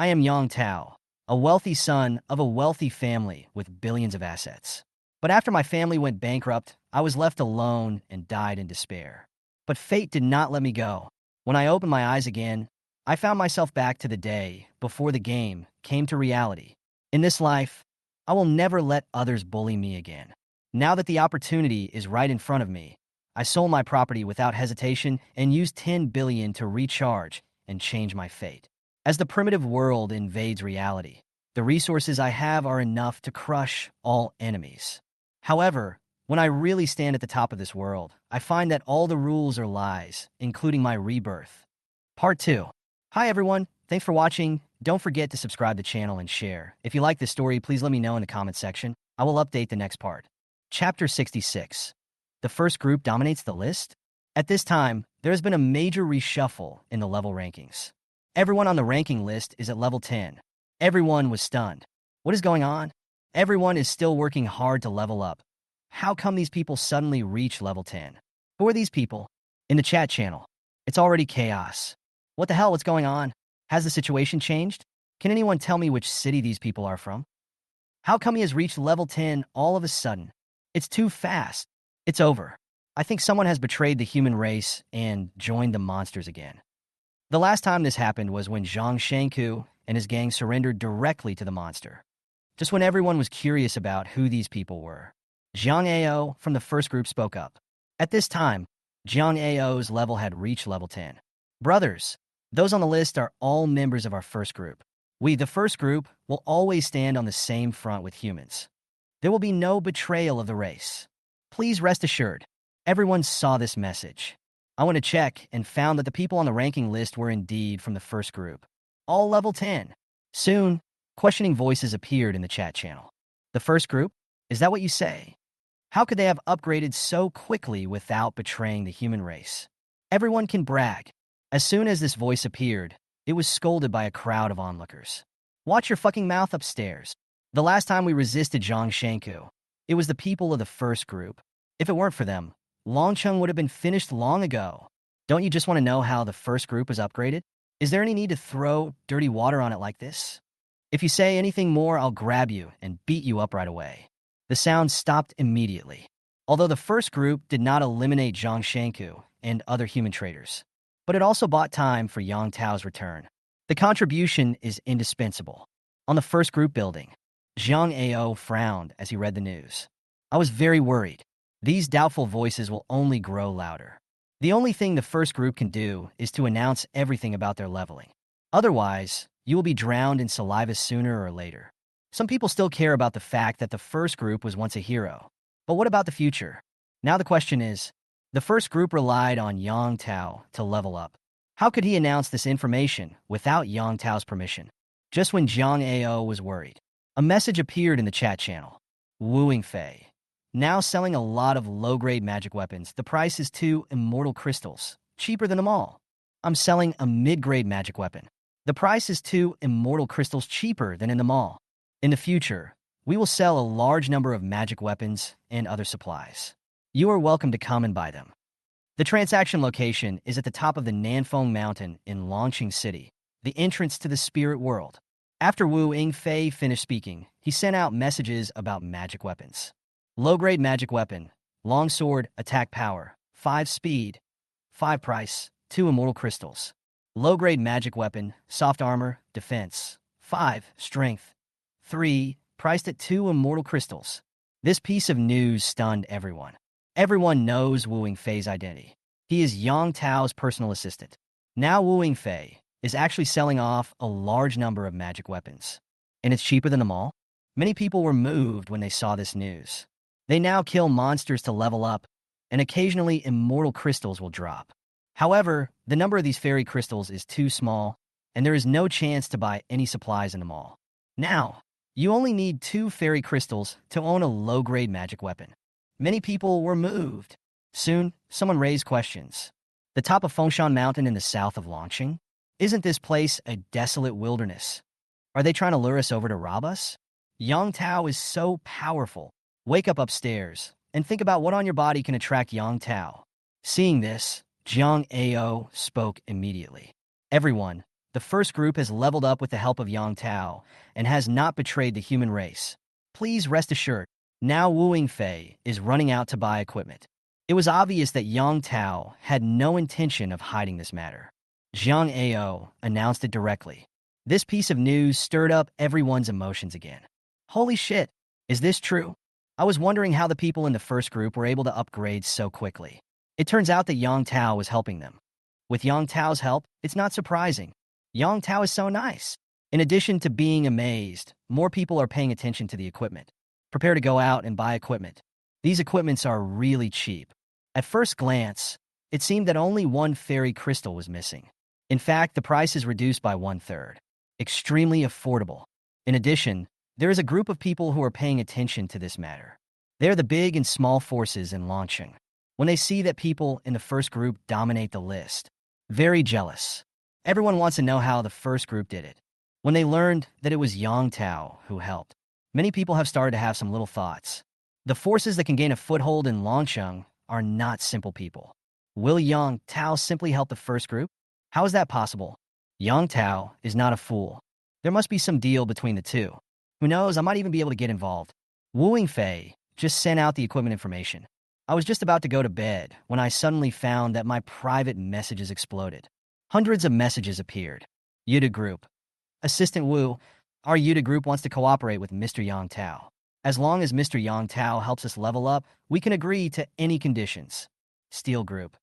I am Yang Tao, a wealthy son of a wealthy family with billions of assets. But after my family went bankrupt, I was left alone and died in despair. But fate did not let me go. When I opened my eyes again, I found myself back to the day before the game came to reality. In this life, I will never let others bully me again. Now that the opportunity is right in front of me, I sold my property without hesitation and used 10 billion to recharge and change my fate. As the primitive world invades reality, the resources I have are enough to crush all enemies. However, when I really stand at the top of this world, I find that all the rules are lies, including my rebirth. Part 2. Hi everyone, thanks for watching. Don't forget to subscribe to the channel and share. If you like this story, please let me know in the comment section. I will update the next part. Chapter 66. The first group dominates the list? At this time, there has been a major reshuffle in the level rankings. Everyone on the ranking list is at level 10. Everyone was stunned. What is going on? Everyone is still working hard to level up. How come these people suddenly reach level 10? Who are these people? In the chat channel, it's already chaos. What the hell, what's going on? Has the situation changed? Can anyone tell me which city these people are from? How come he has reached level 10 all of a sudden? It's too fast. It's over. I think someone has betrayed the human race and joined the monsters again. The last time this happened was when Zhang Shanku and his gang surrendered directly to the monster. Just when everyone was curious about who these people were, Zhang Ao from the first group spoke up. At this time, Zhang Ao's level had reached level 10. Brothers, those on the list are all members of our first group. We, the first group, will always stand on the same front with humans. There will be no betrayal of the race. Please rest assured, everyone saw this message. I went to check and found that the people on the ranking list were indeed from the first group. All level 10. Soon, questioning voices appeared in the chat channel. The first group? Is that what you say? How could they have upgraded so quickly without betraying the human race? Everyone can brag. As soon as this voice appeared, it was scolded by a crowd of onlookers. Watch your fucking mouth upstairs. The last time we resisted Zhang Shanku, it was the people of the first group. If it weren't for them, Longcheng would have been finished long ago. Don't you just want to know how the first group is upgraded? Is there any need to throw dirty water on it like this? If you say anything more, I'll grab you and beat you up right away. The sound stopped immediately. Although the first group did not eliminate Zhang Shanku and other human traders, but it also bought time for Yang Tao's return. The contribution is indispensable. On the first group building, Zhang Ao frowned as he read the news. I was very worried. These doubtful voices will only grow louder. The only thing the first group can do is to announce everything about their leveling. Otherwise, you will be drowned in saliva sooner or later. Some people still care about the fact that the first group was once a hero. But what about the future? Now the question is, the first group relied on Yang Tao to level up. How could he announce this information without Yang Tao's permission? Just when Zhang Ao was worried, a message appeared in the chat channel. Wooing Fei. Now selling a lot of low-grade magic weapons. The price is 2 immortal crystals, cheaper than them all. I'm selling a mid-grade magic weapon. The price is 2 immortal crystals cheaper than in the mall. In the future, we will sell a large number of magic weapons and other supplies. You are welcome to come and buy them. The transaction location is at the top of the Nanfeng Mountain in Longqing City, the entrance to the spirit world. After Wu Yingfei finished speaking, he sent out messages about magic weapons. Low-grade magic weapon, long sword, attack power, 5 speed, 5 price, 2 immortal crystals. Low-grade magic weapon, soft armor, defense, 5 strength, 3 priced at 2 immortal crystals. This piece of news stunned everyone. Everyone knows Wu Yingfei's identity. He is Yang Tao's personal assistant. Now Wu Yingfei is actually selling off a large number of magic weapons. And it's cheaper than them all? Many people were moved when they saw this news. They now kill monsters to level up, and occasionally immortal crystals will drop. However, the number of these fairy crystals is too small, and there is no chance to buy any supplies in the mall. Now, you only need 2 fairy crystals to own a low-grade magic weapon. Many people were moved. Soon, someone raised questions. The top of Fengshan Mountain in the south of Longqing? Isn't this place a desolate wilderness? Are they trying to lure us over to rob us? Yang Tao is so powerful. Wake up upstairs and think about what on your body can attract Yang Tao. Seeing this, Zhang Ao spoke immediately. Everyone, The first group has leveled up with the help of Yang Tao and has not betrayed the human race. Please rest assured, now Wu Yingfei is running out to buy equipment. It was obvious that Yang Tao had no intention of hiding this matter. Zhang Ao announced it directly. This piece of news stirred up everyone's emotions again. Holy shit, is this true? I was wondering how the people in the first group were able to upgrade so quickly. It turns out that Yang Tao was helping them. With Yang Tao's help, it's not surprising. Yang Tao is so nice. In addition to being amazed, more people are paying attention to the equipment. Prepare to go out and buy equipment. These equipments are really cheap. At first glance, it seemed that only one fairy crystal was missing. In fact, the price is reduced by 1/3. Extremely affordable. In addition, there is a group of people who are paying attention to this matter. They are the big and small forces in launching. When they see that people in the first group dominate the list, very jealous. Everyone wants to know how the first group did it. When they learned that it was Yang Tao who helped, many people have started to have some little thoughts. The forces that can gain a foothold in Longsheng are not simple people. Will Yang Tao simply help the first group? How is that possible? Yang Tao is not a fool. There must be some deal between the two. Who knows, I might even be able to get involved. Wu Yingfei just sent out the equipment information. I was just about to go to bed when I suddenly found that my private messages exploded. Hundreds of messages appeared. Yuta Group. Assistant Wu, our Yuta Group wants to cooperate with Mr. Yang Tao. As long as Mr. Yang Tao helps us level up, we can agree to any conditions. Steel Group.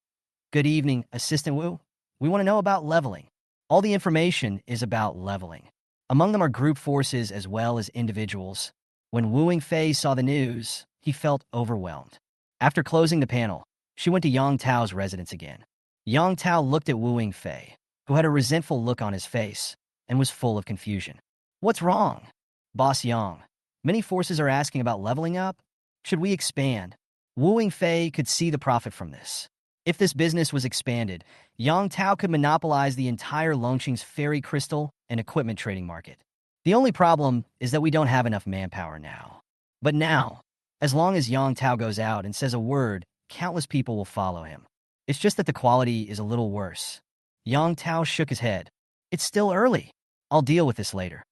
Good evening, Assistant Wu. We want to know about leveling. All the information is about leveling. Among them are group forces as well as individuals. When Wu Yingfei saw the news, he felt overwhelmed. After closing the panel, she went to Yang Tao's residence again. Yang Tao looked at Wu Yingfei, who had a resentful look on his face and was full of confusion. What's wrong? Boss Yang, many forces are asking about leveling up. Should we expand? Wu Yingfei could see the profit from this. If this business was expanded, Yang Tao could monopolize the entire Longqing's fairy crystal and equipment trading market. The only problem is that we don't have enough manpower now. But now, as long as Yang Tao goes out and says a word, countless people will follow him. It's just that the quality is a little worse. Yang Tao shook his head. It's still early. I'll deal with this later.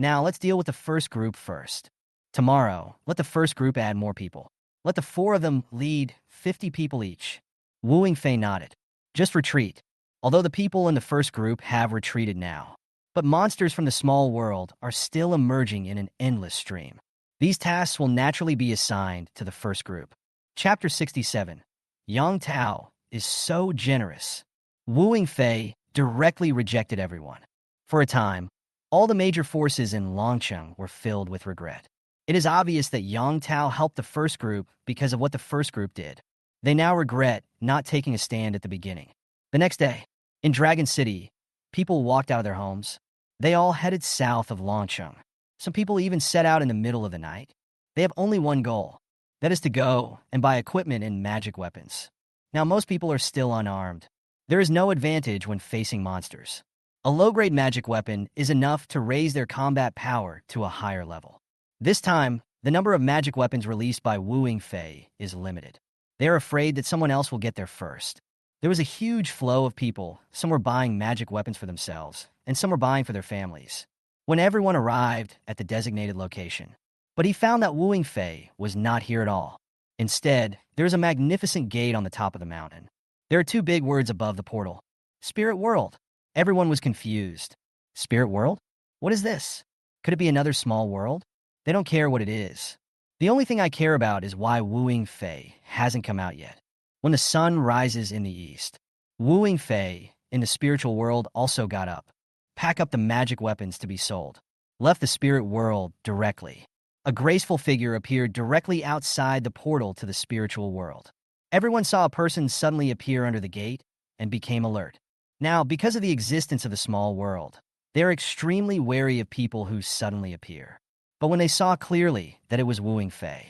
Now let's deal with the first group first. Tomorrow, let the first group add more people. Let the 4 of them lead 50 people each. Wu Yingfei nodded. Just retreat. Although the people in the first group have retreated now. But monsters from the small world are still emerging in an endless stream. These tasks will naturally be assigned to the first group. Chapter 67. Yang Tao is so generous. Wu Yingfei directly rejected everyone. For a time, all the major forces in Longsheng were filled with regret. It is obvious that Yang Tao helped the first group because of what the first group did. They now regret not taking a stand at the beginning. The next day, in Dragon City, people walked out of their homes. They all headed south of Longsheng. Some people even set out in the middle of the night. They have only one goal. That is to go and buy equipment and magic weapons. Now most people are still unarmed. There is no advantage when facing monsters. A low-grade magic weapon is enough to raise their combat power to a higher level. This time, the number of magic weapons released by Wu Yingfei is limited. They are afraid that someone else will get there first. There was a huge flow of people. Some were buying magic weapons for themselves, and some were buying for their families. When everyone arrived at the designated location, but he found that Wu Yingfei was not here at all. Instead, there is a magnificent gate on the top of the mountain. There are 2 big words above the portal. Spirit World. Everyone was confused. Spirit World? What is this? Could it be another small world? They don't care what it is. The only thing I care about is why Wu Yingfei hasn't come out yet. When the sun rises in the east, Wu Yingfei in the spiritual world also got up. Pack up the magic weapons to be sold. Left the spirit world directly. A graceful figure appeared directly outside the portal to the spiritual world. Everyone saw a person suddenly appear under the gate and became alert. Now, because of the existence of the small world, they are extremely wary of people who suddenly appear. But when they saw clearly that it was Wu Yingfei,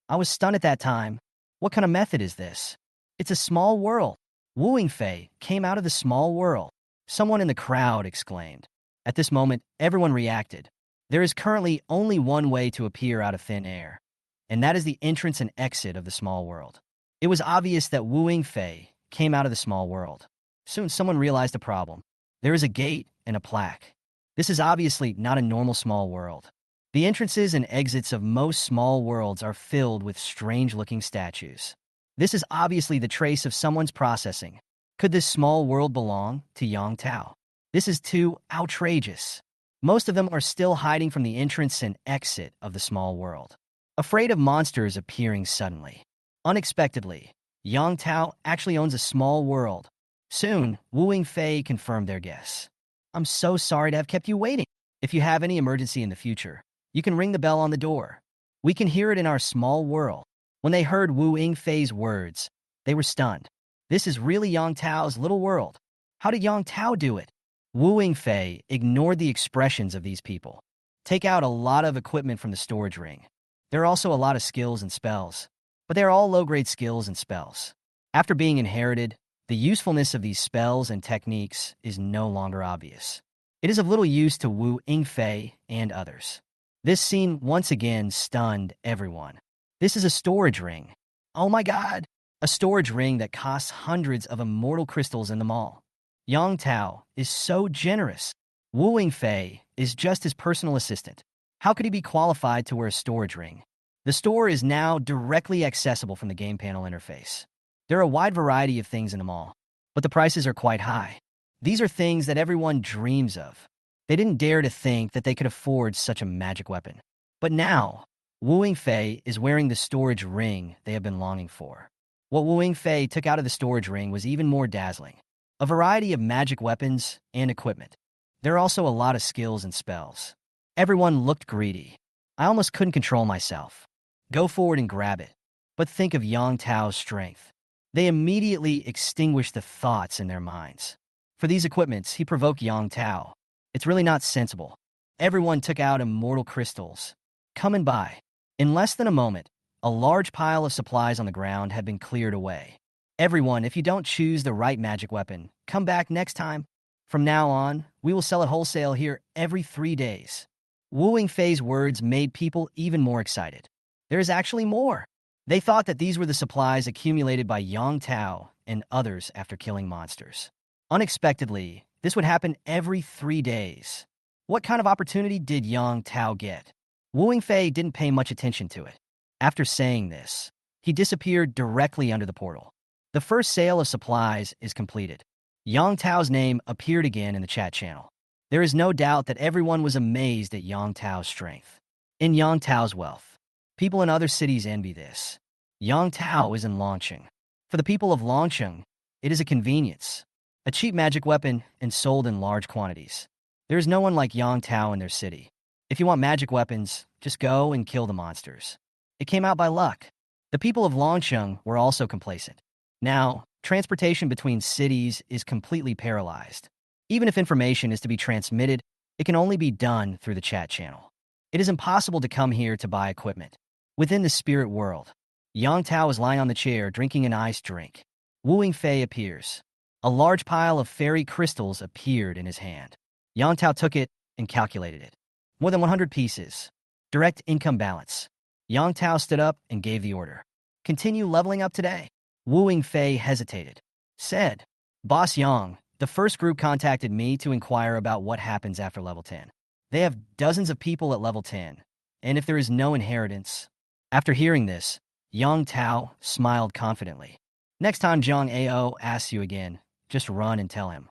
I was stunned at that time. What kind of method is this? It's a small world. Wu Yingfei came out of the small world. Someone in the crowd exclaimed. At this moment, everyone reacted. There is currently only one way to appear out of thin air, and that is the entrance and exit of the small world. It was obvious that Wu Yingfei came out of the small world. Soon someone realized the problem. There is a gate and a plaque. This is obviously not a normal small world. The entrances and exits of most small worlds are filled with strange-looking statues. This is obviously the trace of someone's processing. Could this small world belong to Yang Tao? This is too outrageous. Most of them are still hiding from the entrance and exit of the small world, afraid of monsters appearing suddenly. Unexpectedly, Yang Tao actually owns a small world. Soon, Wu Fei confirmed their guess. I'm so sorry to have kept you waiting. If you have any emergency in the future, you can ring the bell on the door. We can hear it in our small world. When they heard Wu Fei's words, they were stunned. This is really Yang Tao's little world. How did Yang Tao do it? Wu Fei ignored the expressions of these people. Take out a lot of equipment from the storage ring. There are also a lot of skills and spells, but they are all low-grade skills and spells. After being inherited, the usefulness of these spells and techniques is no longer obvious. It is of little use to Wu Fei and others. This scene once again stunned everyone. This is a storage ring. Oh my god! A storage ring that costs hundreds of immortal crystals in the mall. Yang Tao is so generous. Wu Fei is just his personal assistant. How could he be qualified to wear a storage ring? The store is now directly accessible from the game panel interface. There are a wide variety of things in the mall, but the prices are quite high. These are things that everyone dreams of. They didn't dare to think that they could afford such a magic weapon. But now, Wu Fei is wearing the storage ring they have been longing for. What Wu Fei took out of the storage ring was even more dazzling. A variety of magic weapons and equipment. There are also a lot of skills and spells. Everyone looked greedy. I almost couldn't control myself. Go forward and grab it. But think of Yang Tao's strength. They immediately extinguished the thoughts in their minds. For these equipments, he provoked Yang Tao. It's really not sensible. Everyone took out immortal crystals. Come and buy. In less than a moment, a large pile of supplies on the ground had been cleared away. Everyone, if you don't choose the right magic weapon, come back next time. From now on, we will sell it wholesale here every 3 days. Wu Fei's words made people even more excited. There is actually more. They thought that these were the supplies accumulated by Yang Tao and others after killing monsters. Unexpectedly, this would happen every 3 days. What kind of opportunity did Yang Tao get? Wu Fei didn't pay much attention to it. After saying this, he disappeared directly under the portal. The first sale of supplies is completed. Yang Tao's name appeared again in the chat channel. There is no doubt that everyone was amazed at Yang Tao's strength. In Yang Tao's wealth, people in other cities envy this. Yang Tao is in Longcheng. For the people of Longcheng, it is a convenience. A cheap magic weapon and sold in large quantities. There is no one like Yang Tao in their city. If you want magic weapons, just go and kill the monsters. It came out by luck. The people of Longcheng were also complacent. Now, transportation between cities is completely paralyzed. Even if information is to be transmitted, it can only be done through the chat channel. It is impossible to come here to buy equipment. Within the spirit world, Yang Tao is lying on the chair drinking an iced drink. Wu Fei appears. A large pile of fairy crystals appeared in his hand. Yang Tao took it and calculated it. More than 100 pieces. Direct income balance. Yang Tao stood up and gave the order. Continue leveling up today. Wu Fei hesitated. Said, Boss Yang, the first group contacted me to inquire about what happens after level 10. They have dozens of people at level 10, and if there is no inheritance. After hearing this, Yang Tao smiled confidently. Next time Zhang Ao asks you again, just run and tell him.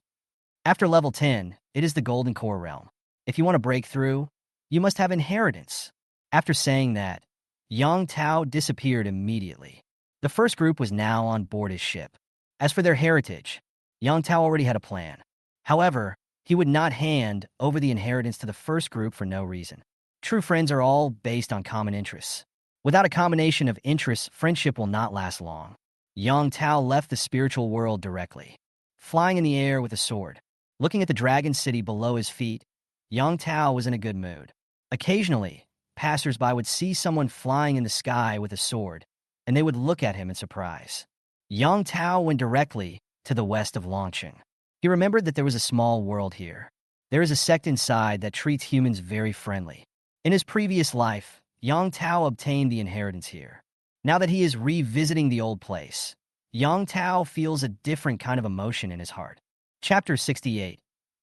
After level 10, it is the Golden Core realm. If you want to break through, you must have inheritance. After saying that, Yang Tao disappeared immediately. The first group was now on board his ship. As for their heritage, Yang Tao already had a plan. However, he would not hand over the inheritance to the first group for no reason. True friends are all based on common interests. Without a combination of interests, friendship will not last long. Yang Tao left the spiritual world directly, flying in the air with a sword. Looking at the dragon city below his feet, Yang Tao was in a good mood. Occasionally, passers-by would see someone flying in the sky with a sword, and they would look at him in surprise. Yang Tao went directly to the west of Longcheng. He remembered that there was a small world here. There is a sect inside that treats humans very friendly. In his previous life, Yang Tao obtained the inheritance here. Now that he is revisiting the old place, Yang Tao feels a different kind of emotion in his heart. Chapter 68.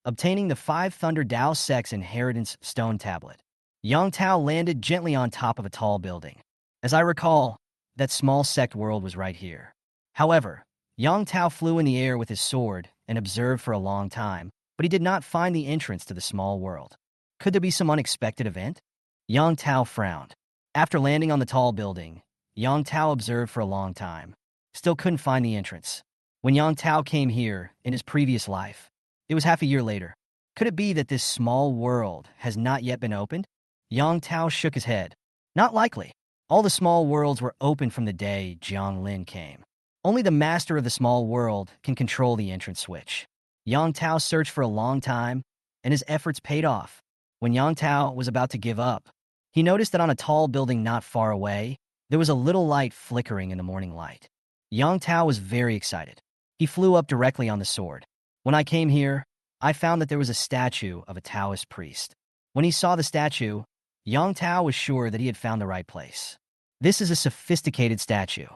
obtaining the 5 Thunder Dao Sect's inheritance stone tablet. Yang Tao landed gently on top of a tall building. As I recall, that small sect world was right here. However, Yang Tao flew in the air with his sword and observed for a long time, but he did not find the entrance to the small world. Could there be some unexpected event? Yang Tao frowned. After landing on the tall building, Yang Tao observed for a long time. Still couldn't find the entrance. When Yang Tao came here in his previous life, it was half a year later. Could it be that this small world has not yet been opened? Yang Tao shook his head. Not likely. All the small worlds were open from the day Jiang Lin came. Only the master of the small world can control the entrance switch. Yang Tao searched for a long time, and his efforts paid off. When Yang Tao was about to give up, he noticed that on a tall building not far away, there was a little light flickering in the morning light. Yang Tao was very excited. He flew up directly on the sword. When I came here, I found that there was a statue of a Taoist priest. When he saw the statue, Yang Tao was sure that he had found the right place. This is a sophisticated statue.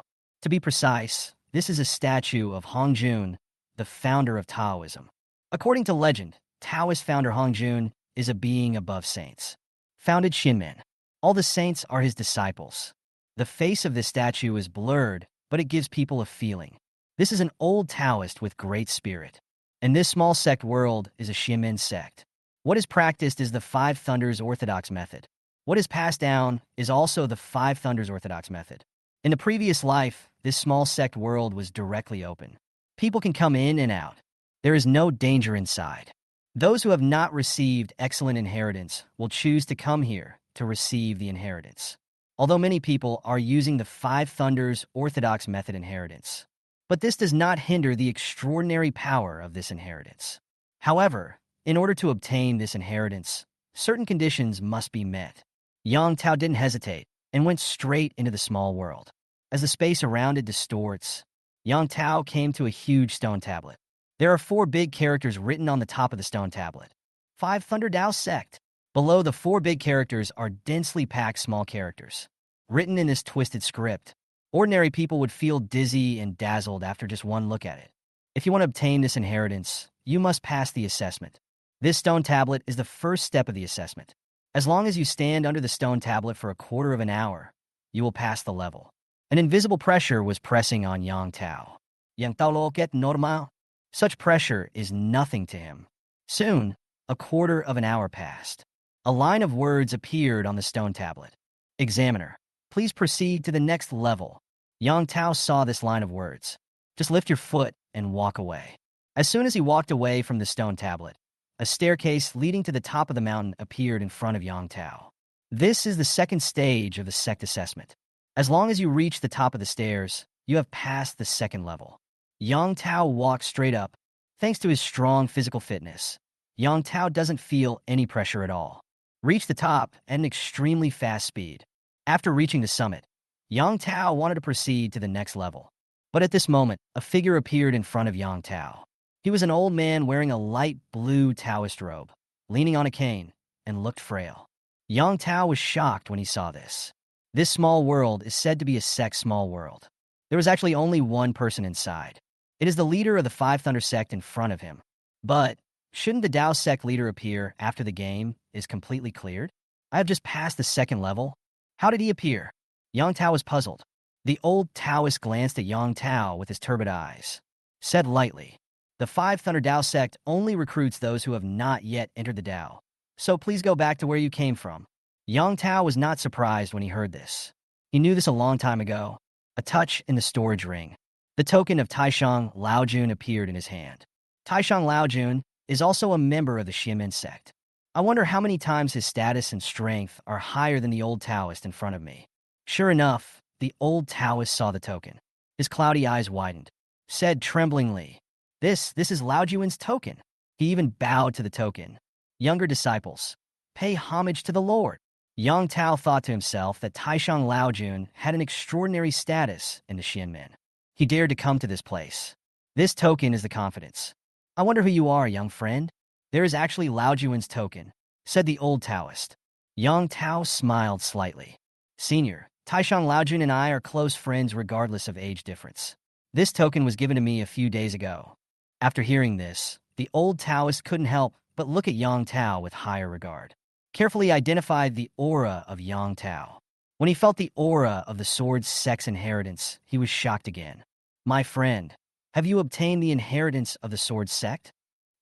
To be precise, this is a statue of Hongjun, the founder of Taoism. According to legend, Taoist founder Hongjun is a being above saints. Founded Shinmen. All the saints are his disciples. The face of this statue is blurred, but it gives people a feeling. This is an old Taoist with great spirit. And this small sect world is a Shinmen sect. What is practiced is the Five Thunders Orthodox method. What is passed down is also the Five Thunders Orthodox method. In the previous life, this small sect world was directly open. People can come in and out. There is no danger inside. Those who have not received excellent inheritance will choose to come here to receive the inheritance. Although many people are using the Five Thunders Orthodox method inheritance. But this does not hinder the extraordinary power of this inheritance. However, in order to obtain this inheritance, certain conditions must be met. Yang Tao didn't hesitate and went straight into the small world. As the space around it distorts, Yang Tao came to a huge stone tablet. There are 4 big characters written on the top of the stone tablet. 5 Thunder Dao Sect. Below the 4 big characters are densely packed small characters. Written in this twisted script, ordinary people would feel dizzy and dazzled after just one look at it. If you want to obtain this inheritance, you must pass the assessment. This stone tablet is the first step of the assessment. As long as you stand under the stone tablet for a quarter of an hour, you will pass the level. An invisible pressure was pressing on Yang Tao. Yang Tao lo get normal. Such pressure is nothing to him. Soon, a quarter of an hour passed. A line of words appeared on the stone tablet. Examiner, please proceed to the next level. Yang Tao saw this line of words. Just lift your foot and walk away. As soon as he walked away from the stone tablet, a staircase leading to the top of the mountain appeared in front of Yang Tao. This is the second stage of the sect assessment. As long as you reach the top of the stairs, you have passed the second level. Yang Tao walked straight up. Thanks to his strong physical fitness, Yang Tao doesn't feel any pressure at all. Reached the top at an extremely fast speed. After reaching the summit, Yang Tao wanted to proceed to the next level. But at this moment, a figure appeared in front of Yang Tao. He was an old man wearing a light blue Taoist robe, leaning on a cane, and looked frail. Yang Tao was shocked when he saw this. This small world is said to be a sect small world. There was actually only one person inside. It is the leader of the Five Thunder sect in front of him. But shouldn't the Dao sect leader appear after the game is completely cleared? I have just passed the second level. How did he appear? Yang Tao was puzzled. The old Taoist glanced at Yang Tao with his turbid eyes. Said lightly, the Five Thunder Dao sect only recruits those who have not yet entered the Dao. So please go back to where you came from. Yang Tao was not surprised when he heard this. He knew this a long time ago. A touch in the storage ring. The token of Taishang Laojun appeared in his hand. Taishang Laojun is also a member of the Xianmen sect. I wonder how many times his status and strength are higher than the old Taoist in front of me. Sure enough, the old Taoist saw the token. His cloudy eyes widened. Said tremblingly, This is Lao Juan's token. He even bowed to the token. Younger disciples, pay homage to the Lord. Yang Tao thought to himself that Taishang Laojun had an extraordinary status in the Xianmen. He dared to come to this place. This token is the confidence. I wonder who you are, young friend. There is actually Lao Juan's token, said the old Taoist. Yang Tao smiled slightly. Senior, Taishang Laojun and I are close friends regardless of age difference. This token was given to me a few days ago. After hearing this, the old Taoist couldn't help but look at Yang Tao with higher regard. Carefully identified the aura of Yang Tao. When he felt the aura of the sword's sex inheritance, he was shocked again. My friend, have you obtained the inheritance of the sword's sect?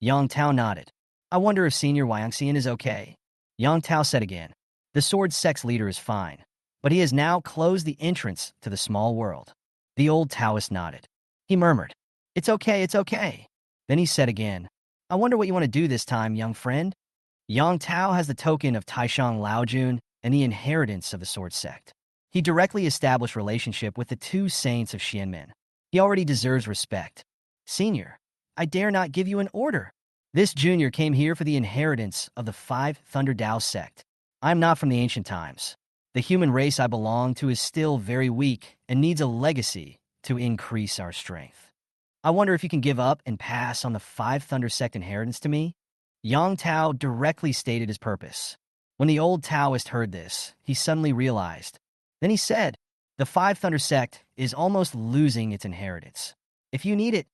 Yang Tao nodded. I wonder if Senior Wangxian is okay. Yang Tao said again. The sword's sex leader is fine, but he has now closed the entrance to the small world. The old Taoist nodded. He murmured, It's okay, it's okay. Then he said again, I wonder what you want to do this time, young friend? Yang Tao has the token of Taishang Laojun and the inheritance of the sword sect. He directly established relationship with the two saints of Xianmen. He already deserves respect. Senior, I dare not give you an order. This junior came here for the inheritance of the Five Thunder Dao sect. I am not from the ancient times. The human race I belong to is still very weak and needs a legacy to increase our strength. I wonder if you can give up and pass on the Five Thunder sect inheritance to me? Yang Tao directly stated his purpose. When the old Taoist heard this, he suddenly realized. Then he said, the Five Thunder sect is almost losing its inheritance. If you need it,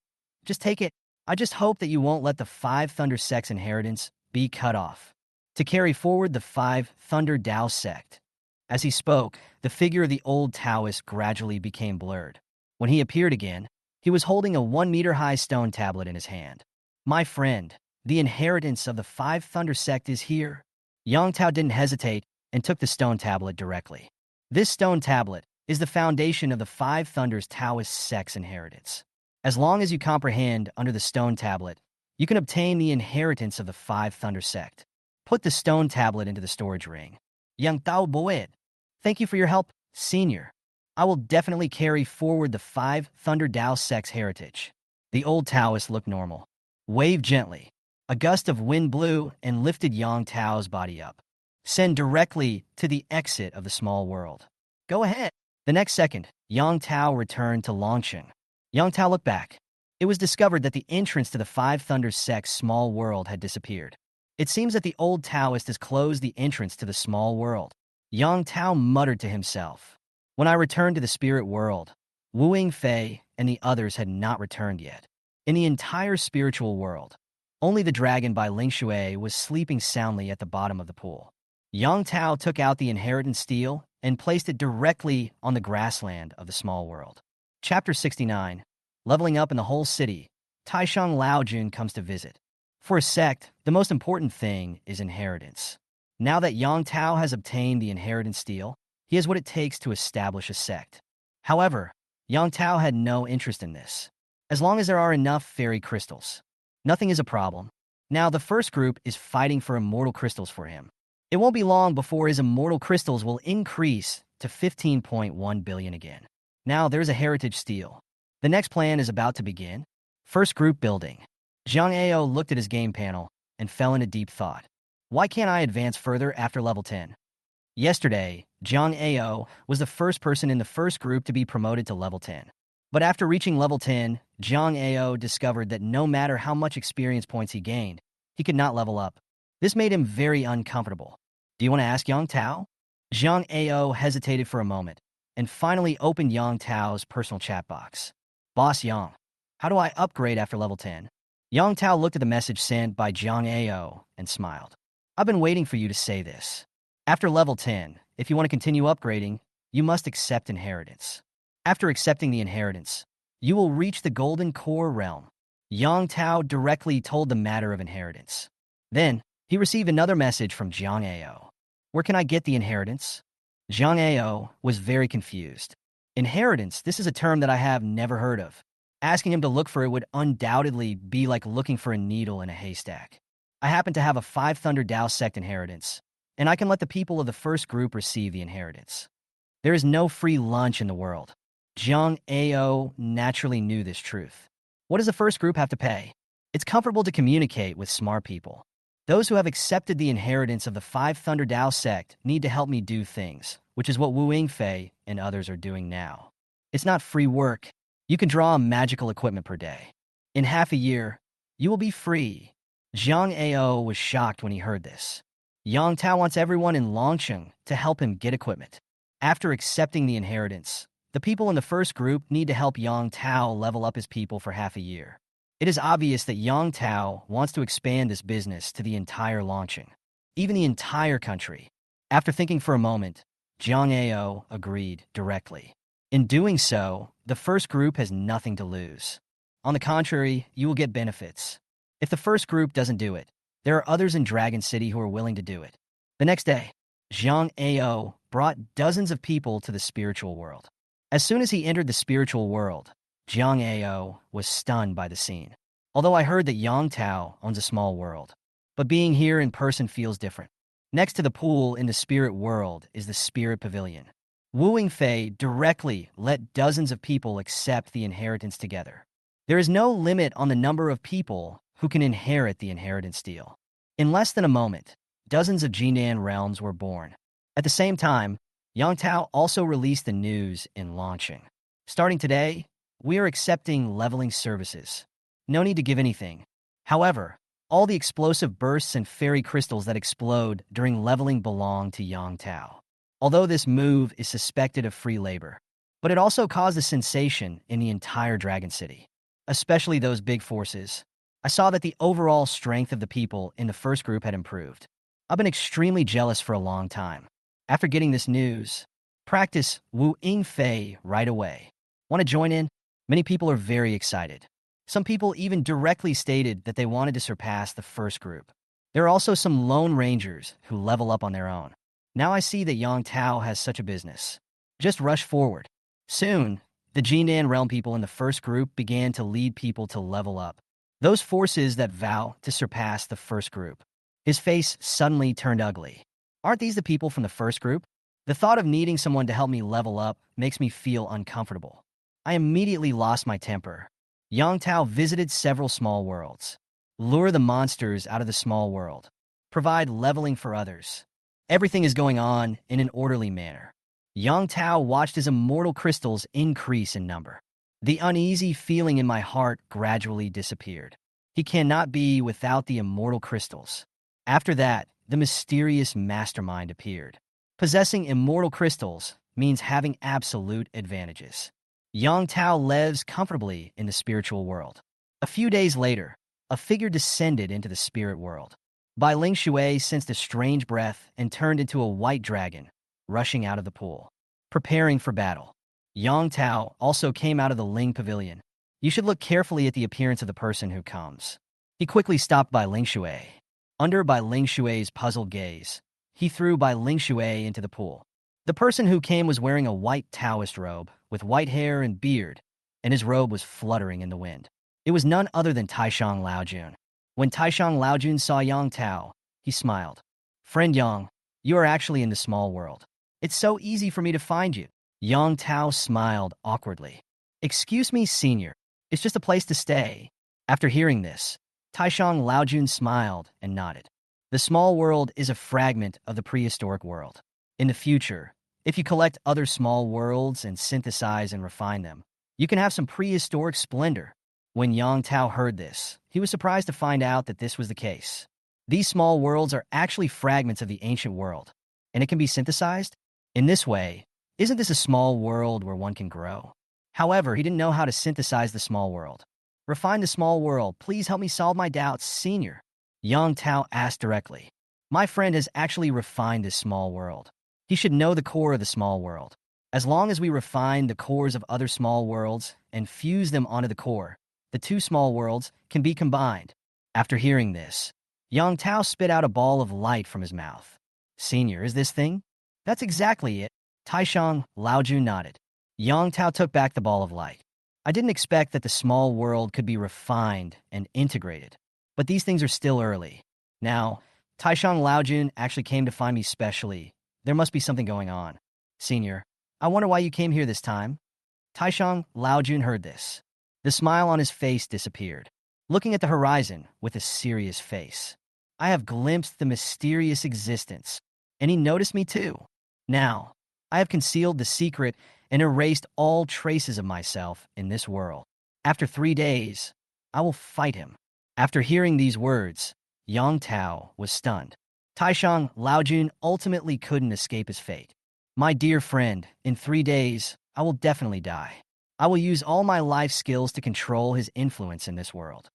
just take it. I just hope that you won't let the Five Thunder sect's inheritance be cut off. To carry forward the Five Thunder Dao sect. As he spoke, the figure of the old Taoist gradually became blurred. When he appeared again, he was holding a 1-meter-high stone tablet in his hand. My friend, the inheritance of the Five Thunder sect is here. Yang Tao didn't hesitate and took the stone tablet directly. This stone tablet is the foundation of the Five Thunders Taoist sect's inheritance. As long as you comprehend under the stone tablet, you can obtain the inheritance of the Five Thunder sect. Put the stone tablet into the storage ring. Yang Tao Boed, thank you for your help, Senior. I will definitely carry forward the Five Thunder Dao sect's heritage. The old Taoist looked normal. Waved gently. A gust of wind blew and lifted Yang Tao's body up. Send directly to the exit of the small world. Go ahead. The next second, Yang Tao returned to Longsheng. Yang Tao looked back. It was discovered that the entrance to the Five Thunder sect's small world had disappeared. It seems that the old Taoist has closed the entrance to the small world. Yang Tao muttered to himself. When I returned to the spirit world, Wu Yingfei and the others had not returned yet. In the entire spiritual world, only the dragon by Ling Shui was sleeping soundly at the bottom of the pool. Yang Tao took out the inheritance steel and placed it directly on the grassland of the small world. Chapter 69. Leveling up in the whole city. Taishang Laojun comes to visit. For a sect, the most important thing is inheritance. Now that Yang Tao has obtained the inheritance steel, he has what it takes to establish a sect. However, Yang Tao had no interest in this. As long as there are enough fairy crystals, nothing is a problem. Now the first group is fighting for immortal crystals for him. It won't be long before his immortal crystals will increase to 15.1 billion again. Now there's a heritage steal. The next plan is about to begin. First group building. Zhang Ao looked at his game panel and fell into deep thought. Why can't I advance further after level 10? Yesterday, Zhang Ao was the first person in the first group to be promoted to level 10. But after reaching level 10, Zhang Ao discovered that no matter how much experience points he gained, he could not level up. This made him very uncomfortable. Do you want to ask Yang Tao? Zhang Ao hesitated for a moment and finally opened Yang Tao's personal chat box. Boss Yang, how do I upgrade after level 10? Yang Tao looked at the message sent by Zhang Ao and smiled. I've been waiting for you to say this. After level 10, if you want to continue upgrading, you must accept inheritance. After accepting the inheritance, you will reach the Golden Core realm. Yang Tao directly told the matter of inheritance. Then, he received another message from Zhang Ao. Where can I get the inheritance? Zhang Ao was very confused. Inheritance, this is a term that I have never heard of. Asking him to look for it would undoubtedly be like looking for a needle in a haystack. I happen to have a Five Thunder Dao sect inheritance, and I can let the people of the first group receive the inheritance. There is no free lunch in the world. Zhang Ao naturally knew this truth. What does the first group have to pay? It's comfortable to communicate with smart people. Those who have accepted the inheritance of the Five Thunder Dao sect need to help me do things, which is what Wu Yingfei and others are doing now. It's not free work. You can draw magical equipment per day. In half a year, you will be free. Zhang Ao was shocked when he heard this. Yang Tao wants everyone in Longsheng to help him get equipment. After accepting the inheritance, the people in the first group need to help Yang Tao level up his people for half a year. It is obvious that Yang Tao wants to expand this business to the entire launching, even the entire country. After thinking for a moment, Jiang Ao agreed directly. In doing so, the first group has nothing to lose. On the contrary, you will get benefits. If the first group doesn't do it, there are others in Dragon City who are willing to do it. The next day, Jiang Ao brought dozens of people to the spiritual world. As soon as he entered the spiritual world, Jiang Ao was stunned by the scene. Although I heard that Yang Tao owns a small world, but being here in person feels different. Next to the pool in the spirit world is the spirit pavilion. Wu Yingfei directly let dozens of people accept the inheritance together. There is no limit on the number of people who can inherit the inheritance deal. In less than a moment, dozens of Jinan realms were born. At the same time, Yang Tao also released the news in launching. Starting today, we are accepting leveling services. No need to give anything. However, all the explosive bursts and fairy crystals that explode during leveling belong to Yang Tao. Although this move is suspected of free labor, but it also caused a sensation in the entire Dragon City, especially those big forces. I saw that the overall strength of the people in the first group had improved. I've been extremely jealous for a long time. After getting this news, practice Wu Yingfei right away. Want to join in? Many people are very excited. Some people even directly stated that they wanted to surpass the first group. There are also some lone rangers who level up on their own. Now I see that Yang Tao has such a business. Just rush forward. Soon, the Jinan realm people in the first group began to lead people to level up. Those forces that vow to surpass the first group. His face suddenly turned ugly. Aren't these the people from the first group? The thought of needing someone to help me level up makes me feel uncomfortable. I immediately lost my temper. Yang Tao visited several small worlds. Lure the monsters out of the small world. Provide leveling for others. Everything is going on in an orderly manner. Yang Tao watched his immortal crystals increase in number. The uneasy feeling in my heart gradually disappeared. He cannot be without the immortal crystals. After that, the mysterious mastermind appeared. Possessing immortal crystals means having absolute advantages. Yang Tao lives comfortably in the spiritual world. A few days later, a figure descended into the spirit world. Bai Ling Shui sensed a strange breath and turned into a white dragon, rushing out of the pool, preparing for battle. Yang Tao also came out of the Ling Pavilion. You should look carefully at the appearance of the person who comes. He quickly stopped Bai Ling Shui. Under Bai Ling Shui's puzzled gaze, he threw Bai Ling Shui into the pool. The person who came was wearing a white Taoist robe, with white hair and beard, and his robe was fluttering in the wind. It was none other than Taishang Laojun. When Taishang Laojun saw Yang Tao, he smiled. Friend Yang, you are actually in the small world. It's so easy for me to find you. Yang Tao smiled awkwardly. Excuse me, senior. It's just a place to stay. After hearing this, Taishang Laojun smiled and nodded. The small world is a fragment of the prehistoric world. In the future, if you collect other small worlds and synthesize and refine them, you can have some prehistoric splendor. When Yang Tao heard this, he was surprised to find out that this was the case. These small worlds are actually fragments of the ancient world, and it can be synthesized? In this way, isn't this a small world where one can grow? However, he didn't know how to synthesize the small world. Refine the small world. Please help me solve my doubts, senior. Yang Tao asked directly. My friend has actually refined this small world. He should know the core of the small world. As long as we refine the cores of other small worlds and fuse them onto the core, the two small worlds can be combined. After hearing this, Yang Tao spit out a ball of light from his mouth. Senior, is this thing? That's exactly it. Taishang Laojun nodded. Yang Tao took back the ball of light. I didn't expect that the small world could be refined and integrated, but these things are still early. Now, Taishang Laojun actually came to find me specially. There must be something going on. Senior, I wonder why you came here this time. Taishang Laojun heard this. The smile on his face disappeared, looking at the horizon with a serious face. I have glimpsed the mysterious existence, and he noticed me too. Now, I have concealed the secret and erased all traces of myself in this world. After 3 days, I will fight him. After hearing these words, Yang Tao was stunned. Taishang Laojun ultimately couldn't escape his fate. My dear friend, in 3 days, I will definitely die. I will use all my life skills to control his influence in this world.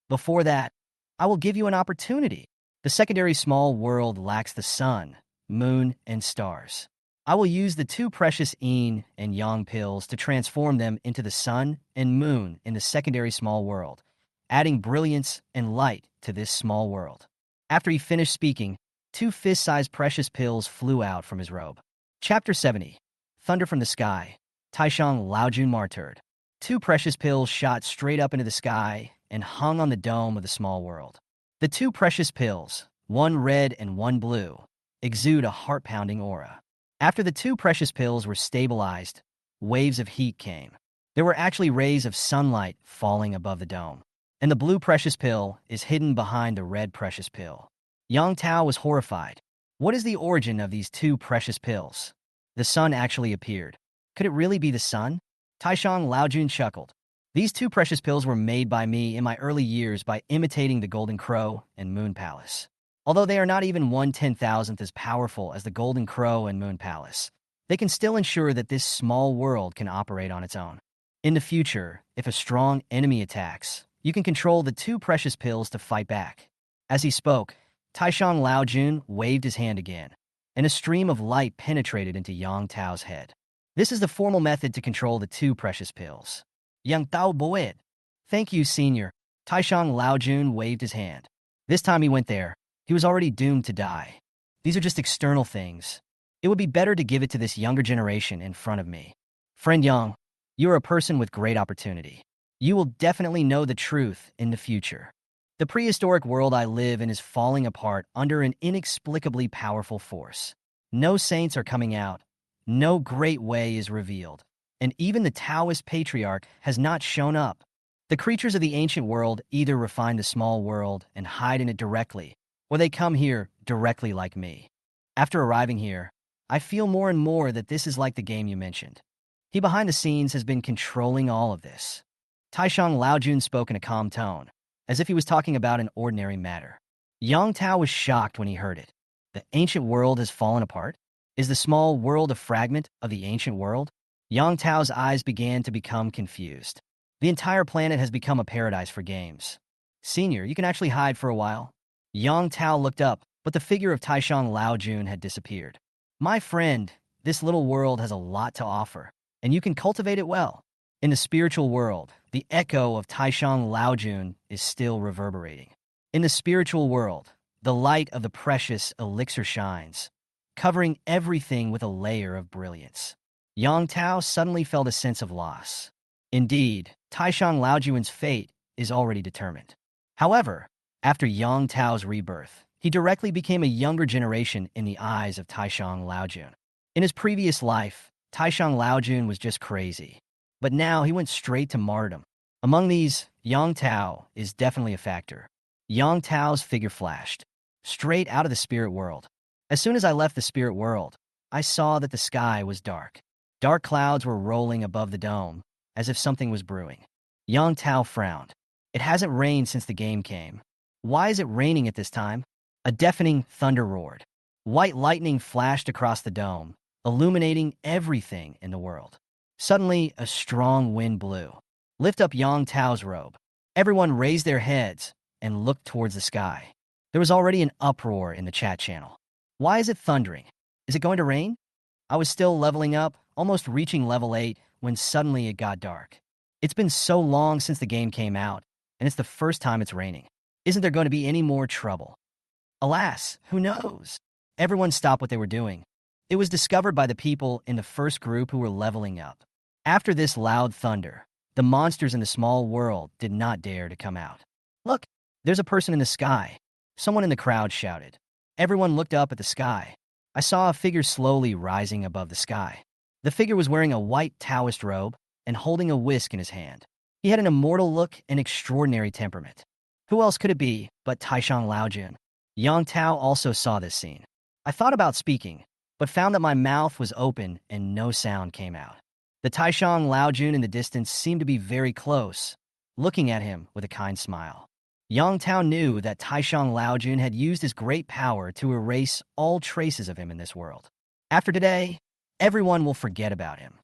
Before that, I will give you an opportunity. The secondary small world lacks the sun, moon, and stars. I will use the two precious yin and yang pills to transform them into the sun and moon in the secondary small world, adding brilliance and light to this small world. After he finished speaking, two fist-sized precious pills flew out from his robe. Chapter 70. Thunder from the Sky. Taishang Laojun martyred. Two precious pills shot straight up into the sky and hung on the dome of the small world. The two precious pills, one red and one blue, exude a heart-pounding aura. After the two precious pills were stabilized, waves of heat came. There were actually rays of sunlight falling above the dome. And the blue precious pill is hidden behind the red precious pill. Yang Tao was horrified. What is the origin of these two precious pills? The sun actually appeared. Could it really be the sun? Taishang Laojun chuckled. These two precious pills were made by me in my early years by imitating the Golden Crow and Moon Palace. Although they are not even 1/10,000th as powerful as the Golden Crow and Moon Palace, they can still ensure that this small world can operate on its own. In the future, if a strong enemy attacks, you can control the two precious pills to fight back. As he spoke, Taishang Laojun waved his hand again, and a stream of light penetrated into Yang Tao's head. This is the formal method to control the two precious pills. Yang Tao Boed. Thank you, Senior. Taishang Laojun waved his hand. This time he went there. He was already doomed to die. These are just external things. It would be better to give it to this younger generation in front of me. Friend Yang, you are a person with great opportunity. You will definitely know the truth in the future. The prehistoric world I live in is falling apart under an inexplicably powerful force. No saints are coming out. No great way is revealed. And even the Taoist patriarch has not shown up. The creatures of the ancient world either refine the small world and hide in it directly, or they come here directly like me. After arriving here, I feel more and more that this is like the game you mentioned. He behind the scenes has been controlling all of this. Taishang Laojun spoke in a calm tone, as if he was talking about an ordinary matter. Yang Tao was shocked when he heard it. The ancient world has fallen apart? Is the small world a fragment of the ancient world? Yang Tao's eyes began to become confused. The entire planet has become a paradise for games. Senior, you can actually hide for a while. Yang Tao looked up, but the figure of Taishang Laojun had disappeared. My friend, this little world has a lot to offer, and you can cultivate it well. In the spiritual world, the echo of Taishang Laojun is still reverberating. In the spiritual world, the light of the precious elixir shines, covering everything with a layer of brilliance. Yang Tao suddenly felt a sense of loss. Indeed, Taishang Laojun's fate is already determined. However, after Yang Tao's rebirth, he directly became a younger generation in the eyes of Taishang Laojun. In his previous life, Taishang Laojun was just crazy. But now he went straight to martyrdom. Among these, Yang Tao is definitely a factor. Yang Tao's figure flashed, straight out of the spirit world. As soon as I left the spirit world, I saw that the sky was dark. Dark clouds were rolling above the dome, as if something was brewing. Yang Tao frowned. It hasn't rained since the game came. Why is it raining at this time? A deafening thunder roared. White lightning flashed across the dome, illuminating everything in the world. Suddenly, a strong wind blew. Lift up Yang Tao's robe. Everyone raised their heads and looked towards the sky. There was already an uproar in the chat channel. Why is it thundering? Is it going to rain? I was still leveling up, almost reaching level 8, when suddenly it got dark. It's been so long since the game came out, and it's the first time it's raining. Isn't there going to be any more trouble? Alas, who knows? Everyone stopped what they were doing. It was discovered by the people in the first group who were leveling up. After this loud thunder, the monsters in the small world did not dare to come out. Look, there's a person in the sky. Someone in the crowd shouted. Everyone looked up at the sky. I saw a figure slowly rising above the sky. The figure was wearing a white Taoist robe and holding a whisk in his hand. He had an immortal look and extraordinary temperament. Who else could it be but Taishang Laojun? Yang Tao also saw this scene. I thought about speaking, but found that my mouth was open and no sound came out. The Taishang Laojun in the distance seemed to be very close, looking at him with a kind smile. Yang Tao knew that Taishang Laojun had used his great power to erase all traces of him in this world. After today, everyone will forget about him.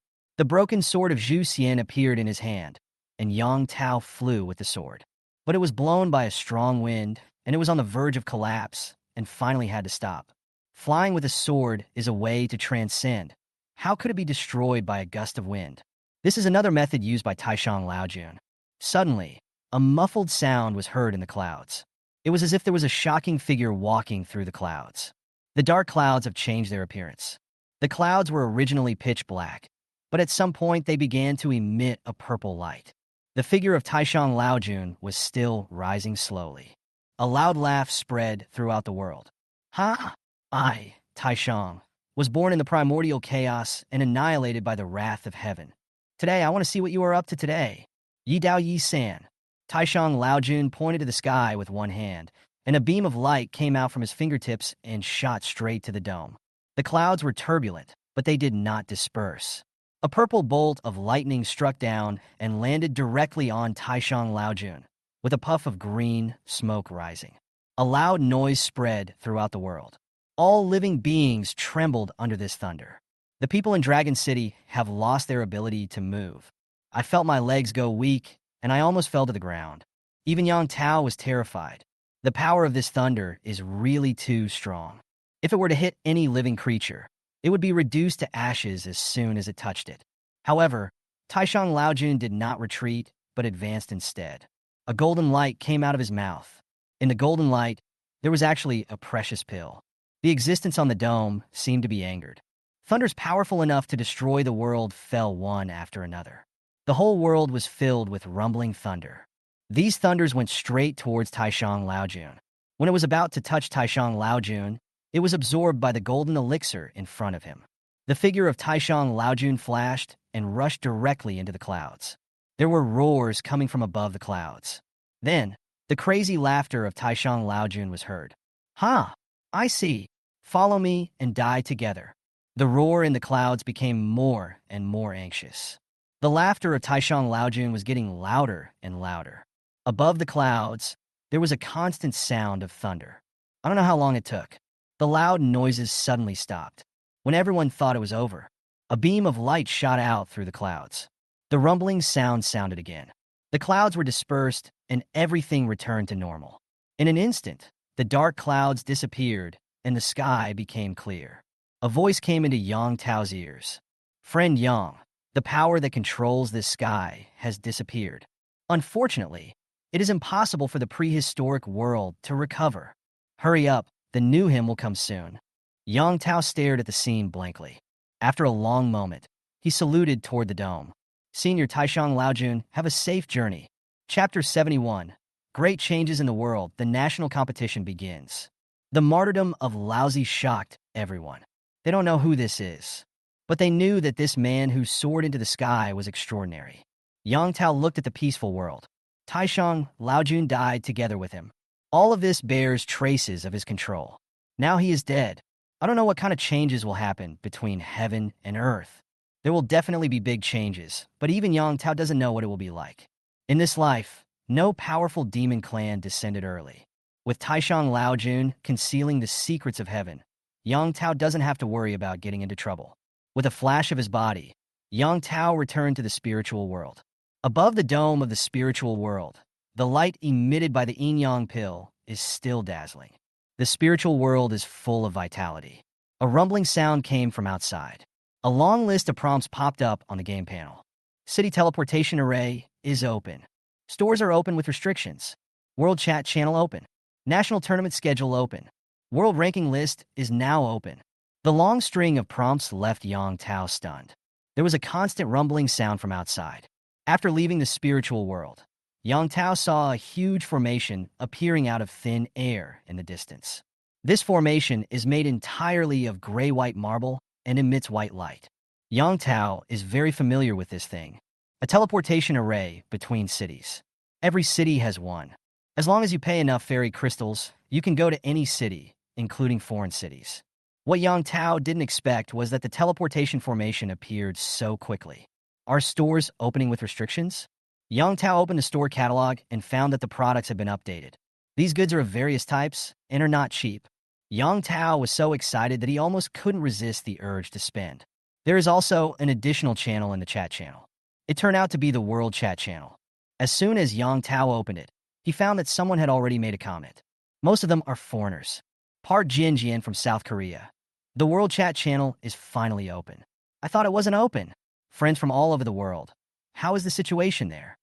The broken sword of Zhu Xian appeared in his hand, and Yang Tao flew with the sword. But it was blown by a strong wind, and it was on the verge of collapse, and finally had to stop. Flying with a sword is a way to transcend. How could it be destroyed by a gust of wind? This is another method used by Taishang Laojun. Suddenly, a muffled sound was heard in the clouds. It was as if there was a shocking figure walking through the clouds. The dark clouds have changed their appearance. The clouds were originally pitch black, but at some point they began to emit a purple light. The figure of Taishang Laojun was still rising slowly. A loud laugh spread throughout the world. Ha! I, Taishang, was born in the primordial chaos and annihilated by the wrath of heaven. Today, I want to see what you are up to today. Yi Dao Yi San. Taishang Laojun pointed to the sky with one hand, and a beam of light came out from his fingertips and shot straight to the dome. The clouds were turbulent, but they did not disperse. A purple bolt of lightning struck down and landed directly on Taishang Laojun, with a puff of green smoke rising. A loud noise spread throughout the world. All living beings trembled under this thunder. The people in Dragon City have lost their ability to move. I felt my legs go weak, and I almost fell to the ground. Even Yang Tao was terrified. The power of this thunder is really too strong. If it were to hit any living creature, it would be reduced to ashes as soon as it touched it. However, Taishang Laojun did not retreat, but advanced instead. A golden light came out of his mouth. In the golden light, there was actually a precious pill. The existence on the dome seemed to be angered. Thunders powerful enough to destroy the world fell one after another. The whole world was filled with rumbling thunder. These thunders went straight towards Taishang Laojun. When it was about to touch Taishang Laojun, it was absorbed by the golden elixir in front of him. The figure of Taishang Laojun flashed and rushed directly into the clouds. There were roars coming from above the clouds. Then, the crazy laughter of Taishang Laojun was heard. Ha! I see. Follow me and die together. The roar in the clouds became more and more anxious. The laughter of Taishang Laojun was getting louder and louder. Above the clouds, there was a constant sound of thunder. I don't know how long it took. The loud noises suddenly stopped. When everyone thought it was over, a beam of light shot out through the clouds. The rumbling sound sounded again. The clouds were dispersed, and everything returned to normal. In an instant, the dark clouds disappeared, and the sky became clear. A voice came into Yang Tao's ears. Friend Yang, the power that controls this sky has disappeared. Unfortunately, it is impossible for the prehistoric world to recover. Hurry up, the new him will come soon. Yang Tao stared at the scene blankly. After a long moment, he saluted toward the dome. Senior Taishang Laojun, have a safe journey. Chapter 71. Great changes in the world, the national competition begins. The martyrdom of Laozi shocked everyone. They don't know who this is, but they knew that this man who soared into the sky was extraordinary. Yang Tao looked at the peaceful world. Taishang Laojun died together with him. All of this bears traces of his control. Now he is dead. I don't know what kind of changes will happen between heaven and earth. There will definitely be big changes, but even Yang Tao doesn't know what it will be like. In this life, no powerful demon clan descended early. With Taishang Laojun concealing the secrets of heaven, Yang Tao doesn't have to worry about getting into trouble. With a flash of his body, Yang Tao returned to the spiritual world. Above the dome of the spiritual world, the light emitted by the yin-yang pill is still dazzling. The spiritual world is full of vitality. A rumbling sound came from outside. A long list of prompts popped up on the game panel. City teleportation array is open. Stores are open with restrictions. World chat channel open. National tournament schedule open. World ranking list is now open. The long string of prompts left Yang Tao stunned. There was a constant rumbling sound from outside. After leaving the spiritual world, Yang Tao saw a huge formation appearing out of thin air in the distance. This formation is made entirely of gray-white marble and emits white light. Yang Tao is very familiar with this thing. A teleportation array between cities. Every city has one. As long as you pay enough fairy crystals, you can go to any city, including foreign cities. What Yang Tao didn't expect was that the teleportation formation appeared so quickly. Are stores opening with restrictions? Yang Tao opened the store catalog and found that the products had been updated. These goods are of various types and are not cheap. Yang Tao was so excited that he almost couldn't resist the urge to spend. There is also an additional channel in the chat channel. It turned out to be the World Chat channel. As soon as Yang Tao opened it, he found that someone had already made a comment. Most of them are foreigners. Part Jin Jian from South Korea. The World Chat channel is finally open. I thought it wasn't open. Friends from all over the world. How is the situation there?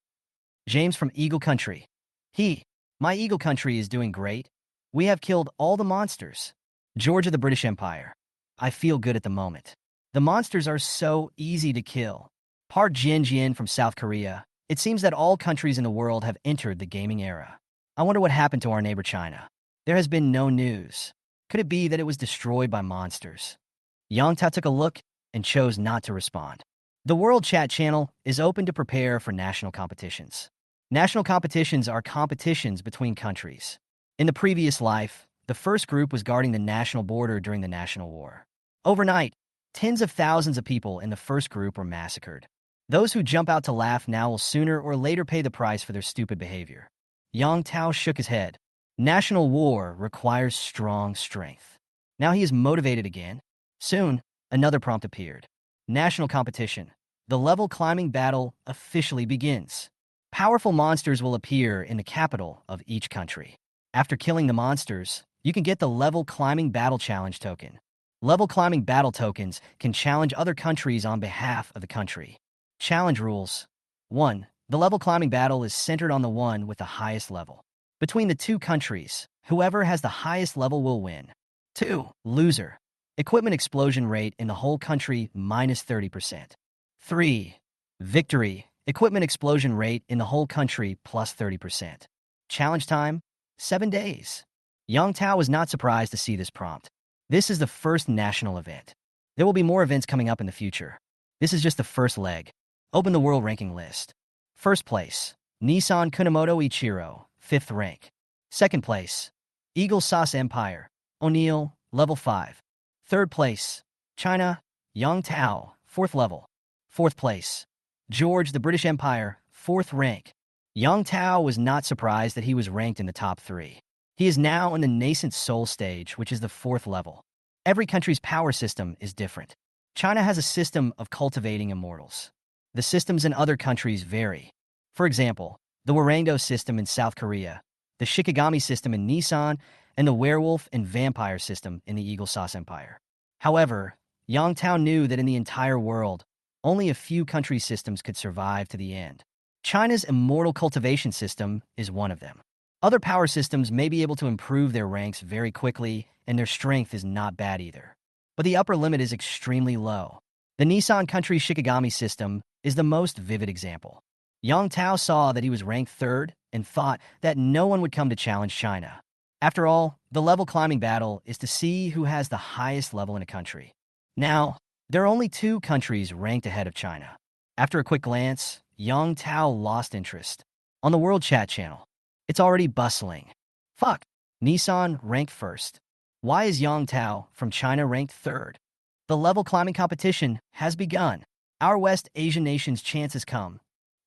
James from Eagle Country. My Eagle Country is doing great. We have killed all the monsters. George of the British Empire. I feel good at the moment. The monsters are so easy to kill. Park Jin Jian from South Korea. It seems that all countries in the world have entered the gaming era. I wonder what happened to our neighbor China. There has been no news. Could it be that it was destroyed by monsters? Yang Ta took a look and chose not to respond. The World Chat channel is open to prepare for national competitions. National competitions are competitions between countries. In the previous life, the first group was guarding the national border during the National War. Overnight, tens of thousands of people in the first group were massacred. Those who jump out to laugh now will sooner or later pay the price for their stupid behavior. Yang Tao shook his head. National war requires strong strength. Now he is motivated again. Soon, another prompt appeared. National competition. The level climbing battle officially begins. Powerful monsters will appear in the capital of each country. After killing the monsters, you can get the level climbing battle challenge token. Level climbing battle tokens can challenge other countries on behalf of the country. Challenge rules. 1. The level climbing battle is centered on the one with the highest level. Between the two countries, whoever has the highest level will win. 2. Loser. Equipment explosion rate in the whole country minus 30%. 3. Victory. Equipment explosion rate in the whole country plus 30%. Challenge time, 7 days. Yang Tao was not surprised to see this prompt. This is the first national event. There will be more events coming up in the future. This is just the first leg. Open the world ranking list. First place, Nissan Kunamoto Ichiro, 5th rank. Second place, Eagle Sauce Empire, O'Neill, level 5. Third place, China, Yang Tao, 4th level. Fourth place, George the British Empire, 4th rank. Yang Tao was not surprised that he was ranked in the top 3. He is now in the nascent soul stage, which is the 4th level. Every country's power system is different. China has a system of cultivating immortals. The systems in other countries vary. For example, the Warangdo system in South Korea, the Shikigami system in Nissan, and the werewolf and vampire system in the Eagle Sauce Empire. However, Yang Tao knew that in the entire world, only a few country systems could survive to the end. China's immortal cultivation system is one of them. Other power systems may be able to improve their ranks very quickly, and their strength is not bad either. But the upper limit is extremely low. The Nissan country Shikigami system is the most vivid example. Yang Tao saw that he was ranked 3rd and thought that no one would come to challenge China. After all, the level climbing battle is to see who has the highest level in a country. Now, there are only 2 countries ranked ahead of China. After a quick glance, Yang Tao lost interest. On the World Chat channel, it's already bustling. Fuck, Nissan ranked 1st. Why is Yang Tao from China ranked 3rd? The level climbing competition has begun. Our West Asian nation's chance has come.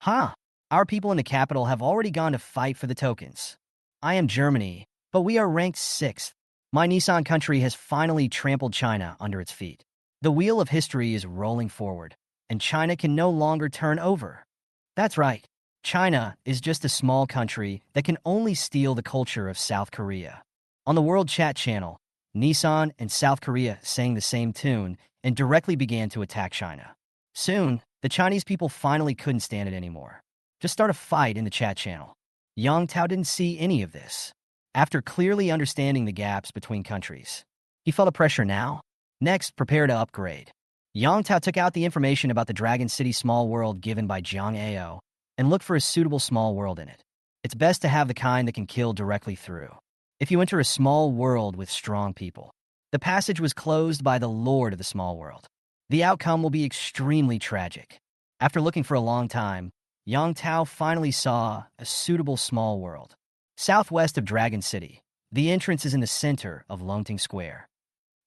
Our people in the capital have already gone to fight for the tokens. I am Germany, but we are ranked 6th. My Nissan country has finally trampled China under its feet. The wheel of history is rolling forward, and China can no longer turn over. That's right. China is just a small country that can only steal the culture of South Korea. On the World Chat channel, Nissan and South Korea sang the same tune and directly began to attack China. Soon, the Chinese people finally couldn't stand it anymore. Just start a fight in the chat channel. Yang Tao didn't see any of this. After clearly understanding the gaps between countries, he felt a pressure now. Next, prepare to upgrade. Yang Tao took out the information about the Dragon City small world given by Jiang Ao and looked for a suitable small world in it. It's best to have the kind that can kill directly through. If you enter a small world with strong people, the passage was closed by the Lord of the small world. The outcome will be extremely tragic. After looking for a long time, Yang Tao finally saw a suitable small world. Southwest of Dragon City, the entrance is in the center of Longting Square.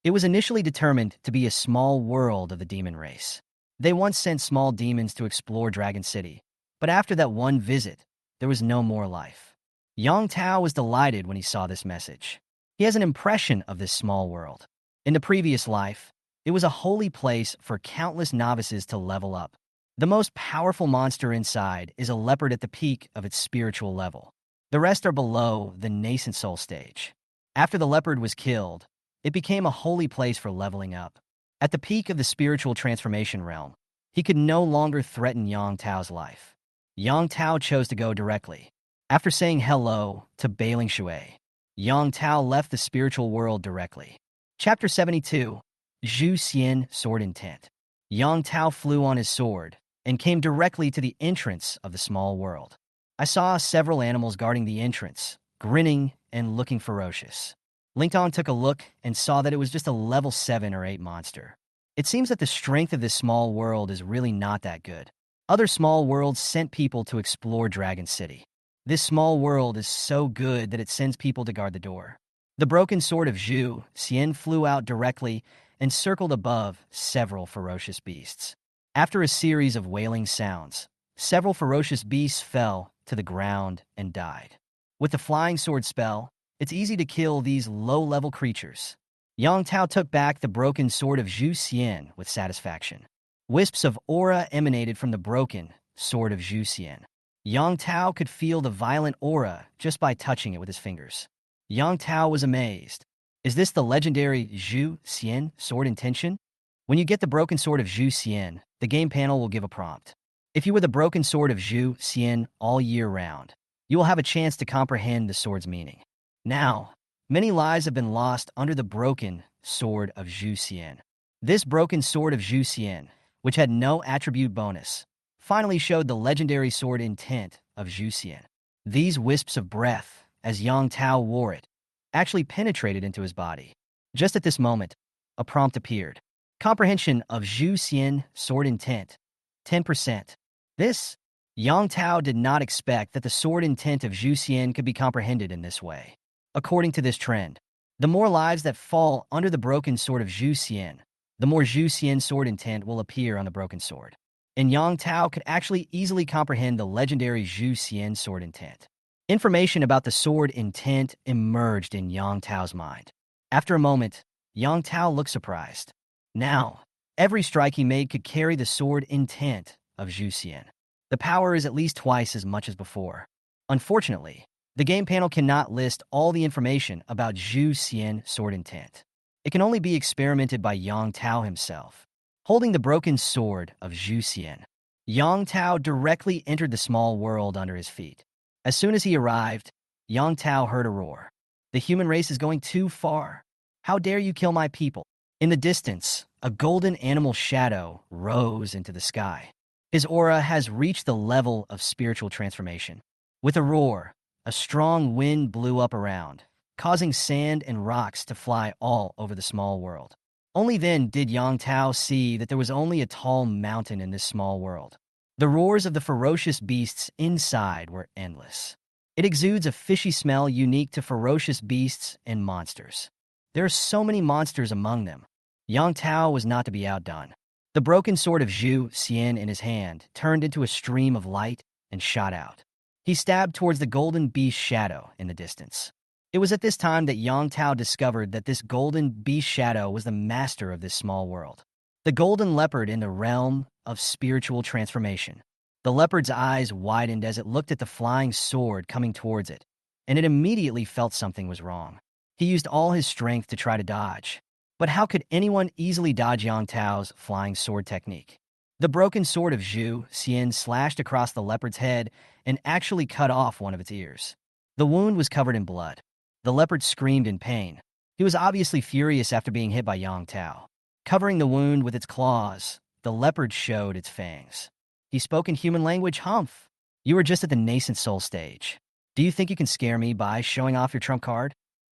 It was initially determined to be a small world of the demon race. They once sent small demons to explore Dragon City, but after that one visit, there was no more life. Yang Tao was delighted when he saw this message. He has an impression of this small world. In the previous life, It was a holy place for countless novices to level up. The most powerful monster inside is a leopard at the peak of its spiritual level. The rest are below the nascent soul stage. After the leopard was killed, it became a holy place for leveling up. At the peak of the spiritual transformation realm, he could no longer threaten Yang Tao's life. Yang Tao chose to go directly. After saying hello to Bailing Shui, Yang Tao left the spiritual world directly. Chapter 72, Zhu Xian Sword Intent. Yang Tao flew on his sword and came directly to the entrance of the small world. I saw several animals guarding the entrance, grinning and looking ferocious. Lingtong took a look and saw that it was just a level 7 or 8 monster. It seems that the strength of this small world is really not that good. Other small worlds sent people to explore Dragon City. This small world is so good that it sends people to guard the door. The broken sword of Zhu Xian flew out directly and circled above several ferocious beasts. After a series of wailing sounds, several ferocious beasts fell to the ground and died. With the flying sword spell, it's easy to kill these low-level creatures. Yang Tao took back the broken sword of Zhu Xian with satisfaction. Wisps of aura emanated from the broken sword of Zhu Xian. Yang Tao could feel the violent aura just by touching it with his fingers. Yang Tao was amazed. Is this the legendary Zhu Xian sword intention? When you get the broken sword of Zhu Xian, the game panel will give a prompt. If you were the broken sword of Zhu Xian all year round, you will have a chance to comprehend the sword's meaning. Now, many lives have been lost under the broken sword of Zhu Xian. This broken sword of Zhu Xian, which had no attribute bonus, finally showed the legendary sword intent of Zhu Xian. These wisps of breath, as Yang Tao wore it, actually penetrated into his body. Just at this moment, a prompt appeared. Comprehension of Zhu Xian sword intent, 10%. This, Yang Tao did not expect that the sword intent of Zhu Xian could be comprehended in this way. According to this trend, the more lives that fall under the broken sword of Zhu Xian, the more Zhu Xian sword intent will appear on the broken sword. And Yang Tao could actually easily comprehend the legendary Zhu Xian sword intent. Information about the sword intent emerged in Yang Tao's mind. After a moment, Yang Tao looked surprised. Now, every strike he made could carry the sword intent of Zhu Xian. The power is at least twice as much as before. Unfortunately, the game panel cannot list all the information about Zhu Xian sword intent. It can only be experimented by Yang Tao himself. Holding the broken sword of Zhu Xian, Yang Tao directly entered the small world under his feet. As soon as he arrived, Yang Tao heard a roar. The human race is going too far. How dare you kill my people? In the distance, a golden animal shadow rose into the sky. His aura has reached the level of spiritual transformation. With a roar, a strong wind blew up around, causing sand and rocks to fly all over the small world. Only then did Yang Tao see that there was only a tall mountain in this small world. The roars of the ferocious beasts inside were endless. It exudes a fishy smell unique to ferocious beasts and monsters. There are so many monsters among them. Yang Tao was not to be outdone. The broken sword of Zhu Xian in his hand turned into a stream of light and shot out. He stabbed towards the golden beast shadow in the distance. It was at this time that Yang Tao discovered that this golden beast shadow was the master of this small world. The golden leopard in the realm of spiritual transformation. The leopard's eyes widened as it looked at the flying sword coming towards it, and it immediately felt something was wrong. He used all his strength to try to dodge. But how could anyone easily dodge Yang Tao's flying sword technique? The broken sword of Zhu Xian slashed across the leopard's head and actually cut off one of its ears. The wound was covered in blood. The leopard screamed in pain. He was obviously furious after being hit by Yang Tao. Covering the wound with its claws, the leopard showed its fangs. He spoke in human language, Humph. You are just at the nascent soul stage. Do you think you can scare me by showing off your trump card?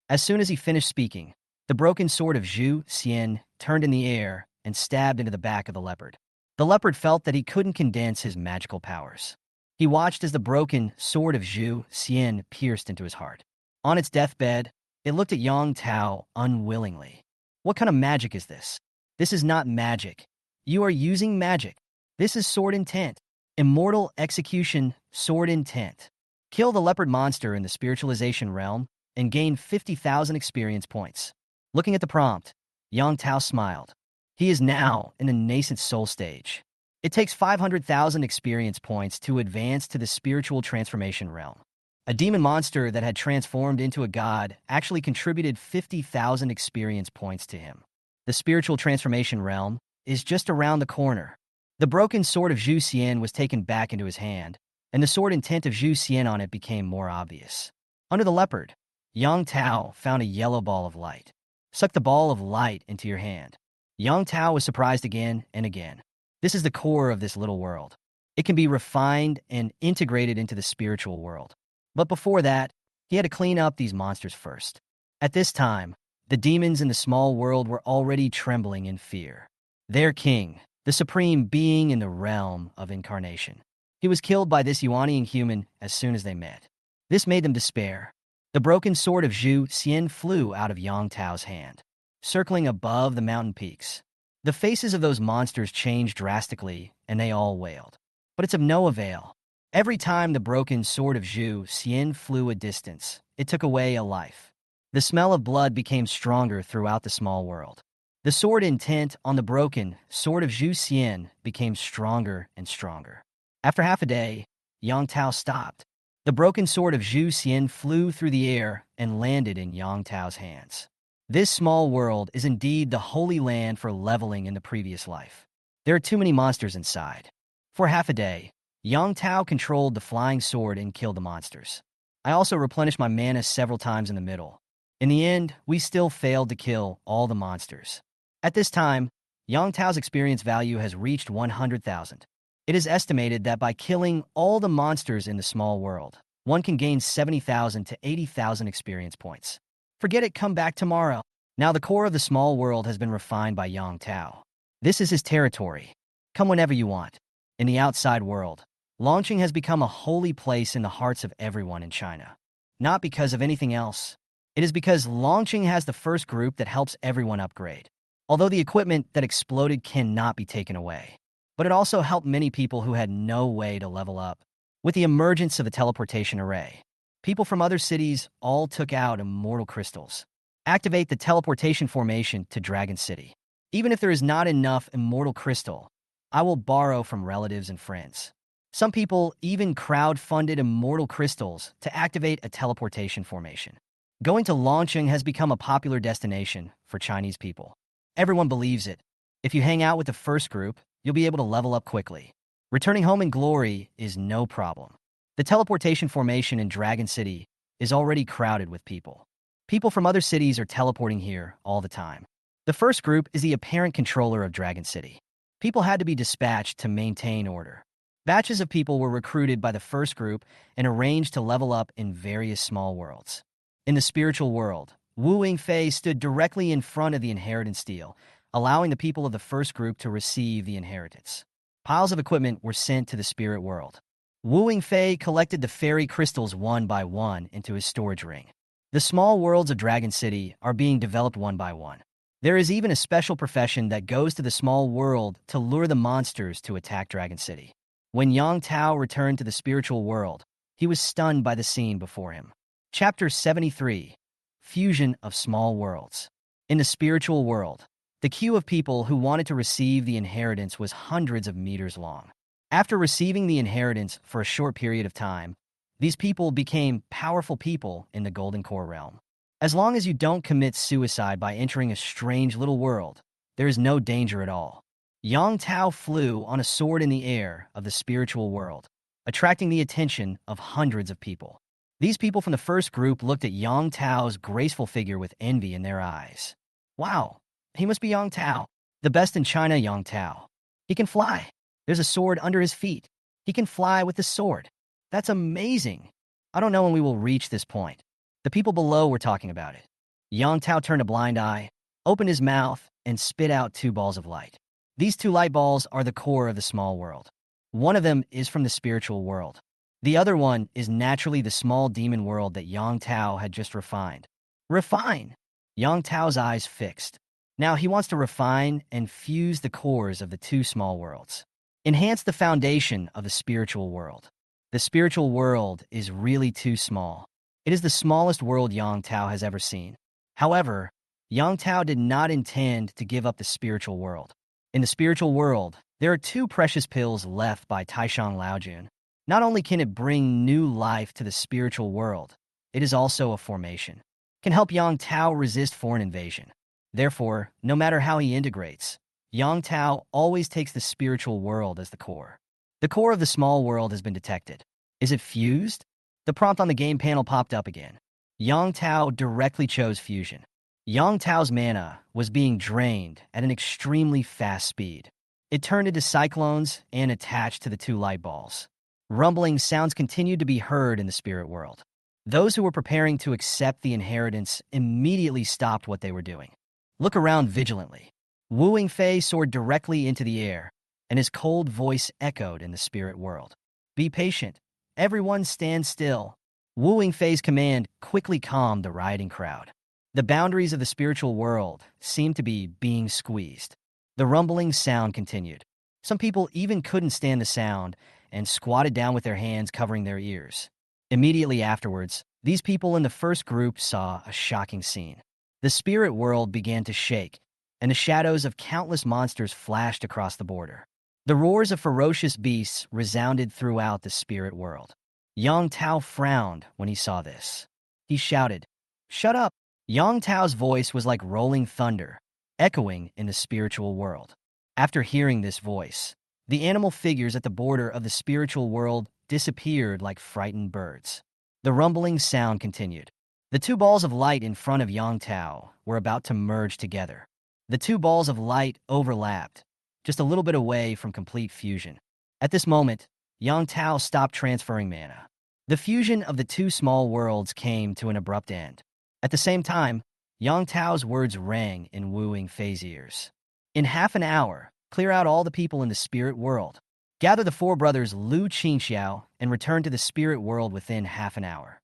As soon as he finished speaking, the broken sword of Zhu Xian turned in the air and stabbed into the back of the leopard. The leopard felt that he couldn't condense his magical powers. He watched as the broken sword of Zhu Xian pierced into his heart. On its deathbed, it looked at Yang Tao unwillingly. What kind of magic is this? This is not magic. You are using magic. This is sword intent. Immortal execution, sword intent. Kill the leopard monster in the spiritualization realm and gain 50,000 experience points. Looking at the prompt, Yang Tao smiled. He is now in the nascent soul stage. It takes 500,000 experience points to advance to the spiritual transformation realm. A demon monster that had transformed into a god actually contributed 50,000 experience points to him. The spiritual transformation realm is just around the corner. The broken sword of Zhu Xian was taken back into his hand, and the sword intent of Zhu Xian on it became more obvious. Under the leopard, Yang Tao found a yellow ball of light. Suck the ball of light into your hand. Yang Tao was surprised again and again. This is the core of this little world. It can be refined and integrated into the spiritual world. But before that, he had to clean up these monsters first. At this time, the demons in the small world were already trembling in fear. Their king, the supreme being in the realm of incarnation. He was killed by this Yuanian human as soon as they met. This made them despair. The broken sword of Zhu Xian flew out of Yang Tao's hand, circling above the mountain peaks. The faces of those monsters changed drastically, and they all wailed. But it's of no avail. Every time the broken sword of Zhu Xian flew a distance, it took away a life. The smell of blood became stronger throughout the small world. The sword intent on the broken sword of Zhu Xian became stronger and stronger. After half a day, Yang Tao stopped. The broken sword of Zhu Xian flew through the air and landed in Yang Tao's hands. This small world is indeed the holy land for leveling in the previous life. There are too many monsters inside. For half a day, Yang Tao controlled the flying sword and killed the monsters. I also replenished my mana several times in the middle. In the end, we still failed to kill all the monsters. At this time, Yang Tao's experience value has reached 100,000. It is estimated that by killing all the monsters in the small world, one can gain 70,000 to 80,000 experience points. Forget it, come back tomorrow. Now the core of the small world has been refined by Yang Tao. This is his territory. Come whenever you want. In the outside world, Longqing has become a holy place in the hearts of everyone in China. Not because of anything else. It is because Longqing has the first group that helps everyone upgrade. Although the equipment that exploded cannot be taken away. But it also helped many people who had no way to level up. With the emergence of the teleportation array, people from other cities all took out immortal crystals. Activate the teleportation formation to Dragon City. Even if there is not enough immortal crystal, I will borrow from relatives and friends. Some people even crowd-funded immortal crystals to activate a teleportation formation. Going to Longqing has become a popular destination for Chinese people. Everyone believes it. If you hang out with the first group, you'll be able to level up quickly. Returning home in glory is no problem. The teleportation formation in Dragon City is already crowded with people. People from other cities are teleporting here all the time. The first group is the apparent controller of Dragon City. People had to be dispatched to maintain order. Batches of people were recruited by the first group and arranged to level up in various small worlds. In the spiritual world, Wu Yingfei stood directly in front of the inheritance deal, allowing the people of the first group to receive the inheritance. Piles of equipment were sent to the spirit world. Wu Yingfei collected the fairy crystals one by one into his storage ring. The small worlds of Dragon City are being developed one by one. There is even a special profession that goes to the small world to lure the monsters to attack Dragon City. When Yang Tao returned to the spiritual world, he was stunned by the scene before him. Chapter 73. Fusion of Small Worlds. In the spiritual world, the queue of people who wanted to receive the inheritance was hundreds of meters long. After receiving the inheritance for a short period of time, these people became powerful people in the Golden Core realm. As long as you don't commit suicide by entering a strange little world, there is no danger at all. Yang Tao flew on a sword in the air of the spiritual world, attracting the attention of hundreds of people. These people from the first group looked at Yang Tao's graceful figure with envy in their eyes. Wow, he must be Yang Tao, the best in China. Yang Tao. He can fly. There's a sword under his feet. He can fly with the sword. That's amazing. I don't know when we will reach this point. The people below were talking about it. Yang Tao turned a blind eye, opened his mouth, and spit out 2 balls of light. These 2 light balls are the core of the small world. One of them is from the spiritual world. The other one is naturally the small demon world that Yang Tao had just refined. Refine! Yang Tao's eyes fixed. Now he wants to refine and fuse the cores of the 2 small worlds. Enhance the foundation of the spiritual world. The spiritual world is really too small. It is the smallest world Yang Tao has ever seen. However, Yang Tao did not intend to give up the spiritual world. In the spiritual world, there are two precious pills left by Taishang Laojun. Not only can it bring new life to the spiritual world, it is also a formation. Can help Yang Tao resist foreign invasion. Therefore, no matter how he integrates, Yang Tao always takes the spiritual world as the core. The core of the small world has been detected. Is it fused? The prompt on the game panel popped up again. Yang Tao directly chose fusion. Yang Tao's mana was being drained at an extremely fast speed. It turned into cyclones and attached to the two light balls. Rumbling sounds continued to be heard in the spirit world. Those who were preparing to accept the inheritance immediately stopped what they were doing. Look around vigilantly. Wu Wingfei soared directly into the air, and his cold voice echoed in the spirit world. Be patient. Everyone stand still. Wu Wingfei's command quickly calmed the rioting crowd. The boundaries of the spiritual world seemed to be being squeezed. The rumbling sound continued. Some people even couldn't stand the sound and squatted down with their hands covering their ears. Immediately afterwards, these people in the first group saw a shocking scene. The spirit world began to shake, and the shadows of countless monsters flashed across the border. The roars of ferocious beasts resounded throughout the spirit world. Yang Tao frowned when he saw this. He shouted, "Shut up!" Yang Tao's voice was like rolling thunder, echoing in the spiritual world. After hearing this voice, the animal figures at the border of the spiritual world disappeared like frightened birds. The rumbling sound continued. The two balls of light in front of Yang Tao were about to merge together. The two balls of light overlapped, just a little bit away from complete fusion. At this moment, Yang Tao stopped transferring mana. The fusion of the two small worlds came to an abrupt end. At the same time, Yang Tao's words rang in Wu Wingfei's ears. In half an hour, clear out all the people in the spirit world. Gather the four brothers Lu Qingxiao and return to the spirit world within half an hour.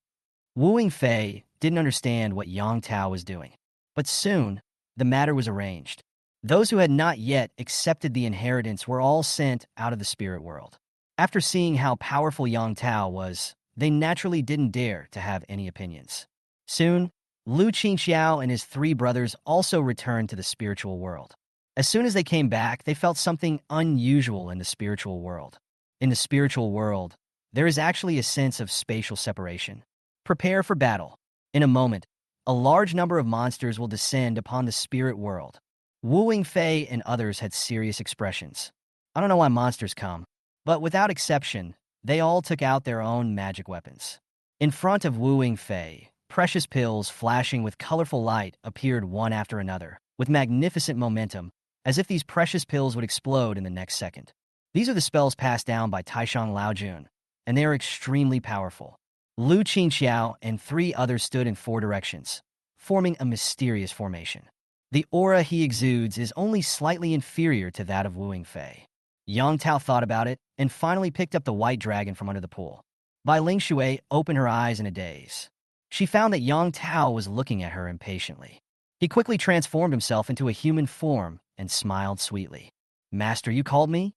Wu Wingfei didn't understand what Yang Tao was doing, but soon, the matter was arranged. Those who had not yet accepted the inheritance were all sent out of the spirit world. After seeing how powerful Yang Tao was, they naturally didn't dare to have any opinions. Soon, Lu Qingxiao and his three brothers also returned to the spiritual world. As soon as they came back, they felt something unusual in the spiritual world. In the spiritual world, there is actually a sense of spatial separation. Prepare for battle. In a moment, a large number of monsters will descend upon the spirit world. Wu Wingfei and others had serious expressions. I don't know why monsters come, but without exception, they all took out their own magic weapons. In front of Wu Wingfei, precious pills flashing with colorful light appeared one after another, with magnificent momentum, as if these precious pills would explode in the next second. These are the spells passed down by Taishang Laojun, and they are extremely powerful. Lu Qingxiao and three others stood in four directions, forming a mysterious formation. The aura he exudes is only slightly inferior to that of Wu Wingfei. Yang Tao thought about it and finally picked up the white dragon from under the pool. Bai Lingshui opened her eyes in a daze. She found that Yang Tao was looking at her impatiently. He quickly transformed himself into a human form and smiled sweetly. "Master, you called me?"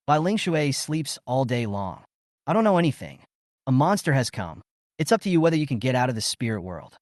Bai Lingshui sleeps all day long. "I don't know anything. A monster has come. It's up to you whether you can get out of the spirit world."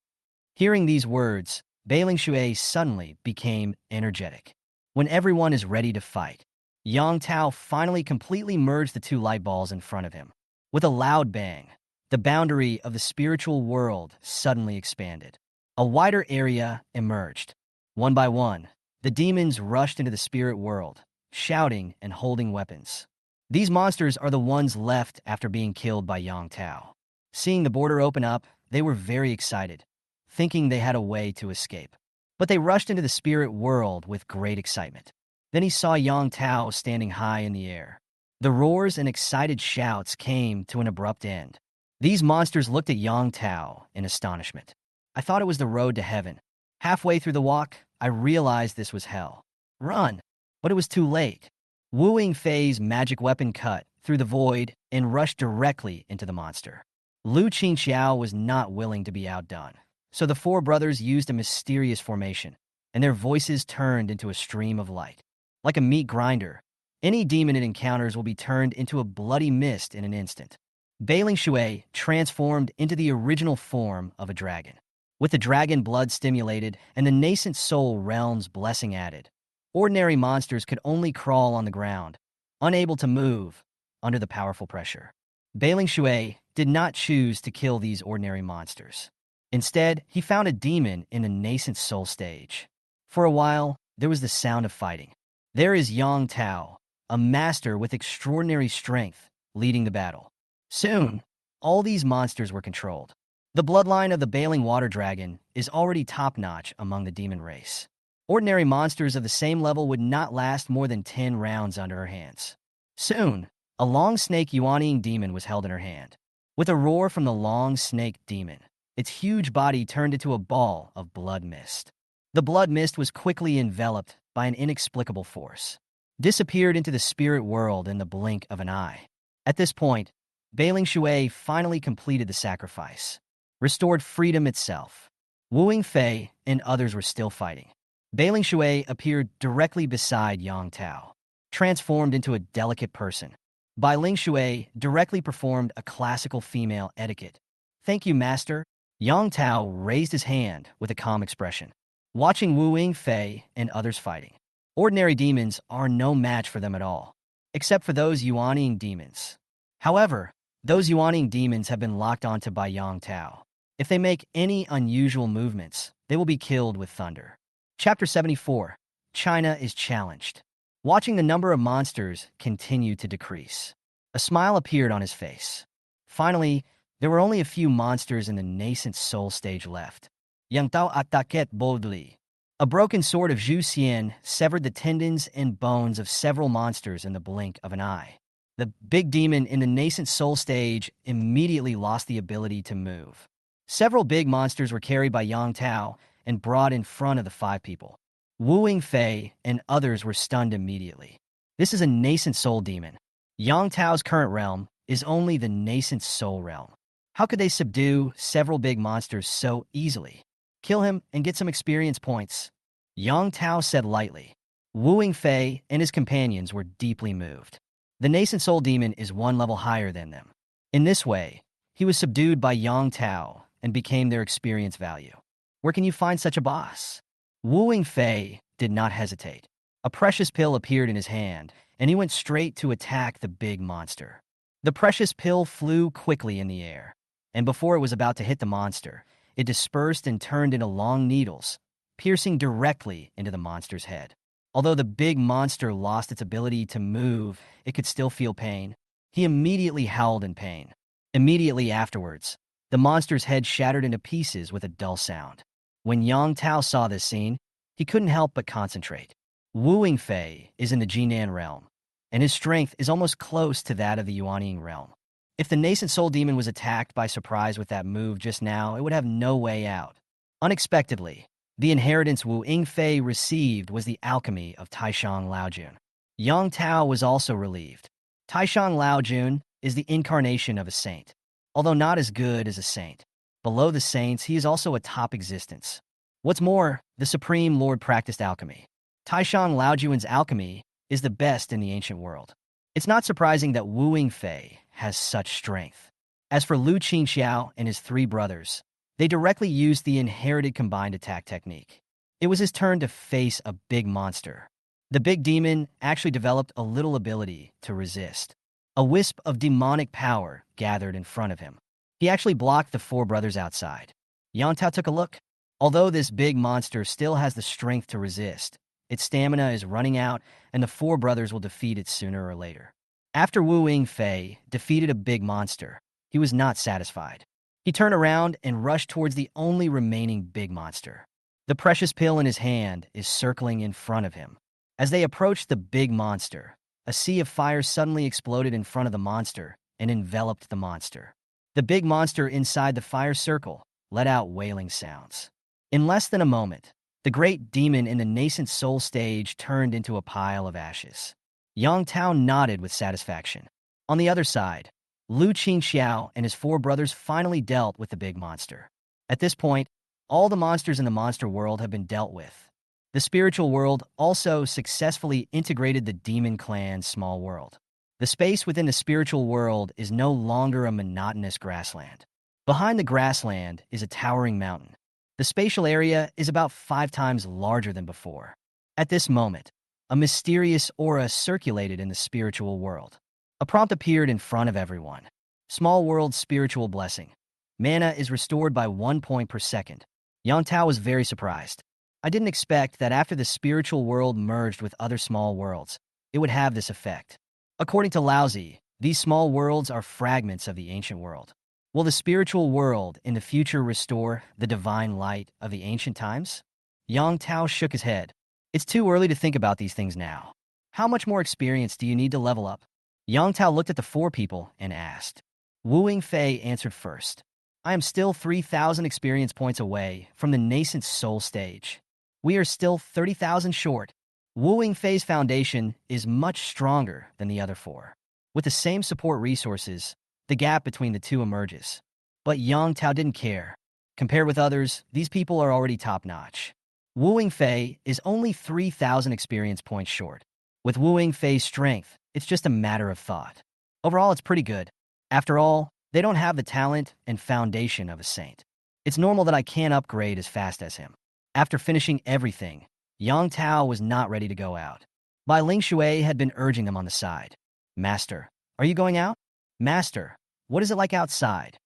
Hearing these words, Bai Lingshui suddenly became energetic. When everyone is ready to fight, Yang Tao finally completely merged the two light balls in front of him. With a loud bang, the boundary of the spiritual world suddenly expanded. A wider area emerged. One by one, the demons rushed into the spirit world, shouting and holding weapons. These monsters are the ones left after being killed by Yang Tao. Seeing the border open up, they were very excited, thinking they had a way to escape. But they rushed into the spirit world with great excitement. Then he saw Yang Tao standing high in the air. The roars and excited shouts came to an abrupt end. These monsters looked at Yang Tao in astonishment. I thought it was the road to heaven. Halfway through the walk, I realized this was hell. Run! But it was too late. Wu Wingfei's magic weapon cut through the void and rushed directly into the monster. Lu Qingxiao was not willing to be outdone, so the four brothers used a mysterious formation, and their voices turned into a stream of light. Like a meat grinder, any demon it encounters will be turned into a bloody mist in an instant. Bai Lingshui transformed into the original form of a dragon. With the dragon blood stimulated and the nascent soul realm's blessing added, ordinary monsters could only crawl on the ground, unable to move under the powerful pressure. Bailing Shui did not choose to kill these ordinary monsters. Instead, he found a demon in the nascent soul stage. For a while, there was the sound of fighting. There is Yang Tao, a master with extraordinary strength, leading the battle. Soon, all these monsters were controlled. The bloodline of the Bailing Water Dragon is already top-notch among the demon race. Ordinary monsters of the same level would not last more than 10 rounds under her hands. Soon, a long snake Yuanying demon was held in her hand. With a roar from the long snake demon, its huge body turned into a ball of blood mist. The blood mist was quickly enveloped by an inexplicable force, disappeared into the spirit world in the blink of an eye. At this point, Bailing Shui finally completed the sacrifice, restored freedom itself. Wu Yingfei and others were still fighting. Bailing Shui appeared directly beside Yang Tao, transformed into a delicate person. Bai Ling Shui directly performed a classical female etiquette. "Thank you, master." Yang Tao raised his hand with a calm expression, watching Wu Yingfei and others fighting. Ordinary demons are no match for them at all, except for those Yuanying demons. However, those Yuanying demons have been locked onto by Yang Tao. If they make any unusual movements, they will be killed with thunder. Chapter 74. China is challenged. Watching the number of monsters continue to decrease, a smile appeared on his face. Finally, there were only a few monsters in the nascent soul stage left. Yang Tao attaqued boldly. A broken sword of Zhu Xian severed the tendons and bones of several monsters in the blink of an eye. The big demon in the nascent soul stage immediately lost the ability to move. Several big monsters were carried by Yang Tao and brought in front of the 5 people. Wu Yingfei and others were stunned immediately. This is a nascent soul demon. Yang Tao's current realm is only the nascent soul realm. How could they subdue several big monsters so easily? Kill him and get some experience points, Yang Tao said lightly. Wu Yingfei and his companions were deeply moved. The nascent soul demon is 1 level higher than them. In this way, he was subdued by Yang Tao and became their experience value. Where can you find such a boss? Wu Yingfei did not hesitate. A precious pill appeared in his hand, and he went straight to attack the big monster. The precious pill flew quickly in the air, and before it was about to hit the monster, it dispersed and turned into long needles, piercing directly into the monster's head. Although the big monster lost its ability to move, it could still feel pain. He immediately howled in pain. Immediately afterwards, the monster's head shattered into pieces with a dull sound. When Yang Tao saw this scene, he couldn't help but concentrate. Wu Yingfei is in the Jinan realm, and his strength is almost close to that of the Yuanying realm. If the nascent soul demon was attacked by surprise with that move just now, it would have no way out. Unexpectedly, the inheritance Wu Yingfei received was the alchemy of Taishang Laojun. Yang Tao was also relieved. Taishang Laojun is the incarnation of a saint. Although not as good as a saint, below the saints, he is also a top existence. What's more, the Supreme Lord practiced alchemy. Taishang Laojun's alchemy is the best in the ancient world. It's not surprising that Wu Yingfei has such strength. As for Lu Qingxiao and his 3 brothers, they directly used the inherited combined attack technique. It was his turn to face a big monster. The big demon actually developed a little ability to resist. A wisp of demonic power gathered in front of him. He actually blocked the 4 brothers outside. Yang Tao took a look. Although this big monster still has the strength to resist, its stamina is running out, and the 4 brothers will defeat it sooner or later. After Wu Yingfei defeated a big monster, he was not satisfied. He turned around and rushed towards the only remaining big monster. The precious pill in his hand is circling in front of him. As they approached the big monster, a sea of fire suddenly exploded in front of the monster and enveloped the monster. The big monster inside the fire circle let out wailing sounds. In less than a moment, the great demon in the nascent soul stage turned into a pile of ashes. Yang Tao nodded with satisfaction. On the other side, Lu Qingxiao and his 4 brothers finally dealt with the big monster. At this point, all the monsters in the monster world have been dealt with. The spiritual world also successfully integrated the demon clan's small world. The space within the spiritual world is no longer a monotonous grassland. Behind the grassland is a towering mountain. The spatial area is about 5 times larger than before. At this moment, a mysterious aura circulated in the spiritual world. A prompt appeared in front of everyone. Small world spiritual blessing. Mana is restored by 1 point per second. Yang Tao was very surprised. I didn't expect that after the spiritual world merged with other small worlds, it would have this effect. According to Laozi, these small worlds are fragments of the ancient world. Will the spiritual world in the future restore the divine light of the ancient times? Yang Tao shook his head. It's too early to think about these things now. How much more experience do you need to level up? Yang Tao looked at the 4 people and asked. Wu Yingfei answered first. I am still 3,000 experience points away from the nascent soul stage. We are still 30,000 short. Wu Yingfei's foundation is much stronger than the other 4. With the same support resources, the gap between the two emerges. But Yang Tao didn't care. Compared with others, these people are already top-notch. Wu Yingfei is only 3,000 experience points short. With Wu Yingfei's strength, it's just a matter of thought. Overall, it's pretty good. After all, they don't have the talent and foundation of a saint. It's normal that I can't upgrade as fast as him. After finishing everything, Yang Tao was not ready to go out. Bai Ling Shui had been urging them on the side. Master, are you going out? Master, what is it like outside?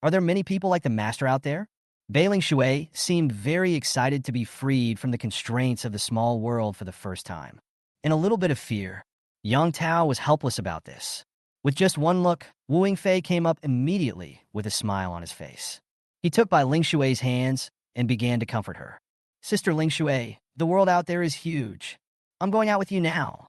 Are there many people like the master out there? Bai Ling Shui seemed very excited to be freed from the constraints of the small world for the first time. In a little bit of fear, Yang Tao was helpless about this. With just one look, Wu Yingfei came up immediately with a smile on his face. He took Bai Ling Shui's hands and began to comfort her. Sister Ling Shui, the world out there is huge. I'm going out with you now.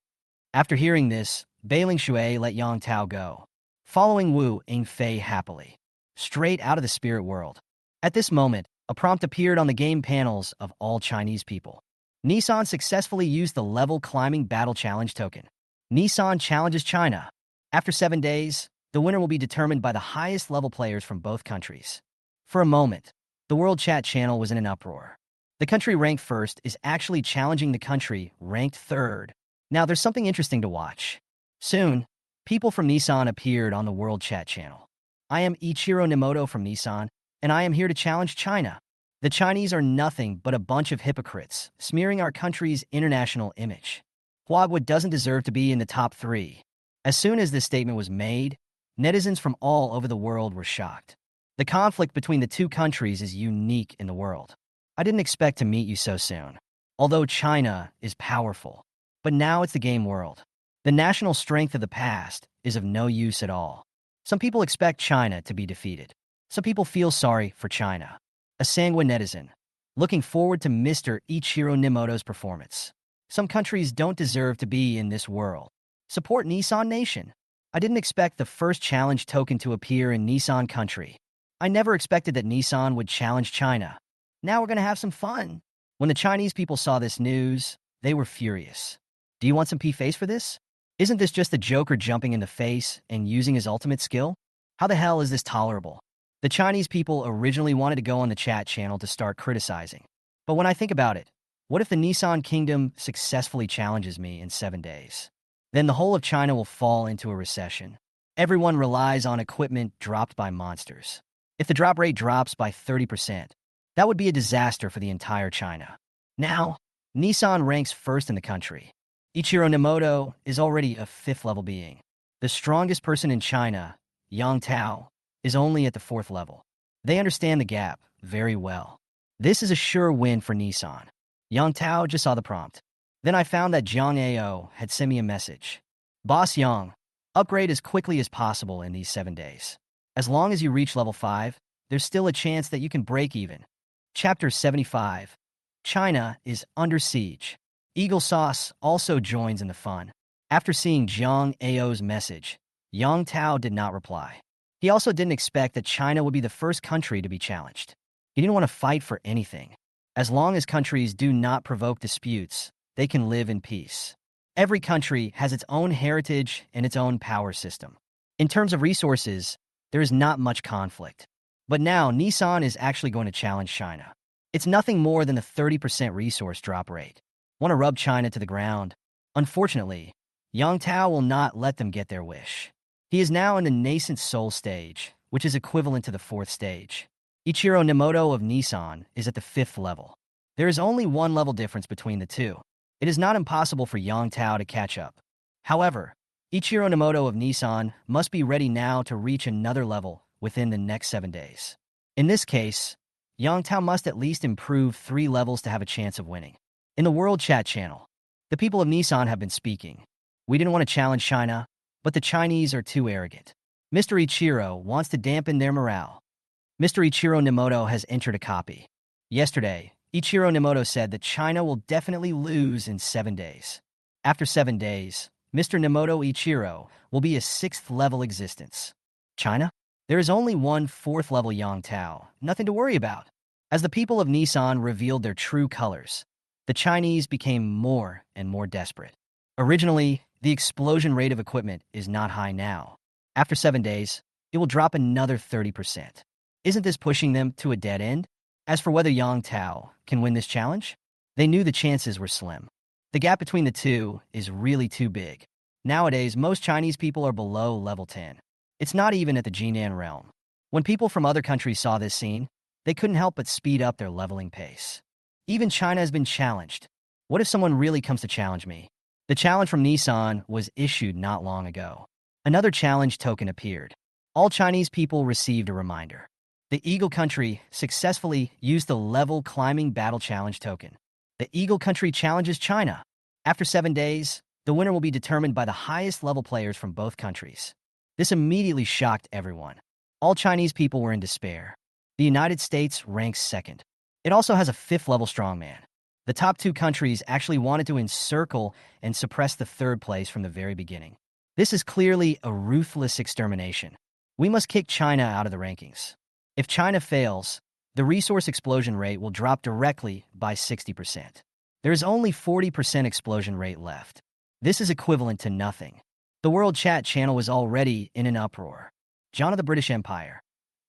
After hearing this, Bai Ling Shui let Yang Tao go, following Wu Yingfei happily, straight out of the spirit world. At this moment, a prompt appeared on the game panels of all Chinese people. Nissan successfully used the level climbing battle challenge token. Nissan challenges China. After 7 days, the winner will be determined by the highest level players from both countries. For a moment, the World Chat channel was in an uproar. The country ranked first is actually challenging the country ranked third. Now there's something interesting to watch. Soon, people from Nissan appeared on the World Chat channel. I am Ichiro Nimoto from Nissan, and I am here to challenge China. The Chinese are nothing but a bunch of hypocrites, smearing our country's international image. Huawei doesn't deserve to be in the top 3. As soon as this statement was made, netizens from all over the world were shocked. The conflict between the two countries is unique in the world. I didn't expect to meet you so soon. Although China is powerful, but now it's the game world. The national strength of the past is of no use at all. Some people expect China to be defeated. Some people feel sorry for China. A sanguine netizen, looking forward to Mr. Ichiro Nimoto's performance. Some countries don't deserve to be in this world. Support Nissan Nation. I didn't expect the first challenge token to appear in Nissan country. I never expected that Nissan would challenge China. Now we're going to have some fun. When the Chinese people saw this news, they were furious. Do you want some P-face for this? Isn't this just the Joker jumping in the face and using his ultimate skill? How the hell is this tolerable? The Chinese people originally wanted to go on the chat channel to start criticizing. But when I think about it, what if the Nissan Kingdom successfully challenges me in 7 days? Then the whole of China will fall into a recession. Everyone relies on equipment dropped by monsters. If the drop rate drops by 30%, that would be a disaster for the entire China. Now, Nissan ranks first in the country. Ichiro Nimoto is already a 5th level being. The strongest person in China, Yang Tao, is only at the 4th level. They understand the gap very well. This is a sure win for Nissan. Yang Tao just saw the prompt. Then I found that Zhang Ao had sent me a message. Boss Yang, upgrade as quickly as possible in these 7 days. As long as you reach level 5, there's still a chance that you can break even. Chapter 75. China is under siege. Eagle Sauce also joins in the fun. After seeing Zhang Ao's message, Yang Tao did not reply. He also didn't expect that China would be the first country to be challenged. He didn't want to fight for anything. As long as countries do not provoke disputes, they can live in peace. Every country has its own heritage and its own power system. In terms of resources, there is not much conflict. But now, Nissan is actually going to challenge China. It's nothing more than a 30% resource drop rate. Want to rub China to the ground? Unfortunately, Yang Tao will not let them get their wish. He is now in the nascent soul stage, which is equivalent to the 4th stage. Ichiro Nemoto of Nissan is at the 5th level. There is only one level difference between the two. It is not impossible for Yang Tao to catch up. However, Ichiro Nemoto of Nissan must be ready now to reach another level within the next 7 days. In this case, Yang Tao must at least improve 3 levels to have a chance of winning. In the World Chat channel, the people of Nissan have been speaking. We didn't want to challenge China, but the Chinese are too arrogant. Mr. Ichiro wants to dampen their morale. Mr. Ichiro Nemoto has entered a copy. Yesterday, Ichiro Nemoto said that China will definitely lose in 7 days. After 7 days, Mr. Nemoto Ichiro will be a 6th level existence. China? There is only one 4th level Yang Tao, nothing to worry about. As the people of Nissan revealed their true colors, the Chinese became more and more desperate. Originally, the explosion rate of equipment is not high now. After 7 days, it will drop another 30%. Isn't this pushing them to a dead end? As for whether Yang Tao can win this challenge, they knew the chances were slim. The gap between the two is really too big. Nowadays, most Chinese people are below level 10. It's not even at the Jinan realm. When people from other countries saw this scene, they couldn't help but speed up their leveling pace. Even China has been challenged. What if someone really comes to challenge me? The challenge from Nissan was issued not long ago. Another challenge token appeared. All Chinese people received a reminder. The Eagle Country successfully used the level climbing battle challenge token. The Eagle Country challenges China. After 7 days, the winner will be determined by the highest level players from both countries. This immediately shocked everyone. All Chinese people were in despair. The United States ranks 2nd. It also has a 5th level strongman. The top 2 countries actually wanted to encircle and suppress the 3rd place from the very beginning. This is clearly a ruthless extermination. We must kick China out of the rankings. If China fails, the resource explosion rate will drop directly by 60%. There is only 40% explosion rate left. This is equivalent to nothing. The World Chat channel was already in an uproar. John of the British Empire.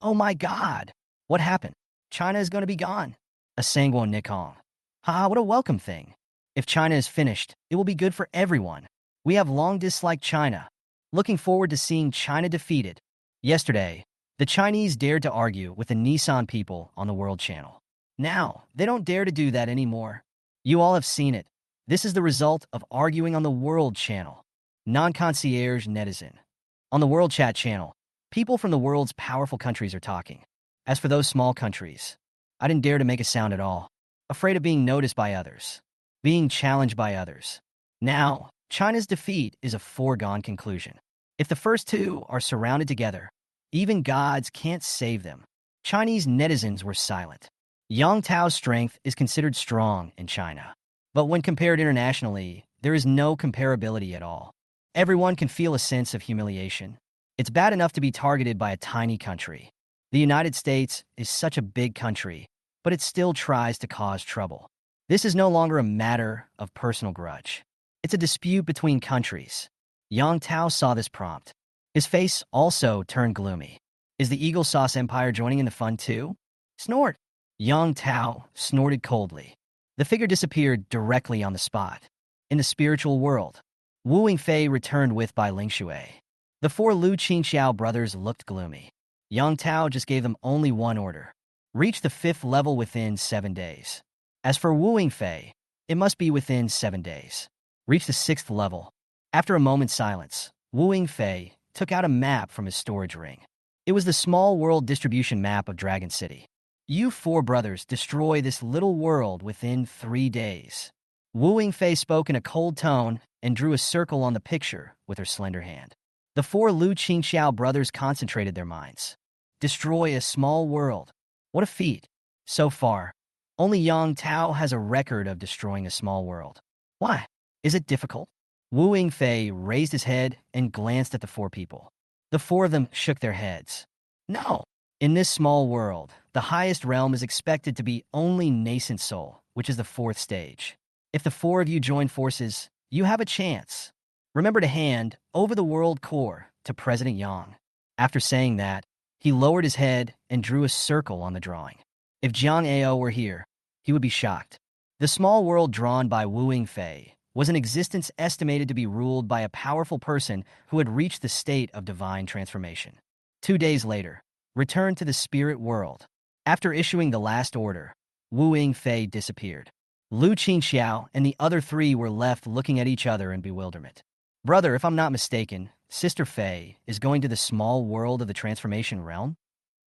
Oh my God! What happened? China is going to be gone. A Sangwon Nikong. Haha, what a welcome thing. If China is finished, it will be good for everyone. We have long disliked China. Looking forward to seeing China defeated. Yesterday, the Chinese dared to argue with the Nissan people on the World Channel. Now, they don't dare to do that anymore. You all have seen it. This is the result of arguing on the World Channel. Non-concierge netizen. On the World Chat channel, people from the world's powerful countries are talking. As for those small countries, I didn't dare to make a sound at all, afraid of being noticed by others, being challenged by others. Now, China's defeat is a foregone conclusion. If the first two are surrounded together, even gods can't save them. Chinese netizens were silent. Yang Tao's strength is considered strong in China. But when compared internationally, there is no comparability at all. Everyone can feel a sense of humiliation. It's bad enough to be targeted by a tiny country. The United States is such a big country, but it still tries to cause trouble. This is no longer a matter of personal grudge. It's a dispute between countries. Yang Tao saw this prompt. His face also turned gloomy. Is the Eagle Sauce Empire joining in the fun too? Snort. Yang Tao snorted coldly. The figure disappeared directly on the spot. In the spiritual world, Wu Wingfei returned with by Ling Shui. The 4 Lu Qingxiao brothers looked gloomy. Yang Tao just gave them only one order. Reach the 5th level within 7 days. As for Wu Wingfei, it must be within 7 days. Reach the 6th level. After a moment's silence, Wu Wingfei took out a map from his storage ring. It was the small world distribution map of Dragon City. You 4 brothers destroy this little world within 3 days. Wu Wingfei spoke in a cold tone and drew a circle on the picture with her slender hand. The 4 Lu Qingxiao brothers concentrated their minds. Destroy a small world. What a feat. So far, only Yang Tao has a record of destroying a small world. Why? Is it difficult? Wu Wingfei raised his head and glanced at the 4 people. The 4 of them shook their heads. No. In this small world, the highest realm is expected to be only nascent soul, which is the 4th stage. If the 4 of you join forces, you have a chance. Remember to hand over the world core to President Yang. After saying that, he lowered his head and drew a circle on the drawing. If Jiang Ao were here, he would be shocked. The small world drawn by Wu Wingfei was an existence estimated to be ruled by a powerful person who had reached the state of divine transformation. 2 days later, return to the spirit world. After issuing the last order, Wu Yingfei disappeared. Lu Qingxiao and the other three were left looking at each other in bewilderment. Brother, if I'm not mistaken, Sister Fei is going to the small world of the transformation realm?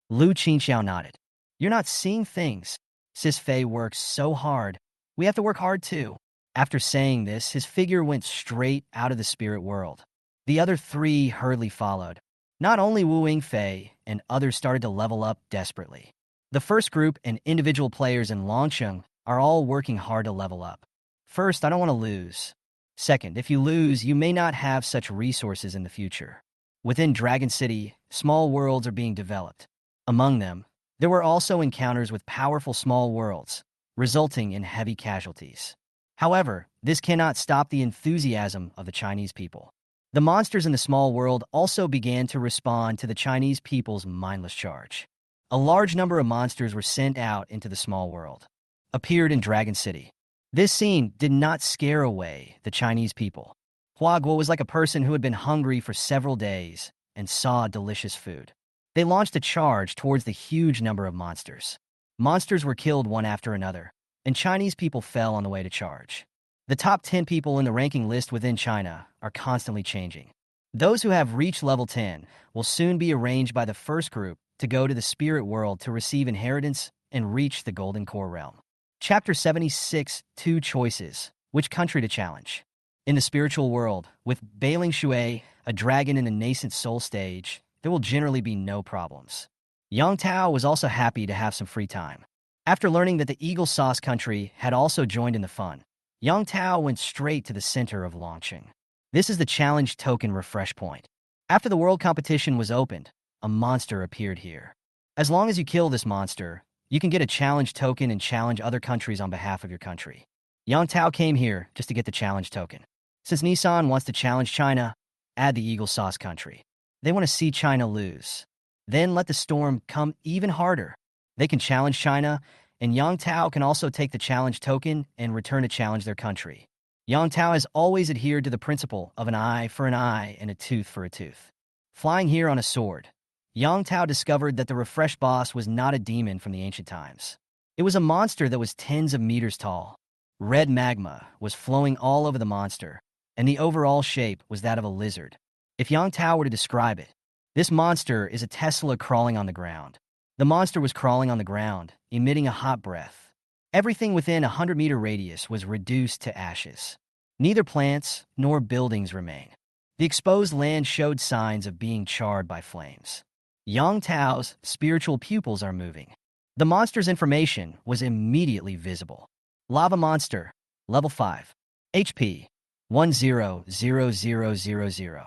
Lu Qingxiao nodded. You're not seeing things. Sis Fei works so hard. We have to work hard too. After saying this, his figure went straight out of the spirit world. The other three hurriedly followed. Not only Wu Yingfei and others started to level up desperately. The first group and individual players in Longsheng are all working hard to level up. First, I don't want to lose. Second, if you lose, you may not have such resources in the future. Within Dragon City, small worlds are being developed. Among them, there were also encounters with powerful small worlds, resulting in heavy casualties. However, this cannot stop the enthusiasm of the Chinese people. The monsters in the small world also began to respond to the Chinese people's mindless charge. A large number of monsters were sent out into the small world, appeared in Dragon City. This scene did not scare away the Chinese people. Hua Guo was like a person who had been hungry for several days and saw delicious food. They launched a charge towards the huge number of monsters. Monsters were killed one after another, and Chinese people fell on the way to charge. The top 10 people in the ranking list within China are constantly changing. Those who have reached level 10 will soon be arranged by the first group to go to the spirit world to receive inheritance and reach the Golden Core realm. Chapter 76, Two Choices. Which country to challenge? In the spiritual world, with Bailing Shui, a dragon in the nascent soul stage, there will generally be no problems. Yang Tao was also happy to have some free time. After learning that the Eagle Sauce country had also joined in the fun, Yang Tao went straight to the center of Longqing. This is the challenge token refresh point. After the world competition was opened, a monster appeared here. As long as you kill this monster, you can get a challenge token and challenge other countries on behalf of your country. Yang Tao came here just to get the challenge token. Since Nissan wants to challenge China, add the Eagle Sauce country. They want to see China lose. Then let the storm come even harder. They can challenge China, and Yang Tao can also take the challenge token and return to challenge their country. Yang Tao has always adhered to the principle of an eye for an eye and a tooth for a tooth. Flying here on a sword, Yang Tao discovered that the refresh boss was not a demon from the ancient times. It was a monster that was tens of meters tall. Red magma was flowing all over the monster, and the overall shape was that of a lizard. If Yang Tao were to describe it, this monster is a Tesla crawling on the ground. The monster was crawling on the ground, emitting a hot breath. Everything within a 100-meter radius was reduced to ashes. Neither plants nor buildings remain. The exposed land showed signs of being charred by flames. Yang Tao's spiritual pupils are moving. The monster's information was immediately visible. Lava monster, level 5. HP, 100000.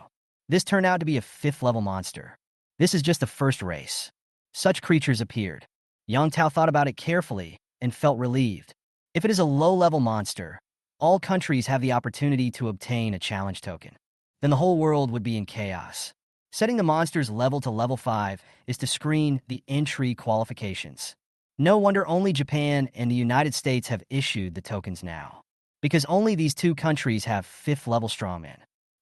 This turned out to be a 5th level monster. This is just the first race. Such creatures appeared. Yang Tao thought about it carefully and felt relieved. If it is a low-level monster, all countries have the opportunity to obtain a challenge token. Then the whole world would be in chaos. Setting the monster's level to level 5 is to screen the entry qualifications. No wonder only Japan and the United States have issued the tokens now, because only these two countries have 5th level strongmen.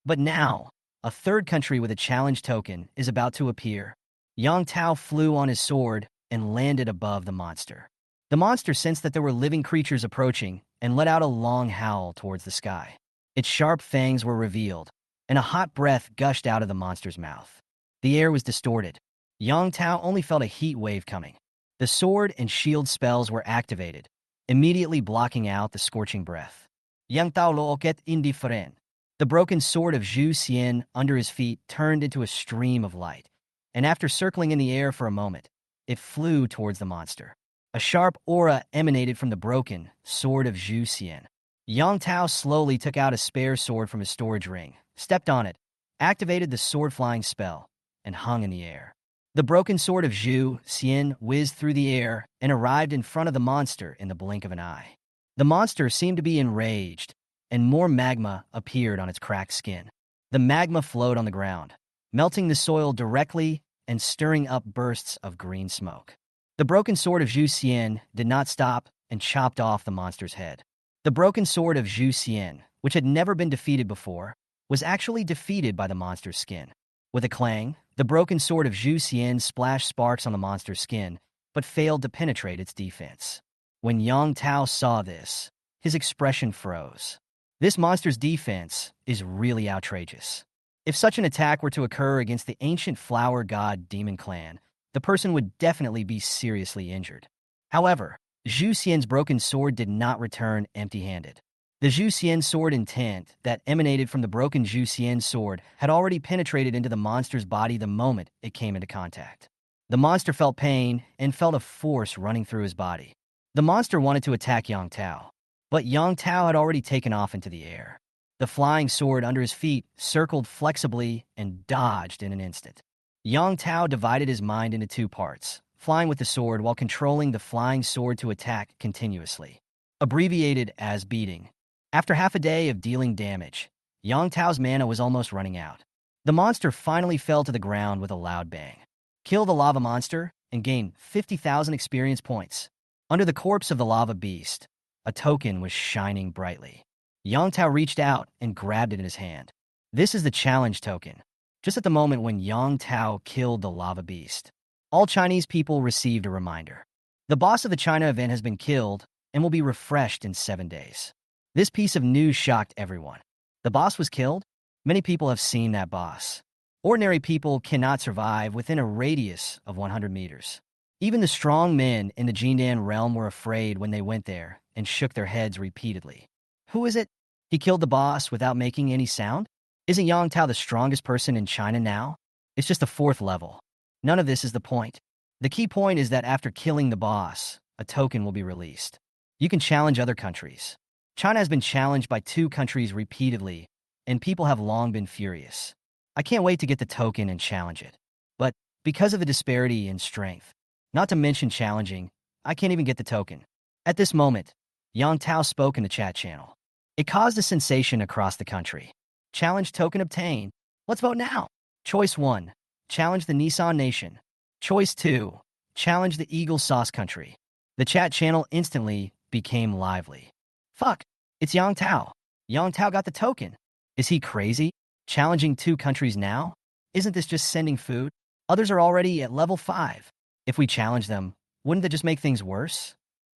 But now, a third country with a challenge token is about to appear. Yang Tao flew on his sword and landed above the monster. The monster sensed that there were living creatures approaching and let out a long howl towards the sky. Its sharp fangs were revealed, and a hot breath gushed out of the monster's mouth. The air was distorted. Yang Tao only felt a heat wave coming. The sword and shield spells were activated, immediately blocking out the scorching breath. Yang Tao lo oket indifferent. The broken sword of Zhu Xian under his feet turned into a stream of light, and after circling in the air for a moment, it flew towards the monster. A sharp aura emanated from the broken sword of Zhu Xian. Yang Tao slowly took out a spare sword from his storage ring, stepped on it, activated the sword-flying spell, and hung in the air. The broken sword of Zhu Xian whizzed through the air and arrived in front of the monster in the blink of an eye. The monster seemed to be enraged, and more magma appeared on its cracked skin. The magma flowed on the ground, melting the soil directly and stirring up bursts of green smoke. The broken sword of Zhu Xian did not stop and chopped off the monster's head. The broken sword of Zhu Xian, which had never been defeated before, was actually defeated by the monster's skin. With a clang, the broken sword of Zhu Xian splashed sparks on the monster's skin, but failed to penetrate its defense. When Yang Tao saw this, his expression froze. This monster's defense is really outrageous. If such an attack were to occur against the ancient flower god demon clan, the person would definitely be seriously injured. However, Zhu Xian's broken sword did not return empty-handed. The Zhu Xian sword intent that emanated from the broken Zhu Xian sword had already penetrated into the monster's body the moment it came into contact. The monster felt pain and felt a force running through his body. The monster wanted to attack Yang Tao, but Yang Tao had already taken off into the air. The flying sword under his feet circled flexibly and dodged in an instant. Yang Tao divided his mind into two parts, flying with the sword while controlling the flying sword to attack continuously. Abbreviated as beating. After half a day of dealing damage, Yang Tao's mana was almost running out. The monster finally fell to the ground with a loud bang. Kill the lava monster and gain 50,000 experience points. Under the corpse of the lava beast, a token was shining brightly. Yang Tao reached out and grabbed it in his hand. This is the challenge token. Just at the moment when Yang Tao killed the lava beast, all Chinese people received a reminder. The boss of the China event has been killed and will be refreshed in 7 days. This piece of news shocked everyone. The boss was killed? Many people have seen that boss. Ordinary people cannot survive within a radius of 100 meters. Even the strong men in the Jindan realm were afraid when they went there and shook their heads repeatedly. Who is it? He killed the boss without making any sound? Isn't Yang Tao the strongest person in China now? It's just the 4th level. None of this is the point. The key point is that after killing the boss, a token will be released. You can challenge other countries. China has been challenged by 2 countries repeatedly, and people have long been furious. I can't wait to get the token and challenge it. But because of the disparity in strength, not to mention challenging, I can't even get the token. At this moment, Yang Tao spoke in the chat channel. It caused a sensation across the country. Challenge token obtained. Let's vote now. Choice 1. Challenge the Nissan Nation. Choice 2. Challenge the Eagle Sauce Country. The chat channel instantly became lively. Fuck, it's Yang Tao. Yang Tao got the token. Is he crazy? Challenging 2 countries now? Isn't this just sending food? Others are already at level 5. If we challenge them, wouldn't that just make things worse?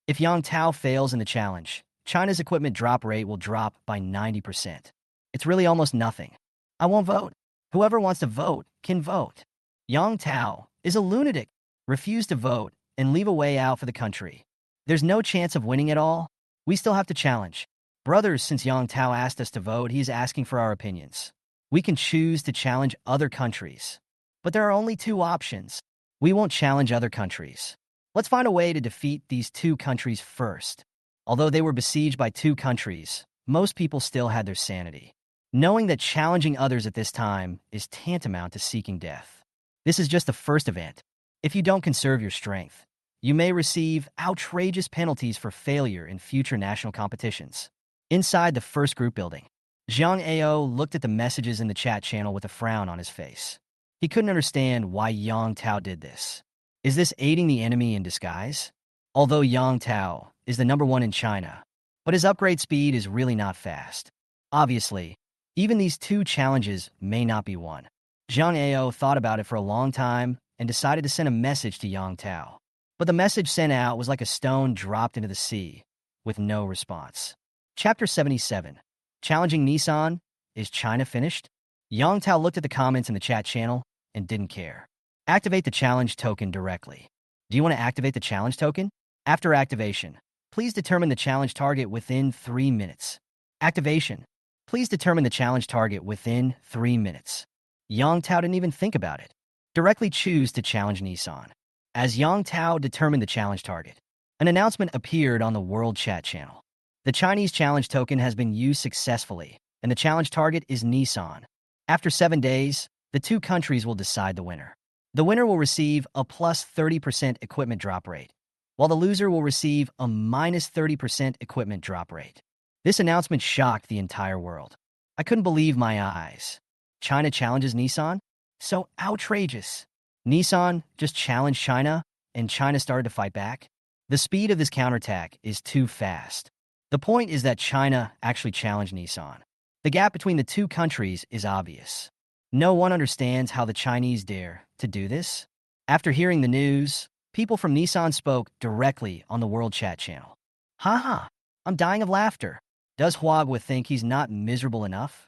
If Yang Tao fails in the challenge, China's equipment drop rate will drop by 90%. It's really almost nothing. I won't vote. Whoever wants to vote can vote. Yang Tao is a lunatic. Refuse to vote and leave a way out for the country. There's no chance of winning at all. We still have to challenge. Brothers, since Yang Tao asked us to vote, he's asking for our opinions. We can choose to challenge other countries. But there are only 2 options. We won't challenge other countries. Let's find a way to defeat these 2 countries first. Although they were besieged by 2 countries, most people still had their sanity, knowing that challenging others at this time is tantamount to seeking death. This is just the first event. If you don't conserve your strength, you may receive outrageous penalties for failure in future national competitions. Inside the first group building, Zhang Ao looked at the messages in the chat channel with a frown on his face. He couldn't understand why Yang Tao did this. Is this aiding the enemy in disguise? Although Yang Tao is the #1 in China, but his upgrade speed is really not fast. Obviously, even these 2 challenges may not be won. Zhang Ao thought about it for a long time and decided to send a message to Yang Tao. But the message sent out was like a stone dropped into the sea, with no response. Chapter 77. Challenging Nissan. Is China finished? Yang Tao looked at the comments in the chat channel and didn't care. Activate the challenge token directly. Do you want to activate the challenge token? After activation, please determine the challenge target within 3 minutes. Activation. Please determine the challenge target within 3 minutes. Yang Tao didn't even think about it. Directly choose to challenge Nissan. As Yang Tao determined the challenge target, an announcement appeared on the World Chat channel. The Chinese challenge token has been used successfully, and the challenge target is Nissan. After 7 days, the 2 countries will decide the winner. The winner will receive a plus 30% equipment drop rate, while the loser will receive a minus 30% equipment drop rate. This announcement shocked the entire world. I couldn't believe my eyes. China challenges Nissan? So outrageous. Nissan just challenged China, and China started to fight back? The speed of this counterattack is too fast. The point is that China actually challenged Nissan. The gap between the 2 countries is obvious. No one understands how the Chinese dare to do this. After hearing the news, People from Nissan spoke directly on the World Chat channel. Haha, I'm dying of laughter. Does Huagua think he's not miserable enough?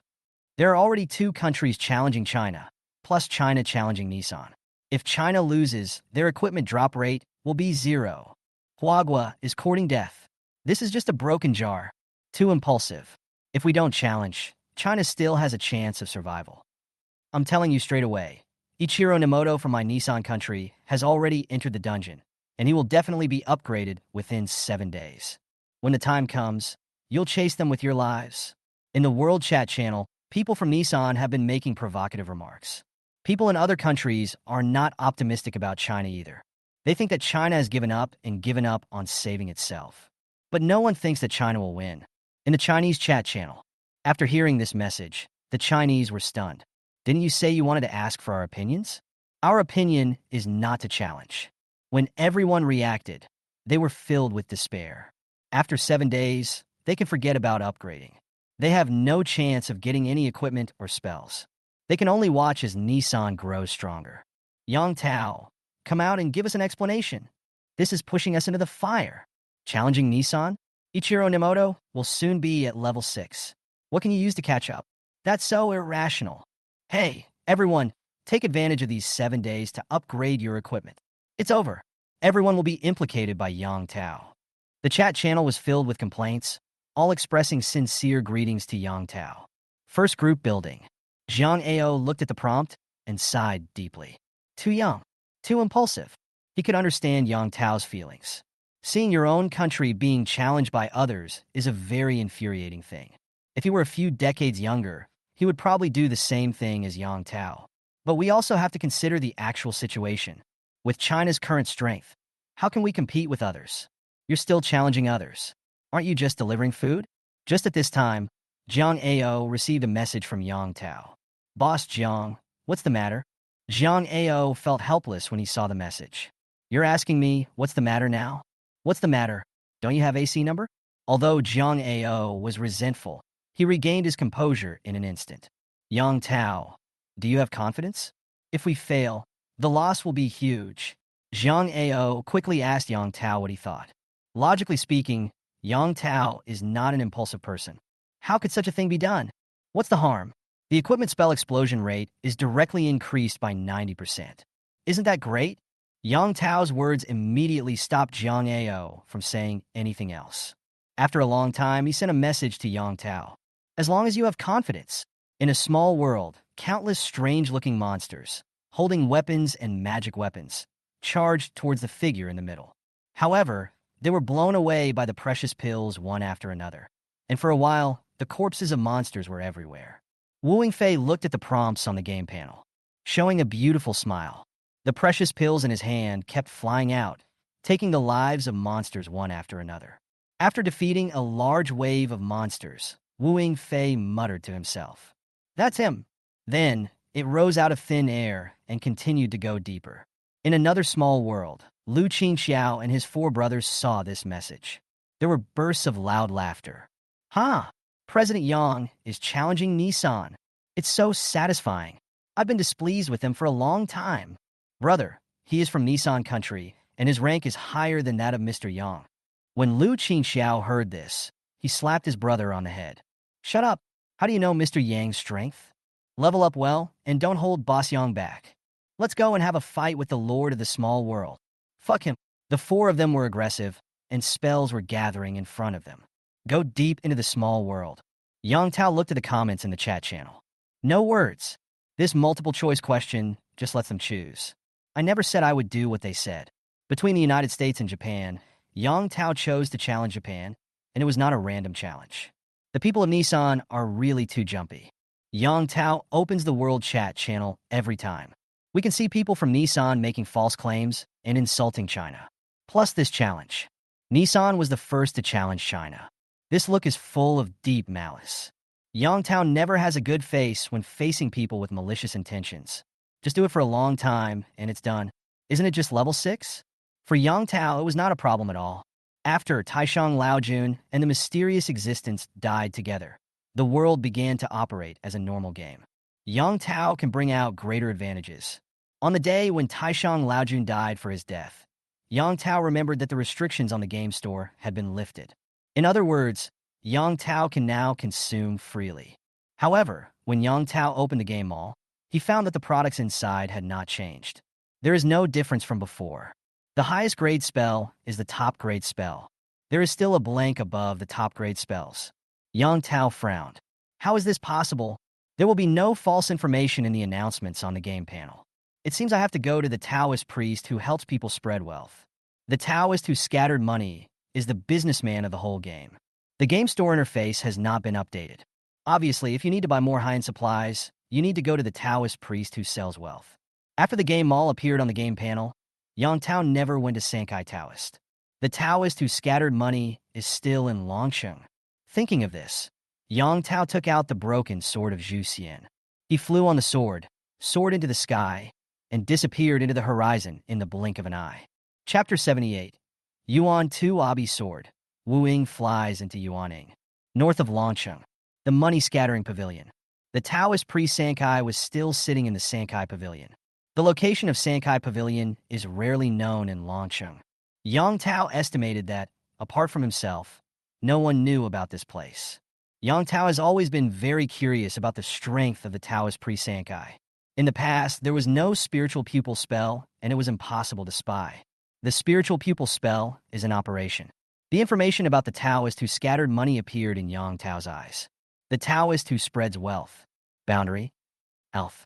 There are already two countries challenging China, plus China challenging Nissan. If China loses, their equipment drop rate will be 0. Huagua is courting death. This is just a broken jar. Too impulsive. If we don't challenge, China still has a chance of survival. I'm telling you straight away, Ichiro Nemoto from my Nissan country has already entered the dungeon, and he will definitely be upgraded within 7 days. When the time comes, you'll chase them with your lives. In the World Chat channel, people from Nissan have been making provocative remarks. People in other countries are not optimistic about China either. They think that China has given up and given up on saving itself. But no one thinks that China will win. In the Chinese chat channel, after hearing this message, the Chinese were stunned. Didn't you say you wanted to ask for our opinions? Our opinion is not to challenge. When everyone reacted, they were filled with despair. After 7 days, they can forget about upgrading. They have no chance of getting any equipment or spells. They can only watch as Nissan grows stronger. Yang Tao, come out and give us an explanation. This is pushing us into the fire. Challenging Nissan? Ichiro Nemoto will soon be at level 6. What can you use to catch up? That's so irrational. Hey, everyone, take advantage of these 7 days to upgrade your equipment. It's over. Everyone will be implicated by Yang Tao. The chat channel was filled with complaints, all expressing sincere greetings to Yang Tao. First group building. Zhang Ao looked at the prompt and sighed deeply. Too young, too impulsive. He could understand Yang Tao's feelings. Seeing your own country being challenged by others is a very infuriating thing. If he were a few decades younger, he would probably do the same thing as Yang Tao. But we also have to consider the actual situation. With China's current strength, how can we compete with others? You're still challenging others. Aren't you just delivering food? Just at this time, Zhang Ao received a message from Yang Tao. Boss Zhang, what's the matter? Zhang Ao felt helpless when he saw the message. You're asking me, what's the matter now? What's the matter? Don't you have AC number? Although Zhang Ao was resentful, he regained his composure in an instant. Yang Tao, do you have confidence? If we fail, the loss will be huge. Zhang Ao quickly asked Yang Tao what he thought. Logically speaking, Yang Tao is not an impulsive person. How could such a thing be done? What's the harm? The equipment spell explosion rate is directly increased by 90%. Isn't that great? Yang Tao's words immediately stopped Zhang Ao from saying anything else. After a long time, he sent a message to Yang Tao. As long as you have confidence. In a small world, countless strange-looking monsters, holding weapons and magic weapons, charged towards the figure in the middle. However, they were blown away by the precious pills one after another. And for a while, the corpses of monsters were everywhere. Wu Yingfei looked at the prompts on the game panel, showing a beautiful smile. The precious pills in his hand kept flying out, taking the lives of monsters one after another. After defeating a large wave of monsters, Wu Yingfei muttered to himself. That's him. Then, it rose out of thin air and continued to go deeper. In another small world, Lu Qingxiao and his 4 brothers saw this message. There were bursts of loud laughter. President Yang is challenging Nissan. It's so satisfying. I've been displeased with him for a long time. Brother, he is from Nissan country, and his rank is higher than that of Mr. Yang. When Lu Qingxiao heard this, he slapped his brother on the head. Shut up. How do you know Mr. Yang's strength? Level up well, and don't hold Boss Yang back. Let's go and have a fight with the Lord of the Small World. Fuck him. The 4 of them were aggressive, and spells were gathering in front of them. Go deep into the small world. Yang Tao looked at the comments in the chat channel. No words. This multiple choice question just lets them choose. I never said I would do what they said. Between the United States and Japan, Yang Tao chose to challenge Japan, and it was not a random challenge. The people of Nissan are really too jumpy. Yang Tao opens the World Chat channel every time. We can see people from Nissan making false claims and insulting China. Plus this challenge. Nissan was the first to challenge China. This look is full of deep malice. Yang Tao never has a good face when facing people with malicious intentions. Just do it for a long time, and it's done. Isn't it just level 6? For Yang Tao, it was not a problem at all. After Taishang Laojun and the mysterious existence died together, the world began to operate as a normal game. Yang Tao can bring out greater advantages. On the day when Taishang Laojun died for his death, Yang Tao remembered that the restrictions on the game store had been lifted. In other words, Yang Tao can now consume freely. However, when Yang Tao opened the game mall, he found that the products inside had not changed. There is no difference from before. The highest grade spell is the top grade spell. There is still a blank above the top grade spells. Yang Tao frowned. How is this possible? There will be no false information in the announcements on the game panel. It seems I have to go to the Taoist priest who helps people spread wealth. The Taoist who scattered money is the businessman of the whole game. The game store interface has not been updated. Obviously, if you need to buy more high-end supplies, you need to go to the Taoist priest who sells wealth. After the game mall appeared on the game panel, Yang Tao never went to Sankai Taoist. The Taoist who scattered money is still in Longsheng. Thinking of this, Yang Tao took out the broken sword of Zhu Xian. He flew on the sword, soared into the sky, and disappeared into the horizon in the blink of an eye. Chapter 78. Yuan Tu Abi Sword. Wu Ying flies into Yuaning. North of Longsheng, the money-scattering pavilion. The Taoist priest Sankai was still sitting in the Sankai Pavilion. The location of Sankai Pavilion is rarely known in Longsheng. Yang Tao estimated that, apart from himself, no one knew about this place. Yang Tao has always been very curious about the strength of the Taoist priest Sankai. In the past, there was no spiritual pupil spell, and it was impossible to spy. The spiritual pupil spell is in operation. The information about the Taoist who scattered money appeared in Yang Tao's eyes. The Taoist who spreads wealth. Boundary. Elf.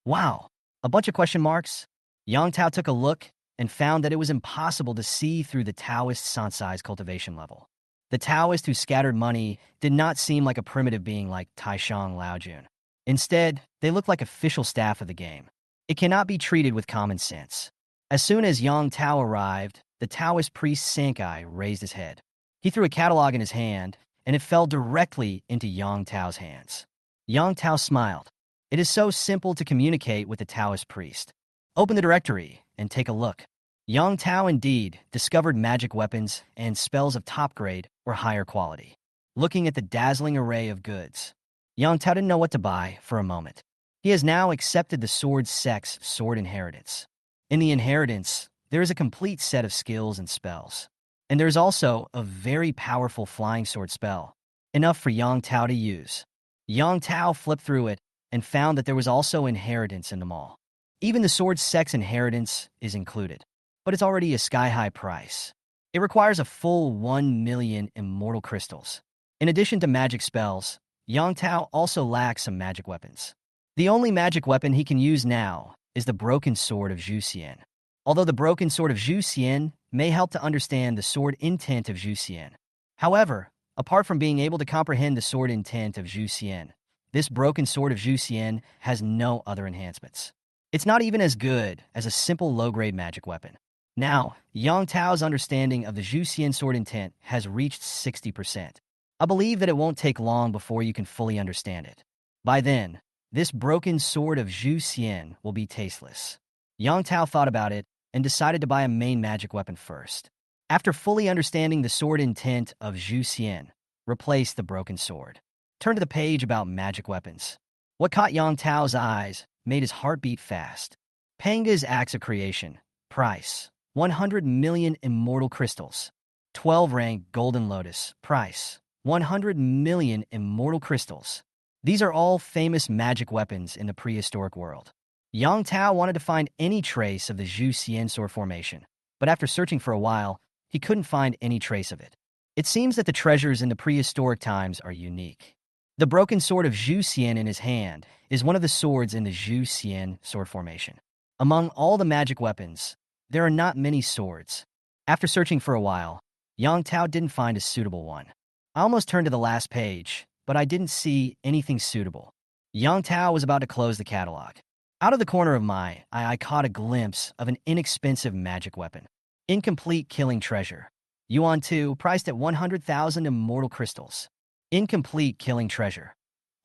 Wow. A bunch of question marks. Yang Tao took a look and found that it was impossible to see through the Taoist Sansai's cultivation level. The Taoist who scattered money did not seem like a primitive being like Taishang Laojun. Instead, they looked like official staff of the game. It cannot be treated with common sense. As soon as Yang Tao arrived, the Taoist priest Sankai raised his head. He threw a catalog in his hand, and it fell directly into Yang Tao's hands. Yang Tao smiled. It is so simple to communicate with the Taoist priest. Open the directory and take a look. Yang Tao indeed discovered magic weapons and spells of top grade or higher quality. Looking at the dazzling array of goods, Yang Tao didn't know what to buy for a moment. He has now accepted the sword sex sword inheritance. In the inheritance, there is a complete set of skills and spells. And there is also a very powerful flying sword spell, enough for Yang Tao to use. Yang Tao flipped through it and found that there was also inheritance in them all. Even the sword sex inheritance is included, but it's already a sky-high price. It requires a full 1 million immortal crystals. In addition to magic spells, Yang Tao also lacks some magic weapons. The only magic weapon he can use now is the broken sword of Zhu Xian. Although the broken sword of Zhu Xian may help to understand the sword intent of Zhu Xian. However, apart from being able to comprehend the sword intent of Zhu Xian, this broken sword of Zhu Xian has no other enhancements. It's not even as good as a simple low-grade magic weapon. Now, Yang Tao's understanding of the Zhu Xian sword intent has reached 60%. I believe that it won't take long before you can fully understand it. By then, this broken sword of Zhu Xian will be tasteless. Yang Tao thought about it and decided to buy a main magic weapon first. After fully understanding the sword intent of Zhu Xian, replace the broken sword. Turn to the page about magic weapons. What caught Yang Tao's eyes made his heart beat fast. Panga's Axe of Creation. Price: 100 million immortal crystals. 12 rank Golden Lotus. Price: 100 million immortal crystals. These are all famous magic weapons in the prehistoric world. Yang Tao wanted to find any trace of the Zhu Xian sword formation, but after searching for a while, he couldn't find any trace of it. It seems that the treasures in the prehistoric times are unique. The broken sword of Zhu Xian in his hand is one of the swords in the Zhu Xian sword formation. Among all the magic weapons, there are not many swords. After searching for a while, Yang Tao didn't find a suitable one. I almost turned to the last page, but I didn't see anything suitable. Yang Tao was about to close the catalog. Out of the corner of my eye, I caught a glimpse of an inexpensive magic weapon. Incomplete Killing Treasure. Yuan 2, priced at 100,000 immortal crystals. Incomplete Killing Treasure.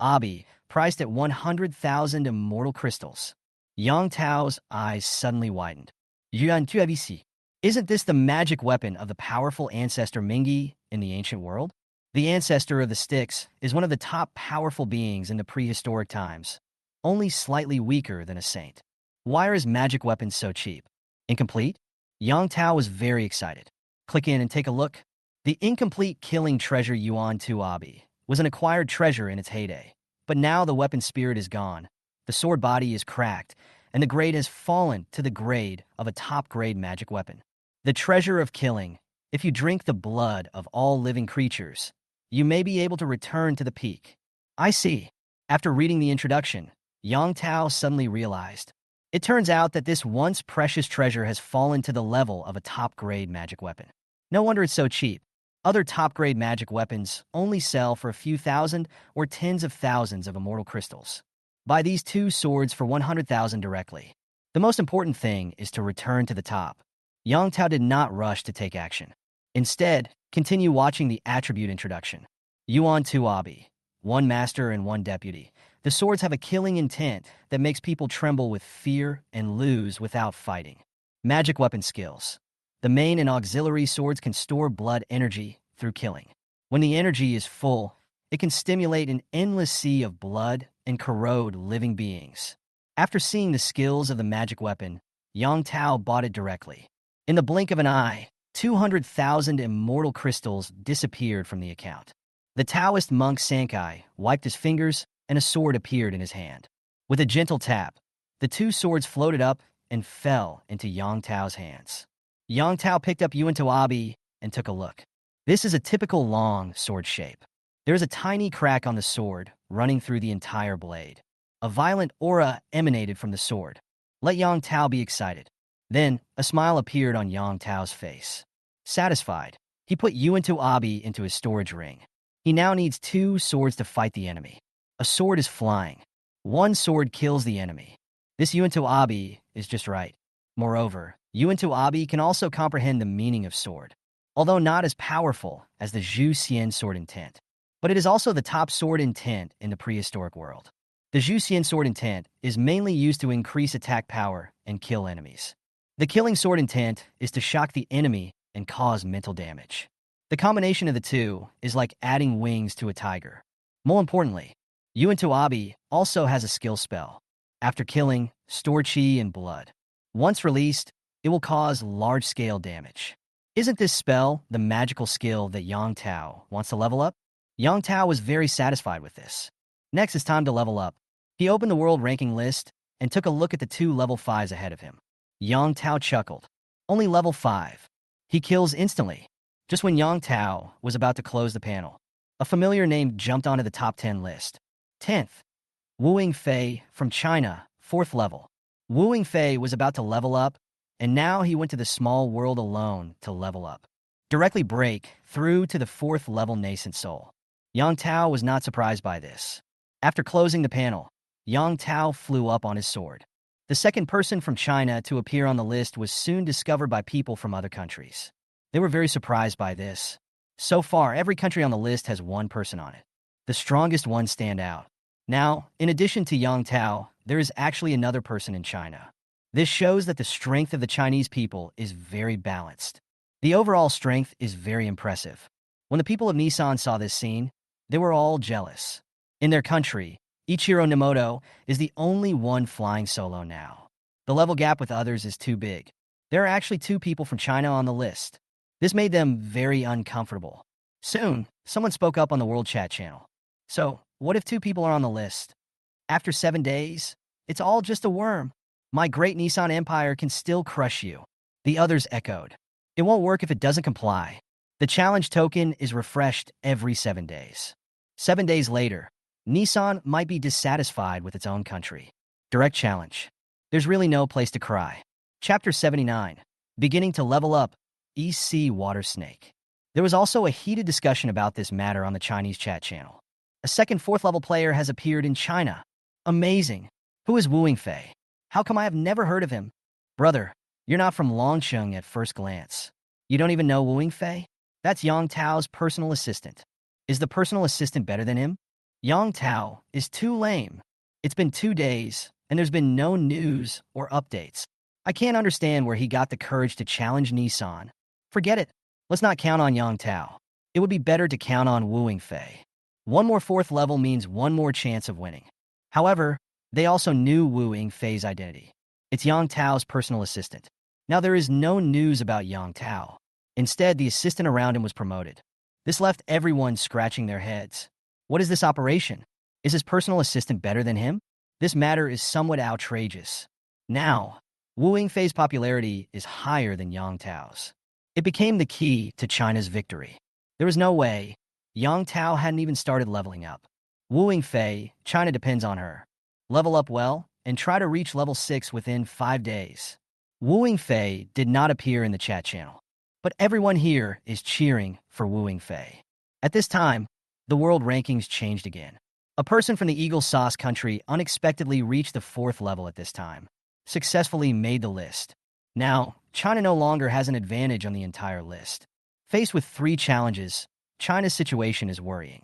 Abi, priced at 100,000 immortal crystals. Yang Tao's eyes suddenly widened. Yuan 2 ABC. Isn't this the magic weapon of the powerful ancestor Mingi in the ancient world? The ancestor of the Styx is one of the top powerful beings in the prehistoric times, only slightly weaker than a saint. Why are his magic weapons so cheap? Incomplete? Yang Tao was very excited. Click in and take a look. The incomplete killing treasure Yuan Tuabi was an acquired treasure in its heyday. But now the weapon spirit is gone. The sword body is cracked, and the grade has fallen to the grade of a top-grade magic weapon. The treasure of killing. If you drink the blood of all living creatures, you may be able to return to the peak. I see. After reading the introduction, Yang Tao suddenly realized. It turns out that this once precious treasure has fallen to the level of a top-grade magic weapon. No wonder it's so cheap. Other top-grade magic weapons only sell for a few thousand or tens of thousands of immortal crystals. Buy these 2 swords for 100,000 directly. The most important thing is to return to the top. Yang Tao did not rush to take action. Instead, continue watching the attribute introduction. Yuan Tuabi, 1 master and 1 deputy. The swords have a killing intent that makes people tremble with fear and lose without fighting. Magic weapon skills. The main and auxiliary swords can store blood energy through killing. When the energy is full, it can stimulate an endless sea of blood and corrode living beings. After seeing the skills of the magic weapon, Yang Tao bought it directly. In the blink of an eye, 200,000 immortal crystals disappeared from the account. The Taoist monk Sankai wiped his fingers and a sword appeared in his hand. With a gentle tap, the 2 swords floated up and fell into Yang Tao's hands. Yang Tao picked up Yuan Tuabi and took a look. This is a typical long sword shape. There is a tiny crack on the sword running through the entire blade. A violent aura emanated from the sword. Let Yang Tao be excited. Then, a smile appeared on Yang Tao's face. Satisfied, he put Yuan Tuabi into his storage ring. He now needs 2 swords to fight the enemy. A sword is flying. 1 sword kills the enemy. This Yuan Tuabi is just right. Moreover, Yuan Tuabi can also comprehend the meaning of sword, although not as powerful as the Zhu Xian sword intent. But it is also the top sword intent in the prehistoric world. The Zhu Xian sword intent is mainly used to increase attack power and kill enemies. The killing sword intent is to shock the enemy and cause mental damage. The combination of the 2 is like adding wings to a tiger. More importantly, Yuan Tuabi also has a skill spell. After killing, store chi and blood. Once released, it will cause large-scale damage. Isn't this spell the magical skill that Yang Tao wants to level up? Yang Tao was very satisfied with this. Next, it's time to level up. He opened the world ranking list and took a look at the 2 level 5s ahead of him. Yang Tao chuckled. Only level 5. He kills instantly. Just when Yang Tao was about to close the panel, a familiar name jumped onto the top 10 list. 10th, Wu Yingfei from China, 4th level. Wu Yingfei was about to level up, and now he went to the small world alone to level up. Directly break through to the 4th level nascent soul. Yang Tao was not surprised by this. After closing the panel, Yang Tao flew up on his sword. The second person from China to appear on the list was soon discovered by people from other countries. They were very surprised by this. So far, every country on the list has 1 person on it. The strongest ones stand out. Now, in addition to Yang Tao, there is actually another person in China. This shows that the strength of the Chinese people is very balanced. The overall strength is very impressive. When the people of Nissan saw this scene, they were all jealous. In their country, Ichiro Nemoto is the only one flying solo now. The level gap with others is too big. There are actually 2 people from China on the list. This made them very uncomfortable. Soon, someone spoke up on the World Chat channel. So, what if 2 people are on the list? After 7 days, it's all just a worm. My great Nissan Empire can still crush you. The others echoed. It won't work if it doesn't comply. The challenge token is refreshed every 7 days. 7 days later, Nissan might be dissatisfied with its own country. Direct challenge. There's really no place to cry. Chapter 79. Beginning to level up. EC Water Snake. There was also a heated discussion about this matter on the Chinese chat channel. A second 4th level player has appeared in China. Amazing. Who is Wu Yingfei? How come I have never heard of him? Brother, you're not from Longcheng at first glance. You don't even know Wu Yingfei? That's Yang Tao's personal assistant. Is the personal assistant better than him? Yang Tao is too lame. It's been 2 days, and there's been no news or updates. I can't understand where he got the courage to challenge Nissan. Forget it. Let's not count on Yang Tao. It would be better to count on Wu Yingfei. 1 more 4th level means 1 more chance of winning. However, they also knew Wu Yingfei's identity. It's Yang Tao's personal assistant. Now there is no news about Yang Tao. Instead, the assistant around him was promoted. This left everyone scratching their heads. What is this operation? Is his personal assistant better than him? This matter is somewhat outrageous. Now, Wu Yingfei's popularity is higher than Yang Tao's. It became the key to China's victory. There was no way. Yang Tao hadn't even started leveling up. Wu Yingfei, China depends on her. Level up well, and try to reach level 6 within 5 days. Wu Yingfei did not appear in the chat channel. But everyone here is cheering for Wu Yingfei. At this time, the world rankings changed again. A person from the Eagle Sauce country unexpectedly reached the 4th level at this time, successfully made the list. Now, China no longer has an advantage on the entire list. Faced with 3 challenges, China's situation is worrying.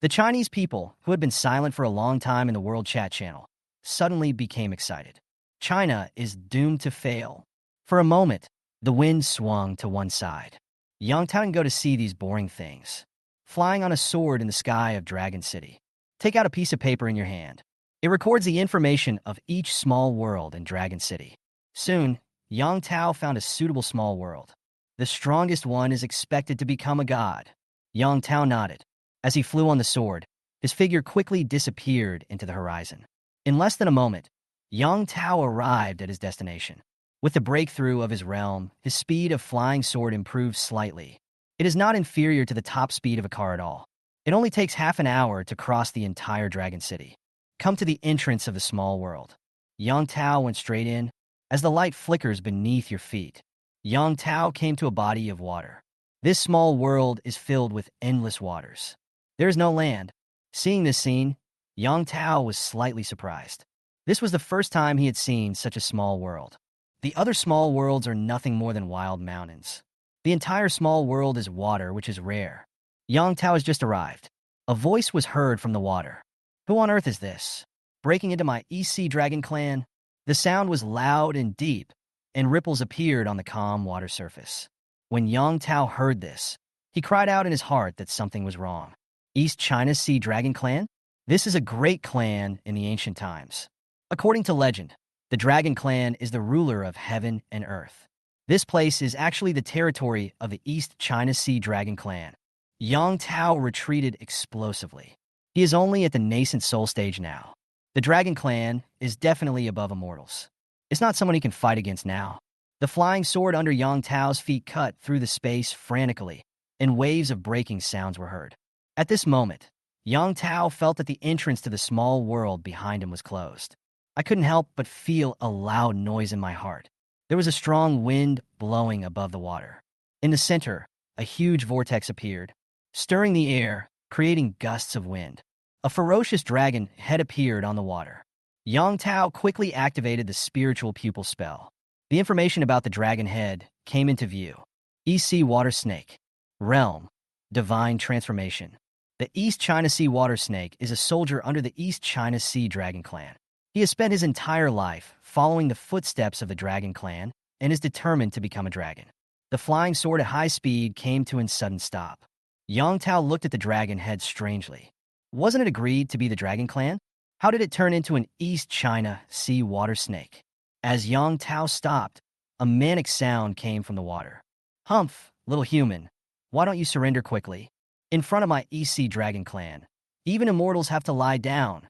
The Chinese people, who had been silent for a long time in the world chat channel, suddenly became excited. China is doomed to fail. For a moment, the wind swung to one side. Yang Tao can go to see these boring things. Flying on a sword in the sky of Dragon City. Take out a piece of paper in your hand. It records the information of each small world in Dragon City. Soon, Yang Tao found a suitable small world. The strongest one is expected to become a god. Yang Tao nodded. As he flew on the sword, his figure quickly disappeared into the horizon. In less than a moment, Yang Tao arrived at his destination. With the breakthrough of his realm, his speed of flying sword improved slightly. It is not inferior to the top speed of a car at all. It only takes half an hour to cross the entire Dragon City. Come to the entrance of the small world. Yang Tao went straight in. As the light flickers beneath your feet, Yang Tao came to a body of water. This small world is filled with endless waters. There is no land. Seeing this scene, Yang Tao was slightly surprised. This was the first time he had seen such a small world. The other small worlds are nothing more than wild mountains. The entire small world is water, which is rare. Yang Tao has just arrived. A voice was heard from the water. Who on earth is this? Breaking into my EC Dragon clan? The sound was loud and deep, and ripples appeared on the calm water surface. When Yang Tao heard this, he cried out in his heart that something was wrong. East China Sea Dragon Clan? This is a great clan in the ancient times. According to legend, the Dragon Clan is the ruler of heaven and earth. This place is actually the territory of the East China Sea Dragon Clan. Yang Tao retreated explosively. He is only at the nascent soul stage now. The Dragon Clan is definitely above immortals. It's not someone he can fight against now. The flying sword under Yang Tao's feet cut through the space frantically, and waves of breaking sounds were heard. At this moment, Yang Tao felt that the entrance to the small world behind him was closed. I couldn't help but feel a loud noise in my heart. There was a strong wind blowing above the water. In the center, a huge vortex appeared, stirring the air, creating gusts of wind. A ferocious dragon head appeared on the water. Yang Tao quickly activated the spiritual pupil spell. The information about the dragon head came into view. EC Water Snake. Realm. Divine Transformation. The East China Sea Water Snake is a soldier under the East China Sea Dragon Clan. He has spent his entire life following the footsteps of the Dragon Clan and is determined to become a dragon. The flying sword at high speed came to a sudden stop. Yang Tao looked at the dragon head strangely. Wasn't it agreed to be the Dragon Clan? How did it turn into an East China Sea Water Snake? As Yang Tao stopped, a manic sound came from the water. Humph, little human, why don't you surrender quickly? In front of my EC Dragon Clan, even immortals have to lie down.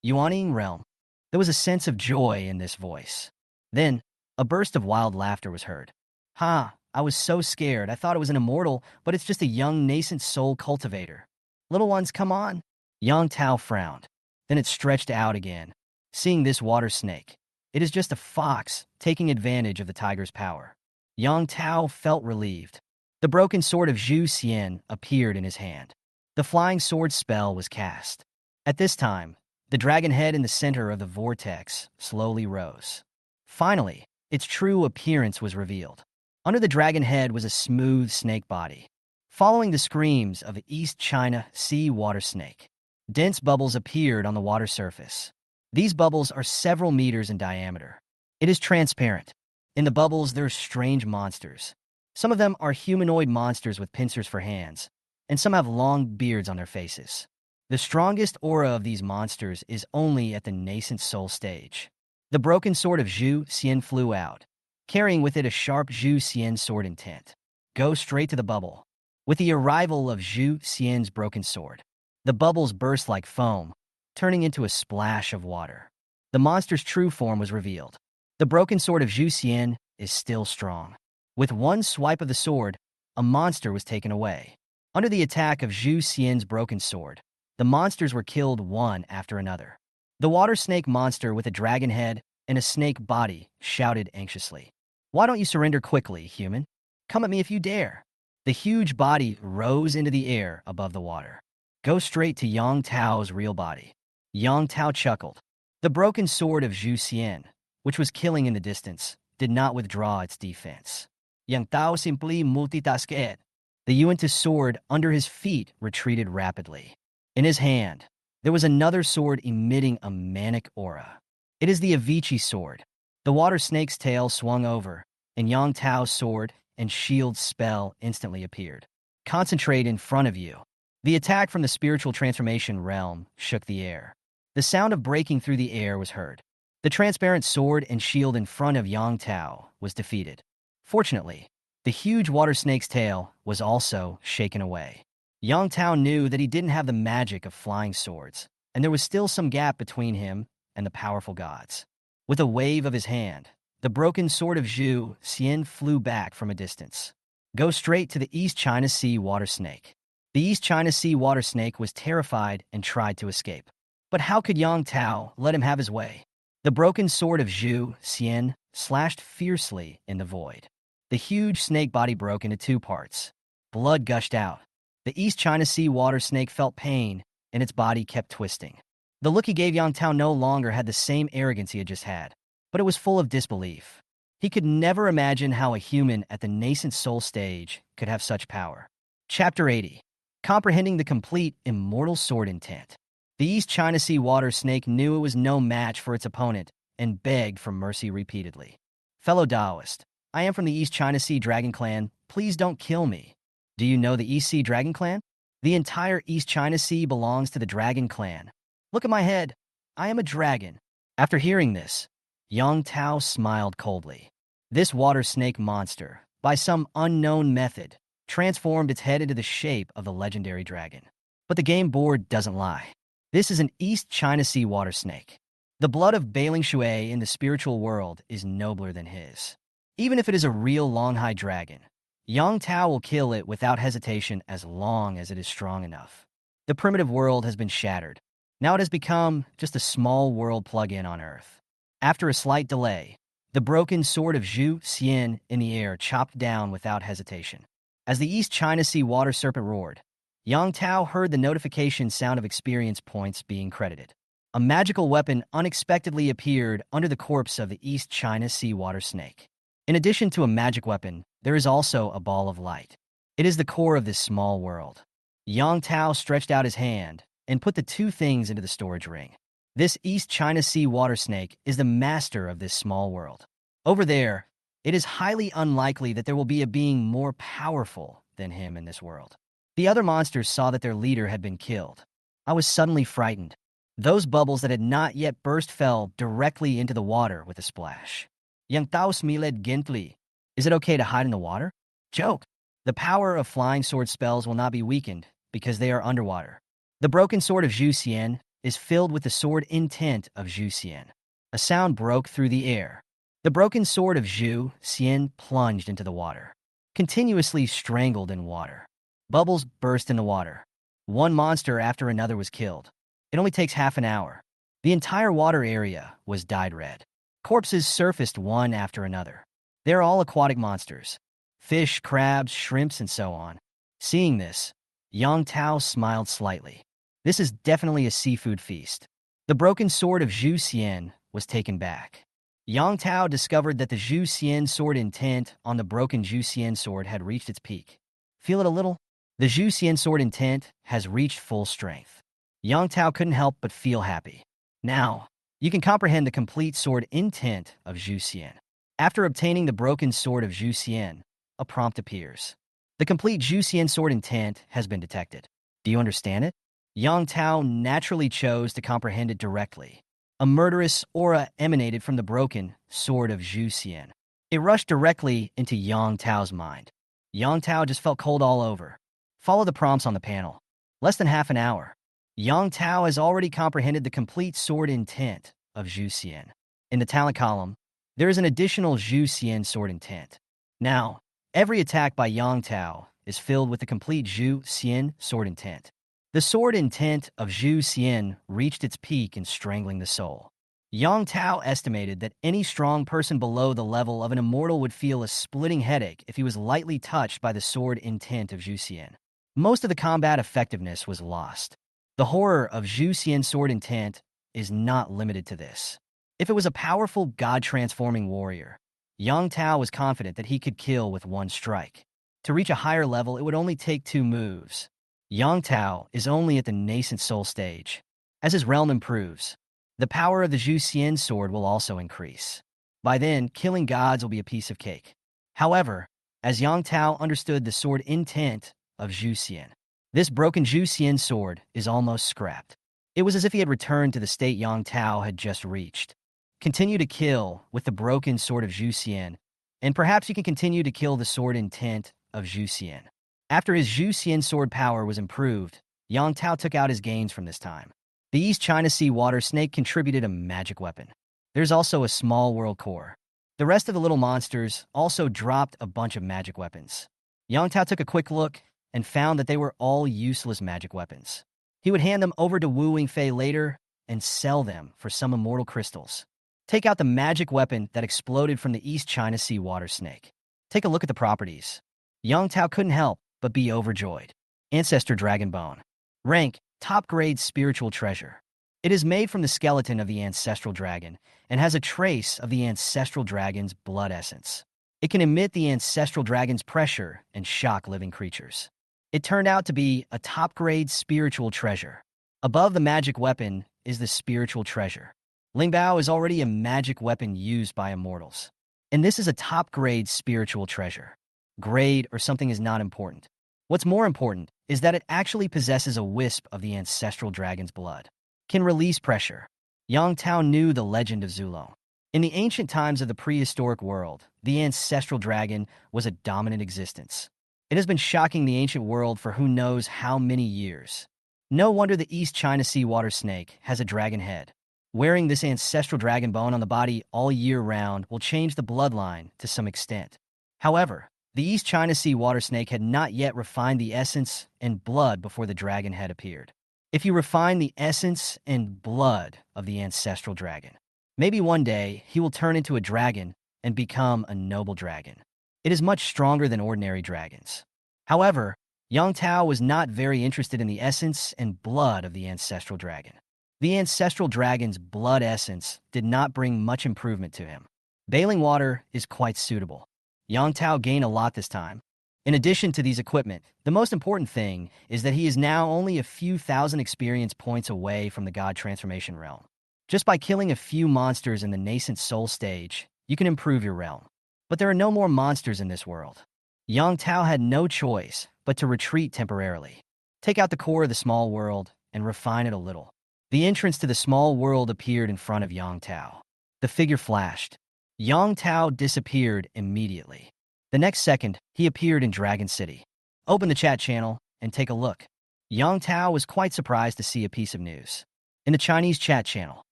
Yuaning Realm. There was a sense of joy in this voice. Then, a burst of wild laughter was heard. Ha, I was so scared. I thought it was an immortal, but it's just a young nascent soul cultivator. Little ones, come on. Yang Tao frowned. Then it stretched out again. Seeing this water snake, it is just a fox taking advantage of the tiger's power. Yang Tao felt relieved. The broken sword of Zhu Xian appeared in his hand. The flying sword spell was cast. At this time, the dragon head in the center of the vortex slowly rose. Finally, its true appearance was revealed. Under the dragon head was a smooth snake body. Following the screams of the East China Sea Water Snake, dense bubbles appeared on the water surface. These bubbles are several meters in diameter. It is transparent. In the bubbles, there are strange monsters. Some of them are humanoid monsters with pincers for hands, and some have long beards on their faces. The strongest aura of these monsters is only at the nascent soul stage. The broken sword of Zhu Xian flew out. carrying with it a sharp Zhu Xian sword intent. Go straight to the bubble. With the arrival of Zhu Xian's broken sword, the bubbles burst like foam, turning into a splash of water. The monster's true form was revealed. The broken sword of Zhu Xian is still strong. With one swipe of the sword, a monster was taken away. Under the attack of Zhu Xian's broken sword, the monsters were killed one after another. The water snake monster with a dragon head and a snake body shouted anxiously, "Why don't you surrender quickly, human? Come at me if you dare." The huge body rose into the air above the water. Go straight to Yang Tao's real body. Yang Tao chuckled. The broken sword of Zhu Xian, which was killing in the distance, did not withdraw its defense. Yang Tao simply multitasked. The Yuanta's sword under his feet retreated rapidly. In his hand, there was another sword emitting a manic aura. It is the Avicii sword. The water snake's tail swung over, and Yang Tao's sword and shield spell instantly appeared. Concentrate in front of you. The attack from the spiritual transformation realm shook the air. The sound of breaking through the air was heard. The transparent sword and shield in front of Yang Tao was defeated. Fortunately, the huge water snake's tail was also shaken away. Yang Tao knew that he didn't have the magic of flying swords, and there was still some gap between him and the powerful gods. With a wave of his hand, the broken sword of Zhu Xian flew back from a distance. Go straight to the East China Sea water snake. The East China Sea water snake was terrified and tried to escape. But how could Yang Tao let him have his way? The broken sword of Zhu Xian slashed fiercely in the void. The huge snake body broke into two parts. Blood gushed out. The East China Sea water snake felt pain, and its body kept twisting. The look he gave Yang Tao no longer had the same arrogance he had just had, but it was full of disbelief. He could never imagine how a human at the nascent soul stage could have such power. Chapter 80. Comprehending the complete immortal sword intent. The East China Sea water snake knew it was no match for its opponent and begged for mercy repeatedly. Fellow Taoist, I am from the East China Sea Dragon Clan. Please don't kill me. Do you know the East Sea Dragon Clan? The entire East China Sea belongs to the Dragon Clan. Look at my head. I am a dragon. After hearing this, Yang Tao smiled coldly. This water snake monster, by some unknown method, transformed its head into the shape of the legendary dragon. But the game board doesn't lie. This is an East China Sea water snake. The blood of Bailing Shui in the spiritual world is nobler than his. Even if it is a real Longhai dragon, Yang Tao will kill it without hesitation as long as it is strong enough. The primitive world has been shattered. Now it has become just a small world plug-in on Earth. After a slight delay, the broken sword of Zhu Xian in the air chopped down without hesitation. As the East China Sea water serpent roared, Yang Tao heard the notification sound of experience points being credited. A magical weapon unexpectedly appeared under the corpse of the East China Sea water snake. In addition to a magic weapon, there is also a ball of light. It is the core of this small world. Yang Tao stretched out his hand and put the two things into the storage ring. This East China Sea water snake is the master of this small world. Over there, it is highly unlikely that there will be a being more powerful than him in this world. The other monsters saw that their leader had been killed. I was suddenly frightened. Those bubbles that had not yet burst fell directly into the water with a splash. Yang Tao smiled gently. Is it okay to hide in the water? Joke. The power of flying sword spells will not be weakened because they are underwater. The broken sword of Zhu Xian is filled with the sword intent of Zhu Xian. A sound broke through the air. The broken sword of Zhu Xian plunged into the water, continuously strangled in water. Bubbles burst in the water. One monster after another was killed. It only takes half an hour. The entire water area was dyed red. Corpses surfaced one after another. They're all aquatic monsters. Fish, crabs, shrimps, and so on. Seeing this, Yang Tao smiled slightly. This is definitely a seafood feast. The broken sword of Zhu Xian was taken back. Yang Tao discovered that the Zhu Xian sword intent on the broken Zhu Xian sword had reached its peak. Feel it a little? The Zhu Xian sword intent has reached full strength. Yang Tao couldn't help but feel happy. Now, you can comprehend the complete sword intent of Zhu Xian. After obtaining the broken sword of Zhu Xian, a prompt appears. The complete Zhu Xian sword intent has been detected. Do you understand it? Yang Tao naturally chose to comprehend it directly. A murderous aura emanated from the broken sword of Zhu Xian. It rushed directly into Yang Tao's mind. Yang Tao just felt cold all over. Follow the prompts on the panel. Less than half an hour. Yang Tao has already comprehended the complete sword intent of Zhu Xian. In the talent column, there is an additional Zhu Xian sword intent. Now, every attack by Yang Tao is filled with the complete Zhu Xian sword intent. The sword intent of Zhu Xian reached its peak in strangling the soul. Yang Tao estimated that any strong person below the level of an immortal would feel a splitting headache if he was lightly touched by the sword intent of Zhu Xian. Most of the combat effectiveness was lost. The horror of Zhu Xian's sword intent is not limited to this. If it was a powerful, god-transforming warrior, Yang Tao was confident that he could kill with one strike. To reach a higher level, it would only take 2 moves. Yang Tao is only at the nascent soul stage. As his realm improves, the power of the Zhu Xian sword will also increase. By then, killing gods will be a piece of cake. However, as Yang Tao understood the sword intent of Zhu Xian, this broken Zhu Xian sword is almost scrapped. It was as if he had returned to the state Yang Tao had just reached. Continue to kill with the broken sword of Zhu Xian, and perhaps you can continue to kill the sword intent of Zhu Xian. After his Zhu Xian sword power was improved, Yang Tao took out his gains from this time. The East China Sea water snake contributed a magic weapon. There's also a small world core. The rest of the little monsters also dropped a bunch of magic weapons. Yang Tao took a quick look and found that they were all useless magic weapons. He would hand them over to Wu Wingfei later and sell them for some immortal crystals. Take out the magic weapon that exploded from the East China Sea water snake. Take a look at the properties. Yang Tao couldn't help but be overjoyed. Ancestor Dragon Bone. Rank, top-grade spiritual treasure. It is made from the skeleton of the ancestral dragon and has a trace of the ancestral dragon's blood essence. It can emit the ancestral dragon's pressure and shock living creatures. It turned out to be a top-grade spiritual treasure. Above the magic weapon is the spiritual treasure. Lingbao is already a magic weapon used by immortals. And this is a top-grade spiritual treasure. Grade or something is not important. What's more important is that it actually possesses a wisp of the ancestral dragon's blood. Can release pressure. Yang Tao knew the legend of Zulong. In the ancient times of the prehistoric world, the ancestral dragon was a dominant existence. It has been shocking the ancient world for who knows how many years. No wonder the East China Sea water snake has a dragon head. Wearing this ancestral dragon bone on the body all year round will change the bloodline to some extent. However, the East China Sea water snake had not yet refined the essence and blood before the dragon head appeared. If you refine the essence and blood of the ancestral dragon, maybe one day he will turn into a dragon and become a noble dragon. It is much stronger than ordinary dragons. However, Yang Tao was not very interested in the essence and blood of the ancestral dragon. The ancestral dragon's blood essence did not bring much improvement to him. Bailing water is quite suitable. Yang Tao gained a lot this time. In addition to these equipment, the most important thing is that he is now only a few thousand experience points away from the God Transformation realm. Just by killing a few monsters in the nascent soul stage, you can improve your realm. But there are no more monsters in this world. Yang Tao had no choice but to retreat temporarily. Take out the core of the small world and refine it a little. The entrance to the small world appeared in front of Yang Tao. The figure flashed. Yang Tao disappeared immediately. The next second, he appeared in Dragon City. Open the chat channel and take a look. Yang Tao was quite surprised to see a piece of news. In the Chinese chat channel,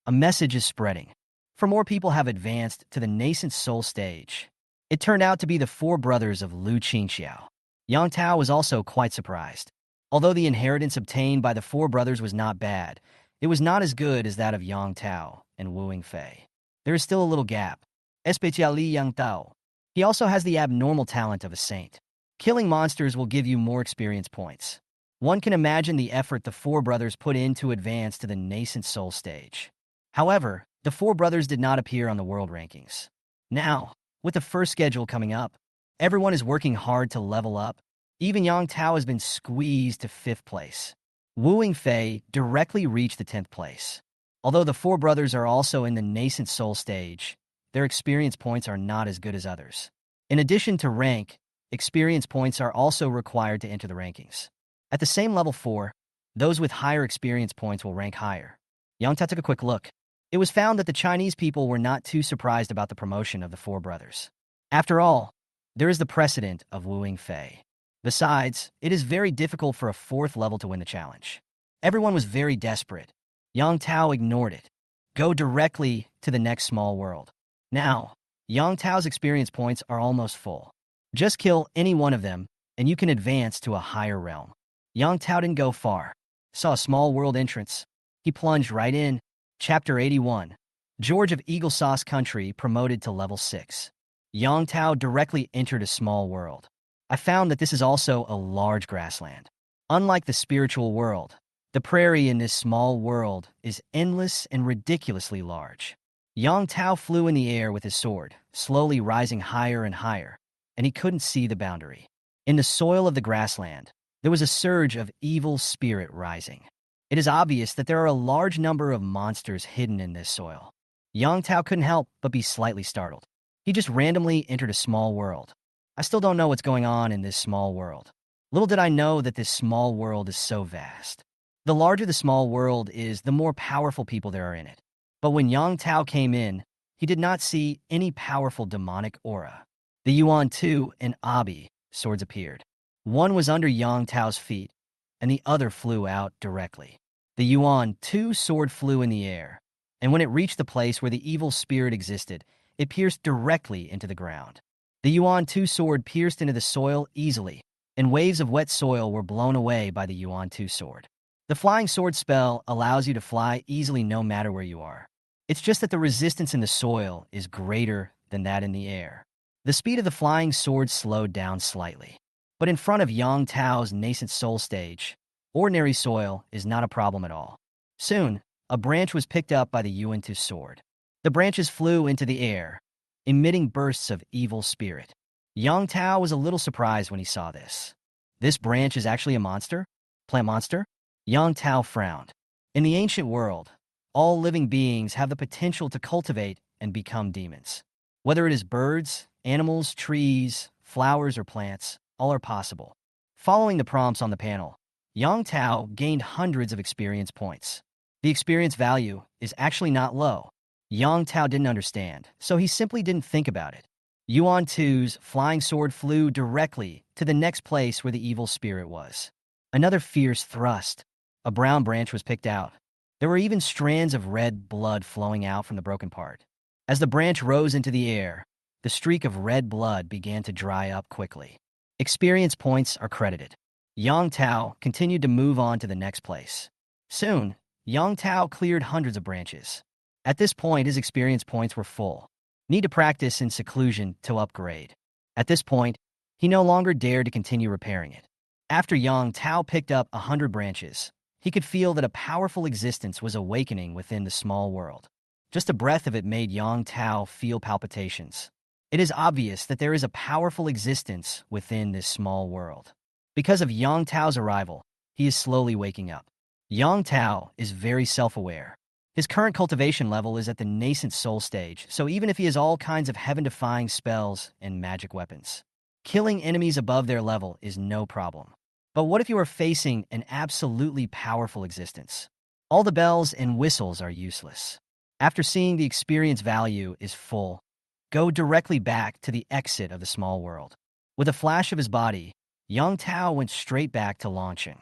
a message is spreading. For more people have advanced to the nascent soul stage. It turned out to be the 4 brothers of Lu Qingxiao. Yang Tao was also quite surprised. Although the inheritance obtained by the 4 brothers was not bad, it was not as good as that of Yang Tao and Wu Wingfei. There is still a little gap. Especially Yang Tao. He also has the abnormal talent of a saint. Killing monsters will give you more experience points. One can imagine the effort the 4 brothers put in to advance to the nascent soul stage. However, the 4 brothers did not appear on the world rankings. Now, with the first schedule coming up, everyone is working hard to level up. Even Yang Tao has been squeezed to 5th place. Wu Wingfei directly reached the 10th place. Although the 4 brothers are also in the nascent soul stage, their experience points are not as good as others. In addition to rank, experience points are also required to enter the rankings. At the same level 4, those with higher experience points will rank higher. Yang Tao took a quick look. It was found that the Chinese people were not too surprised about the promotion of the 4 brothers. After all, there is the precedent of wooing Fae. Besides, it is very difficult for a 4th level to win the challenge. Everyone was very desperate. Yang Tao ignored it. Go directly to the next small world. Now, Yang Tao's experience points are almost full. Just kill any one of them, and you can advance to a higher realm. Yang Tao didn't go far. Saw a small world entrance. He plunged right in. Chapter 81. George of Eagle Sauce Country promoted to level 6. Yang Tao directly entered a small world. I found that this is also a large grassland. Unlike the spiritual world, the prairie in this small world is endless and ridiculously large. Yang Tao flew in the air with his sword, slowly rising higher and higher, and he couldn't see the boundary. In the soil of the grassland, there was a surge of evil spirit rising. It is obvious that there are a large number of monsters hidden in this soil. Yang Tao couldn't help but be slightly startled. He just randomly entered a small world. I still don't know what's going on in this small world. Little did I know that this small world is so vast. The larger the small world is, the more powerful people there are in it. But when Yang Tao came in, he did not see any powerful demonic aura. The Yuan Tu and Abi swords appeared. One was under Yang Tao's feet, and the other flew out directly. The Yuan Tu sword flew in the air, and when it reached the place where the evil spirit existed, it pierced directly into the ground. The Yuan Tu sword pierced into the soil easily, and waves of wet soil were blown away by the Yuan Tu sword. The flying sword spell allows you to fly easily no matter where you are. It's just that the resistance in the soil is greater than that in the air. The speed of the flying sword slowed down slightly. But in front of Yang Tao's nascent soul stage, ordinary soil is not a problem at all. Soon, a branch was picked up by the Yuan Tu sword. The branches flew into the air, emitting bursts of evil spirit. Yang Tao was a little surprised when he saw this. This branch is actually a monster? Plant monster? Yang Tao frowned. In the ancient world, all living beings have the potential to cultivate and become demons. Whether it is birds, animals, trees, flowers, or plants, all are possible. Following the prompts on the panel, Yang Tao gained hundreds of experience points. The experience value is actually not low. Yang Tao didn't understand, so he simply didn't think about it. Yuan Tu's flying sword flew directly to the next place where the evil spirit was. Another fierce thrust. A brown branch was picked out. There were even strands of red blood flowing out from the broken part. As the branch rose into the air, the streak of red blood began to dry up quickly. Experience points are credited. Yang Tao continued to move on to the next place. Soon, Yang Tao cleared hundreds of branches. At this point, his experience points were full. Need to practice in seclusion to upgrade. At this point, he no longer dared to continue repairing it. After Yang Tao picked up 100 branches, he could feel that a powerful existence was awakening within the small world. Just a breath of it made Yang Tao feel palpitations. It is obvious that there is a powerful existence within this small world. Because of Yang Tao's arrival, he is slowly waking up. Yang Tao is very self-aware. His current cultivation level is at the nascent soul stage, so even if he has all kinds of heaven-defying spells and magic weapons, killing enemies above their level is no problem. But what if you are facing an absolutely powerful existence? All the bells and whistles are useless. After seeing the experience value is full, go directly back to the exit of the small world. With a flash of his body, Yang Tao went straight back to launching.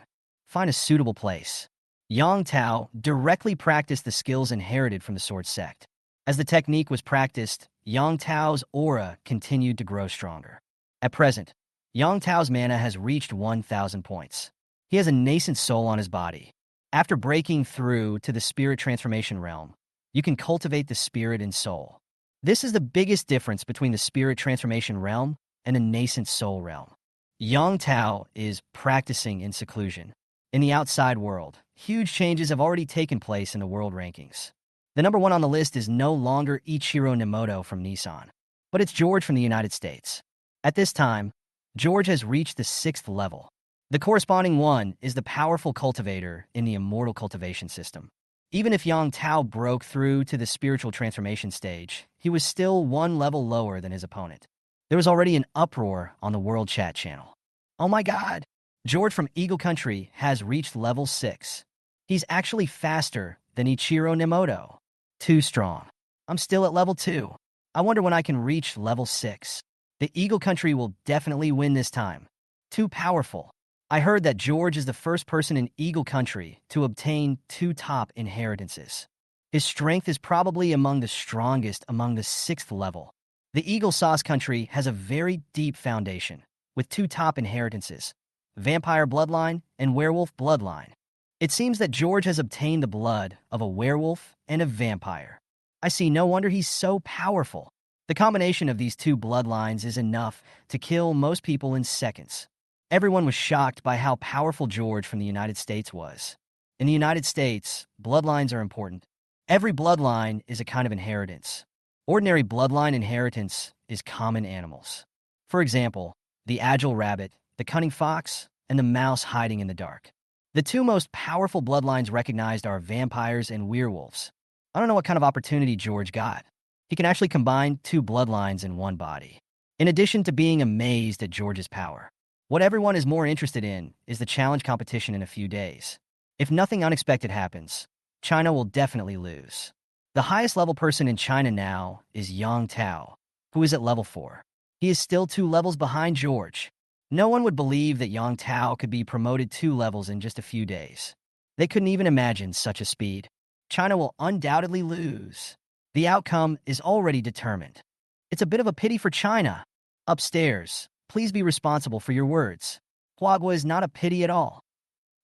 Find a suitable place. Yang Tao directly practiced the skills inherited from the sword sect. As the technique was practiced, Yang Tao's aura continued to grow stronger. At present, Yang Tao's mana has reached 1,000 points. He has a nascent soul on his body. After breaking through to the spirit transformation realm, you can cultivate the spirit and soul. This is the biggest difference between the spirit transformation realm and the nascent soul realm. Yang Tao is practicing in seclusion. In the outside world, huge changes have already taken place in the world rankings. The number 1 on the list is no longer Ichiro Nemoto from Nissan, but it's George from the United States. At this time, George has reached the 6th level. The corresponding one is the powerful cultivator in the immortal cultivation system. Even if Yang Tao broke through to the spiritual transformation stage, he was still 1 level lower than his opponent. There was already an uproar on the world chat channel. Oh my god! George from Eagle Country has reached level 6. He's actually faster than Ichiro Nemoto. Too strong. I'm still at level 2. I wonder when I can reach level 6. The Eagle Country will definitely win this time. Too powerful. I heard that George is the first person in Eagle Country to obtain 2 top inheritances. His strength is probably among the strongest among the 6th level. The Eagle Sauce Country has a very deep foundation, with 2 top inheritances, vampire bloodline and werewolf bloodline. It seems that George has obtained the blood of a werewolf and a vampire. I see no wonder he's so powerful. The combination of these 2 bloodlines is enough to kill most people in seconds. Everyone was shocked by how powerful George from the United States was. In the United States, bloodlines are important. Every bloodline is a kind of inheritance. Ordinary bloodline inheritance is common animals. For example, the agile rabbit, the cunning fox, and the mouse hiding in the dark. The 2 most powerful bloodlines recognized are vampires and werewolves. I don't know what kind of opportunity George got. He can actually combine 2 bloodlines in one body. In addition to being amazed at George's power, what everyone is more interested in is the challenge competition in a few days. If nothing unexpected happens, China will definitely lose. The highest level person in China now is Yang Tao, who is at level 4. He is still 2 levels behind George. No one would believe that Yang Tao could be promoted 2 levels in just a few days. They couldn't even imagine such a speed. China will undoubtedly lose. The outcome is already determined. It's a bit of a pity for China. Upstairs, please be responsible for your words. Huagua is not a pity at all.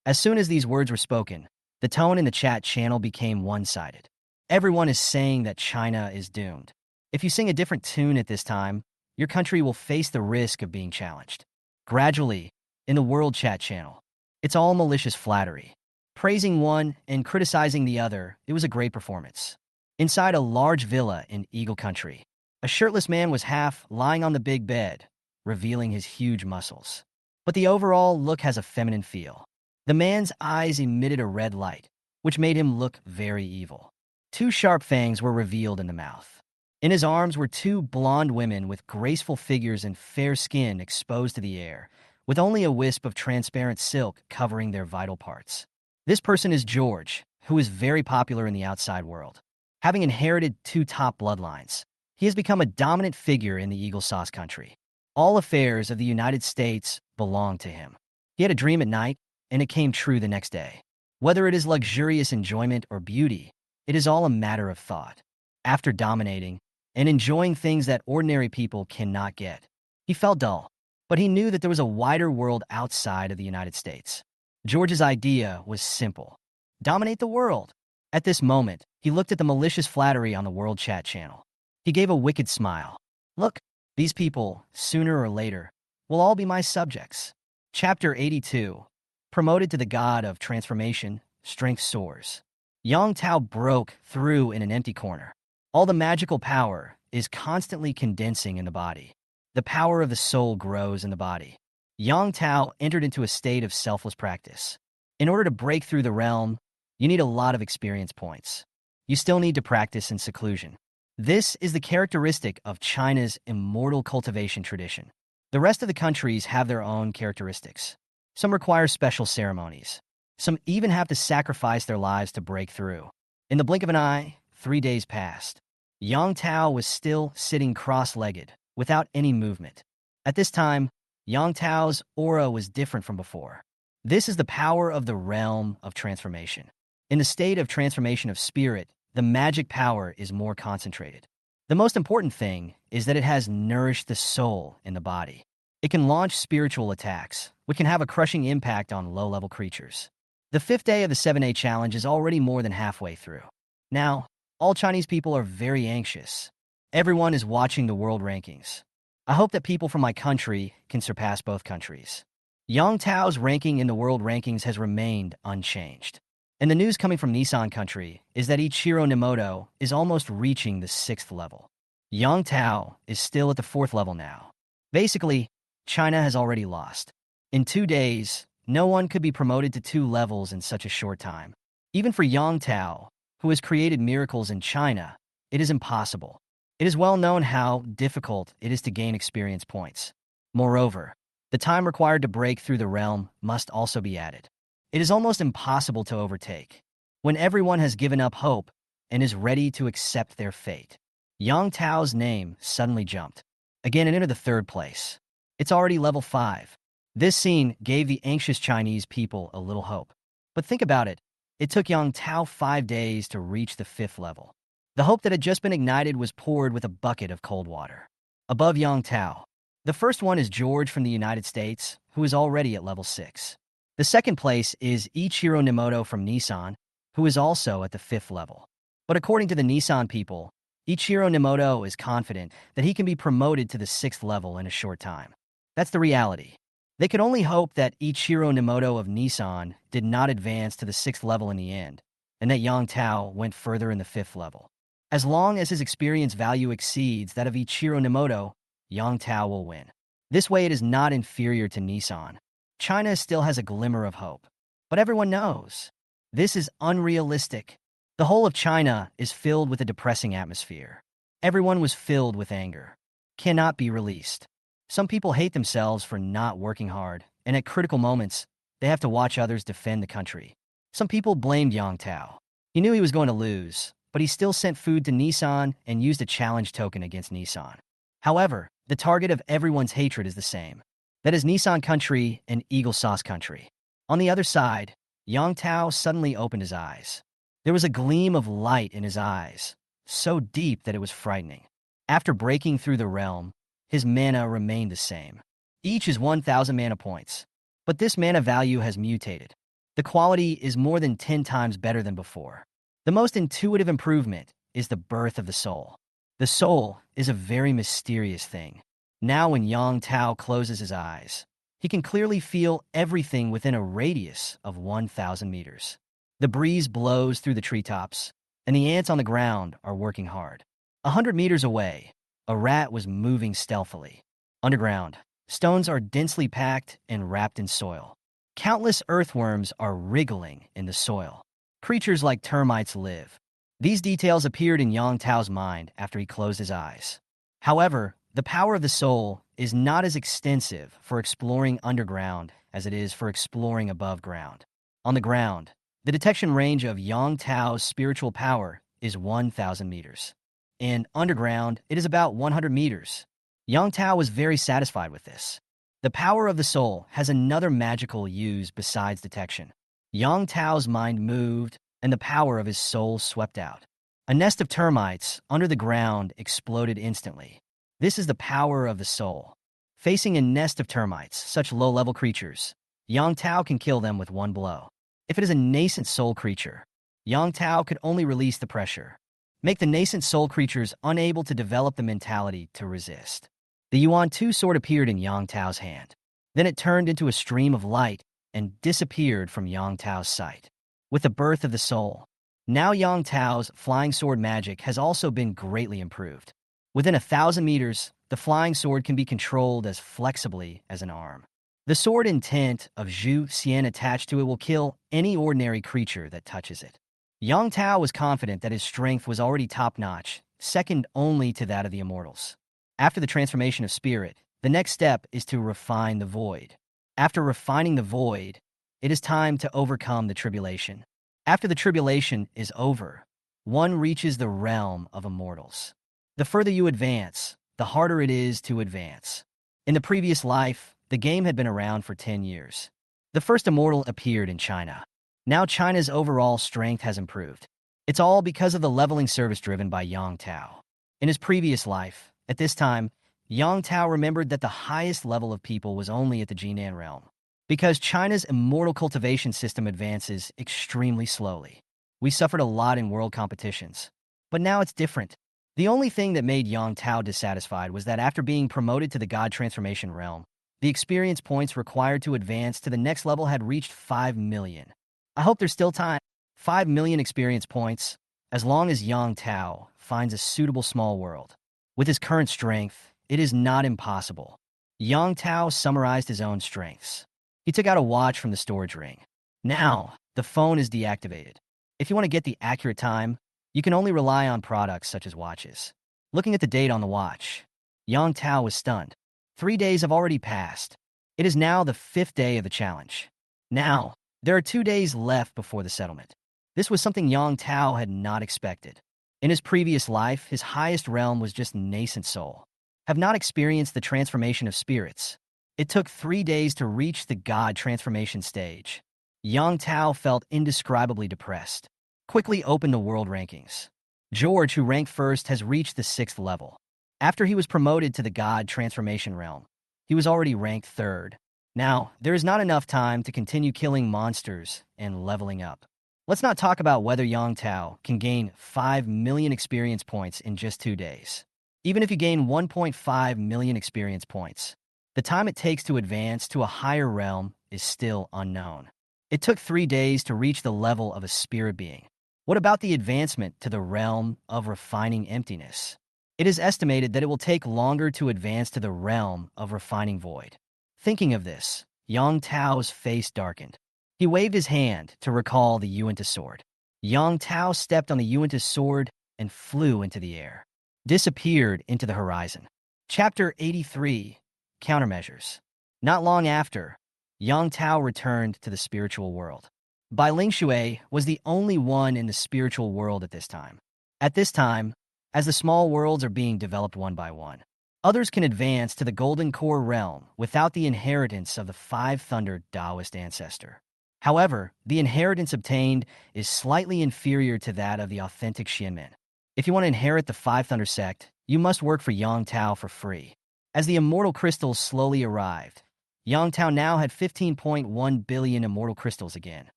As soon as these words were spoken, the tone in the chat channel became one-sided. Everyone is saying that China is doomed. If you sing a different tune at this time, your country will face the risk of being challenged. Gradually, in the world chat channel, it's all malicious flattery. Praising one and criticizing the other, it was a great performance. Inside a large villa in Eagle Country, a shirtless man was half lying on the big bed, revealing his huge muscles. But the overall look has a feminine feel. The man's eyes emitted a red light, which made him look very evil. 2 sharp fangs were revealed in the mouth. In his arms were 2 blonde women with graceful figures and fair skin exposed to the air, with only a wisp of transparent silk covering their vital parts. This person is George, who is very popular in the outside world. Having inherited 2 top bloodlines, he has become a dominant figure in the Eagle Sauce Country. All affairs of the United States belong to him. He had a dream at night, and it came true the next day. Whether it is luxurious enjoyment or beauty, it is all a matter of thought. After dominating and enjoying things that ordinary people cannot get, he felt dull, but he knew that there was a wider world outside of the United States. George's idea was simple: dominate the world. At this moment, he looked at the malicious flattery on the world chat channel. He gave a wicked smile. Look, these people, sooner or later, will all be my subjects. Chapter 82. Promoted to the god of transformation, strength soars. Yang Tao broke through in an empty corner. All the magical power is constantly condensing in the body. The power of the soul grows in the body. Yang Tao entered into a state of selfless practice. In order to break through the realm, you need a lot of experience points. You still need to practice in seclusion. This is the characteristic of China's immortal cultivation tradition. The rest of the countries have their own characteristics. Some require special ceremonies. Some even have to sacrifice their lives to break through. In the blink of an eye, 3 days passed. Yang Tao was still sitting cross-legged, without any movement. At this time, Yang Tao's aura was different from before. This is the power of the realm of transformation. In the state of transformation of spirit, the magic power is more concentrated. The most important thing is that it has nourished the soul in the body. It can launch spiritual attacks, which can have a crushing impact on low-level creatures. The 5th day of the 7A challenge is already more than halfway through. Now, all Chinese people are very anxious. Everyone is watching the world rankings. I hope that people from my country can surpass both countries. Yang Tao's ranking in the world rankings has remained unchanged. And the news coming from Nissan country is that Ichiro Nimoto is almost reaching the 6th level. Yang Tao is still at the 4th level now. Basically, China has already lost. In 2 days, no one could be promoted to 2 levels in such a short time. Even for Yang Tao, who has created miracles in China, it is impossible. It is well known how difficult it is to gain experience points. Moreover, the time required to break through the realm must also be added. It is almost impossible to overtake. When everyone has given up hope and is ready to accept their fate, Yang Tao's name suddenly jumped. again and enter the third place. It's already level 5. This scene gave the anxious Chinese people a little hope. But think about it. It took Yang Tao 5 days to reach the 5th level. The hope that had just been ignited was poured with a bucket of cold water. Above Yang Tao, the first one is George from the United States, who is already at level 6. The second place is Ichiro Nimoto from Nissan, who is also at the 5th level. But according to the Nissan people, Ichiro Nimoto is confident that he can be promoted to the 6th level in a short time. That's the reality. They could only hope that Ichiro Nimoto of Nissan did not advance to the 6th level in the end, and that Yang Tao went further in the 5th level. As long as his experience value exceeds that of Ichiro Nimoto, Yang Tao will win. This way it is not inferior to Nissan. China still has a glimmer of hope. But everyone knows, this is unrealistic. The whole of China is filled with a depressing atmosphere. Everyone was filled with anger. Cannot be released. Some people hate themselves for not working hard, and at critical moments, they have to watch others defend the country. Some people blamed Yang Tao. He knew he was going to lose, but he still sent food to Nissan and used a challenge token against Nissan. However, the target of everyone's hatred is the same. That is Nissan country and Eagle Sauce country. On the other side, Yang Tao suddenly opened his eyes. There was a gleam of light in his eyes, so deep that it was frightening. After breaking through the realm, his mana remained the same. Each is 1,000 mana points. But this mana value has mutated. The quality is more than 10 times better than before. The most intuitive improvement is the birth of the soul. The soul is a very mysterious thing. Now when Yang Tao closes his eyes, he can clearly feel everything within a radius of 1,000 meters. The breeze blows through the treetops, and the ants on the ground are working hard. 100 meters away, a rat was moving stealthily. Underground, stones are densely packed and wrapped in soil. Countless earthworms are wriggling in the soil. Creatures like termites live. These details appeared in Yang Tao's mind after he closed his eyes. However, the power of the soul is not as extensive for exploring underground as it is for exploring above ground. On the ground, the detection range of Yang Tao's spiritual power is 1,000 meters. And underground, it is about 100 meters. Yang Tao was very satisfied with this. The power of the soul has another magical use besides detection. Yang Tao's mind moved, and the power of his soul swept out. A nest of termites under the ground exploded instantly. This is the power of the soul. Facing a nest of termites, such low-level creatures, Yang Tao can kill them with one blow. If it is a nascent soul creature, Yang Tao could only release the pressure. Make the nascent soul creatures unable to develop the mentality to resist. The Yuan 2 sword appeared in Yang Tao's hand. Then it turned into a stream of light and disappeared from Yang Tao's sight. With the birth of the soul, now Yang Tao's flying sword magic has also been greatly improved. Within 1,000 meters, the flying sword can be controlled as flexibly as an arm. The sword intent of Zhu Xian attached to it will kill any ordinary creature that touches it. Yang Tao was confident that his strength was already top-notch, second only to that of the immortals. After the transformation of spirit, the next step is to refine the void. After refining the void, it is time to overcome the tribulation. After the tribulation is over, one reaches the realm of immortals. The further you advance, the harder it is to advance. In the previous life, the game had been around for 10 years. The first immortal appeared in China. Now China's overall strength has improved. It's all because of the leveling service driven by Yang Tao. In his previous life, at this time, Yang Tao remembered that the highest level of people was only at the Jinan realm, because China's immortal cultivation system advances extremely slowly. We suffered a lot in world competitions. But now it's different. The only thing that made Yang Tao dissatisfied was that after being promoted to the God Transformation realm, the experience points required to advance to the next level had reached 5 million. I hope there's still time. 5 million experience points, as long as Yang Tao finds a suitable small world. With his current strength, it is not impossible. Yang Tao summarized his own strengths. He took out a watch from the storage ring. Now, the phone is deactivated. If you want to get the accurate time, you can only rely on products such as watches. Looking at the date on the watch, Yang Tao was stunned. 3 days have already passed. It is now the 5th day of the challenge. Now, there are 2 days left before the settlement. This was something Yang Tao had not expected. In his previous life, his highest realm was just nascent soul. have not experienced the transformation of spirits. It took 3 days to reach the god transformation stage. Yang Tao felt indescribably depressed. Quickly opened the world rankings. George, who ranked first, has reached the 6th level. After he was promoted to the god transformation realm, he was already ranked 3rd. Now, there is not enough time to continue killing monsters and leveling up. Let's not talk about whether Yang Tao can gain 5 million experience points in just 2 days. Even if you gain 1.5 million experience points, the time it takes to advance to a higher realm is still unknown. It took 3 days to reach the level of a spirit being. What about the advancement to the realm of refining emptiness? It is estimated that it will take longer to advance to the realm of refining void. Thinking of this, Yang Tao's face darkened. He waved his hand to recall the Yuan sword. Yang Tao stepped on the Yuan sword and flew into the air. Disappeared into the horizon. Chapter 83, Countermeasures. Not long after, Yang Tao returned to the spiritual world. Bai Ling Shui was the only one in the spiritual world at this time. At this time, as the small worlds are being developed one by one, others can advance to the Golden Core realm without the inheritance of the Five-Thundered Taoist ancestor. However, the inheritance obtained is slightly inferior to that of the authentic Xianmen. If you want to inherit the Five Thunder sect, you must work for Yang Tao for free. As the immortal crystals slowly arrived, Yang Tao now had 15.1 billion immortal crystals again,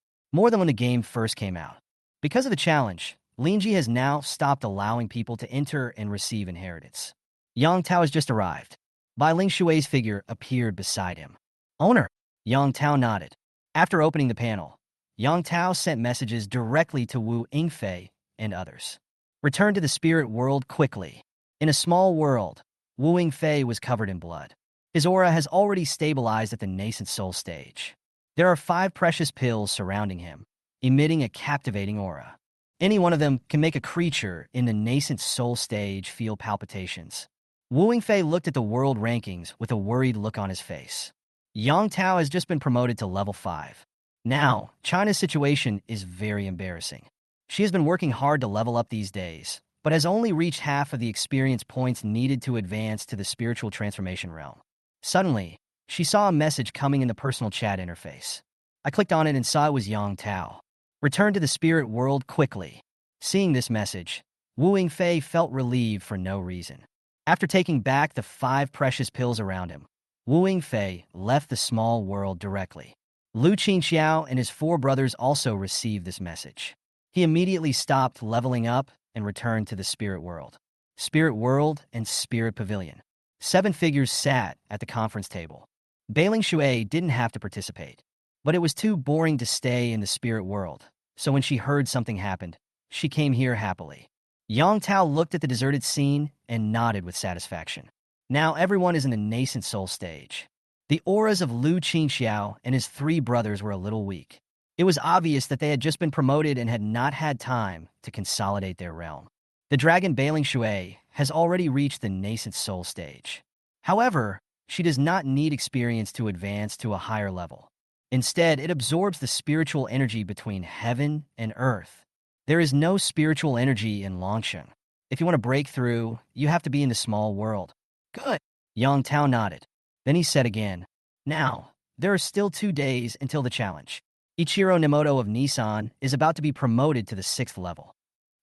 more than when the game first came out. Because of the challenge, Linji has now stopped allowing people to enter and receive inheritance. Yang Tao has just arrived. Bai Ling Shui's figure appeared beside him. Owner! Yang Tao nodded. After opening the panel, Yang Tao sent messages directly to Wu Yingfei and others. Return to the spirit world quickly. In a small world, Wu Yingfei was covered in blood. His aura has already stabilized at the nascent soul stage. There are 5 precious pills surrounding him, emitting a captivating aura. Any one of them can make a creature in the nascent soul stage feel palpitations. Wu Yingfei looked at the world rankings with a worried look on his face. Yang Tao has just been promoted to level 5. Now, China's situation is very embarrassing. She has been working hard to level up these days, but has only reached half of the experience points needed to advance to the spiritual transformation realm. Suddenly, she saw a message coming in the personal chat interface. I clicked on it and saw it was Yang Tao. Return to the spirit world quickly. Seeing this message, Wu Yingfei felt relieved for no reason. After taking back the 5 precious pills around him, Wu Yingfei left the small world directly. Lu Qingxiao and his 4 brothers also received this message. He immediately stopped leveling up and returned to the spirit world. Spirit world and spirit pavilion. 7 figures sat at the conference table. Bai Ling Shui didn't have to participate, but it was too boring to stay in the spirit world, so when she heard something happened, she came here happily. Yang Tao looked at the deserted scene and nodded with satisfaction. Now everyone is in the nascent soul stage. The auras of Lu Qingxiao and his 3 brothers were a little weak. It was obvious that they had just been promoted and had not had time to consolidate their realm. The dragon Bai Ling Shui has already reached the nascent soul stage. However, she does not need experience to advance to a higher level. Instead, it absorbs the spiritual energy between heaven and earth. There is no spiritual energy in Longshan. If you want to break through, you have to be in the small world. Good. Yang Tao nodded. Then he said again, now, there are still 2 days until the challenge. Ichiro Nemoto of Nissan is about to be promoted to the 6th level.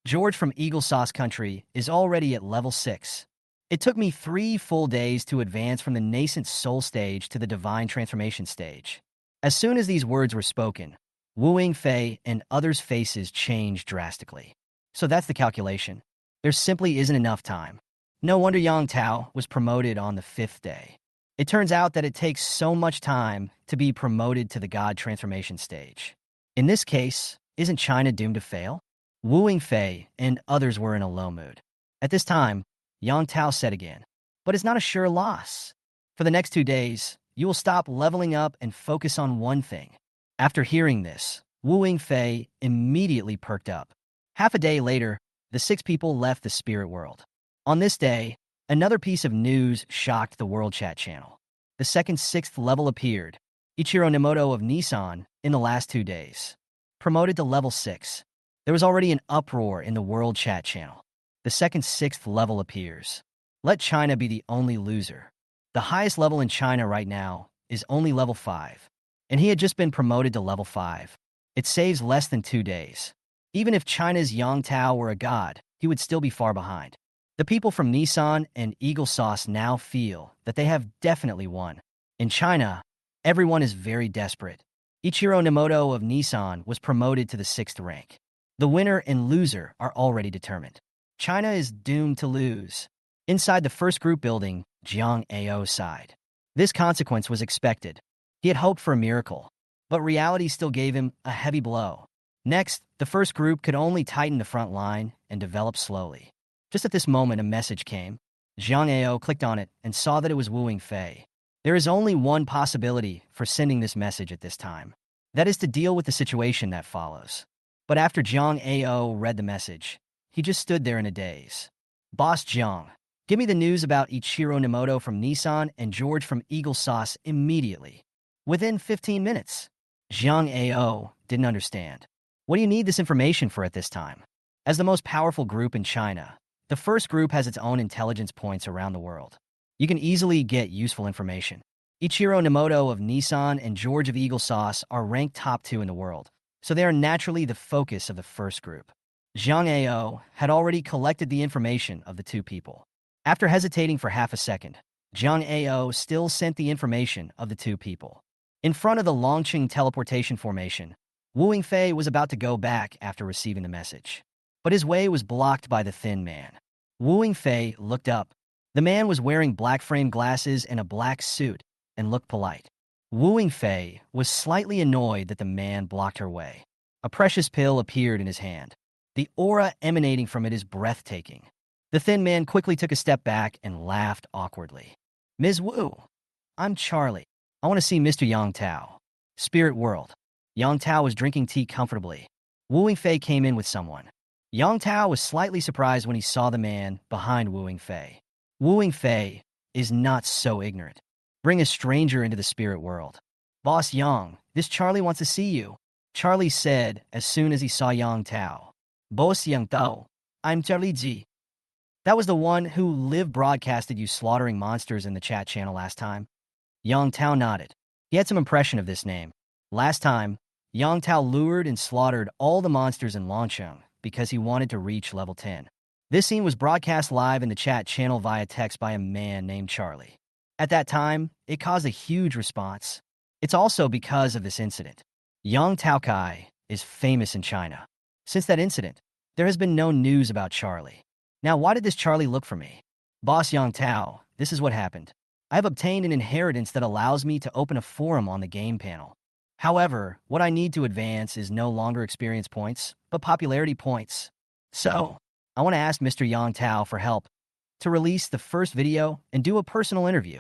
George from Eagle Sauce Country is already at level 6. It took me 3 full days to advance from the nascent soul stage to the divine transformation stage. As soon as these words were spoken, Wu Yingfei and others' faces changed drastically. So that's the calculation. There simply isn't enough time. No wonder Yang Tao was promoted on the 5th day. It turns out that it takes so much time to be promoted to the God transformation stage. In this case, isn't China doomed to fail? Wu Yingfei and others were in a low mood. At this time, Yang Tao said again, but it's not a sure loss. For the next 2 days, you will stop leveling up and focus on one thing. After hearing this, Wu Yingfei immediately perked up. Half a day later, the 6 people left the spirit world. On this day, another piece of news shocked the World Chat channel. The second 6th level appeared, Ichiro Nemoto of Nissan, in the last 2 days. Promoted to level 6. There was already an uproar in the World Chat channel. The second 6th level appears. Let China be the only loser. The highest level in China right now is only level 5, and he had just been promoted to level 5. It saves less than 2 days. Even if China's Yang Tao were a god, he would still be far behind. The people from Nissan and Eagle Sauce now feel that they have definitely won. In China, everyone is very desperate. Ichiro Nemoto of Nissan was promoted to the 6th rank. The winner and loser are already determined. China is doomed to lose. Inside the first group building, Jiang Ao sighed. This consequence was expected. He had hoped for a miracle, but reality still gave him a heavy blow. Next, the first group could only tighten the front line and develop slowly. Just at this moment, a message came. Jiang Ao clicked on it and saw that it was Wu Fei. There is only one possibility for sending this message at this time. That is to deal with the situation that follows. But after Jiang Ao read the message, he just stood there in a daze. Boss Jiang, give me the news about Ichiro Nemoto from Nissan and George from Eagle Sauce immediately. Within 15 minutes. Jiang Ao didn't understand. What do you need this information for at this time? As the most powerful group in China, the first group has its own intelligence points around the world. You can easily get useful information. Ichiro Nemoto of Nissan and George of Eagle Sauce are ranked top 2 in the world, so they are naturally the focus of the first group. Jiang Ao had already collected the information of the two people. After hesitating for half a second, Jiang Ao still sent the information of the two people. In front of the Longqing teleportation formation, Wu Fei was about to go back after receiving the message. But his way was blocked by the thin man. Wu Fei looked up. The man was wearing black frame glasses and a black suit and looked polite. Wu Fei was slightly annoyed that the man blocked her way. A precious pill appeared in his hand. The aura emanating from it is breathtaking. The thin man quickly took a step back and laughed awkwardly. Ms. Wu, I'm Charlie. I want to see Mr. Yang Tao. Spirit World. Yang Tao was drinking tea comfortably. Wu Fei came in with someone. Yang Tao was slightly surprised when he saw the man behind Wu Fei. Wu Fei is not so ignorant. Bring a stranger into the spirit world. Boss Yang, this Charlie wants to see you, Charlie said as soon as he saw Yang Tao. Boss Yang Tao, I'm Charlie Ji. That was the one who live broadcasted you slaughtering monsters in the chat channel last time. Yang Tao nodded. He had some impression of this name. Last time, Yang Tao lured and slaughtered all the monsters in Longqing because he wanted to reach level 10. This scene was broadcast live in the chat channel via text by a man named Charlie. At that time, it caused a huge response. It's also because of this incident. Yang Tao Kai is famous in China. Since that incident, there has been no news about Charlie. Now, why did this Charlie look for me? Boss Yang Tao, this is what happened. I have obtained an inheritance that allows me to open a forum on the game panel. However, what I need to advance is no longer experience points, but popularity points. So, I want to ask Mr. Yang Tao for help to release the first video and do a personal interview.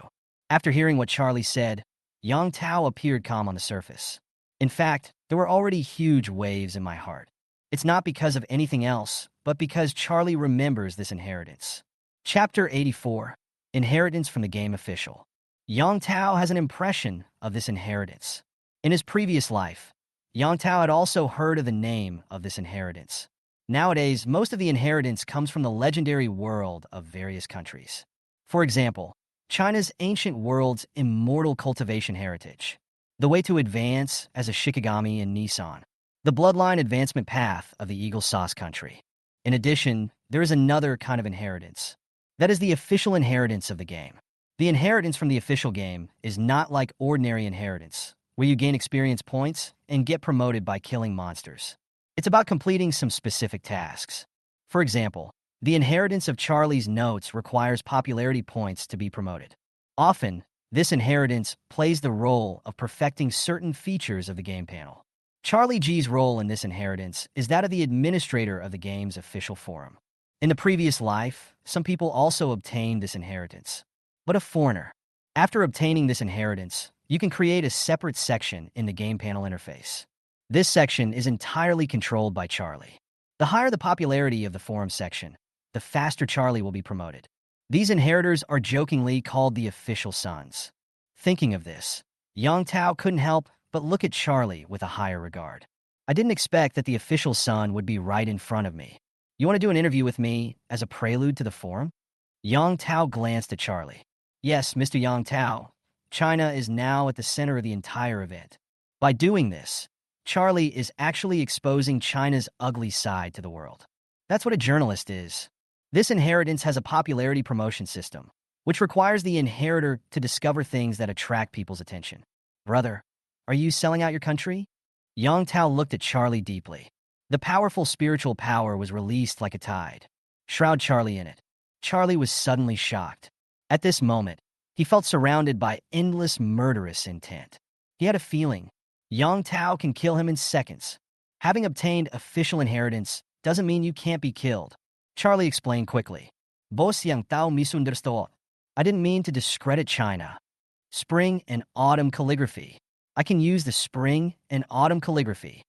After hearing what Charlie said, Yang Tao appeared calm on the surface. In fact, there were already huge waves in my heart. It's not because of anything else, but because Charlie remembers this inheritance. Chapter 84. Inheritance from the Game Official. Yang Tao has an impression of this inheritance. In his previous life, Yang Tao had also heard of the name of this inheritance. Nowadays, most of the inheritance comes from the legendary world of various countries. For example, China's ancient world's immortal cultivation heritage. The way to advance as a Shikigami in Nissan. The bloodline advancement path of the Eagle Sauce country. In addition, there is another kind of inheritance. That is the official inheritance of the game. The inheritance from the official game is not like ordinary inheritance, where you gain experience points and get promoted by killing monsters. It's about completing some specific tasks. For example, the inheritance of Charlie's notes requires popularity points to be promoted. Often, this inheritance plays the role of perfecting certain features of the game panel. Charlie G's role in this inheritance is that of the administrator of the game's official forum. In the previous life, some people also obtained this inheritance. But a foreigner. After obtaining this inheritance, you can create a separate section in the game panel interface. This section is entirely controlled by Charlie. The higher the popularity of the forum section, the faster Charlie will be promoted. These inheritors are jokingly called the official sons. Thinking of this, Yang Tao couldn't help but look at Charlie with a higher regard. I didn't expect that the official son would be right in front of me. You want to do an interview with me as a prelude to the forum? Yang Tao glanced at Charlie. Yes, Mr. Yang Tao, China is now at the center of the entire event. By doing this, Charlie is actually exposing China's ugly side to the world. That's what a journalist is. This inheritance has a popularity promotion system, which requires the inheritor to discover things that attract people's attention. Brother, are you selling out your country? Yang Tao looked at Charlie deeply. The powerful spiritual power was released like a tide. Shroud Charlie in it. Charlie was suddenly shocked. At this moment, he felt surrounded by endless murderous intent. He had a feeling. Yang Tao can kill him in seconds. Having obtained official inheritance doesn't mean you can't be killed. Charlie explained quickly. Bos Yang Tao misunderstood. I didn't mean to discredit China. Spring and autumn calligraphy. I can use the spring and autumn calligraphy.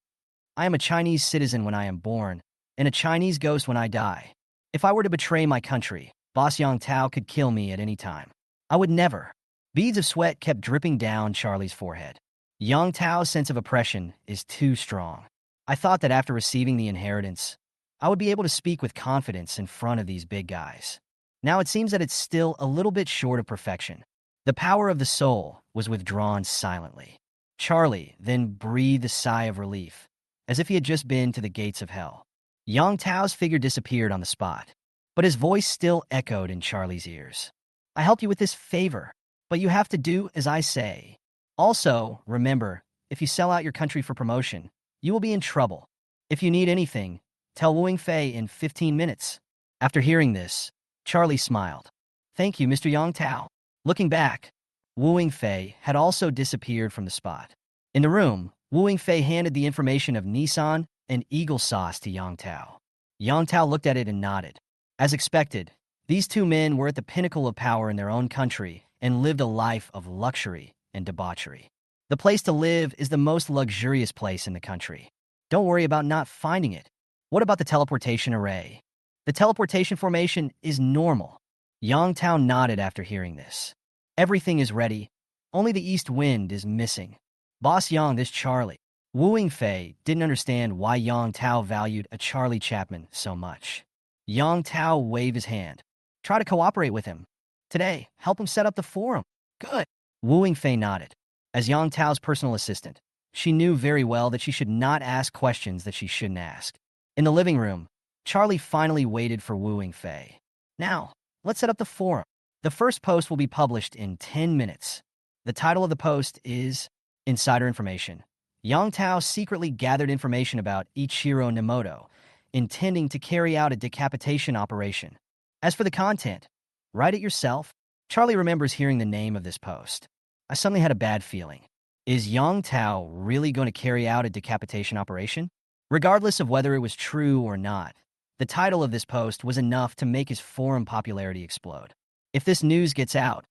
I am a Chinese citizen when I am born, and a Chinese ghost when I die. If I were to betray my country, Boss Yang Tao could kill me at any time. I would never. Beads of sweat kept dripping down Charlie's forehead. Yang Tao's sense of oppression is too strong. I thought that after receiving the inheritance, I would be able to speak with confidence in front of these big guys. Now it seems that it's still a little bit short of perfection. The power of the soul was withdrawn silently. Charlie then breathed a sigh of relief, as if he had just been to the gates of hell. Yang Tao's figure disappeared on the spot, but his voice still echoed in Charlie's ears. I helped you with this favor, but you have to do as I say. Also, remember, if you sell out your country for promotion, you will be in trouble. If you need anything, tell Wu Fei in 15 minutes. After hearing this, Charlie smiled. Thank you, Mr. Yang Tao. Looking back, Wu Fei had also disappeared from the spot. In the room, Wu Fei handed the information of Nissan and Eagle Sauce to Yang Tao. Yang Tao looked at it and nodded. As expected, these two men were at the pinnacle of power in their own country and lived a life of luxury and debauchery. The place to live is the most luxurious place in the country. Don't worry about not finding it. What about the teleportation array? The teleportation formation is normal. Yang Tao nodded after hearing this. Everything is ready. Only the east wind is missing. Boss Yang, this Charlie. Wu Fei didn't understand why Yang Tao valued a Charlie Chapman so much. Yang Tao waved his hand. Try to cooperate with him. Today, help him set up the forum. Good. Wu Fei nodded. As Yang Tao's personal assistant, she knew very well that she should not ask questions that she shouldn't ask. In the living room, Charlie finally waited for Wu Fei. Now, let's set up the forum. The first post will be published in 10 minutes. The title of the post is Insider Information. Yang Tao secretly gathered information about Ichiro Nemoto, intending to carry out a decapitation operation. As for the content, write it yourself. Charlie remembers hearing the name of this post. I suddenly had a bad feeling. Is Yang Tao really going to carry out a decapitation operation? Regardless of whether it was true or not, the title of this post was enough to make his forum popularity explode. If this news gets out,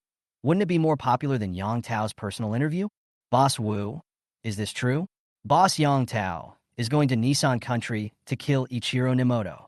wouldn't it be more popular than Yang Tao's personal interview? Boss Wu, is this true? Boss Yang Tao is going to Nissan country to kill Ichiro Nemoto.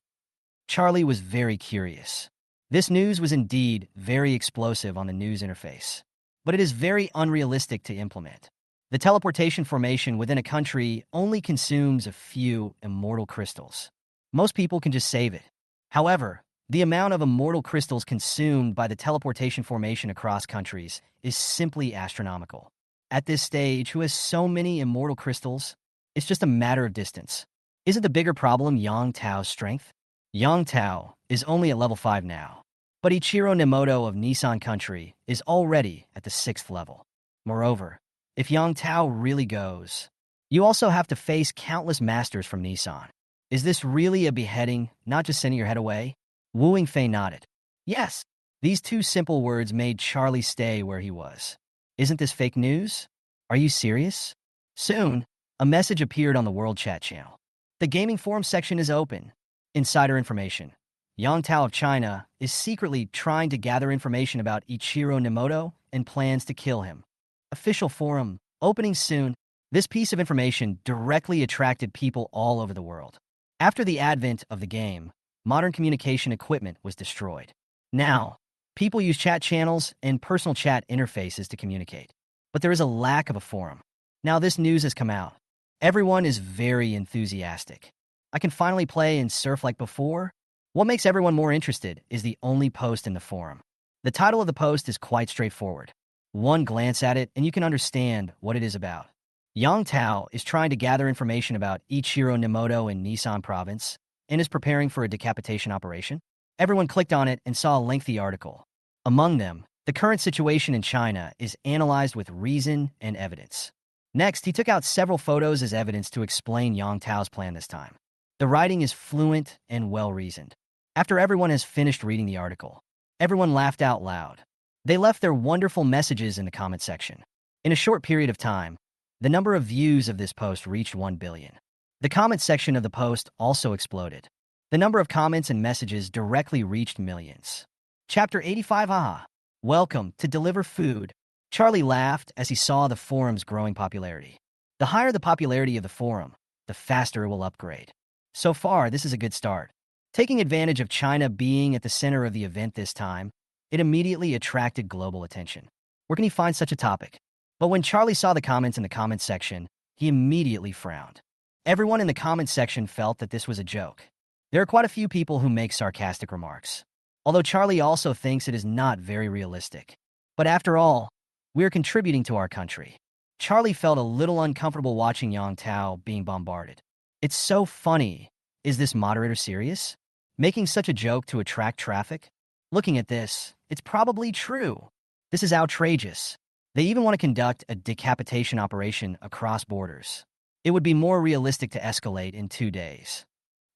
Charlie was very curious. This news was indeed very explosive on the news interface, but it is very unrealistic to implement. The teleportation formation within a country only consumes a few immortal crystals. Most people can just save it. However, the amount of immortal crystals consumed by the teleportation formation across countries is simply astronomical. At this stage, who has so many immortal crystals? It's just a matter of distance. Isn't the bigger problem Yang Tao's strength? Yang Tao is only at level 5 now, but Ichiro Nemoto of Nissan country is already at the 6th level. Moreover, if Yang Tao really goes, you also have to face countless masters from Nissan. Is this really a beheading, not just sending your head away? Wu Fei nodded. Yes. These two simple words made Charlie stay where he was. Isn't this fake news? Are you serious? Soon, a message appeared on the World Chat channel. The gaming forum section is open. Insider information. Yang Tao of China is secretly trying to gather information about Ichiro Nemoto and plans to kill him. Official forum, opening soon. This piece of information directly attracted people all over the world. After the advent of the game, modern communication equipment was destroyed. Now, people use chat channels and personal chat interfaces to communicate. But there is a lack of a forum. Now this news has come out. Everyone is very enthusiastic. I can finally play and surf like before. What makes everyone more interested is the only post in the forum. The title of the post is quite straightforward. One glance at it and you can understand what it is about. Yang Tao is trying to gather information about Ichiro Nimoto in Nissan province and is preparing for a decapitation operation. Everyone clicked on it and saw a lengthy article. Among them, the current situation in China is analyzed with reason and evidence. Next, he took out several photos as evidence to explain Yang Tao's plan this time. The writing is fluent and well-reasoned. After everyone has finished reading the article, everyone laughed out loud. They left their wonderful messages in the comment section. In a short period of time, the number of views of this post reached 1 billion. The comment section of the post also exploded. The number of comments and messages directly reached millions. Chapter 85. Haha. Welcome to Deliver Food. Charlie laughed as he saw the forum's growing popularity. The higher the popularity of the forum, the faster it will upgrade. So far, this is a good start. Taking advantage of China being at the center of the event this time, it immediately attracted global attention. Where can he find such a topic? But when Charlie saw the comments in the comments section, he immediately frowned. Everyone in the comments section felt that this was a joke. There are quite a few people who make sarcastic remarks, although Charlie also thinks it is not very realistic. But after all, we are contributing to our country. Charlie felt a little uncomfortable watching Yang Tao being bombarded. It's so funny. Is this moderator serious? Making such a joke to attract traffic? Looking at this, it's probably true. This is outrageous. They even want to conduct a decapitation operation across borders. It would be more realistic to escalate in 2 days.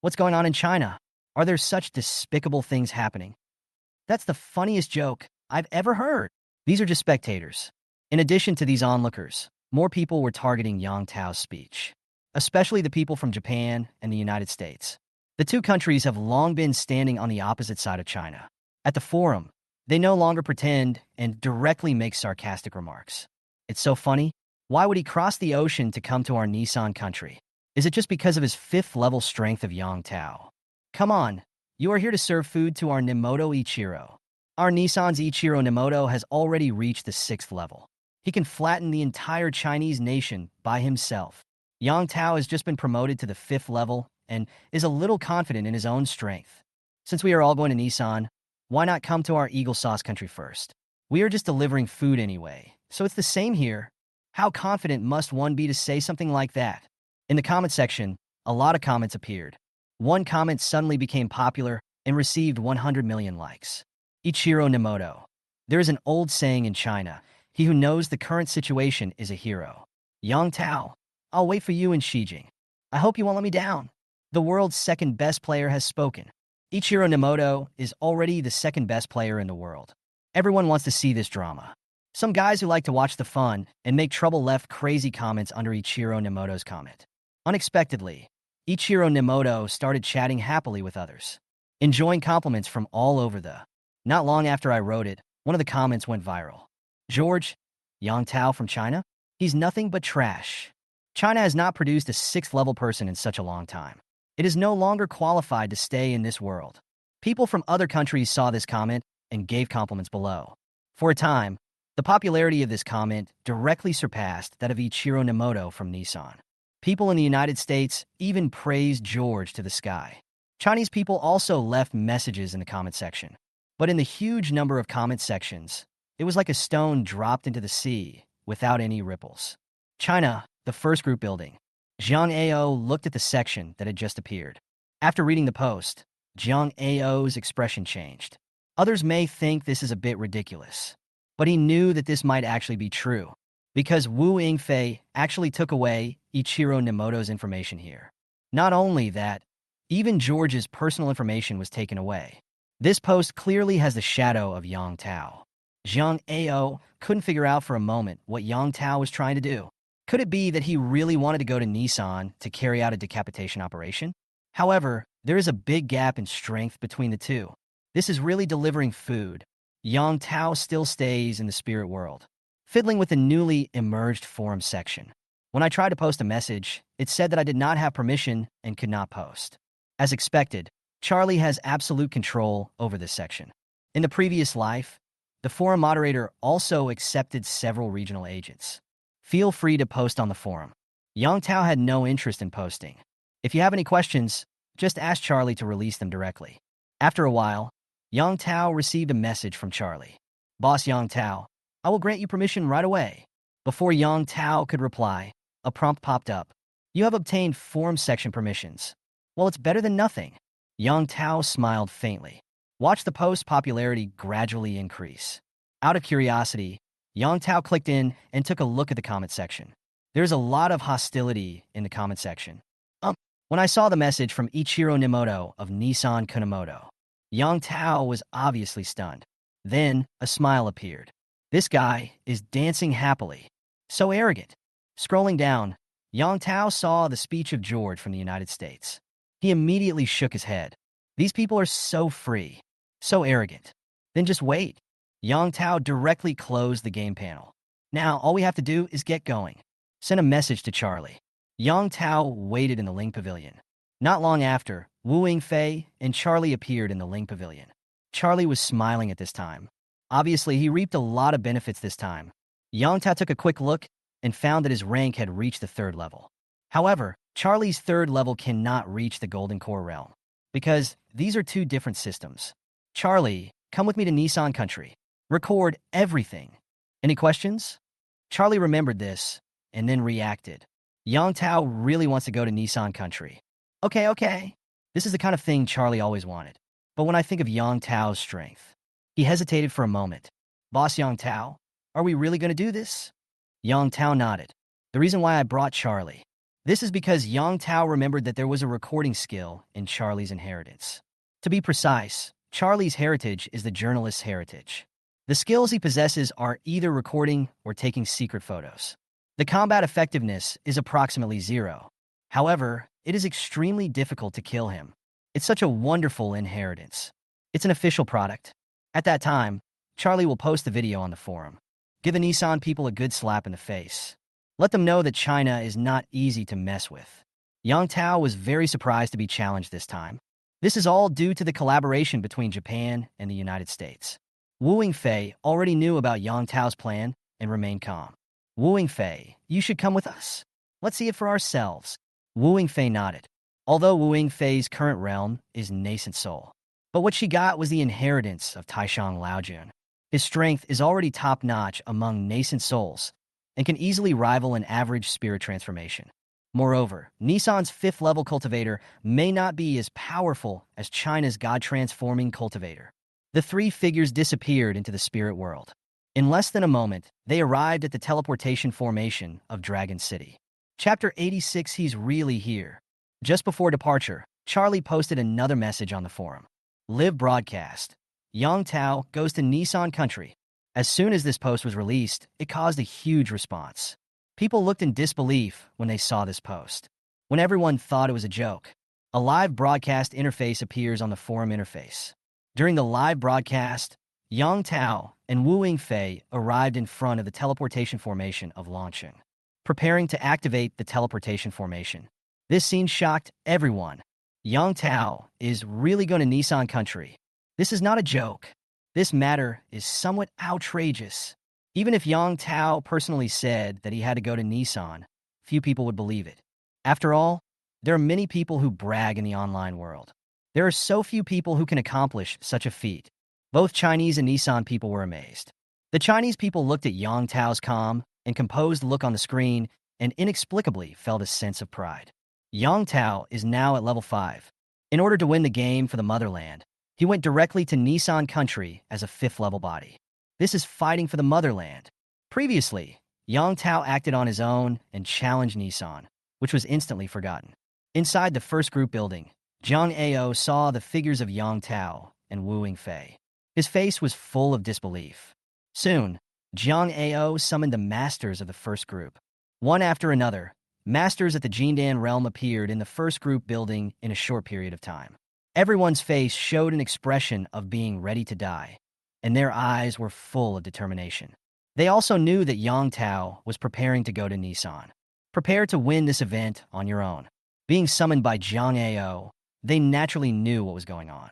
What's going on in China? Are there such despicable things happening? That's the funniest joke I've ever heard. These are just spectators. In addition to these onlookers, more people were targeting Yang Tao's speech, especially the people from Japan and the United States. The two countries have long been standing on the opposite side of China. At the forum, they no longer pretend and directly make sarcastic remarks. It's so funny. Why would he cross the ocean to come to our Nissan country? Is it just because of his 5th level strength of Yang Tao? Come on, you are here to serve food to our Nimoto Ichiro. Our Nissan's Ichiro Nimoto has already reached the 6th level. He can flatten the entire Chinese nation by himself. Yang Tao has just been promoted to the 5th level and is a little confident in his own strength. Since we are all going to Nissan, why not come to our Eagle Sauce country first? We are just delivering food anyway, so it's the same here. How confident must one be to say something like that? In the comment section, a lot of comments appeared. One comment suddenly became popular and received 100 million likes. Ichiro Nimoto. There is an old saying in China, he who knows the current situation is a hero. Yang Tao, I'll wait for you in Xijing. I hope you won't let me down. The world's second best player has spoken. Ichiro Nimoto is already the second best player in the world. Everyone wants to see this drama. Some guys who like to watch the fun and make trouble left crazy comments under Ichiro Nimoto's comment. Unexpectedly, Ichiro Nimoto started chatting happily with others, enjoying compliments from all over the. Not long after I wrote it, one of the comments went viral. George, Yang Tao from China? He's nothing but trash. China has not produced a 6th level person in such a long time. It is no longer qualified to stay in this world. People from other countries saw this comment and gave compliments below. For a time, the popularity of this comment directly surpassed that of Ichiro Nimoto from Nissan. People in the United States even praised George to the sky. Chinese people also left messages in the comment section. But in the huge number of comment sections, it was like a stone dropped into the sea without any ripples. China, the first group building. Zhang Ao looked at the section that had just appeared. After reading the post, Zhang Ao's expression changed. Others may think this is a bit ridiculous, but he knew that this might actually be true, because Wu Yingfei actually took away Ichiro Nimoto's information here. Not only that, even George's personal information was taken away. This post clearly has the shadow of Yang Tao. Zhang Ao couldn't figure out for a moment what Yang Tao was trying to do. Could it be that he really wanted to go to Nissan to carry out a decapitation operation? However, there is a big gap in strength between the two. This is really delivering food. Yang Tao still stays in the spirit world, fiddling with the newly emerged forum section. When I tried to post a message, it said that I did not have permission and could not post. As expected, Charlie has absolute control over this section. In the previous life, the forum moderator also accepted several regional agents. Feel free to post on the forum. Yang Tao had no interest in posting. If you have any questions, just ask Charlie to release them directly. After a while, Yang Tao received a message from Charlie. Boss Yang Tao, I will grant you permission right away. Before Yang Tao could reply, a prompt popped up. You have obtained forum section permissions. Well, it's better than nothing. Yang Tao smiled faintly. Watch the post's popularity gradually increase. Out of curiosity, Yang Tao clicked in and took a look at the comment section. There's a lot of hostility in the comment section. When I saw the message from Ichiro Nimoto of Nissan Kunamoto, Yang Tao was obviously stunned. Then, a smile appeared. This guy is dancing happily. So arrogant. Scrolling down, Yang Tao saw the speech of George from the United States. He immediately shook his head. These people are so free, so arrogant. Then just wait. Yang Tao directly closed the game panel. Now, all we have to do is get going. Send a message to Charlie. Yang Tao waited in the Ling Pavilion. Not long after, Wu Yingfei and Charlie appeared in the Ling Pavilion. Charlie was smiling at this time. Obviously, he reaped a lot of benefits this time. Yang Tao took a quick look and found that his rank had reached the 3rd level. However, Charlie's 3rd level cannot reach the Golden Core realm, because these are 2 different systems. Charlie, come with me to Nissan Country. Record everything. Any questions? Charlie remembered this and then reacted. Yang Tao really wants to go to Nissan Country. Okay. This is the kind of thing Charlie always wanted. But when I think of Yang Tao's strength, he hesitated for a moment. Boss Yang Tao, are we really going to do this? Yang Tao nodded. The reason why I brought Charlie. This is because Yang Tao remembered that there was a recording skill in Charlie's inheritance. To be precise, Charlie's heritage is the journalist's heritage. The skills he possesses are either recording or taking secret photos. The combat effectiveness is approximately 0. However, it is extremely difficult to kill him. It's such a wonderful inheritance. It's an official product. At that time, Charlie will post the video on the forum. Give the Nissan people a good slap in the face. Let them know that China is not easy to mess with. Yang Tao was very surprised to be challenged this time. This is all due to the collaboration between Japan and the United States. Wu Yingfei already knew about Yang Tao's plan and remained calm. Wu Yingfei, you should come with us. Let's see it for ourselves. Wu Yingfei nodded. Although Wu Yingfei's current realm is nascent soul, but what she got was the inheritance of Taishang Laojun. His strength is already top-notch among nascent souls and can easily rival an average spirit transformation. Moreover, Nissan's 5th level cultivator may not be as powerful as China's god-transforming cultivator. The 3 figures disappeared into the spirit world. In less than a moment, they arrived at the teleportation formation of Dragon City. Chapter 86, He's Really Here. Just before departure, Charlie posted another message on the forum. Live broadcast. Yang Tao goes to Nissan Country. As soon as this post was released, it caused a huge response. People looked in disbelief when they saw this post. When everyone thought it was a joke, a live broadcast interface appears on the forum interface. During the live broadcast, Yang Tao and Wu Yingfei arrived in front of the teleportation formation of Longqing, preparing to activate the teleportation formation. This scene shocked everyone. Yang Tao is really going to Nissan Country. This is not a joke. This matter is somewhat outrageous. Even if Yang Tao personally said that he had to go to Nissan, few people would believe it. After all, there are many people who brag in the online world. There are so few people who can accomplish such a feat. Both Chinese and Nissan people were amazed. The Chinese people looked at Yang Tao's calm and composed look on the screen and inexplicably felt a sense of pride. Yang Tao is now at level 5. In order to win the game for the motherland, he went directly to Nissan Country as a 5th level body. This is fighting for the motherland. Previously, Yang Tao acted on his own and challenged Nissan, which was instantly forgotten. Inside the first group building, Zhang Ao saw the figures of Yang Tao and Wu Yingfei. His face was full of disbelief. Soon, Zhang Ao summoned the masters of the first group. One after another, masters at the Jindan realm appeared in the first group building in a short period of time. Everyone's face showed an expression of being ready to die, and their eyes were full of determination. They also knew that Yang Tao was preparing to go to Nissan. Prepare to win this event on your own. Being summoned by Zhang Ao, they naturally knew what was going on,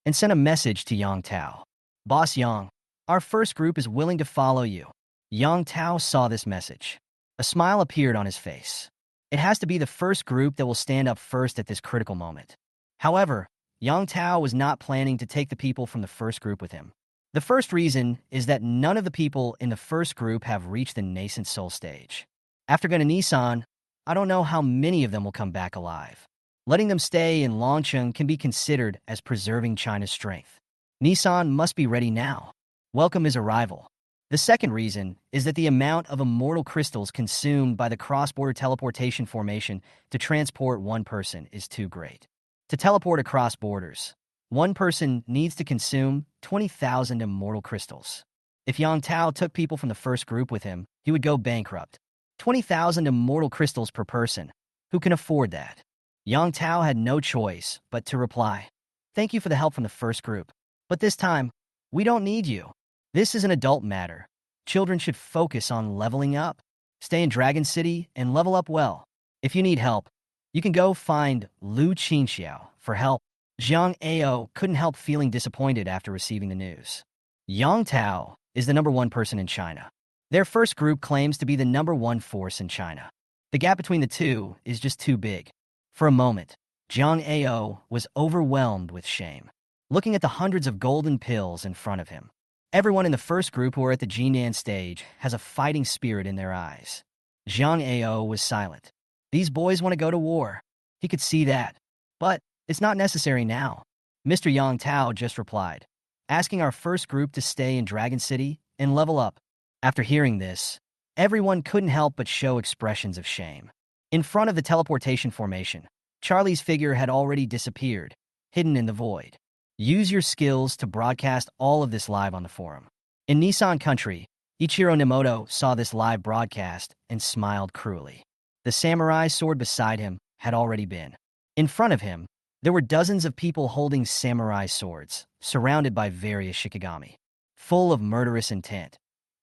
and sent a message to Yang Tao. Boss Yang, our first group is willing to follow you. Yang Tao saw this message. A smile appeared on his face. It has to be the first group that will stand up first at this critical moment. However, Yang Tao was not planning to take the people from the first group with him. The first reason is that none of the people in the first group have reached the nascent soul stage. After going to Nissan, I don't know how many of them will come back alive. Letting them stay in Longcheng can be considered as preserving China's strength. Nissan must be ready now. Welcome his arrival. The second reason is that the amount of immortal crystals consumed by the cross-border teleportation formation to transport one person is too great. To teleport across borders, one person needs to consume 20,000 immortal crystals. If Yang Tao took people from the first group with him, he would go bankrupt. 20,000 immortal crystals per person. Who can afford that? Yang Tao had no choice but to reply, "Thank you for the help from the first group. But this time, we don't need you. This is an adult matter. Children should focus on leveling up. Stay in Dragon City and level up well. If you need help, you can go find Lu Qingxiao for help." Zhang Ao couldn't help feeling disappointed after receiving the news. Yang Tao is the number one person in China. Their first group claims to be the number one force in China. The gap between the two is just too big. For a moment, Zhang Ao was overwhelmed with shame, looking at the hundreds of golden pills in front of him. Everyone in the first group who are at the Jinan stage has a fighting spirit in their eyes. Zhang Ao was silent. These boys want to go to war. He could see that. But it's not necessary now. Mr. Yang Tao just replied, asking our first group to stay in Dragon City and level up. After hearing this, everyone couldn't help but show expressions of shame. In front of the teleportation formation, Charlie's figure had already disappeared, hidden in the void. Use your skills to broadcast all of this live on the forum. In Nissan country, Ichiro Nemoto saw this live broadcast and smiled cruelly. The samurai sword beside him had already been. In front of him, there were dozens of people holding samurai swords, surrounded by various shikigami, full of murderous intent.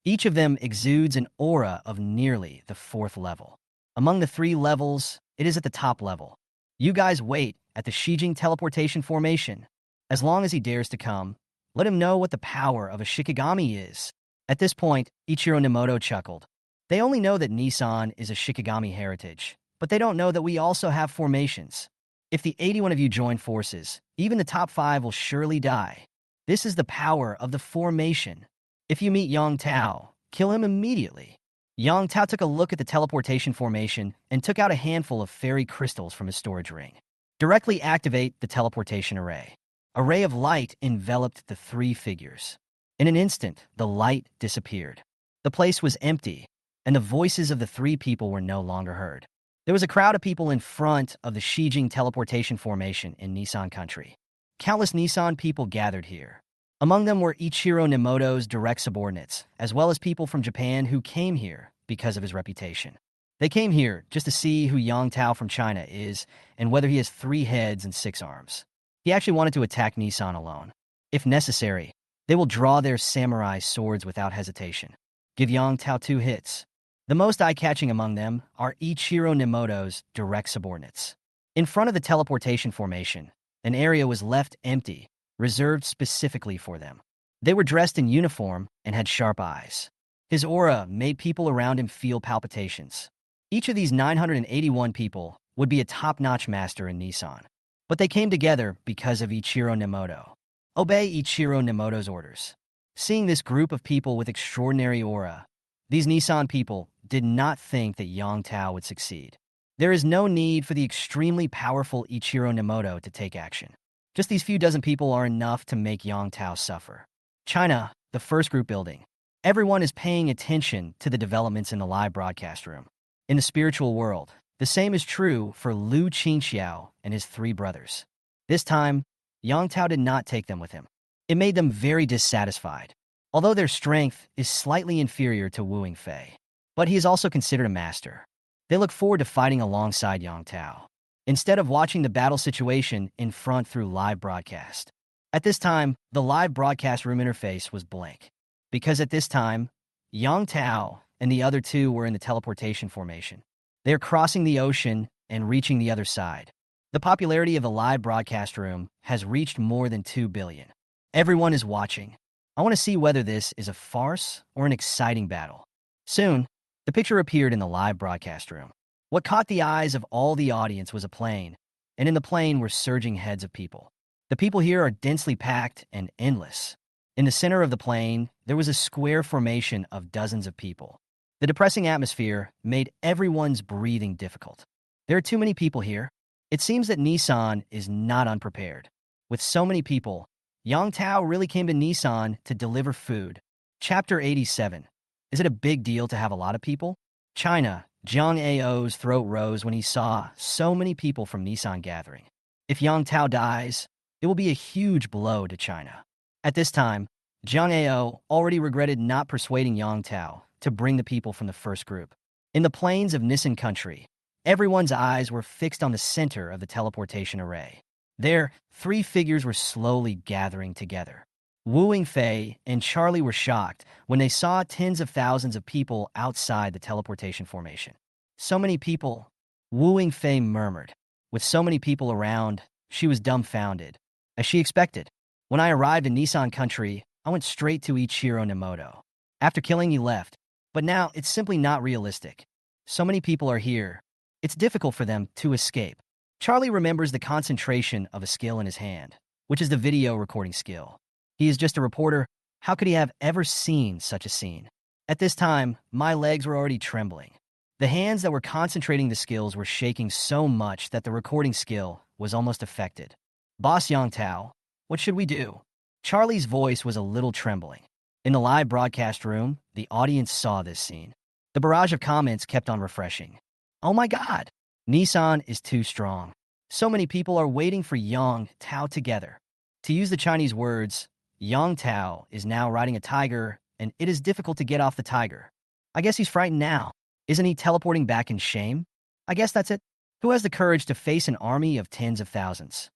Each of them exudes an aura of nearly the 4th level. Among the 3 levels, it is at the top level. You guys wait at the Shijing teleportation formation. As long as he dares to come, let him know what the power of a shikigami is. At this point, Ichiro Nemoto chuckled. They only know that Nissan is a shikigami heritage, but they don't know that we also have formations. If the 81 of you join forces, even the top 5 will surely die. This is the power of the formation. If you meet Yang Tao, kill him immediately. Yang Tao took a look at the teleportation formation and took out a handful of fairy crystals from his storage ring. Directly activate the teleportation array. A ray of light enveloped the 3 figures. In an instant, the light disappeared. The place was empty, and the voices of the 3 people were no longer heard. There was a crowd of people in front of the Shijing teleportation formation in Nissan country. Countless Nissan people gathered here. Among them were Ichiro Nemoto's direct subordinates, as well as people from Japan who came here because of his reputation. They came here just to see who Yang Tao from China is and whether he has 3 heads and 6 arms. He actually wanted to attack Nissan alone. If necessary, they will draw their samurai swords without hesitation. Give Yang Tao 2 hits. The most eye-catching among them are Ichiro Nemoto's direct subordinates. In front of the teleportation formation, an area was left empty, reserved specifically for them. They were dressed in uniform and had sharp eyes. His aura made people around him feel palpitations. Each of these 981 people would be a top-notch master in Nissan. But they came together because of Ichiro Nemoto. Obey Ichiro Nemoto's orders. Seeing this group of people with extraordinary aura, these Nissan people did not think that Yang Tao would succeed. There is no need for the extremely powerful Ichiro Nemoto to take action. Just these few dozen people are enough to make Yang Tao suffer. China, the first group building. Everyone is paying attention to the developments in the live broadcast room. In the spiritual world, the same is true for Lu Qingxiao and his 3 brothers. This time, Yang Tao did not take them with him. It made them very dissatisfied, although their strength is slightly inferior to Wu Yingfei. But he is also considered a master. They look forward to fighting alongside Yang Tao, instead of watching the battle situation in front through live broadcast. At this time, the live broadcast room interface was blank, because at this time, Yang Tao and the other 2 were in the teleportation formation. They are crossing the ocean and reaching the other side. The popularity of the live broadcast room has reached more than 2 billion. Everyone is watching. I want to see whether this is a farce or an exciting battle. Soon, the picture appeared in the live broadcast room. What caught the eyes of all the audience was a plane, and in the plane were surging heads of people. The The people here are densely packed and endless. In the center of the plain, there was a square formation of dozens of people. The depressing atmosphere made everyone's breathing difficult. There are too many people here. It seems that Nissan is not unprepared. With so many people, Yang Tao really came to Nissan to deliver food. Chapter 87. Is it a big deal to have a lot of people? China, Jiang Ao's throat rose when he saw so many people from Nissan gathering. If Yang Tao dies, it will be a huge blow to China. At this time, Jiang Ao already regretted not persuading Yang Tao to bring the people from the first group. In the plains of Nisan country, everyone's eyes were fixed on the center of the teleportation array. There, three figures were slowly gathering together. Wu Yingfei and Charlie were shocked when they saw tens of thousands of people outside the teleportation formation. So many people, Wu Yingfei murmured. With so many people around, she was dumbfounded. As she expected, when I arrived in Nissan country, I went straight to Ichiro Nemoto. After killing, he left. But now, it's simply not realistic. So many people are here. It's difficult for them to escape. Charlie remembers the concentration of a skill in his hand, which is the video recording skill. He is just a reporter. How could he have ever seen such a scene? At this time, my legs were already trembling. The hands that were concentrating the skills were shaking so much that the recording skill was almost affected. Boss Yang Tao, what should we do? Charlie's voice was a little trembling. In the live broadcast room, the audience saw this scene. The barrage of comments kept on refreshing. Oh my God! Nissan is too strong. So many people are waiting for Yang Tao together. To use the Chinese words, Yang Tao is now riding a tiger, and it is difficult to get off the tiger. I guess he's frightened now. Isn't he teleporting back in shame? I guess that's it. Who has the courage to face an army of tens of thousands?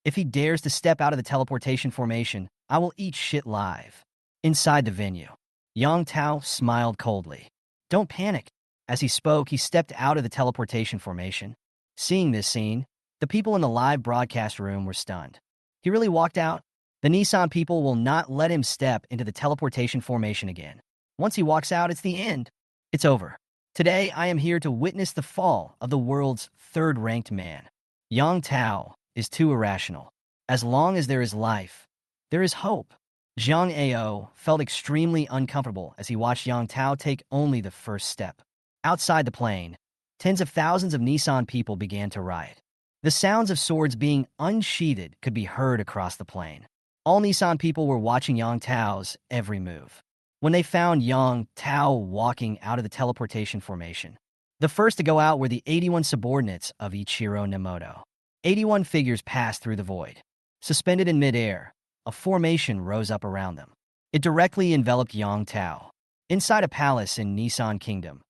If he dares to step out of the teleportation formation, I will eat shit live. Inside the venue, Yang Tao smiled coldly. Don't panic. As he spoke, he stepped out of the teleportation formation. Seeing this scene, the people in the live broadcast room were stunned. He really walked out? The Nissan people will not let him step into the teleportation formation again. Once he walks out, it's the end. It's over. Today, I am here to witness the fall of the world's third-ranked man. Yang Tao is too irrational. As long as there is life, there is hope. Jiang Ao felt extremely uncomfortable as he watched Yang Tao take only the first step. Outside the plane, tens of thousands of Nissan people began to riot. The sounds of swords being unsheathed could be heard across the plain. All Nissan people were watching Yang Tao's every move. When they found Yang Tao walking out of the teleportation formation, the first to go out were the 81 subordinates of Ichiro Nemoto. 81 figures passed through the void. Suspended in midair, a formation rose up around them. It directly enveloped Yang Tao. Inside a palace in Nissan Kingdom,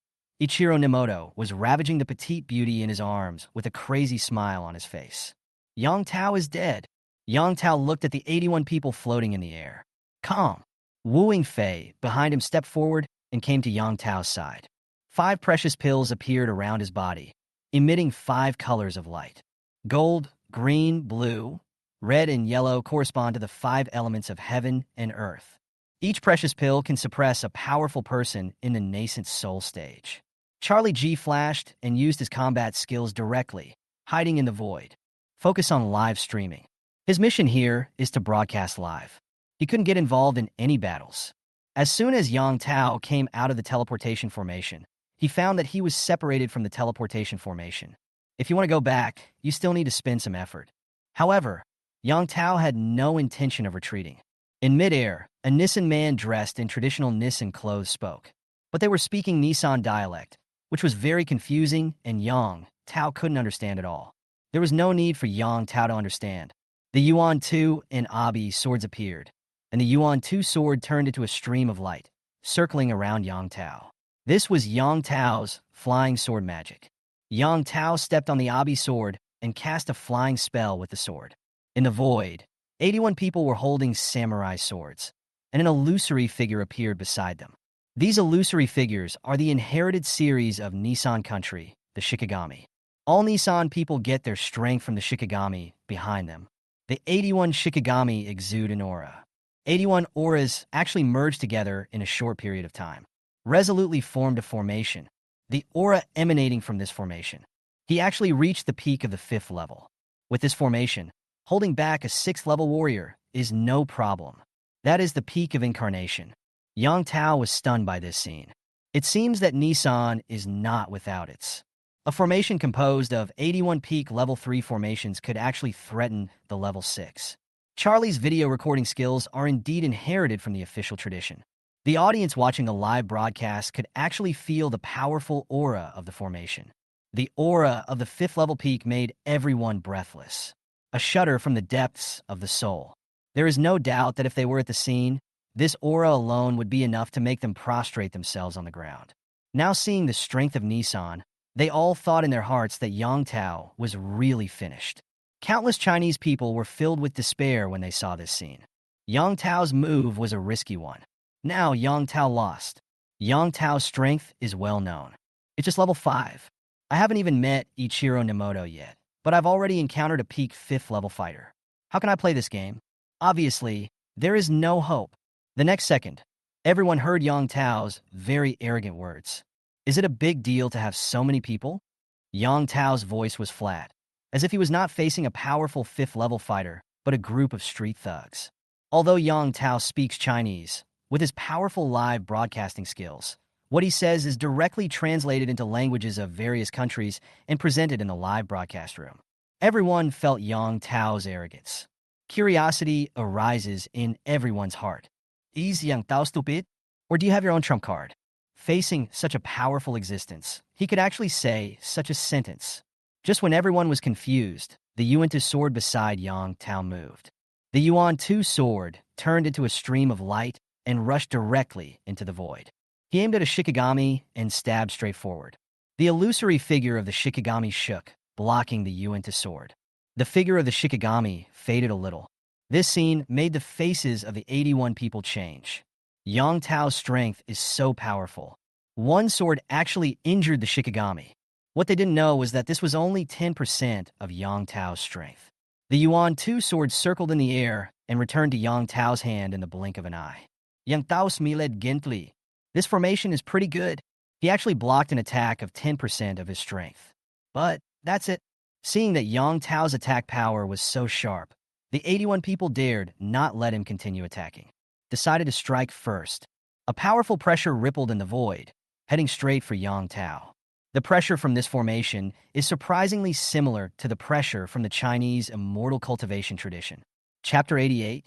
Ichiro Nemoto was ravaging the petite beauty in his arms with a crazy smile on his face. Yang Tao is dead. Yang Tao looked at the 81 people floating in the air. Calm. Wu Yingfei, behind him, stepped forward and came to Yang Tao's side. 5 precious pills appeared around his body, emitting 5 colors of light. Gold, green, blue, red, and yellow correspond to the 5 elements of heaven and earth. Each precious pill can suppress a powerful person in the nascent soul stage. Charlie G flashed and used his combat skills directly, hiding in the void. Focus on live streaming. His mission here is to broadcast live. He couldn't get involved in any battles. As soon as Yang Tao came out of the teleportation formation, he found that he was separated from the teleportation formation. If you want to go back, you still need to spend some effort. However, Yang Tao had no intention of retreating. In midair, a Nisan man dressed in traditional Nisan clothes spoke. But they were speaking Nisan dialect, which was very confusing, and Yang Tao couldn't understand at all. There was no need for Yang Tao to understand. The Yuan 2 and Abi swords appeared, and the Yuan 2 sword turned into a stream of light, circling around Yang Tao. This was Yang Tao's flying sword magic. Yang Tao stepped on the Abi sword and cast a flying spell with the sword. In the void, 81 people were holding samurai swords, and an illusory figure appeared beside them. These illusory figures are the inherited series of Nissan country, the Shikigami. All Nissan people get their strength from the Shikigami behind them. The 81 Shikigami exude an aura. 81 auras actually merged together in a short period of time, resolutely formed a formation, the aura emanating from this formation. He actually reached the peak of the 5th level. With this formation, Holding back a 6th-level warrior is no problem. That is the peak of incarnation. Yang Tao was stunned by this scene. It seems that Nissan is not without its. A formation composed of 81 peak level 3 formations could actually threaten the level 6. Charlie's video recording skills are indeed inherited from the official tradition. The audience watching the live broadcast could actually feel the powerful aura of the formation. The aura of the 5th level peak made everyone breathless. A shudder from the depths of the soul. There is no doubt that if they were at the scene, this aura alone would be enough to make them prostrate themselves on the ground. Now seeing the strength of Nissan, they all thought in their hearts that Yang Tao was really finished. Countless Chinese people were filled with despair when they saw this scene. Yang Tao's move was a risky one. Now Yang Tao lost. Yang Tao's strength is well known. It's just level 5. I haven't even met Ichiro Nemoto yet, but I've already encountered a peak 5th level fighter. How can I play this game? Obviously, there is no hope. The next second, everyone heard Yang Tao's very arrogant words. Is it a big deal to have so many people? Yang Tao's voice was flat, as if he was not facing a powerful 5th level fighter, but a group of street thugs. Although Yang Tao speaks Chinese, with his powerful live broadcasting skills, what he says is directly translated into languages of various countries and presented in the live broadcast room. Everyone felt Yang Tao's arrogance. Curiosity arises in everyone's heart. Is Yang Tao stupid? Or do you have your own trump card? Facing such a powerful existence, he could actually say such a sentence. Just when everyone was confused, the Yuan 2 sword beside Yang Tao moved. The Yuan 2 sword turned into a stream of light and rushed directly into the void. He aimed at a Shikigami and stabbed straight forward. The illusory figure of the Shikigami shook, blocking the Yuan 2 sword. The figure of the Shikigami faded a little. This scene made the faces of the 81 people change. Yang Tao's strength is so powerful. One sword actually injured the Shikigami. What they didn't know was that this was only 10% of Yang Tao's strength. The Yuan 2 sword circled in the air and returned to Yang Tao's hand in the blink of an eye. Yang Tao smiled gently. This formation is pretty good. He actually blocked an attack of 10% of his strength. But that's it. Seeing that Yang Tao's attack power was so sharp, the 81 people dared not let him continue attacking. Decided to strike first. A powerful pressure rippled in the void, heading straight for Yang Tao. The pressure from this formation is surprisingly similar to the pressure from the Chinese immortal cultivation tradition. Chapter 88.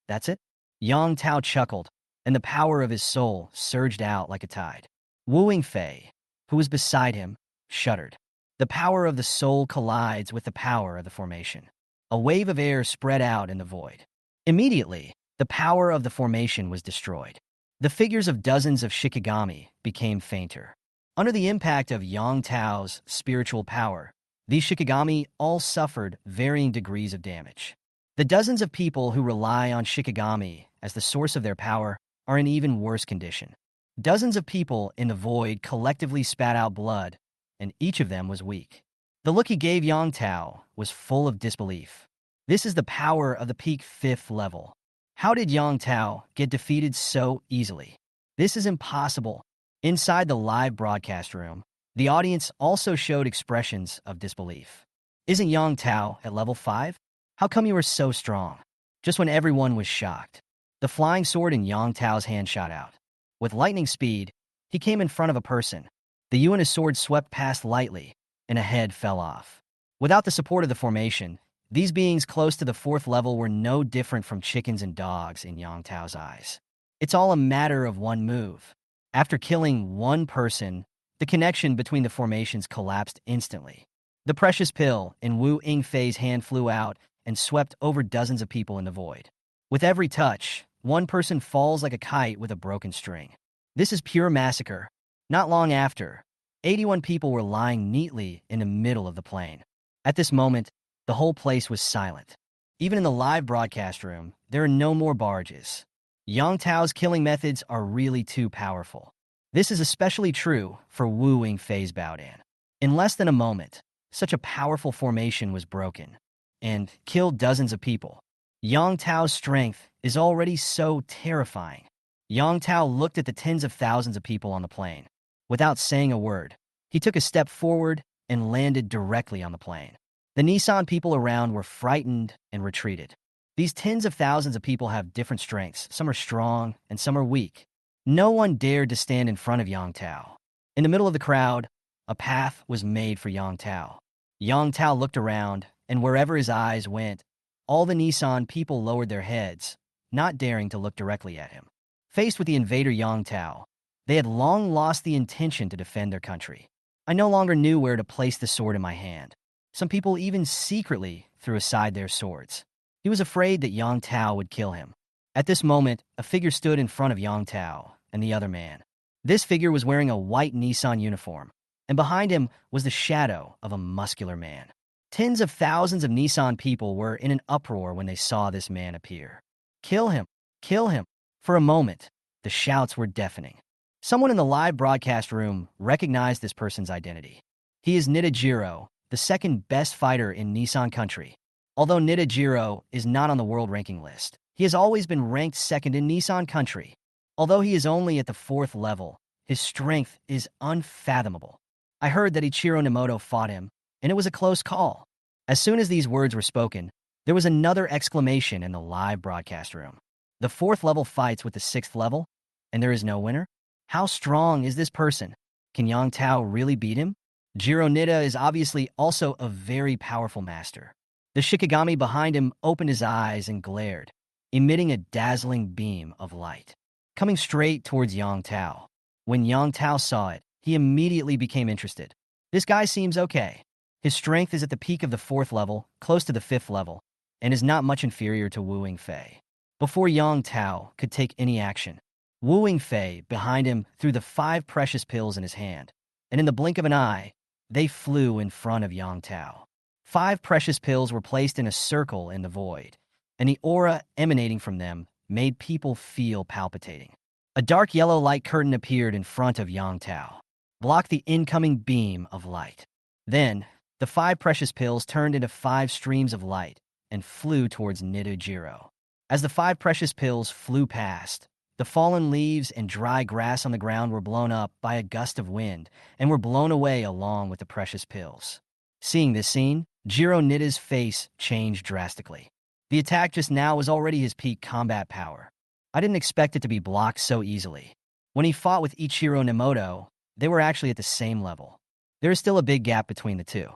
That's it? Yang Tao chuckled, and the power of his soul surged out like a tide. Wu Yingfei, who was beside him, shuddered. The power of the soul collides with the power of the formation. A wave of air spread out in the void. Immediately, the power of the formation was destroyed. The figures of dozens of Shikigami became fainter. Under the impact of Yang Tao's spiritual power, these Shikigami all suffered varying degrees of damage. The dozens of people who rely on Shikigami as the source of their power are in even worse condition. Dozens of people in the void collectively spat out blood, and each of them was weak. The look he gave Yang Tao was full of disbelief. This is the power of the peak 5th level. How did Yang Tao get defeated so easily? This is impossible. Inside the live broadcast room, the audience also showed expressions of disbelief. Isn't Yang Tao at level 5? How come you were so strong? Just when everyone was shocked, the flying sword in Yang Tao's hand shot out. With lightning speed, he came in front of a person. The Yuan sword swept past lightly, and a head fell off. Without the support of the formation, these beings close to the 4th level were no different from chickens and dogs in Yang Tao's eyes. It's all a matter of one move. After killing one person, the connection between the formations collapsed instantly. The precious pill in Wu Yingfei's hand flew out and swept over dozens of people in the void. With every touch, one person falls like a kite with a broken string. This is pure massacre. Not long after, 81 people were lying neatly in the middle of the plain. At this moment, the whole place was silent. Even in the live broadcast room, there are no more barges. Yang Tao's killing methods are really too powerful. This is especially true for Wu Yingfei's Baodan. In less than a moment, such a powerful formation was broken and killed dozens of people. Yang Tao's strength is already so terrifying. Yang Tao looked at the tens of thousands of people on the plain. Without saying a word, he took a step forward and landed directly on the plain. The Nissan people around were frightened and retreated. These tens of thousands of people have different strengths. Some are strong and some are weak. No one dared to stand in front of Yang Tao. In the middle of the crowd, a path was made for Yang Tao. Yang Tao looked around, and wherever his eyes went, all the Nissan people lowered their heads, not daring to look directly at him. Faced with the invader Yang Tao, they had long lost the intention to defend their country. I no longer knew where to place the sword in my hand. Some people even secretly threw aside their swords. He was afraid that Yang Tao would kill him. At this moment, a figure stood in front of Yang Tao and the other man. This figure was wearing a white Nissan uniform, and behind him was the shadow of a muscular man. Tens of thousands of Nissan people were in an uproar when they saw this man appear. Kill him! Kill him! For a moment, the shouts were deafening. Someone in the live broadcast room recognized this person's identity. He is Nitajiro, the second best fighter in Nissan country. Although Nitajiro is not on the world ranking list, he has always been ranked second in Nissan country. Although he is only at the 4th level, his strength is unfathomable. I heard that Ichiro Nemoto fought him, and it was a close call. As soon as these words were spoken, there was another exclamation in the live broadcast room. The 4th level fights with the 6th level, and there is no winner? How strong is this person? Can Yang Tao really beat him? Jiro Nida is obviously also a very powerful master. The Shikigami behind him opened his eyes and glared, emitting a dazzling beam of light, coming straight towards Yang Tao. When Yang Tao saw it, he immediately became interested. This guy seems okay. His strength is at the peak of the 4th level, close to the 5th level, and is not much inferior to Wu Yingfei. Before Yang Tao could take any action, Wu Yingfei behind him threw the 5 precious pills in his hand, and in the blink of an eye, they flew in front of Yang Tao. 5 precious pills were placed in a circle in the void, and the aura emanating from them made people feel palpitating. A dark yellow light curtain appeared in front of Yang Tao, blocked the incoming beam of light. Then, the 5 precious pills turned into 5 streams of light and flew towards Nitajiro. As the 5 precious pills flew past, the fallen leaves and dry grass on the ground were blown up by a gust of wind and were blown away along with the precious pills. Seeing this scene, Jiro Nida's face changed drastically. The attack just now was already his peak combat power. I didn't expect it to be blocked so easily. When he fought with Ichiro Nemoto, they were actually at the same level. There is still a big gap between the two.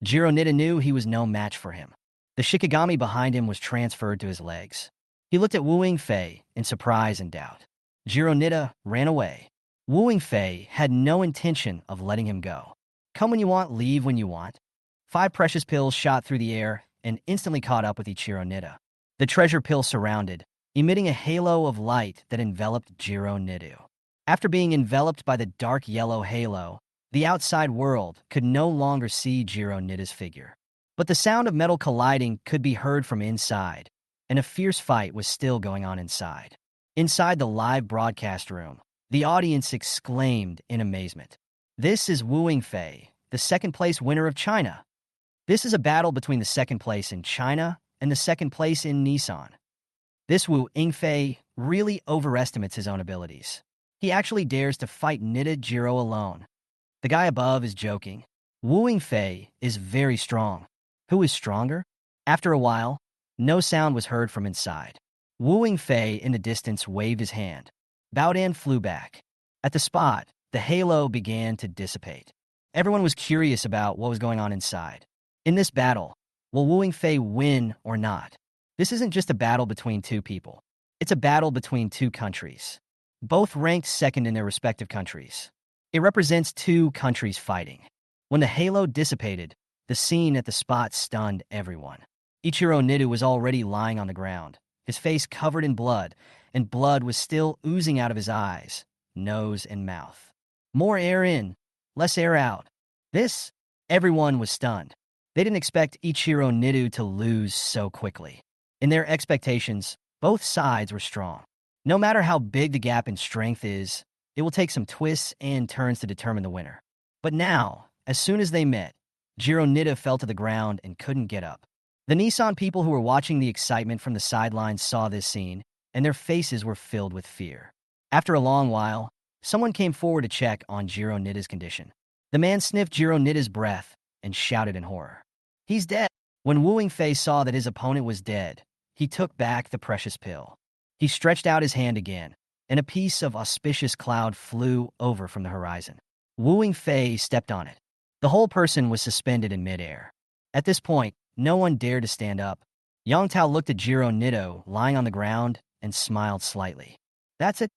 Jiro Nida knew he was no match for him. The Shikigami behind him was transferred to his legs. He looked at Wu Yingfei in surprise and doubt. Jiro Nida ran away. Wu Yingfei had no intention of letting him go. Come when you want, leave when you want. 5 precious pills shot through the air and instantly caught up with Ichiro Nida. The treasure pill surrounded, emitting a halo of light that enveloped Jiro Nida. After being enveloped by the dark yellow halo, the outside world could no longer see Jiro Nida's figure. But the sound of metal colliding could be heard from inside, and a fierce fight was still going on inside. Inside the live broadcast room, the audience exclaimed in amazement. This is Wu Yingfei, the 2nd place winner of China. This is a battle between the 2nd place in China and the 2nd place in Nissan. This Wu Yingfei really overestimates his own abilities. He actually dares to fight Nitajiro alone. The guy above is joking. Wu Yingfei is very strong. Who is stronger? After a while, no sound was heard from inside. Wu Yingfei in the distance waved his hand. Baodan flew back. At the spot, the halo began to dissipate. Everyone was curious about what was going on inside. In this battle, will Wu Yingfei win or not? This isn't just a battle between 2 people. It's a battle between 2 countries, both ranked 2nd in their respective countries. It represents 2 countries fighting. When the halo dissipated, the scene at the spot stunned everyone. Ichiro Nida was already lying on the ground, his face covered in blood, and blood was still oozing out of his eyes, nose, and mouth. More air in, less air out. Everyone was stunned. They didn't expect Ichiro Nida to lose so quickly. In their expectations, both sides were strong. No matter how big the gap in strength is, it will take some twists and turns to determine the winner. But now, as soon as they met, Jiro Nida fell to the ground and couldn't get up. The Nissan people who were watching the excitement from the sidelines saw this scene, and their faces were filled with fear. After a long while, someone came forward to check on Jiro Nida's condition. The man sniffed Jiro Nida's breath and shouted in horror. He's dead. When Wu Fei saw that his opponent was dead, he took back the precious pill. He stretched out his hand again, and a piece of auspicious cloud flew over from the horizon. Wu Fei stepped on it. The whole person was suspended in midair. At this point, no one dared to stand up. Yang Tao looked at Jiro Nito lying on the ground and smiled slightly. That's it.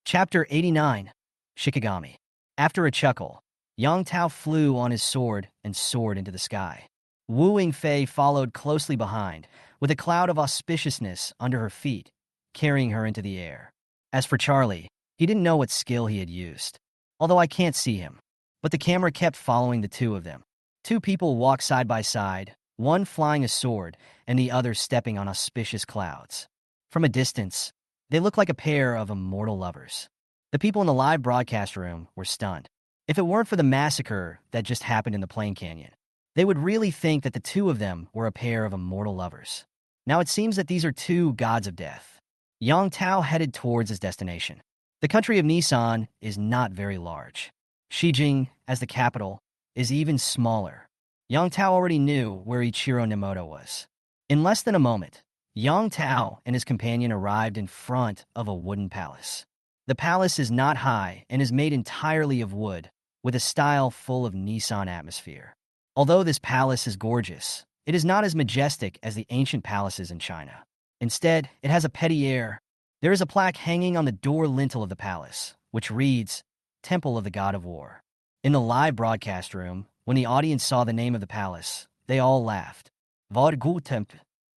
Chapter 89. Shikigami. After a chuckle, Yang Tao flew on his sword and soared into the sky. Wu Fei followed closely behind, with a cloud of auspiciousness under her feet, carrying her into the air. As for Charlie, he didn't know what skill he had used, although I can't see him. But the camera kept following the two of them. Two people walked side by side, one flying a sword and the other stepping on auspicious clouds. From a distance, they looked like a pair of immortal lovers. The people in the live broadcast room were stunned. If it weren't for the massacre that just happened in the Plain Canyon, they would really think that the two of them were a pair of immortal lovers. Now it seems that these are two gods of death. Yang Tao headed towards his destination. The country of Nissan is not very large. Shijing, as the capital, is even smaller. Yang Tao already knew where Ichiro Nemoto was. In less than a moment, Yang Tao and his companion arrived in front of a wooden palace. The palace is not high and is made entirely of wood, with a style full of Nissan atmosphere. Although this palace is gorgeous, it is not as majestic as the ancient palaces in China. Instead, it has a petty air. There is a plaque hanging on the door lintel of the palace, which reads, Temple of the God of War. In the live broadcast room, when the audience saw the name of the palace, they all laughed. Vad Gutemp.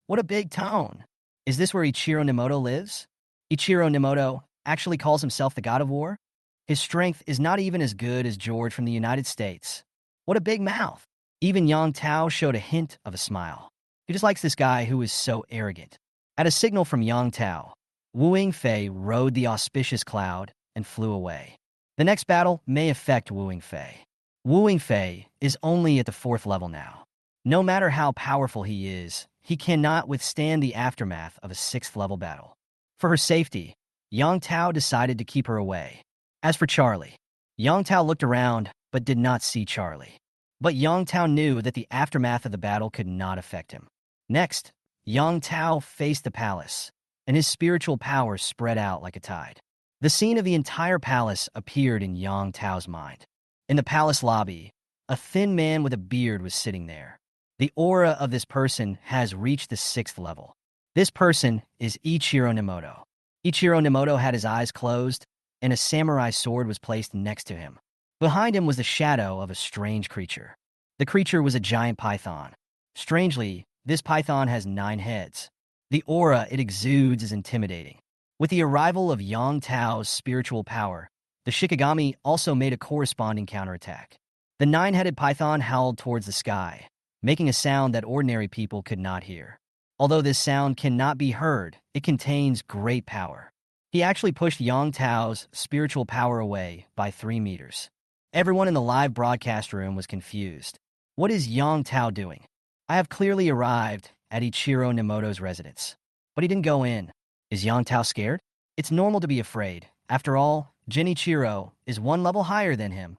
What a big town. Is this where Ichiro Nemoto lives? Ichiro Nemoto actually calls himself the God of War? His strength is not even as good as George from the United States. What a big mouth. Even Yang Tao showed a hint of a smile. He just likes this guy who is so arrogant. At a signal from Yang Tao, Wu Fei rode the auspicious cloud and flew away. The next battle may affect Wu Fei. Wu Fei is only at the 4th level now. No matter how powerful he is, he cannot withstand the aftermath of a 6th level battle. For her safety, Yang Tao decided to keep her away. As for Charlie, Yang Tao looked around but did not see Charlie. But Yang Tao knew that the aftermath of the battle could not affect him. Next, Yang Tao faced the palace, and his spiritual power spread out like a tide. The scene of the entire palace appeared in Yang Tao's mind. In the palace lobby, a thin man with a beard was sitting there. The aura of this person has reached the 6th level. This person is Ichiro Nemoto. Ichiro Nemoto had his eyes closed, and a samurai sword was placed next to him. Behind him was the shadow of a strange creature. The creature was a giant python. Strangely, this python has 9 heads. The aura it exudes is intimidating. With the arrival of Yang Tao's spiritual power, the Shikigami also made a corresponding counterattack. The 9-headed python howled towards the sky, making a sound that ordinary people could not hear. Although this sound cannot be heard, it contains great power. He actually pushed Yang Tao's spiritual power away by 3 meters. Everyone in the live broadcast room was confused. What is Yang Tao doing? I have clearly arrived at Ichiro Nemoto's residence. But he didn't go in. Is Yang Tao scared? It's normal to be afraid. After all, Genichiro is 1 level higher than him.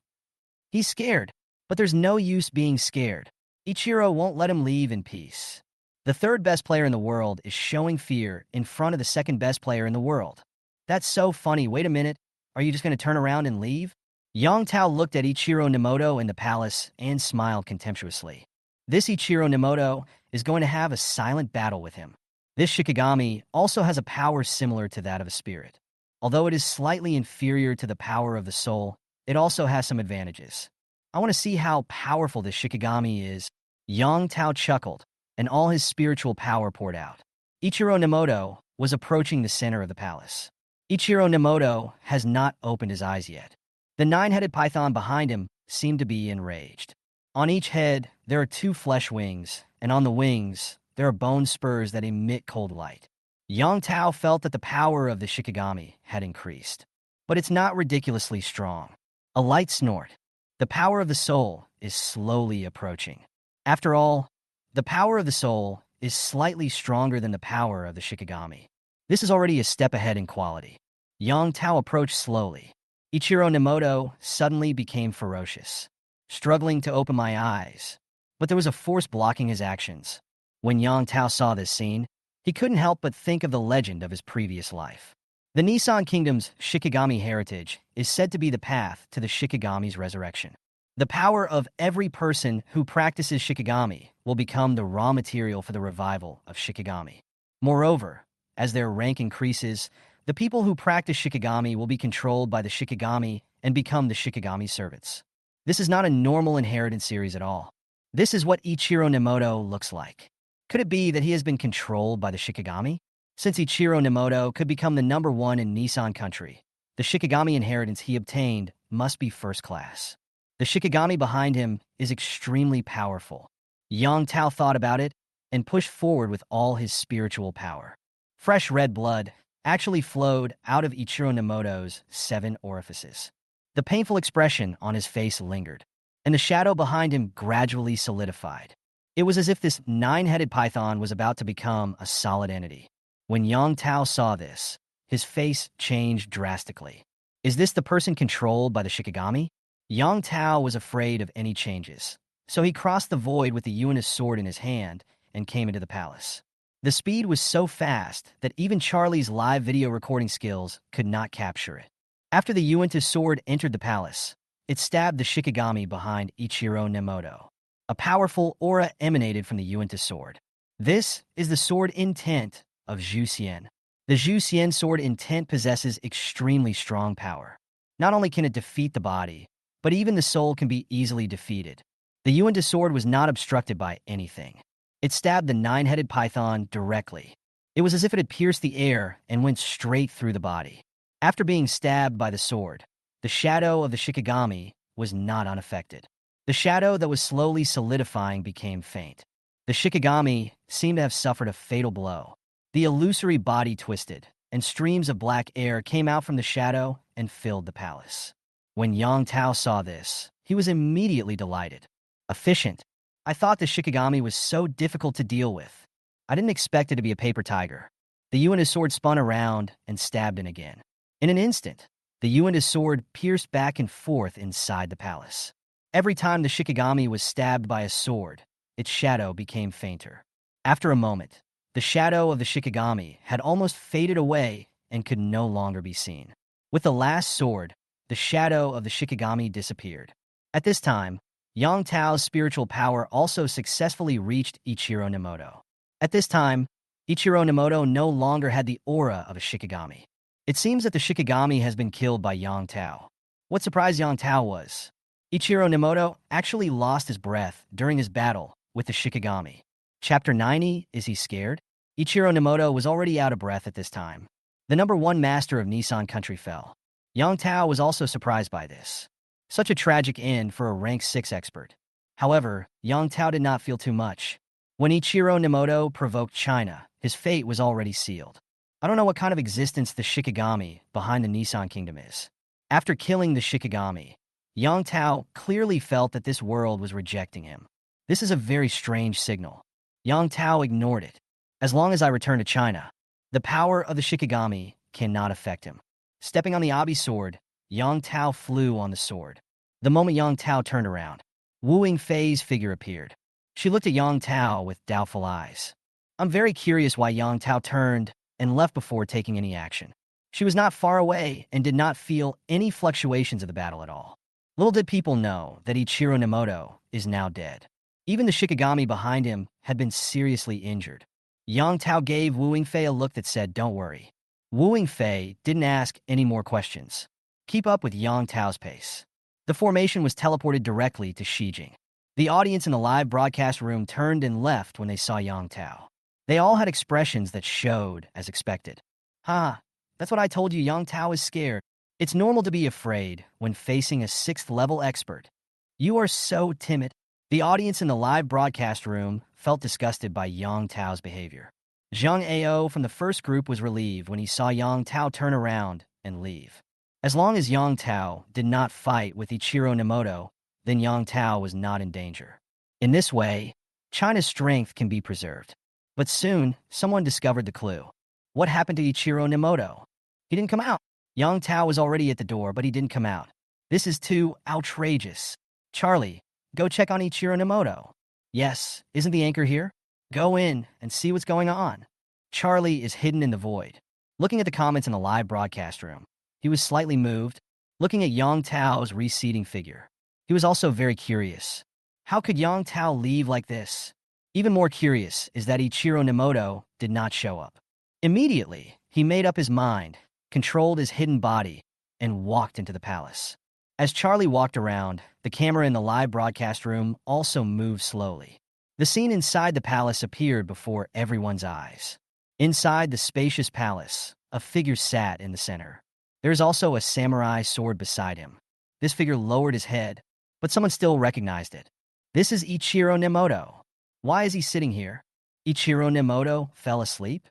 He's scared, but there's no use being scared. Ichiro won't let him leave in peace. The 3rd best player in the world is showing fear in front of the 2nd best player in the world. That's so funny. Wait a minute. Are you just going to turn around and leave? Yang Tao looked at Ichiro Nemoto in the palace and smiled contemptuously. This Ichiro Nemoto is going to have a silent battle with him. This Shikigami also has a power similar to that of a spirit. Although it is slightly inferior to the power of the soul, it also has some advantages. I want to see how powerful this Shikigami is. Yang Tao chuckled, and all his spiritual power poured out. Ichiro Nemoto was approaching the center of the palace. Ichiro Nemoto has not opened his eyes yet. The 9-headed python behind him seemed to be enraged. On each head, there are 2 flesh wings, and on the wings, there are bone spurs that emit cold light. Yang Tao felt that the power of the Shikigami had increased. But it's not ridiculously strong. A light snort. The power of the soul is slowly approaching. After all, the power of the soul is slightly stronger than the power of the Shikigami. This is already a step ahead in quality. Yang Tao approached slowly. Ichiro Nemoto suddenly became ferocious. Struggling to open my eyes. but there was a force blocking his actions. When Yang Tao saw this scene, he couldn't help but think of the legend of his previous life. The Nissan Kingdom's Shikigami heritage is said to be the path to the Shikigami's resurrection. The power of every person who practices Shikigami will become the raw material for the revival of Shikigami. Moreover, as their rank increases, the people who practice Shikigami will be controlled by the Shikigami and become the Shikigami servants. This is not a normal inheritance series at all. This is what Ichiro Nemoto looks like. Could it be that he has been controlled by the Shikigami? Since Ichiro Nemoto could become the #1 in Nissan country, the Shikigami inheritance he obtained must be first class. The Shikigami behind him is extremely powerful. Yang Tao thought about it and pushed forward with all his spiritual power. Fresh red blood actually flowed out of Ichiro Nemoto's 7 orifices. The painful expression on his face lingered, and the shadow behind him gradually solidified. It was as if this 9-headed python was about to become a solid entity. When Yang Tao saw this, his face changed drastically. Is this the person controlled by the Shikigami? Yang Tao was afraid of any changes, so he crossed the void with the Yuan's sword in his hand and came into the palace. The speed was so fast that even Charlie's live video recording skills could not capture it. After the Yuan's sword entered the palace, it stabbed the Shikigami behind Ichiro Nemoto. A powerful aura emanated from the Yuan's sword. This is the sword intent of Zhu Xian. The Zhu Xian sword intent possesses extremely strong power. Not only can it defeat the body, but even the soul can be easily defeated. The Yuan's sword was not obstructed by anything. It stabbed the 9-headed python directly. It was as if it had pierced the air and went straight through the body. After being stabbed by the sword, the shadow of the Shikigami was not unaffected. The shadow that was slowly solidifying became faint. The Shikigami seemed to have suffered a fatal blow. The illusory body twisted, and streams of black air came out from the shadow and filled the palace. When Yang Tao saw this, he was immediately delighted. Efficient. I thought the Shikigami was so difficult to deal with. I didn't expect it to be a paper tiger. The Yuan's sword spun around and stabbed in again. In an instant, the Yuan's sword pierced back and forth inside the palace. Every time the Shikigami was stabbed by a sword, its shadow became fainter. After a moment, the shadow of the Shikigami had almost faded away and could no longer be seen. With the last sword, the shadow of the Shikigami disappeared. At this time, Yang Tao's spiritual power also successfully reached Ichiro Nemoto. At this time, Ichiro Nemoto no longer had the aura of a Shikigami. It seems that the Shikigami has been killed by Yang Tao. What surprised Yang Tao was, Ichiro Nemoto actually lost his breath during his battle with the Shikigami. Chapter 90, Is He Scared? Ichiro Nemoto was already out of breath at this time. The #1 master of Nissan country fell. Yang Tao was also surprised by this. Such a tragic end for a rank 6 expert. However, Yang Tao did not feel too much. When Ichiro Nemoto provoked China, his fate was already sealed. I don't know what kind of existence the Shikigami behind the Nissan Kingdom is. After killing the Shikigami, Yang Tao clearly felt that this world was rejecting him. This is a very strange signal. Yang Tao ignored it. As long as I return to China, the power of the Shikigami cannot affect him. Stepping on the Abi sword, Yang Tao flew on the sword. The moment Yang Tao turned around, Wu Yingfei's figure appeared. She looked at Yang Tao with doubtful eyes. I'm very curious why Yang Tao turned and left before taking any action. She was not far away and did not feel any fluctuations of the battle at all. Little did people know that Ichiro Nemoto is now dead. Even the Shikigami behind him had been seriously injured. Yang Tao gave Wu Yingfei a look that said, "Don't worry." Wu Yingfei didn't ask any more questions. Keep up with Yang Tao's pace. The formation was teleported directly to Shijing. The audience in the live broadcast room turned and left when they saw Yang Tao. They all had expressions that showed as expected. That's what I told you, Yang Tao is scared. It's normal to be afraid when facing a 6th level expert. You are so timid. The audience in the live broadcast room felt disgusted by Yang Tao's behavior. Zhang Ao from the first group was relieved when he saw Yang Tao turn around and leave. As long as Yang Tao did not fight with Ichiro Nemoto, then Yang Tao was not in danger. In this way, China's strength can be preserved. But soon, someone discovered the clue. What happened to Ichiro Nemoto? He didn't come out. Yang Tao was already at the door, but he didn't come out. This is too outrageous. Charlie, go check on Ichiro Nemoto. Yes, isn't the anchor here? Go in and see what's going on. Charlie is hidden in the void. Looking at the comments in the live broadcast room, he was slightly moved, looking at Yang Tao's receding figure. He was also very curious. How could Yang Tao leave like this? Even more curious is that Ichiro Nemoto did not show up. Immediately, he made up his mind, controlled his hidden body, and walked into the palace. As Charlie walked around, the camera in the live broadcast room also moved slowly. The scene inside the palace appeared before everyone's eyes. Inside the spacious palace, a figure sat in the center. There is also a samurai sword beside him. This figure lowered his head, but someone still recognized it. This is Ichiro Nemoto. Why is he sitting here? Ichiro Nemoto fell asleep?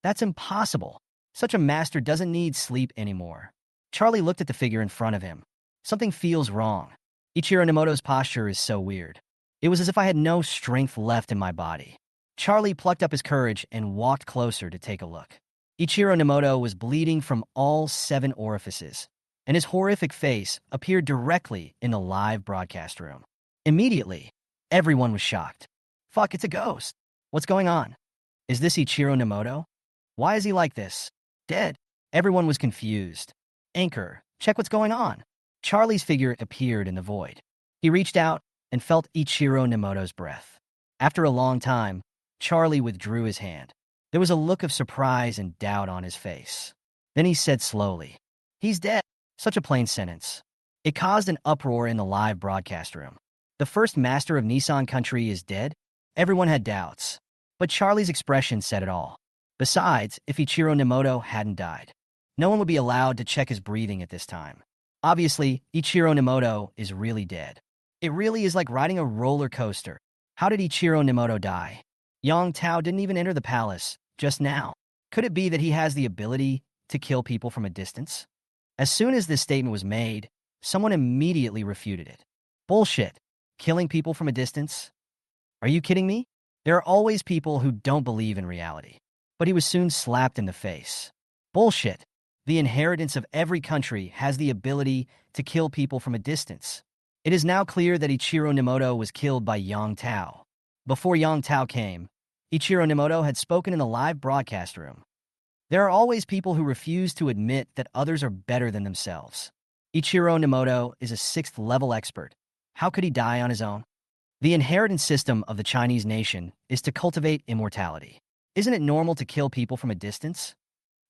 That's impossible. Such a master doesn't need sleep anymore. Charlie looked at the figure in front of him. Something feels wrong. Ichiro Nemoto's posture is so weird. It was as if I had no strength left in my body. Charlie plucked up his courage and walked closer to take a look. Ichiro Nemoto was bleeding from all 7 orifices, and his horrific face appeared directly in the live broadcast room. Immediately, everyone was shocked. Fuck, it's a ghost. What's going on? Is this Ichiro Nemoto? Why is he like this? Dead. Everyone was confused. Anchor, check what's going on. Charlie's figure appeared in the void. He reached out and felt Ichiro Nemoto's breath. After a long time, Charlie withdrew his hand. There was a look of surprise and doubt on his face. Then he said slowly, "He's dead." Such a plain sentence. It caused an uproar in the live broadcast room. The first master of Nissan country is dead? Everyone had doubts. But Charlie's expression said it all. Besides, if Ichiro Nemoto hadn't died, no one would be allowed to check his breathing at this time. Obviously, Ichiro Nemoto is really dead. It really is like riding a roller coaster. How did Ichiro Nemoto die? Yang Tao didn't even enter the palace just now. Could it be that he has the ability to kill people from a distance? As soon as this statement was made, someone immediately refuted it. Bullshit. Killing people from a distance? Are you kidding me? There are always people who don't believe in reality. But he was soon slapped in the face. Bullshit. The inheritance of every country has the ability to kill people from a distance. It is now clear that Ichiro Nemoto was killed by Yang Tao. Before Yang Tao came, Ichiro Nemoto had spoken in the live broadcast room. There are always people who refuse to admit that others are better than themselves. Ichiro Nemoto is a 6th level expert. How could he die on his own? The inheritance system of the Chinese nation is to cultivate immortality. Isn't it normal to kill people from a distance?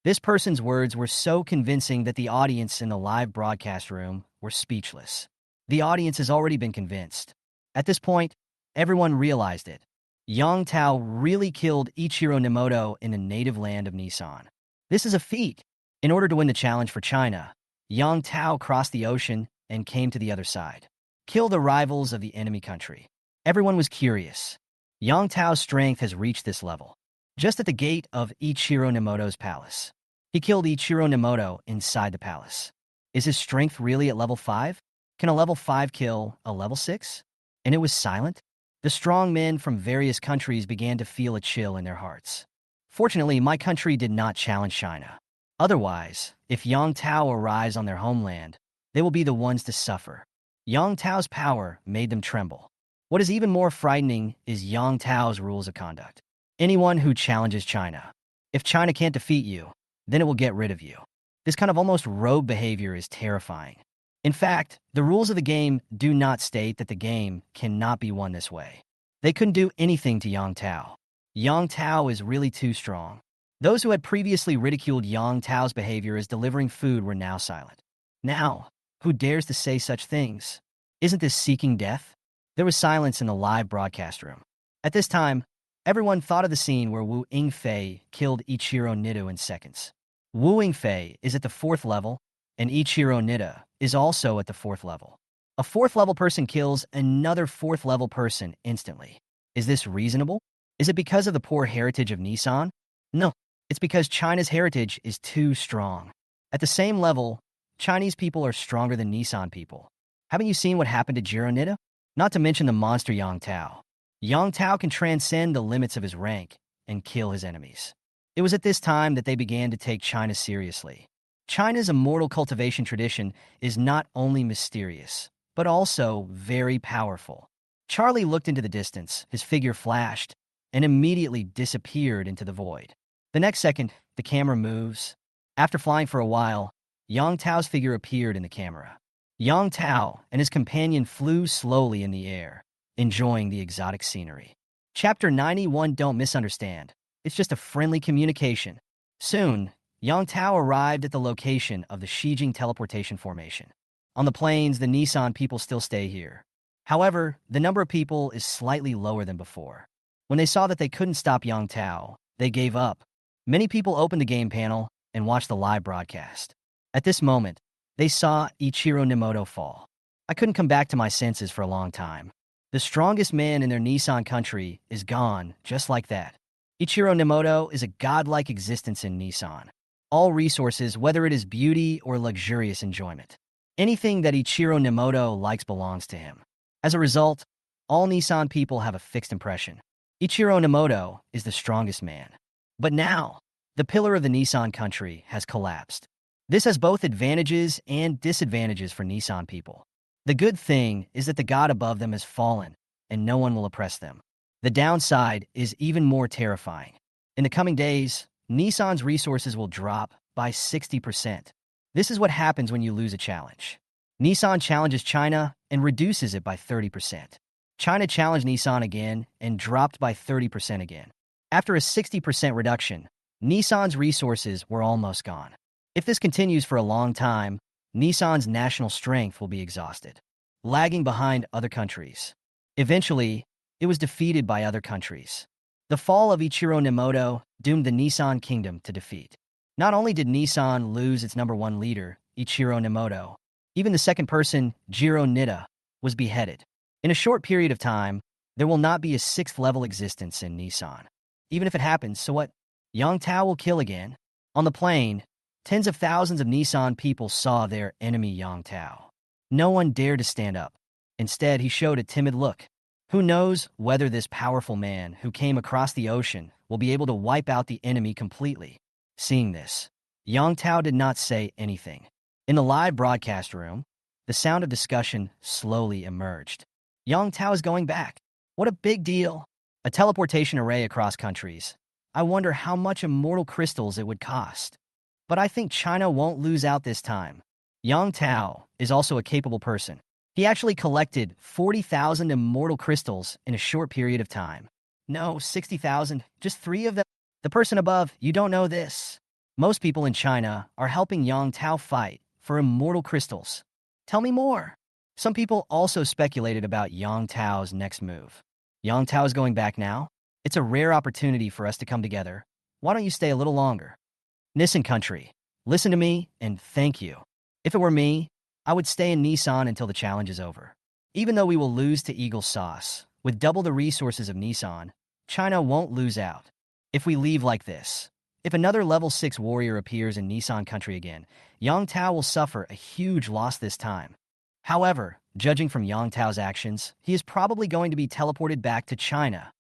This person's words were so convincing that the audience in the live broadcast room were speechless. The audience has already been convinced. At this point, everyone realized it. Yang Tao really killed Ichiro Nemoto in the native land of Nissan. This is a feat. In order to win the challenge for China, Yang Tao crossed the ocean and came to the other side. Kill the rivals of the enemy country. Everyone was curious. Yang Tao's strength has reached this level. Just at the gate of Ichiro Nemoto's palace. He killed Ichiro Nemoto inside the palace. Is his strength really at level 5? Can a level 5 kill a level 6? And it was silent? The strong men from various countries began to feel a chill in their hearts. Fortunately, my country did not challenge China. Otherwise, if Yang Tao arrives on their homeland, they will be the ones to suffer. Yang Tao's power made them tremble. What is even more frightening is Yang Tao's rules of conduct. Anyone who challenges China. If China can't defeat you, then it will get rid of you. This kind of almost rogue behavior is terrifying. In fact, the rules of the game do not state that the game cannot be won this way. They couldn't do anything to Yang Tao. Yang Tao is really too strong. Those who had previously ridiculed Yang Tao's behavior as delivering food were now silent. Now, who dares to say such things? Isn't this seeking death? There was silence in the live broadcast room. At this time, everyone thought of the scene where Wu Yingfei killed Ichiro Nido in seconds. Wu Yingfei is at the 4th level, and Ichiro Nida is also at the 4th level. A 4th level person kills another 4th level person instantly. Is this reasonable? Is it because of the poor heritage of Nissan? No, it's because China's heritage is too strong. At the same level, Chinese people are stronger than Nissan people. Haven't you seen what happened to Jiro Nida? Not to mention the monster Yang Tao. Yang Tao can transcend the limits of his rank and kill his enemies. It was at this time that they began to take China seriously. China's immortal cultivation tradition is not only mysterious, but also very powerful. Charlie looked into the distance, his figure flashed, and immediately disappeared into the void. The next second, the camera moves. After flying for a while, Yang Tao's figure appeared in the camera. Yang Tao and his companion flew slowly in the air, enjoying the exotic scenery. Chapter 91. Don't misunderstand. It's just a friendly communication. Soon, Yang Tao arrived at the location of the Shijing teleportation formation. On the plains, the Nissan people still stay here. However, the number of people is slightly lower than before. When they saw that they couldn't stop Yang Tao, they gave up. Many people opened the game panel and watched the live broadcast. At this moment, they saw Ichiro Nimoto fall. I couldn't come back to my senses for a long time. The strongest man in their Nissan country is gone, just like that. Ichiro Nimoto is a godlike existence in Nissan. All resources, whether it is beauty or luxurious enjoyment. Anything that Ichiro Nimoto likes belongs to him. As a result, all Nissan people have a fixed impression. Ichiro Nimoto is the strongest man. But now, the pillar of the Nissan country has collapsed. This has both advantages and disadvantages for Nissan people. The good thing is that the god above them has fallen, and no one will oppress them. The downside is even more terrifying. In the coming days, Nissan's resources will drop by 60%. This is what happens when you lose a challenge. Nissan challenges China and reduces it by 30%. China challenged Nissan again and dropped by 30% again. After a 60% reduction, Nissan's resources were almost gone. If this continues for a long time, Nissan's national strength will be exhausted, lagging behind other countries. Eventually, it was defeated by other countries. The fall of Ichiro Nimoto doomed the Nissan kingdom to defeat. Not only did Nissan lose its number one leader, Ichiro Nimoto, even the second person, Jiro Nida, was beheaded. In a short period of time, there will not be a sixth-level existence in Nissan. Even if it happens, so what? Yang Tao will kill again. On the plain, tens of thousands of Nissan people saw their enemy Yang Tao. No one dared to stand up. Instead, he showed a timid look. Who knows whether this powerful man who came across the ocean will be able to wipe out the enemy completely. Seeing this, Yang Tao did not say anything. In the live broadcast room, the sound of discussion slowly emerged. Yang Tao is going back. What a big deal. A teleportation array across countries. I wonder how much immortal crystals it would cost. But I think China won't lose out this time. Yang Tao is also a capable person. He actually collected 40,000 immortal crystals in a short period of time. No, 60,000, just 3 of them. The person above, you don't know this. Most people in China are helping Yang Tao fight for immortal crystals. Tell me more. Some people also speculated about Yang Tao's next move. Yang Tao is going back now? It's a rare opportunity for us to come together. Why don't you stay a little longer? Nissan country, listen to me and thank you. If it were me, I would stay in Nissan until the challenge is over. Even though we will lose to Eagle Sauce, with double the resources of Nissan, China won't lose out. If we leave like this, if another level 6 warrior appears in Nissan country again, Yang Tao will suffer a huge loss this time. However, judging from Yang Tao's actions, he is probably going to be teleported back to China.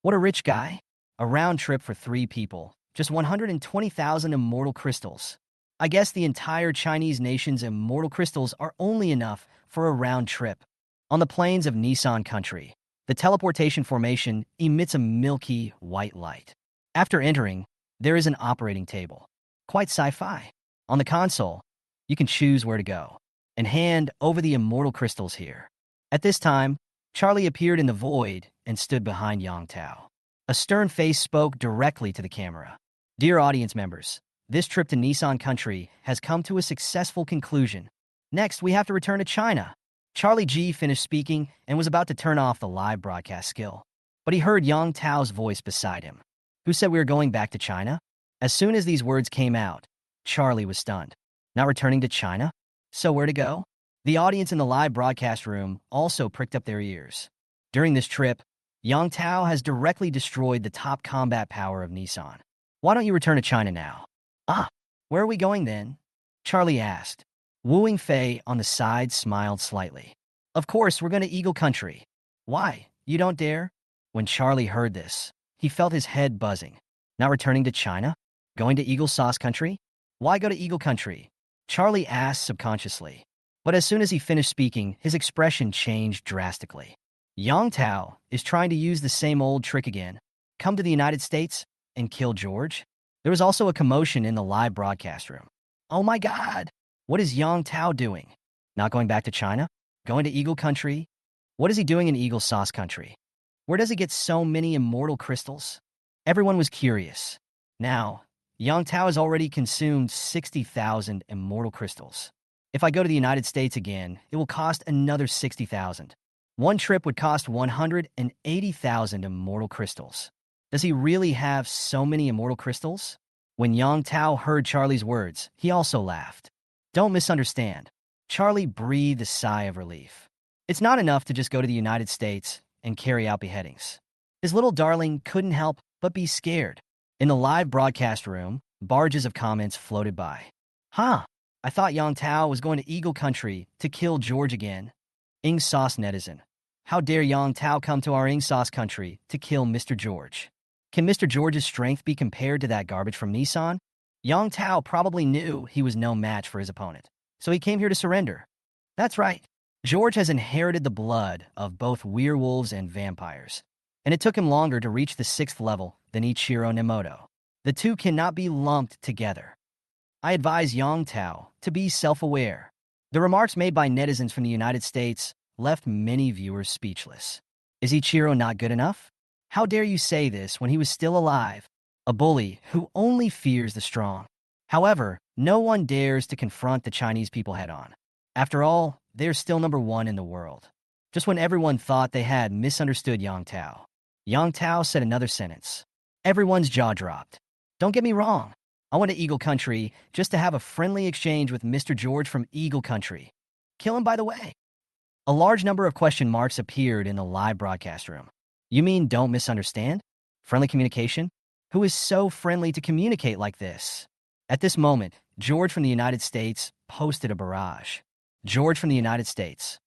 What a rich guy. A round trip for 3 people, just 120,000 immortal crystals. I guess the entire Chinese nation's immortal crystals are only enough for a round trip. On the plains of Nissan country, the teleportation formation emits a milky white light. After entering, there is an operating table. Quite sci-fi. On the console, you can choose where to go and hand over the immortal crystals here. At this time, Charlie appeared in the void and stood behind Yang Tao. A stern face spoke directly to the camera. Dear audience members, this trip to Nissan country has come to a successful conclusion. Next, we have to return to China. Charlie G finished speaking and was about to turn off the live broadcast skill. But he heard Yang Tao's voice beside him. Who said we were going back to China? As soon as these words came out, Charlie was stunned. Not returning to China? So where to go? The audience in the live broadcast room also pricked up their ears. During this trip, Yang Tao has directly destroyed the top combat power of Nissan. Why don't you return to China now? Ah, where are we going then? Charlie asked. Wu Yingfei on the side smiled slightly. Of course, we're going to Eagle Country. Why? You don't dare? When Charlie heard this, he felt his head buzzing. Not returning to China? Going to Eagle Sauce Country? Why go to Eagle Country? Charlie asked subconsciously. But as soon as he finished speaking, his expression changed drastically. Yang Tao is trying to use the same old trick again. Come to the United States and kill George? There was also a commotion in the live broadcast room. Oh my God! What is Yang Tao doing? Not going back to China? Going to Eagle Country? What is he doing in Eagle Sauce Country? Where does he get so many immortal crystals? Everyone was curious. Now, Yang Tao has already consumed 60,000 immortal crystals. If I go to the United States again, it will cost another 60,000. One trip would cost 180,000 immortal crystals. Does he really have so many immortal crystals? When Yang Tao heard Charlie's words, he also laughed. Don't misunderstand. Charlie breathed a sigh of relief. It's not enough to just go to the United States and carry out beheadings. His little darling couldn't help but be scared. In the live broadcast room, barges of comments floated by. Huh, I thought Yang Tao was going to Eagle Country to kill George again. Ing Sauce netizen. How dare Yang Tao come to our Ing Sauce Country to kill Mr. George? Can Mr. George's strength be compared to that garbage from Nissan? Yang Tao probably knew he was no match for his opponent, so he came here to surrender. That's right. George has inherited the blood of both werewolves and vampires, and it took him longer to reach the 6th level than Ichiro Nemoto. The two cannot be lumped together. I advise Yang Tao to be self-aware. The remarks made by netizens from the United States left many viewers speechless. Is Ichiro not good enough? How dare you say this when he was still alive? A bully who only fears the strong. However, no one dares to confront the Chinese people head-on. After all, they're still number 1 in the world. Just when everyone thought they had misunderstood Yang Tao, Yang Tao said another sentence. Everyone's jaw dropped. Don't get me wrong. I went to Eagle Country just to have a friendly exchange with Mr. George from Eagle Country. Kill him, by the way. A large number of question marks appeared in the live broadcast room. You mean don't misunderstand? Friendly communication? Who is so friendly to communicate like this? At this moment, George from the United States posted a barrage. George from the United States.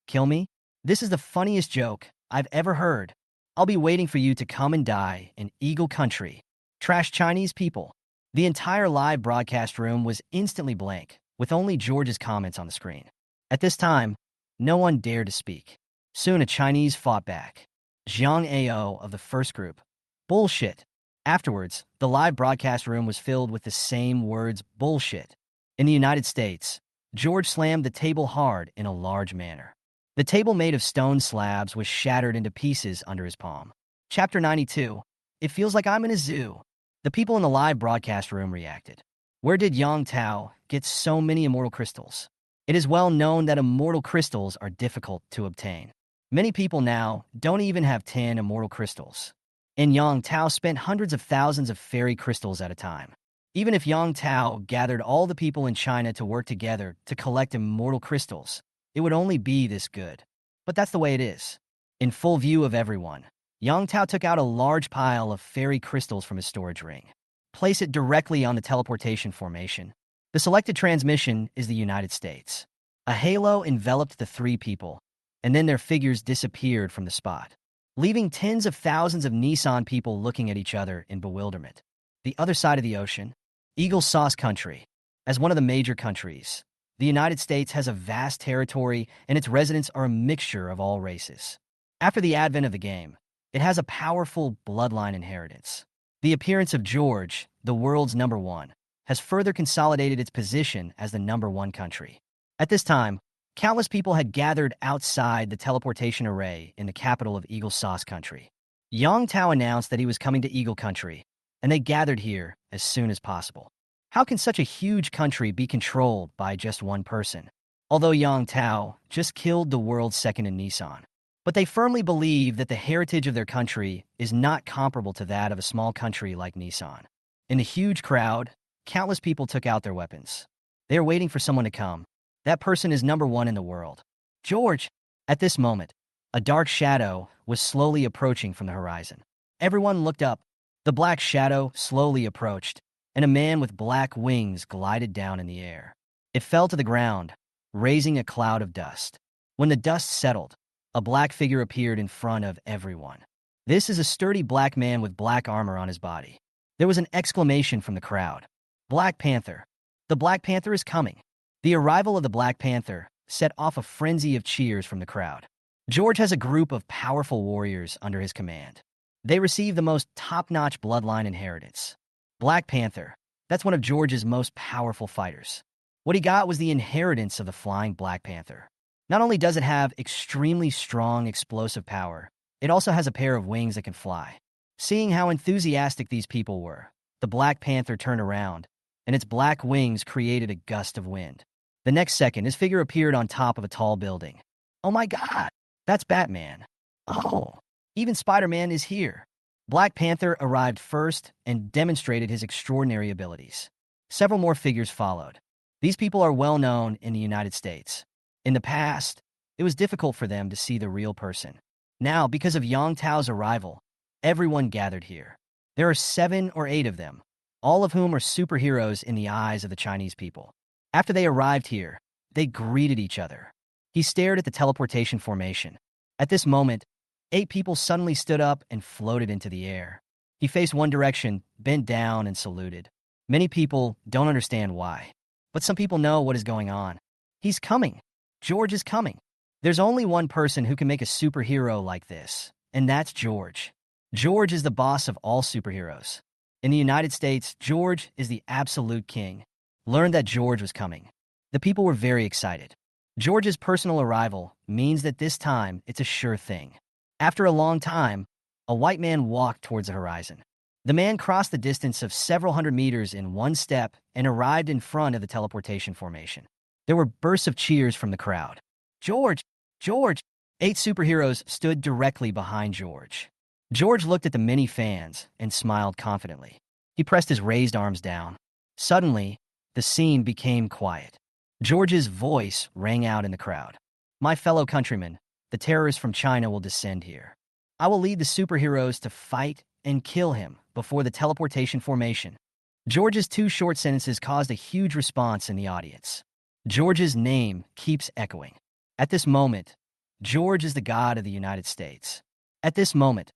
Kill me? This is the funniest joke I've ever heard. I'll be waiting for you to come and die in Eagle Country. Trash Chinese people. The entire live broadcast room was instantly blank, with only George's comments on the screen. At this time, no one dared to speak. Soon a Chinese fought back. Zhang Ao of the first group. Bullshit. Afterwards, the live broadcast room was filled with the same words, bullshit. In the United States, George slammed the table hard in a large manner. The table made of stone slabs was shattered into pieces under his palm. Chapter 92. It feels like I'm in a zoo. The people in the live broadcast room reacted. Where did Yang Tao get so many immortal crystals? It is well known that immortal crystals are difficult to obtain. Many people now don't even have 10 immortal crystals. And Yang Tao spent hundreds of thousands of fairy crystals at a time. Even if Yang Tao gathered all the people in China to work together to collect immortal crystals, it would only be this good. But that's the way it is. In full view of everyone, Yang Tao took out a large pile of fairy crystals from his storage ring. Place it directly on the teleportation formation. The selected transmission is the United States. A halo enveloped the 3 people, and then their figures disappeared from the spot, leaving tens of thousands of Nissan people looking at each other in bewilderment. The other side of the ocean, Eagle Sauce Country. As one of the major countries, the United States has a vast territory and its residents are a mixture of all races. After the advent of the game, it has a powerful bloodline inheritance. The appearance of George, the world's number 1, has further consolidated its position as the number 1 country. At this time, countless people had gathered outside the teleportation array in the capital of Eagle Sauce Country. Yang Tao announced that he was coming to Eagle Country, and they gathered here as soon as possible. How can such a huge country be controlled by just one person? Although Yang Tao just killed the world's second in Nissan. But they firmly believe that the heritage of their country is not comparable to that of a small country like Nissan. In the huge crowd, countless people took out their weapons. They are waiting for someone to come. That person is number 1 in the world. George! At this moment, a dark shadow was slowly approaching from the horizon. Everyone looked up. The black shadow slowly approached, and a man with black wings glided down in the air. It fell to the ground, raising a cloud of dust. When the dust settled, a black figure appeared in front of everyone. This is a sturdy black man with black armor on his body. There was an exclamation from the crowd. Black Panther. The Black Panther is coming. The arrival of the Black Panther set off a frenzy of cheers from the crowd. George has a group of powerful warriors under his command. They receive the most top-notch bloodline inheritance. Black Panther, that's one of George's most powerful fighters. What he got was the inheritance of the flying Black Panther. Not only does it have extremely strong explosive power, it also has a pair of wings that can fly. Seeing how enthusiastic these people were, the Black Panther turned around, and its black wings created a gust of wind. The next second, his figure appeared on top of a tall building. Oh my God, that's Batman. Oh, even Spider-Man is here. Black Panther arrived first and demonstrated his extraordinary abilities. Several more figures followed. These people are well known in the United States. In the past, it was difficult for them to see the real person. Now, because of Yang Tao's arrival, everyone gathered here. There are 7 or 8 of them, all of whom are superheroes in the eyes of the Chinese people. After they arrived here, they greeted each other. He stared at the teleportation formation. At this moment, 8 people suddenly stood up and floated into the air. He faced one direction, bent down, and saluted. Many people don't understand why, but some people know what is going on. He's coming. George is coming. There's only one person who can make a superhero like this, and that's George. George is the boss of all superheroes. In the United States, George is the absolute king. Learned that George was coming. The people were very excited. George's personal arrival means that this time it's a sure thing. After a long time, a white man walked towards the horizon. The man crossed the distance of several hundred meters in one step and arrived in front of the teleportation formation. There were bursts of cheers from the crowd. George! George! 8 superheroes stood directly behind George. George looked at the many fans and smiled confidently. He pressed his raised arms down. Suddenly, the scene became quiet. George's voice rang out in the crowd. My fellow countrymen, the terrorists from China will descend here. I will lead the superheroes to fight and kill him before the teleportation formation. George's 2 short sentences caused a huge response in the audience. George's name keeps echoing. At this moment, George is the god of the United States. At this moment,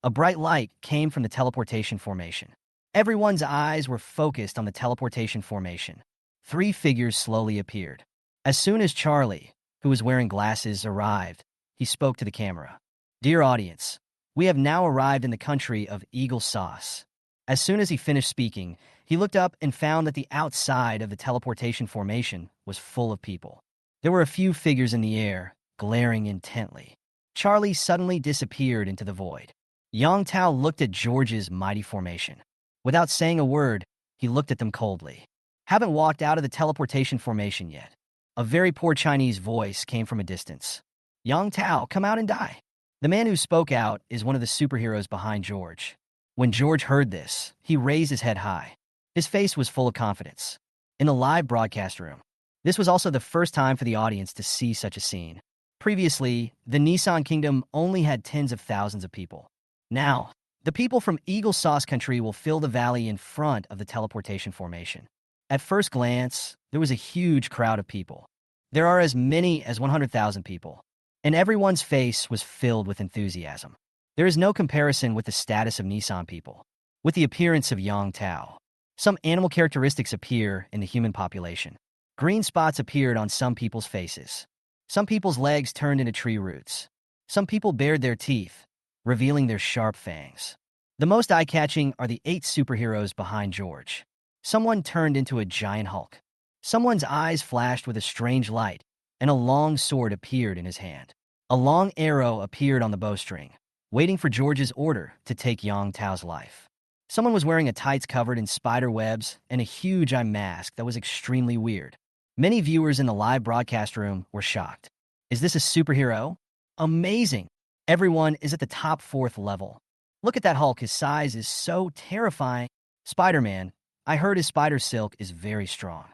a bright light came from the teleportation formation. Everyone's eyes were focused on the teleportation formation. 3 figures slowly appeared. As soon as Charlie, who was wearing glasses, arrived, he spoke to the camera. Dear audience, we have now arrived in the country of Eagle Sauce. As soon as he finished speaking, he looked up and found that the outside of the teleportation formation was full of people. There were a few figures in the air, glaring intently. Charlie suddenly disappeared into the void. Yang Tao looked at George's mighty formation. Without saying a word, he looked at them coldly. Haven't walked out of the teleportation formation yet. A very poor Chinese voice came from a distance. Yang Tao, come out and die. The man who spoke out is one of the superheroes behind George. When George heard this, he raised his head high. His face was full of confidence. In the live broadcast room, this was also the first time for the audience to see such a scene. Previously, the Nissan Kingdom only had tens of thousands of people. Now, the people from Eagle Sauce Country will fill the valley in front of the teleportation formation. At first glance, there was a huge crowd of people. There are as many as 100,000 people, and everyone's face was filled with enthusiasm. There is no comparison with the status of Nissan people. With the appearance of Yang Tao, some animal characteristics appear in the human population. Green spots appeared on some people's faces. Some people's legs turned into tree roots. Some people bared their teeth, revealing their sharp fangs. The most eye-catching are the 8 superheroes behind George. Someone turned into a giant Hulk. Someone's eyes flashed with a strange light, and a long sword appeared in his hand. A long arrow appeared on the bowstring, waiting for George's order to take Yang Tao's life. Someone was wearing a tights covered in spider webs and a huge eye mask that was extremely weird. Many viewers in the live broadcast room were shocked. Is this a superhero? Amazing! Everyone is at the top 4th level. Look at that Hulk, his size is so terrifying. Spider-Man, I heard his spider silk is very strong.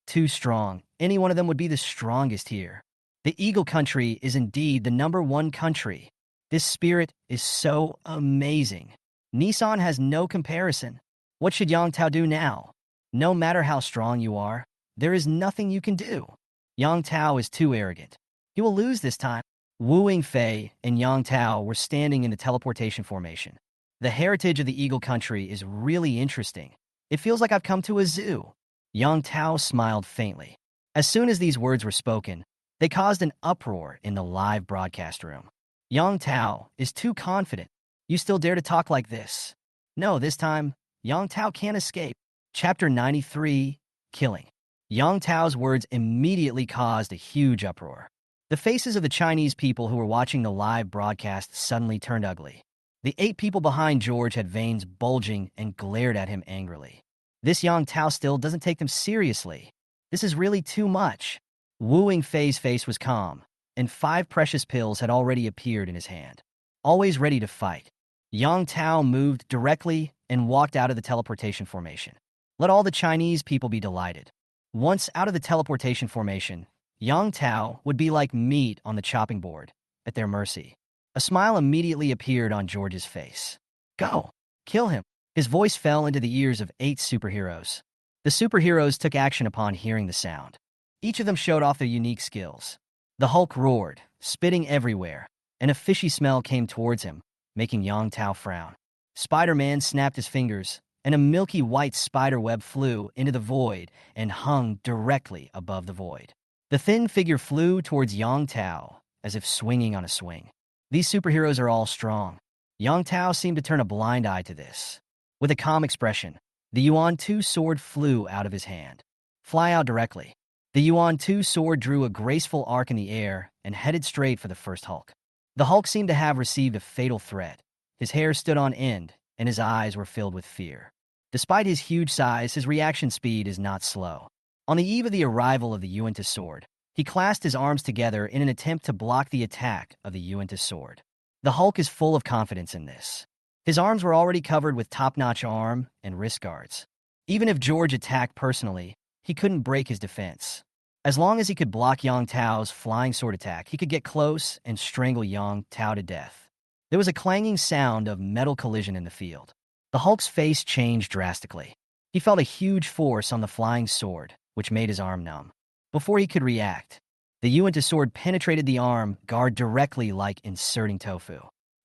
Too strong. Any one of them would be the strongest here. The Eagle Country is indeed the #1 country. This spirit is so amazing. Nissan has no comparison. What should Yang Tao do now? No matter how strong you are, there is nothing you can do. Yang Tao is too arrogant. He will lose this time. Wu Yingfei and Yang Tao were standing in the teleportation formation. The heritage of the Eagle Country is really interesting. It feels like I've come to a zoo. Yang Tao smiled faintly. As soon as these words were spoken, They caused an uproar in the live broadcast room. Yang Tao is too confident. You still dare to talk like this? No, this time, Yang Tao can't escape. Chapter 93, Killing. Yang Tao's words immediately caused a huge uproar. The faces of the Chinese people who were watching the live broadcast suddenly turned ugly. The 8 people behind George had veins bulging and glared at him angrily. This Yang Tao still doesn't take them seriously. This is really too much. Wu Yingfei's face was calm, and 5 precious pills had already appeared in his hand. Always ready to fight, Yang Tao moved directly and walked out of the teleportation formation. Let all the Chinese people be delighted. Once out of the teleportation formation, Yang Tao would be like meat on the chopping board, at their mercy. A smile immediately appeared on George's face. Go! Kill him! His voice fell into the ears of 8 superheroes. The superheroes took action upon hearing the sound. Each of them showed off their unique skills. The Hulk roared, spitting everywhere, and a fishy smell came towards him, making Yang Tao frown. Spider-Man snapped his fingers, and a milky white spider web flew into the void and hung directly above the void. The thin figure flew towards Yang Tao, as if swinging on a swing. These superheroes are all strong. Yang Tao seemed to turn a blind eye to this. With a calm expression, the Yuan 2 sword flew out of his hand. Fly out directly. The Yuan 2 sword drew a graceful arc in the air and headed straight for the first Hulk. The Hulk seemed to have received a fatal threat. His hair stood on end, and his eyes were filled with fear. Despite his huge size, his reaction speed is not slow. On the eve of the arrival of the Yuan 2 sword, he clasped his arms together in an attempt to block the attack of the Yuan 2 sword. The Hulk is full of confidence in this. His arms were already covered with top-notch arm and wrist guards. Even if George attacked personally, he couldn't break his defense. As long as he could block Yang Tao's flying sword attack, he could get close and strangle Yang Tao to death. There was a clanging sound of metal collision in the field. The Hulk's face changed drastically. He felt a huge force on the flying sword, which made his arm numb. Before he could react, the Yuan 2 sword penetrated the arm guard directly like inserting tofu.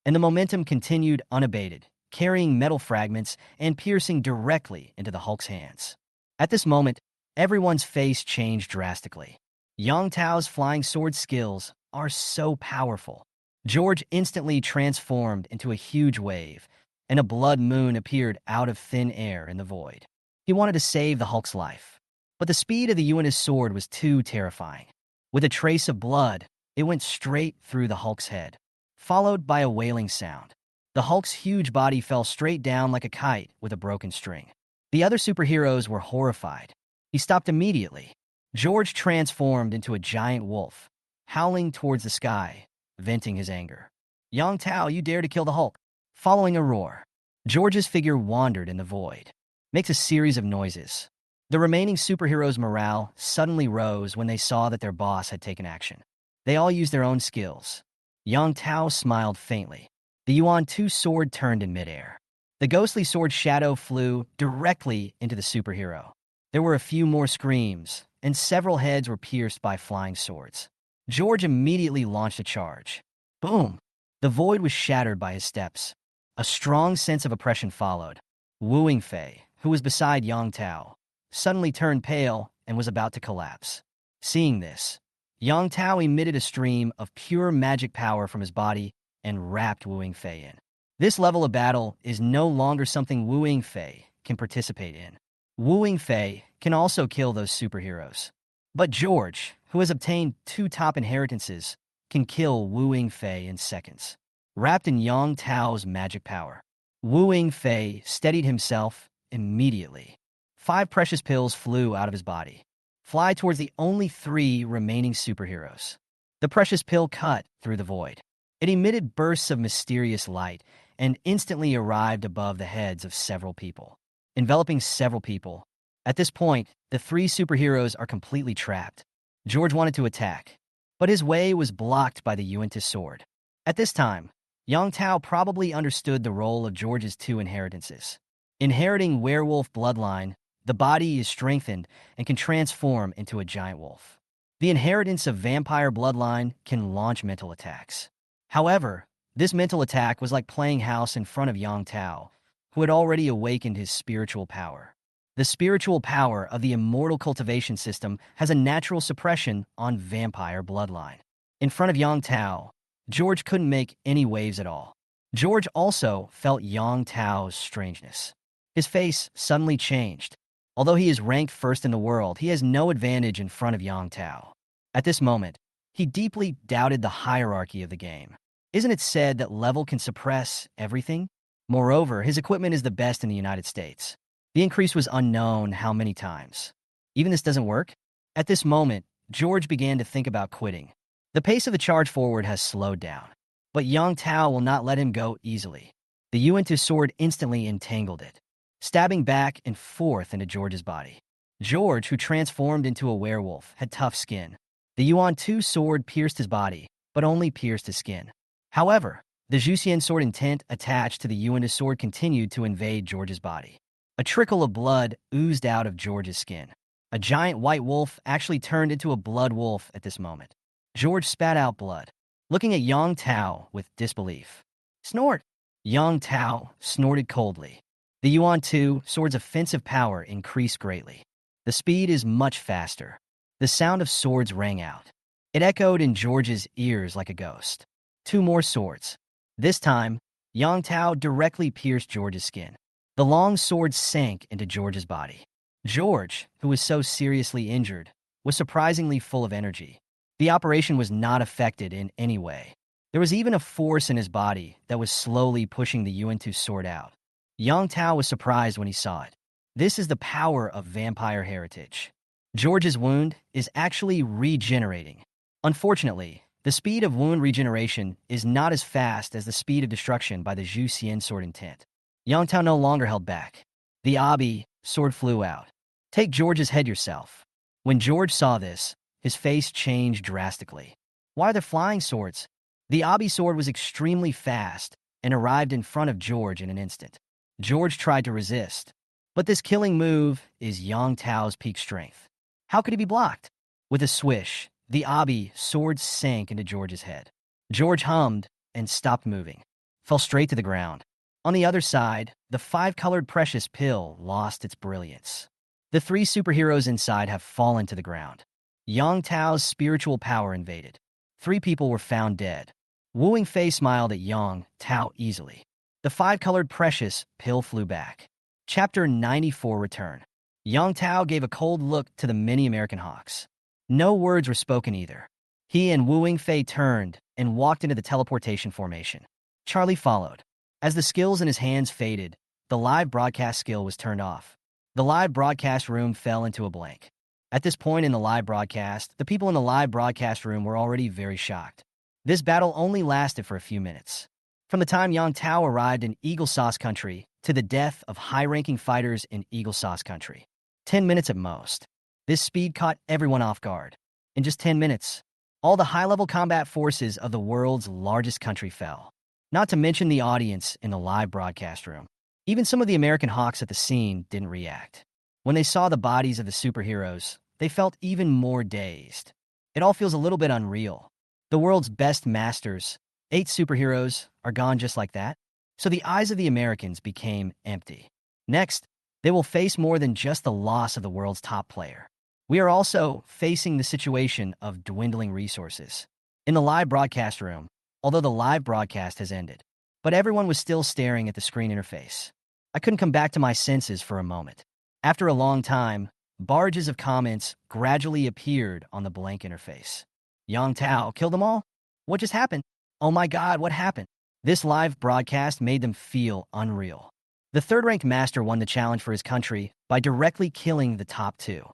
And the momentum continued unabated, carrying metal fragments and piercing directly into the Hulk's hands. At this moment, everyone's face changed drastically. Yang Tao's flying sword skills are so powerful. George instantly transformed into a huge wave, and a blood moon appeared out of thin air in the void. He wanted to save the Hulk's life, but the speed of the Yuan 2 sword was too terrifying. With a trace of blood, it went straight through the Hulk's head, followed by a wailing sound. The Hulk's huge body fell straight down like a kite with a broken string. The other superheroes were horrified. He stopped immediately. George transformed into a giant wolf, howling towards the sky, venting his anger. Yang Tao, you dare to kill the Hulk. Following a roar, George's figure wandered in the void, makes a series of noises. The remaining superheroes' morale suddenly rose when they saw that their boss had taken action. They all used their own skills. Yang Tao smiled faintly. The Yuan 2 sword turned in midair. The ghostly sword shadow flew directly into the superhero. There were a few more screams, and several heads were pierced by flying swords. George immediately launched a charge. Boom! The void was shattered by his steps. A strong sense of oppression followed. Wu Yingfei, who was beside Yang Tao, suddenly turned pale and was about to collapse. Seeing this, Yang Tao emitted a stream of pure magic power from his body and wrapped Wu Yingfei in. This level of battle is no longer something Wu Yingfei can participate in. Wu Yingfei can also kill those superheroes. But George, who has obtained 2 top inheritances, can kill Wu Yingfei in seconds. Wrapped in Yang Tao's magic power, Wu Yingfei steadied himself immediately. 5 precious pills flew out of his body. Fly towards the only 3 remaining superheroes. The precious pill cut through the void. It emitted bursts of mysterious light and instantly arrived above the heads of several people, enveloping several people. At this point, the 3 superheroes are completely trapped. George wanted to attack, but his way was blocked by the Yuan 2 sword. At this time, Yang Tao probably understood the role of George's 2 inheritances. Inheriting werewolf bloodline, the body is strengthened and can transform into a giant wolf. The inheritance of vampire bloodline can launch mental attacks. However, this mental attack was like playing house in front of Yang Tao, who had already awakened his spiritual power. The spiritual power of the immortal cultivation system has a natural suppression on vampire bloodline. In front of Yang Tao, George couldn't make any waves at all. George also felt Yang Tao's strangeness. His face suddenly changed. Although he is ranked first in the world, he has no advantage in front of Yang Tao. At this moment, he deeply doubted the hierarchy of the game. Isn't it said that level can suppress everything? Moreover, his equipment is the best in the United States. The increase was unknown how many times. Even this doesn't work? At this moment, George began to think about quitting. The pace of the charge forward has slowed down. But Yang Tao will not let him go easily. The Yuan-Tu sword instantly entangled it, stabbing back and forth into George's body. George, who transformed into a werewolf, had tough skin. The Yuan-Tu sword pierced his body, but only pierced his skin. However, the Zhuxian sword intent attached to the Yuan-Tu sword continued to invade George's body. A trickle of blood oozed out of George's skin. A giant white wolf actually turned into a blood wolf at this moment. George spat out blood, looking at Yang Tao with disbelief. Snort! Yang Tao snorted coldly. The Yuan-Tu sword's offensive power increased greatly. The speed is much faster. The sound of swords rang out. It echoed in George's ears like a ghost. Two more swords. This time, Yang Tao directly pierced George's skin. The long sword sank into George's body. George, who was so seriously injured, was surprisingly full of energy. The operation was not affected in any way. There was even a force in his body that was slowly pushing the Yuan-Tu sword out. Yang Tao was surprised when he saw it. This is the power of vampire heritage. George's wound is actually regenerating. Unfortunately, the speed of wound regeneration is not as fast as the speed of destruction by the Zhuxian sword intent. Yang Tao no longer held back. The Abi sword flew out. Take George's head yourself. When George saw this, his face changed drastically. Why are there flying swords? The Abi sword was extremely fast and arrived in front of George in an instant. George tried to resist, but this killing move is Yang Tao's peak strength. How could he be blocked? With a swish, the Abi sword sank into George's head. George hummed and stopped moving, fell straight to the ground. On the other side, the five-colored precious pill lost its brilliance. The three superheroes inside have fallen to the ground. Yang Tao's spiritual power invaded. 3 people were found dead. Wu Wingfei smiled at Yang Tao easily. The five-colored precious pill flew back. Chapter 94 Return. Yang Tao gave a cold look to the many American hawks. No words were spoken either. He and Wu Wingfei turned and walked into the teleportation formation. Charlie followed. As the skills in his hands faded, the live broadcast skill was turned off. The live broadcast room fell into a blank. At this point in the live broadcast, the people in the live broadcast room were already very shocked. This battle only lasted for a few minutes. From the time Yang Tao arrived in Eagle Sauce Country to the death of high-ranking fighters in Eagle Sauce Country. 10 minutes at most. This speed caught everyone off guard. In just 10 minutes, all the high-level combat forces of the world's largest country fell. Not to mention the audience in the live broadcast room. Even some of the American hawks at the scene didn't react. When they saw the bodies of the superheroes, they felt even more dazed. It all feels a little bit unreal. The world's best masters, 8 superheroes, are gone just like that. So the eyes of the Americans became empty. Next, they will face more than just the loss of the world's top player. We are also facing the situation of dwindling resources. In the live broadcast room, although the live broadcast has ended, but everyone was still staring at the screen interface. I couldn't come back to my senses for a moment. After a long time, barrages of comments gradually appeared on the blank interface. Yang Tao killed them all? What just happened? Oh my God, what happened? This live broadcast made them feel unreal. The third-ranked master won the challenge for his country by directly killing the top 2,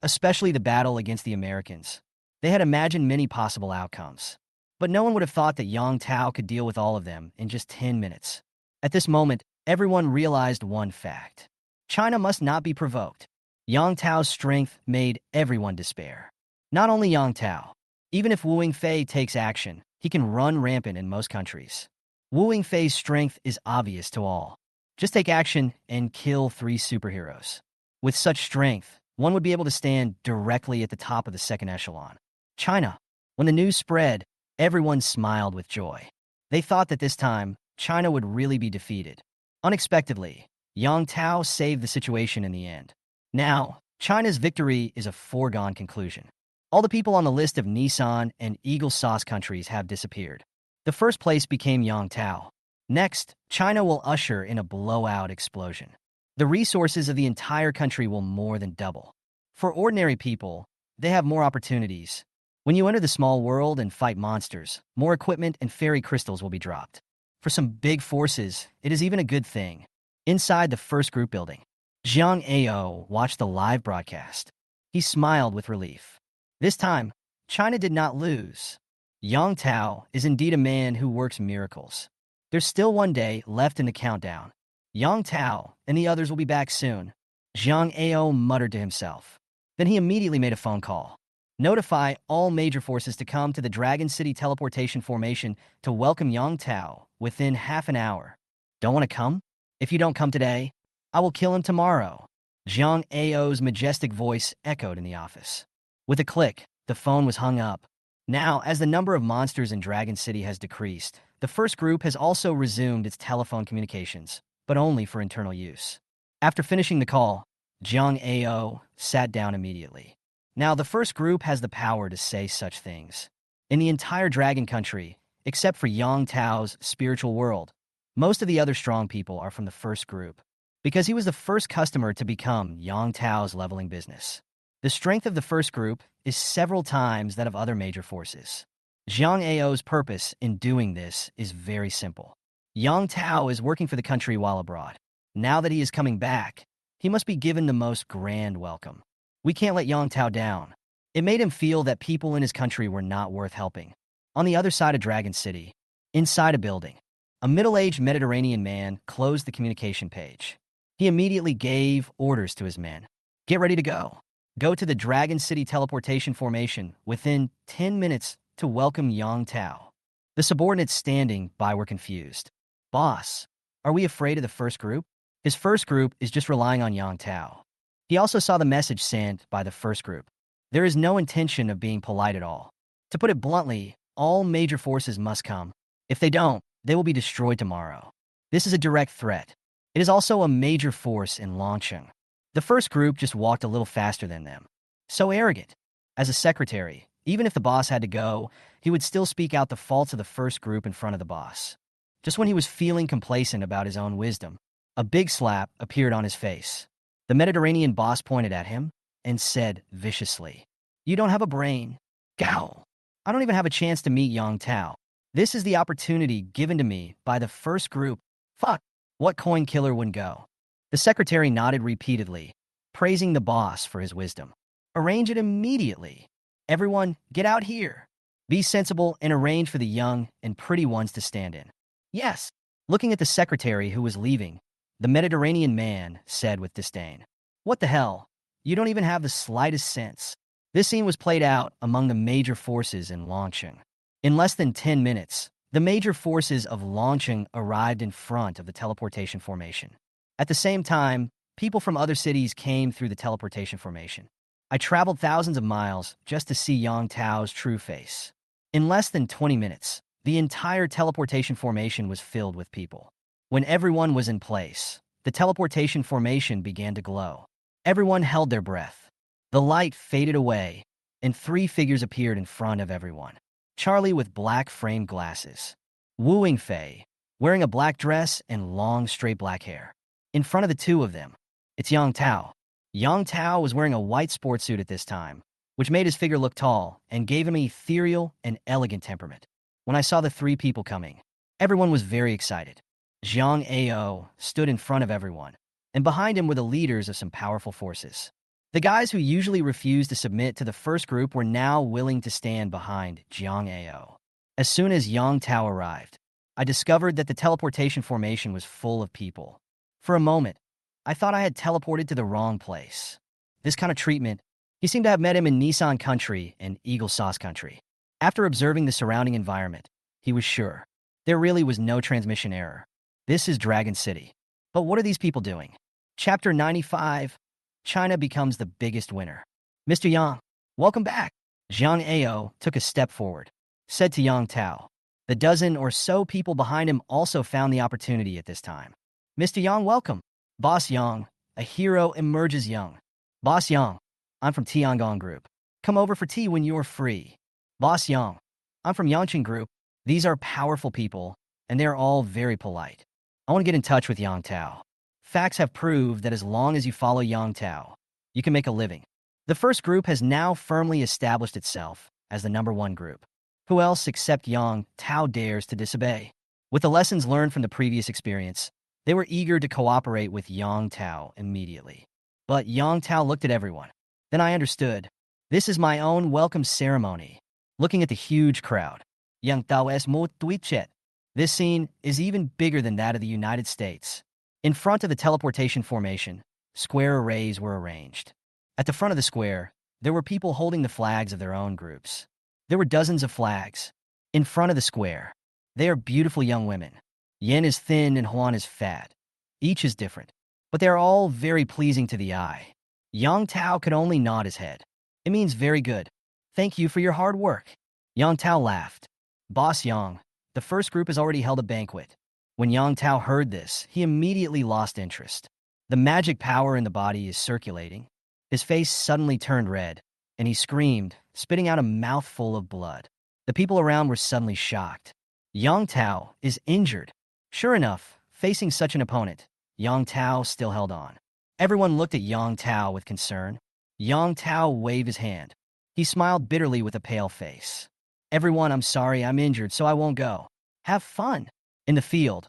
especially the battle against the Americans. They had imagined many possible outcomes, but no one would have thought that Yang Tao could deal with all of them in just 10 minutes. At this moment, everyone realized one fact. China must not be provoked. Yang Tao's strength made everyone despair. Not only Yang Tao. Even if Wu Wingfei takes action, he can run rampant in most countries. Wu Wingfei's strength is obvious to all. Just take action and kill 3 superheroes. With such strength, one would be able to stand directly at the top of the second echelon. China. When the news spread, everyone smiled with joy. They thought that this time, China would really be defeated. Unexpectedly, Yang Tao saved the situation in the end. Now, China's victory is a foregone conclusion. All the people on the list of Nissan and Eagle Sauce countries have disappeared. The first place became Yongtao. Next, China will usher in a blowout explosion. The resources of the entire country will more than double. For ordinary people, they have more opportunities. When you enter the small world and fight monsters, more equipment and fairy crystals will be dropped. For some big forces, it is even a good thing. Inside the first group building, Jiang Ao watched the live broadcast. He smiled with relief. This time, China did not lose. Yang Tao is indeed a man who works miracles. There's still one day left in the countdown. Yang Tao and the others will be back soon. Jiang Ao muttered to himself. Then he immediately made a phone call. Notify all major forces to come to the Dragon City teleportation formation to welcome Yang Tao within half an hour. Don't want to come? If you don't come today, I will kill him tomorrow. Jiang Ao's majestic voice echoed in the office. With a click, the phone was hung up. Now, as the number of monsters in Dragon City has decreased, the first group has also resumed its telephone communications, but only for internal use. After finishing the call, Jiang Ao sat down immediately. Now, the first group has the power to say such things. In the entire Dragon Country, except for Yang Tao's spiritual world, most of the other strong people are from the first group, because he was the first customer to become Yang Tao's leveling business. The strength of the first group is several times that of other major forces. Jiang Ao's purpose in doing this is very simple. Yang Tao is working for the country while abroad. Now that he is coming back, he must be given the most grand welcome. We can't let Yang Tao down. It made him feel that people in his country were not worth helping. On the other side of Dragon City, inside a building, a middle-aged Mediterranean man closed the communication page. He immediately gave orders to his men. Get ready to go. Go to the Dragon City teleportation formation within 10 minutes to welcome Yang Tao. The subordinates standing by were confused. Boss, are we afraid of the first group? His first group is just relying on Yang Tao. He also saw the message sent by the first group. There is no intention of being polite at all. To put it bluntly, all major forces must come. If they don't, they will be destroyed tomorrow. This is a direct threat. It is also a major force in Longsheng. The first group just walked a little faster than them. So arrogant. As a secretary, even if the boss had to go, he would still speak out the faults of the first group in front of the boss. Just when he was feeling complacent about his own wisdom, a big slap appeared on his face. The Mediterranean boss pointed at him and said viciously, "You don't have a brain. Gao. I don't even have a chance to meet Yang Tao. This is the opportunity given to me by the first group. Fuck. What coin killer wouldn't go?" The secretary nodded repeatedly, praising the boss for his wisdom. "Arrange it immediately. Everyone, get out here. Be sensible and arrange for the young and pretty ones to stand in." "Yes." Looking at the secretary who was leaving, the Mediterranean man said with disdain, "What the hell? You don't even have the slightest sense." This scene was played out among the major forces in Longsheng. In less than 10 minutes, the major forces of Longsheng arrived in front of the teleportation formation. At the same time, people from other cities came through the teleportation formation. I traveled thousands of miles just to see Yang Tao's true face. In less than 20 minutes, the entire teleportation formation was filled with people. When everyone was in place, the teleportation formation began to glow. Everyone held their breath. The light faded away, and 3 figures appeared in front of everyone. Charlie with black framed glasses. Wu Yingfei, wearing a black dress and long straight black hair. In front of the 2 of them, it's Yang Tao. Yang Tao was wearing a white sports suit at this time, which made his figure look tall and gave him an ethereal and elegant temperament. When I saw the 3 people coming, everyone was very excited. Jiang Ao stood in front of everyone, and behind him were the leaders of some powerful forces. The guys who usually refused to submit to the first group were now willing to stand behind Jiang Ao. As soon as Yang Tao arrived, I discovered that the teleportation formation was full of people. For a moment, I thought I had teleported to the wrong place. This kind of treatment, he seemed to have met him in Nissan Country and Eagle Sauce Country. After observing the surrounding environment, he was sure. There really was no transmission error. This is Dragon City. But what are these people doing? Chapter 95, China becomes the biggest winner. "Mr. Yang, welcome back." Jiang Ao took a step forward, said to Yang Tao. The dozen or so people behind him also found the opportunity at this time. "Mr. Yang, welcome." Boss Yang, a hero, emerges young. Boss Yang, I'm from Tiangong Group. Come over for tea when you're free. Boss Yang, I'm from Yangqing Group. These are powerful people, and they are all very polite. I want to get in touch with Yang Tao. Facts have proved that as long as you follow Yang Tao, you can make a living. The first group has now firmly established itself as the #1 group. Who else except Yang Tao dares to disobey? With the lessons learned from the previous experience, they were eager to cooperate with Yang Tao immediately. But Yang Tao looked at everyone. Then I understood. This is my own welcome ceremony. Looking at the huge crowd, Yang Tao es mo tuichet. This scene is even bigger than that of the United States. In front of the teleportation formation, square arrays were arranged. At the front of the square, there were people holding the flags of their own groups. There were dozens of flags. In front of the square, they are beautiful young women. Yen is thin and Huan is fat. Each is different, but they are all very pleasing to the eye. Yang Tao could only nod his head. It means very good. Thank you for your hard work. Yang Tao laughed. Boss Yang, the first group has already held a banquet. When Yang Tao heard this, he immediately lost interest. The magic power in the body is circulating. His face suddenly turned red, and he screamed, spitting out a mouthful of blood. The people around were suddenly shocked. Yang Tao is injured. Sure enough, facing such an opponent, Yang Tao still held on. Everyone looked at Yang Tao with concern. Yang Tao waved his hand. He smiled bitterly with a pale face. Everyone, I'm sorry, I'm injured, so I won't go. Have fun. In the field,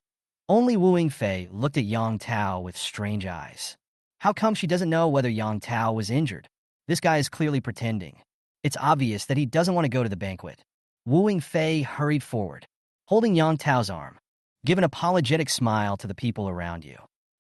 only Wu Yingfei looked at Yang Tao with strange eyes. How come she doesn't know whether Yang Tao was injured? This guy is clearly pretending. It's obvious that he doesn't want to go to the banquet. Wu Yingfei hurried forward, holding Yang Tao's arm. Give an apologetic smile to the people around you.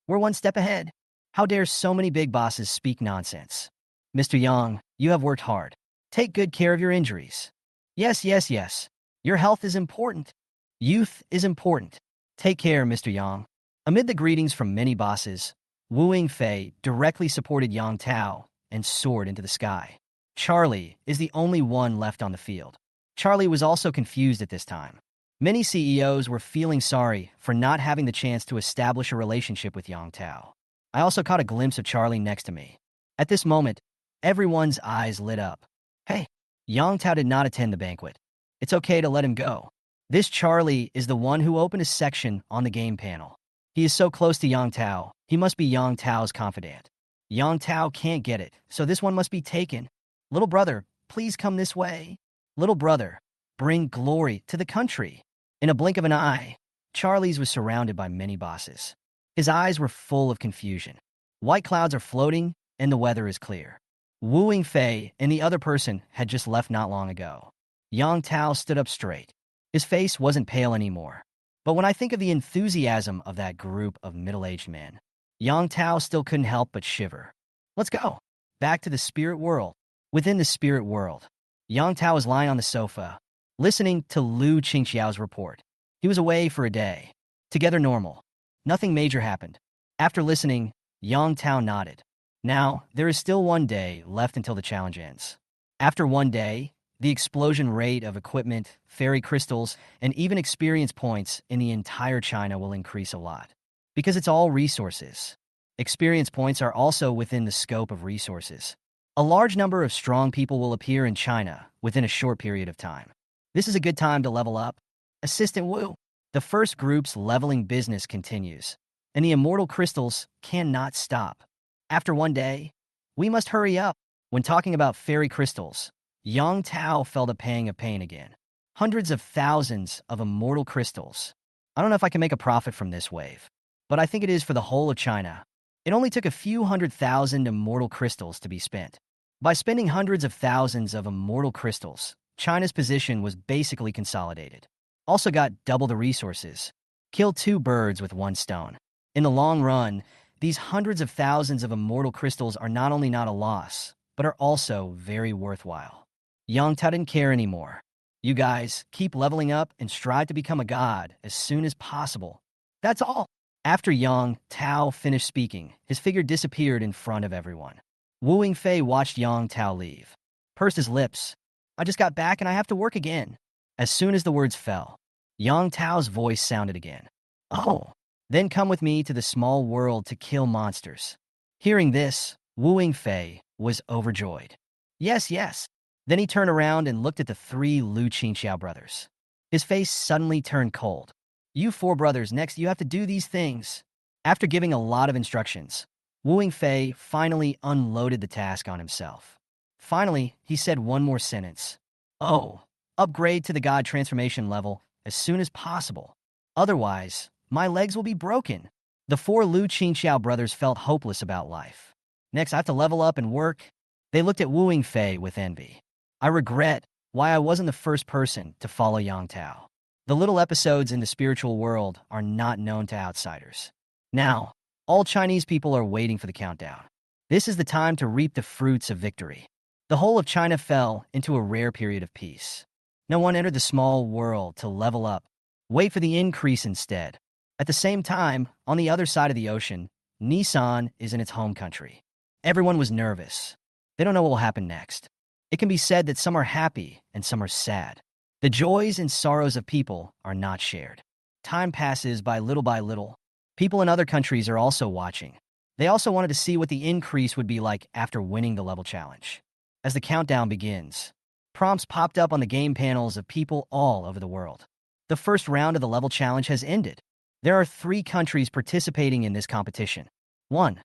We're one step ahead. How dare so many big bosses speak nonsense? Mr. Yang, you have worked hard. Take good care of your injuries. Yes, yes, yes. Your health is important. Youth is important. Take care, Mr. Yang. Amid the greetings from many bosses, Wu Yingfei directly supported Yang Tao and soared into the sky. Charlie is the only one left on the field. Charlie was also confused at this time. Many CEOs were feeling sorry for not having the chance to establish a relationship with Yang Tao. I also caught a glimpse of Charlie next to me. At this moment, everyone's eyes lit up. Hey, Yang Tao did not attend the banquet. It's okay to let him go. This Charlie is the one who opened a section on the game panel. He is so close to Yang Tao, he must be Yang Tao's confidant. Yang Tao can't get it, so this one must be taken. Little brother, please come this way. Little brother, bring glory to the country. In a blink of an eye, Charlie's was surrounded by many bosses. His eyes were full of confusion. White clouds are floating, and the weather is clear. Wu Yingfei and the other person had just left not long ago. Yang Tao stood up straight. His face wasn't pale anymore. But when I think of the enthusiasm of that group of middle-aged men, Yang Tao still couldn't help but shiver. Let's go. Back to the spirit world. Within the spirit world, Yang Tao was lying on the sofa, listening to Lu Qingxiao's report. He was away for a day. Together normal. Nothing major happened. After listening, Yang Tao nodded. Now, there is still one day left until the challenge ends. After one day, the explosion rate of equipment, fairy crystals, and even experience points in the entire China will increase a lot. Because it's all resources. Experience points are also within the scope of resources. A large number of strong people will appear in China within a short period of time. This is a good time to level up. Assistant Wu. The first group's leveling business continues, and the immortal crystals cannot stop. After one day, we must hurry up. When talking about fairy crystals, Yang Tao felt a pang of pain again. Hundreds of thousands of immortal crystals. I don't know if I can make a profit from this wave, but I think it is for the whole of China. It only took a few 100,000 immortal crystals to be spent. By spending hundreds of thousands of immortal crystals, China's position was basically consolidated. Also got double the resources. Kill two birds with one stone. In the long run, these hundreds of thousands of immortal crystals are not only not a loss, but are also very worthwhile. Yang Tao didn't care anymore. You guys, keep leveling up and strive to become a god as soon as possible. That's all. After Yang Tao finished speaking, his figure disappeared in front of everyone. Wu Yingfei watched Yang Tao leave. Pursed his lips. I just got back and I have to work again. As soon as the words fell, Yang Tao's voice sounded again. Oh, then come with me to the small world to kill monsters. Hearing this, Wu Fei was overjoyed. Yes, yes. Then he turned around and looked at the three Lu Qingxiao brothers. His face suddenly turned cold. You four brothers, next you have to do these things. After giving a lot of instructions, Wu Fei finally unloaded the task on himself. Finally, he said one more sentence. Oh, upgrade to the god transformation level as soon as possible. Otherwise, my legs will be broken. The four Lu Qingxiao brothers felt hopeless about life. Next, I have to level up and work. They looked at Wu Fei with envy. I regret why I wasn't the first person to follow Yang Tao. The little episodes in the spiritual world are not known to outsiders. Now, all Chinese people are waiting for the countdown. This is the time to reap the fruits of victory. The whole of China fell into a rare period of peace. No one entered the small world to level up. Wait for the increase instead. At the same time, on the other side of the ocean, Nissan is in its home country. Everyone was nervous. They don't know what will happen next. It can be said that some are happy and some are sad. The joys and sorrows of people are not shared. Time passes by little. People in other countries are also watching. They also wanted to see what the increase would be like after winning the level challenge. As the countdown begins, prompts popped up on the game panels of people all over the world. The first round of the level challenge has ended. There are 3 countries participating in this competition. 1.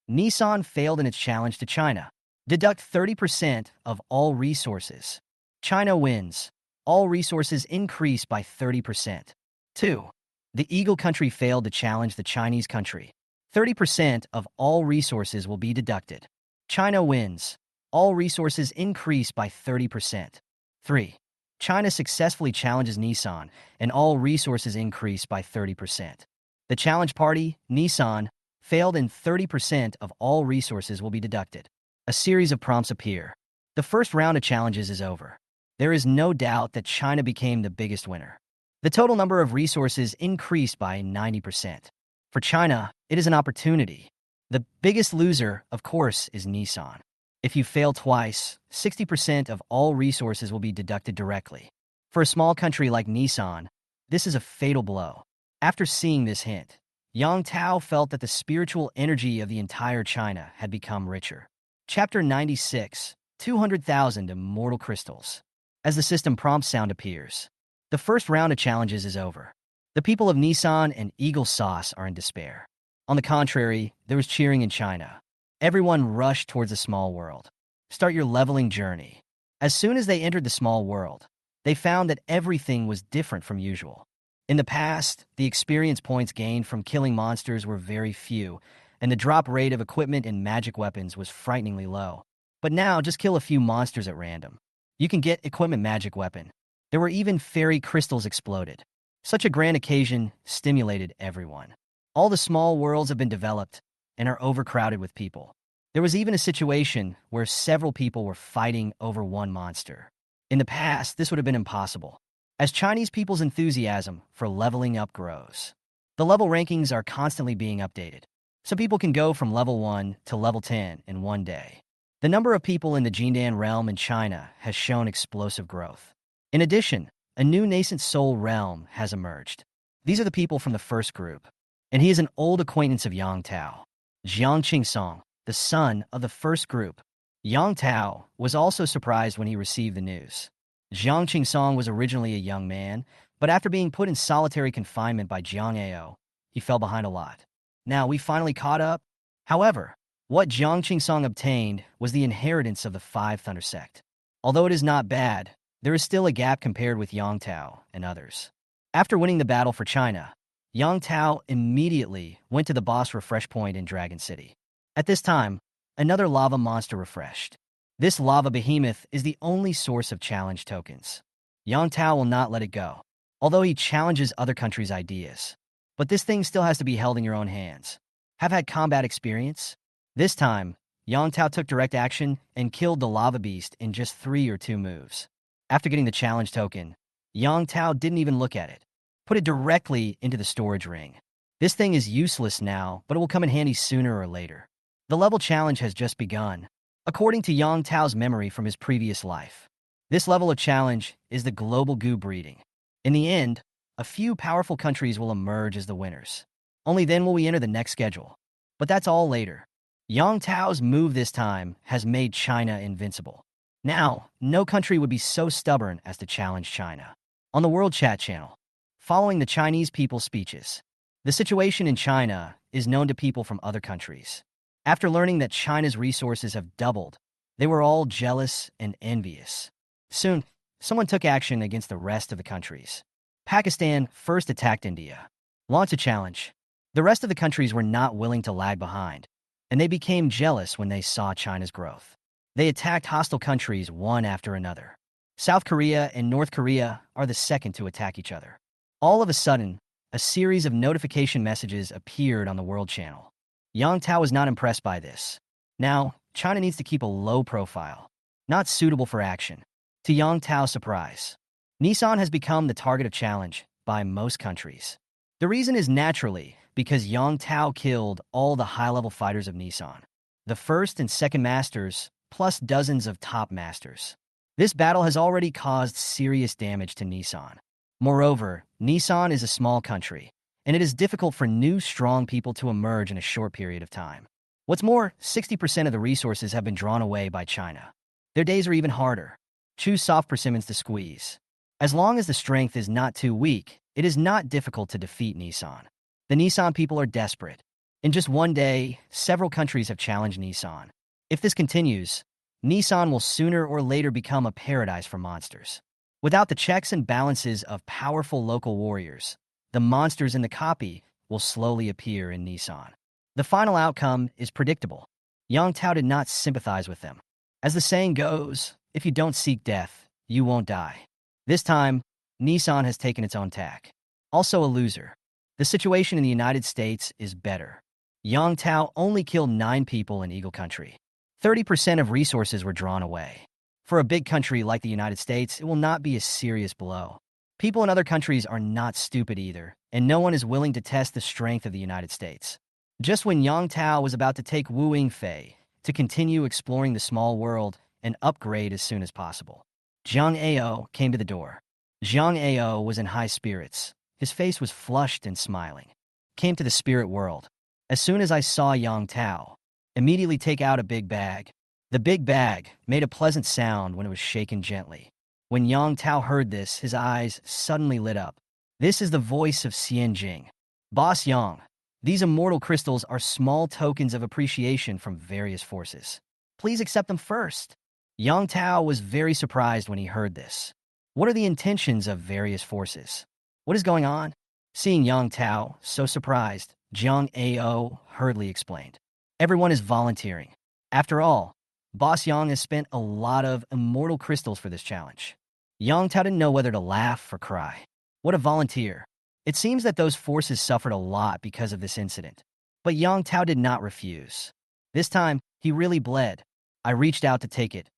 Nissan failed in its challenge to China. Deduct 30% of all resources. China wins. All resources increase by 30%. 2. The Eagle country failed to challenge the Chinese country. 30% of all resources will be deducted. China wins. All resources increase by 30%. 3. China successfully challenges Nissan, and all resources increase by 30%. The challenge party, Nissan, failed and 30% of all resources will be deducted. A series of prompts appear. The first round of challenges is over. There is no doubt that China became the biggest winner. The total number of resources increased by 90%. For China, it is an opportunity. The biggest loser, of course, is Nissan. If you fail twice, 60% of all resources will be deducted directly. For a small country like Nissan, this is a fatal blow. After seeing this hint, Yang Tao felt that the spiritual energy of the entire China had become richer. Chapter 96, 200,000 Immortal Crystals. As the system prompt sound appears, the first round of challenges is over. The people of Nissan and Eagle Sauce are in despair. On the contrary, there was cheering in China. Everyone rushed towards the small world. Start your leveling journey. As soon as they entered the small world, they found that everything was different from usual. In the past, the experience points gained from killing monsters were very few, and the drop rate of equipment and magic weapons was frighteningly low. But now, just kill a few monsters at random. You can get equipment magic weapon. There were even fairy crystals exploded. Such a grand occasion stimulated everyone. All the small worlds have been developed and are overcrowded with people. There was even a situation where several people were fighting over one monster. In the past, this would have been impossible, as Chinese people's enthusiasm for leveling up grows. The level rankings are constantly being updated, so people can go from level 1 to level 10 in one day. The number of people in the Jindan realm in China has shown explosive growth. In addition, a new nascent soul realm has emerged. These are the people from the first group, and he is an old acquaintance of Yang Tao, Jiang Qingsong, the son of the first group. Yang Tao was also surprised when he received the news. Jiang Qingsong was originally a young man, but after being put in solitary confinement by Jiang Ao, he fell behind a lot. Now we finally caught up. However, what Jiang Qingsong obtained was the inheritance of the 5 Thunder Sect. Although it is not bad, there is still a gap compared with Yang Tao and others. After winning the battle for China, Yang Tao immediately went to the boss refresh point in Dragon City. At this time, another lava monster refreshed. This lava behemoth is the only source of challenge tokens. Yang Tao will not let it go, although he challenges other countries' ideas. But this thing still has to be held in your own hands. Have had combat experience? This time, Yang Tao took direct action and killed the lava beast in just 3 or 2 moves. After getting the challenge token, Yang Tao didn't even look at it. Put it directly into the storage ring. This thing is useless now, but it will come in handy sooner or later. The level challenge has just begun, according to Yang Tao's memory from his previous life. This level of challenge is the global goo breeding. In the end, a few powerful countries will emerge as the winners. Only then will we enter the next schedule. But that's all later. Yang Tao's move this time has made China invincible. Now, no country would be so stubborn as to challenge China. On the World Chat channel, following the Chinese people's speeches, the situation in China is known to people from other countries. After learning that China's resources have doubled, they were all jealous and envious. Soon, someone took action against the rest of the countries. Pakistan first attacked India, launched a challenge. The rest of the countries were not willing to lag behind, and they became jealous when they saw China's growth. They attacked hostile countries one after another. South Korea and North Korea are the second to attack each other. All of a sudden, a series of notification messages appeared on the World Channel. Yang Tao was not impressed by this. Now, China needs to keep a low profile, not suitable for action. To Yang Tao's surprise, Nissan has become the target of challenge by most countries. The reason is naturally because Yang Tao killed all the high-level fighters of Nissan, the first and second masters, plus dozens of top masters. This battle has already caused serious damage to Nissan. Moreover, Nissan is a small country, and it is difficult for new, strong people to emerge in a short period of time. What's more, 60% of the resources have been drawn away by China. Their days are even harder. Choose soft persimmons to squeeze. As long as the strength is not too weak, it is not difficult to defeat Nissan. The Nissan people are desperate. In just one day, several countries have challenged Nissan. If this continues, Nissan will sooner or later become a paradise for monsters. Without the checks and balances of powerful local warriors, the monsters in the copy will slowly appear in Nissan. The final outcome is predictable. Yang Tao did not sympathize with them. As the saying goes, if you don't seek death, you won't die. This time, Nissan has taken its own tack. Also a loser. The situation in the United States is better. Yang Tao only killed 9 people in Eagle Country. 30% of resources were drawn away. For a big country like the United States, it will not be a serious blow. People in other countries are not stupid either, and no one is willing to test the strength of the United States. Just when Yang Tao was about to take Wu Yingfei to continue exploring the small world and upgrade as soon as possible, Zhang Ao came to the door. Zhang Ao was in high spirits. His face was flushed and smiling. Came to the spirit world. As soon as I saw Yang Tao, immediately take out a big bag. The big bag made a pleasant sound when it was shaken gently. When Yang Tao heard this, his eyes suddenly lit up. This is the voice of Xian Jing. Boss Yang, these immortal crystals are small tokens of appreciation from various forces. Please accept them first. Yang Tao was very surprised when he heard this. What are the intentions of various forces? What is going on? Seeing Yang Tao so surprised, Zhang Ao hurriedly explained. Everyone is volunteering. After all, Boss Yang has spent a lot of immortal crystals for this challenge. Yang Tao didn't know whether to laugh or cry. What a volunteer. It seems that those forces suffered a lot because of this incident. But Yang Tao did not refuse. This time, he really bled. I reached out to take it,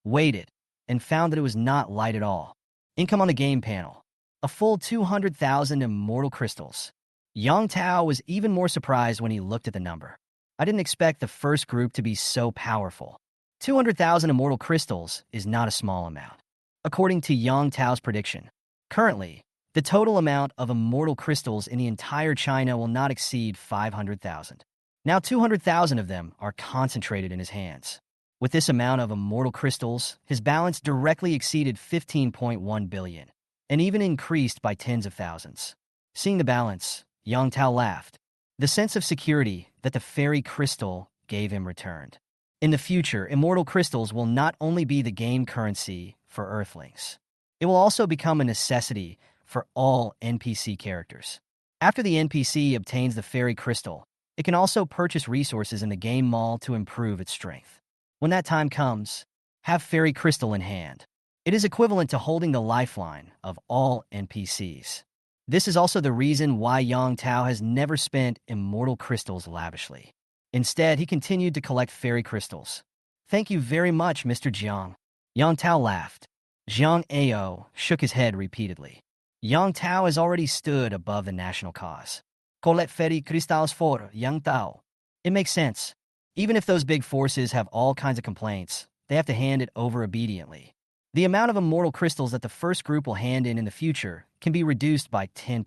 waited, and found that it was not light at all. Income on the game panel. A full 200,000 immortal crystals. Yang Tao was even more surprised when he looked at the number. I didn't expect the first group to be so powerful. 200,000 immortal crystals is not a small amount. According to Yang Tao's prediction, currently, the total amount of immortal crystals in the entire China will not exceed 500,000. Now 200,000 of them are concentrated in his hands. With this amount of immortal crystals, his balance directly exceeded 15.1 billion, and even increased by tens of thousands. Seeing the balance, Yang Tao laughed. The sense of security that the fairy crystal gave him returned. In the future, immortal crystals will not only be the game currency for Earthlings. It will also become a necessity for all NPC characters. After the NPC obtains the fairy crystal, it can also purchase resources in the game mall to improve its strength. When that time comes, have fairy crystal in hand. It is equivalent to holding the lifeline of all NPCs. This is also the reason why Yang Tao has never spent immortal crystals lavishly. Instead, he continued to collect fairy crystals. Thank you very much, Mr. Jiang. Yang Tao laughed. Zhang Ao shook his head repeatedly. Yang Tao has already stood above the national cause. Collect fairy crystals for Yang Tao. It makes sense. Even if those big forces have all kinds of complaints, they have to hand it over obediently. The amount of immortal crystals that the first group will hand in the future can be reduced by 10%.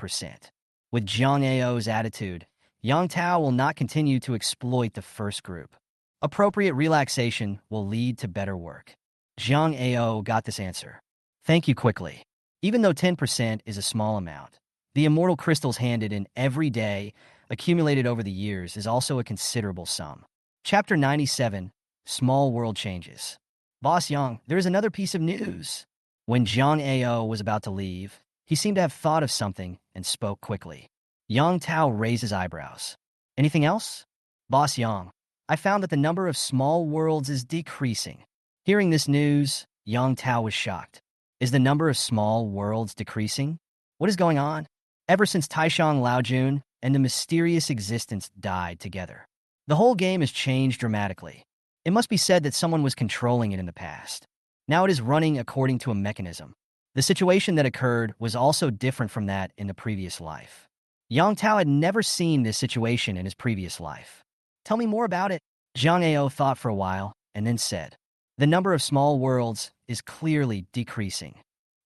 With Zhang Ao's attitude, Yang Tao will not continue to exploit the first group. Appropriate relaxation will lead to better work. Zhang Ao got this answer. Thank you quickly. Even though 10% is a small amount, the immortal crystals handed in every day, accumulated over the years, is also a considerable sum. Chapter 97, Small World Changes. Boss Yang, there is another piece of news. When Zhang Ao was about to leave, he seemed to have thought of something and spoke quickly. Yang Tao raised his eyebrows. Anything else? Boss Yang, I found that the number of small worlds is decreasing. Hearing this news, Yang Tao was shocked. Is the number of small worlds decreasing? What is going on? Ever since Taishang Laojun and the mysterious existence died together, the whole game has changed dramatically. It must be said that someone was controlling it in the past. Now it is running according to a mechanism. The situation that occurred was also different from that in the previous life. Yang Tao had never seen this situation in his previous life. Tell me more about it. Zhang Ao thought for a while and then said, the number of small worlds is clearly decreasing.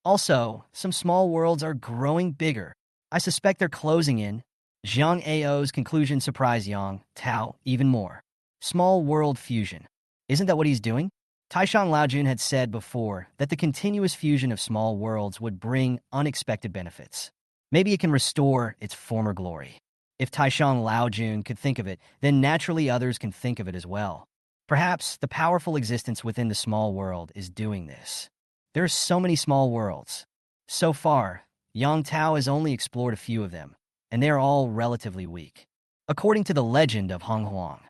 Also, some small worlds are growing bigger. I suspect they're closing in. Zhang Ao's conclusion surprised Yang Tao even more. Small world fusion. Isn't that what he's doing? Taishang Laojun had said before that the continuous fusion of small worlds would bring unexpected benefits. Maybe it can restore its former glory. If Taishang Laojun could think of it, then naturally others can think of it as well. Perhaps the powerful existence within the small world is doing this. There are so many small worlds. So far, Yang Tao has only explored a few of them, and they are all relatively weak. According to the legend of Hong Huang,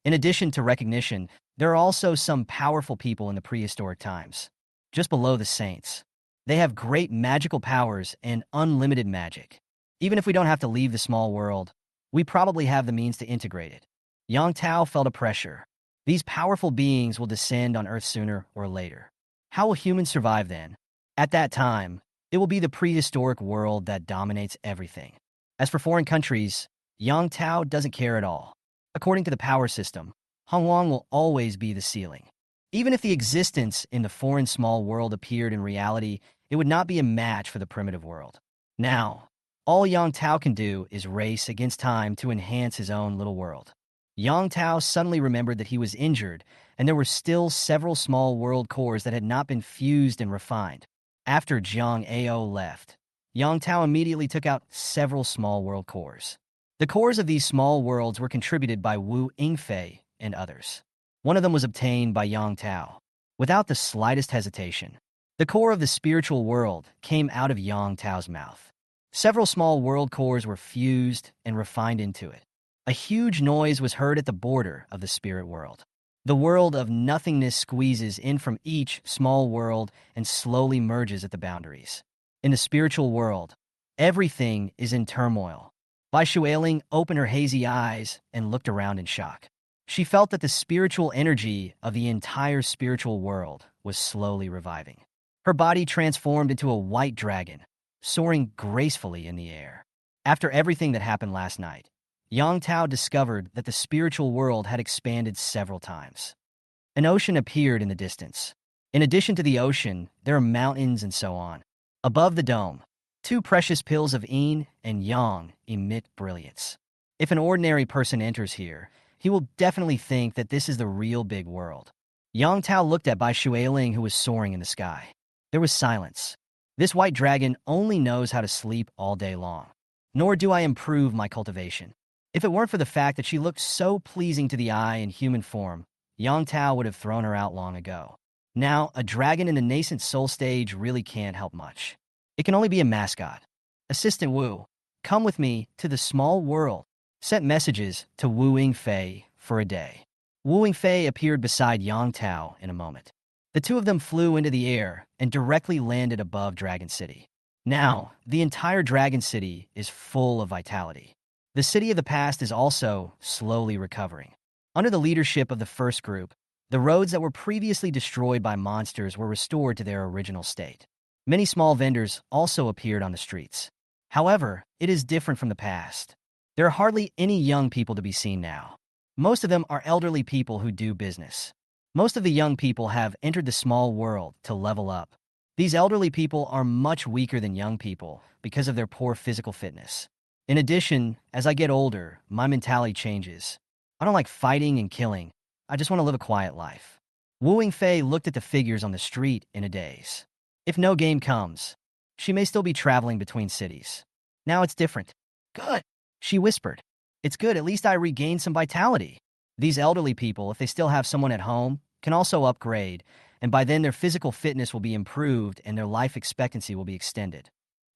in addition to recognition, there are also some powerful people in the prehistoric times, just below the saints. They have great magical powers and unlimited magic. Even if we don't have to leave the small world, we probably have the means to integrate it. Yang Tao felt a pressure. These powerful beings will descend on Earth sooner or later. How will humans survive then? At that time, it will be the prehistoric world that dominates everything. As for foreign countries, Yang Tao doesn't care at all. According to the power system, Hong Huang will always be the ceiling. Even if the existence in the foreign small world appeared in reality, it would not be a match for the primitive world. Now, all Yang Tao can do is race against time to enhance his own little world. Yang Tao suddenly remembered that he was injured, and there were still several small world cores that had not been fused and refined. After Zhang Ao left, Yang Tao immediately took out several small world cores. The cores of these small worlds were contributed by Wu Yingfei and others. One of them was obtained by Yang Tao. Without the slightest hesitation, the core of the spiritual world came out of Yang Tao's mouth. Several small world cores were fused and refined into it. A huge noise was heard at the border of the spirit world. The world of nothingness squeezes in from each small world and slowly merges at the boundaries. In the spiritual world, everything is in turmoil. Bai Shuailing opened her hazy eyes and looked around in shock. She felt that the spiritual energy of the entire spiritual world was slowly reviving. Her body transformed into a white dragon, soaring gracefully in the air. After everything that happened last night, Yang Tao discovered that the spiritual world had expanded several times. An ocean appeared in the distance. In addition to the ocean, there are mountains and so on. Above the dome, two precious pills of yin and yang emit brilliance. If an ordinary person enters here, he will definitely think that this is the real big world. Yang Tao looked at Bai Shuailing, who was soaring in the sky. There was silence. This white dragon only knows how to sleep all day long. Nor do I improve my cultivation. If it weren't for the fact that she looked so pleasing to the eye in human form, Yang Tao would have thrown her out long ago. Now, a dragon in the nascent soul stage really can't help much. It can only be a mascot. Assistant Wu, come with me to the small world. Sent messages to Wu Yingfei for a day. Wu Yingfei appeared beside Yang Tao in a moment. The two of them flew into the air and directly landed above Dragon City. Now, the entire Dragon City is full of vitality. The city of the past is also slowly recovering. Under the leadership of the first group, the roads that were previously destroyed by monsters were restored to their original state. Many small vendors also appeared on the streets. However, it is different from the past. There are hardly any young people to be seen now. Most of them are elderly people who do business. Most of the young people have entered the small world to level up. These elderly people are much weaker than young people because of their poor physical fitness. In addition, as I get older, my mentality changes. I don't like fighting and killing. I just want to live a quiet life. Wu Yingfei looked at the figures on the street in a daze. If no game comes, she may still be traveling between cities. Now it's different. Good, she whispered. It's good, at least I regained some vitality. These elderly people, if they still have someone at home, can also upgrade, and by then their physical fitness will be improved and their life expectancy will be extended.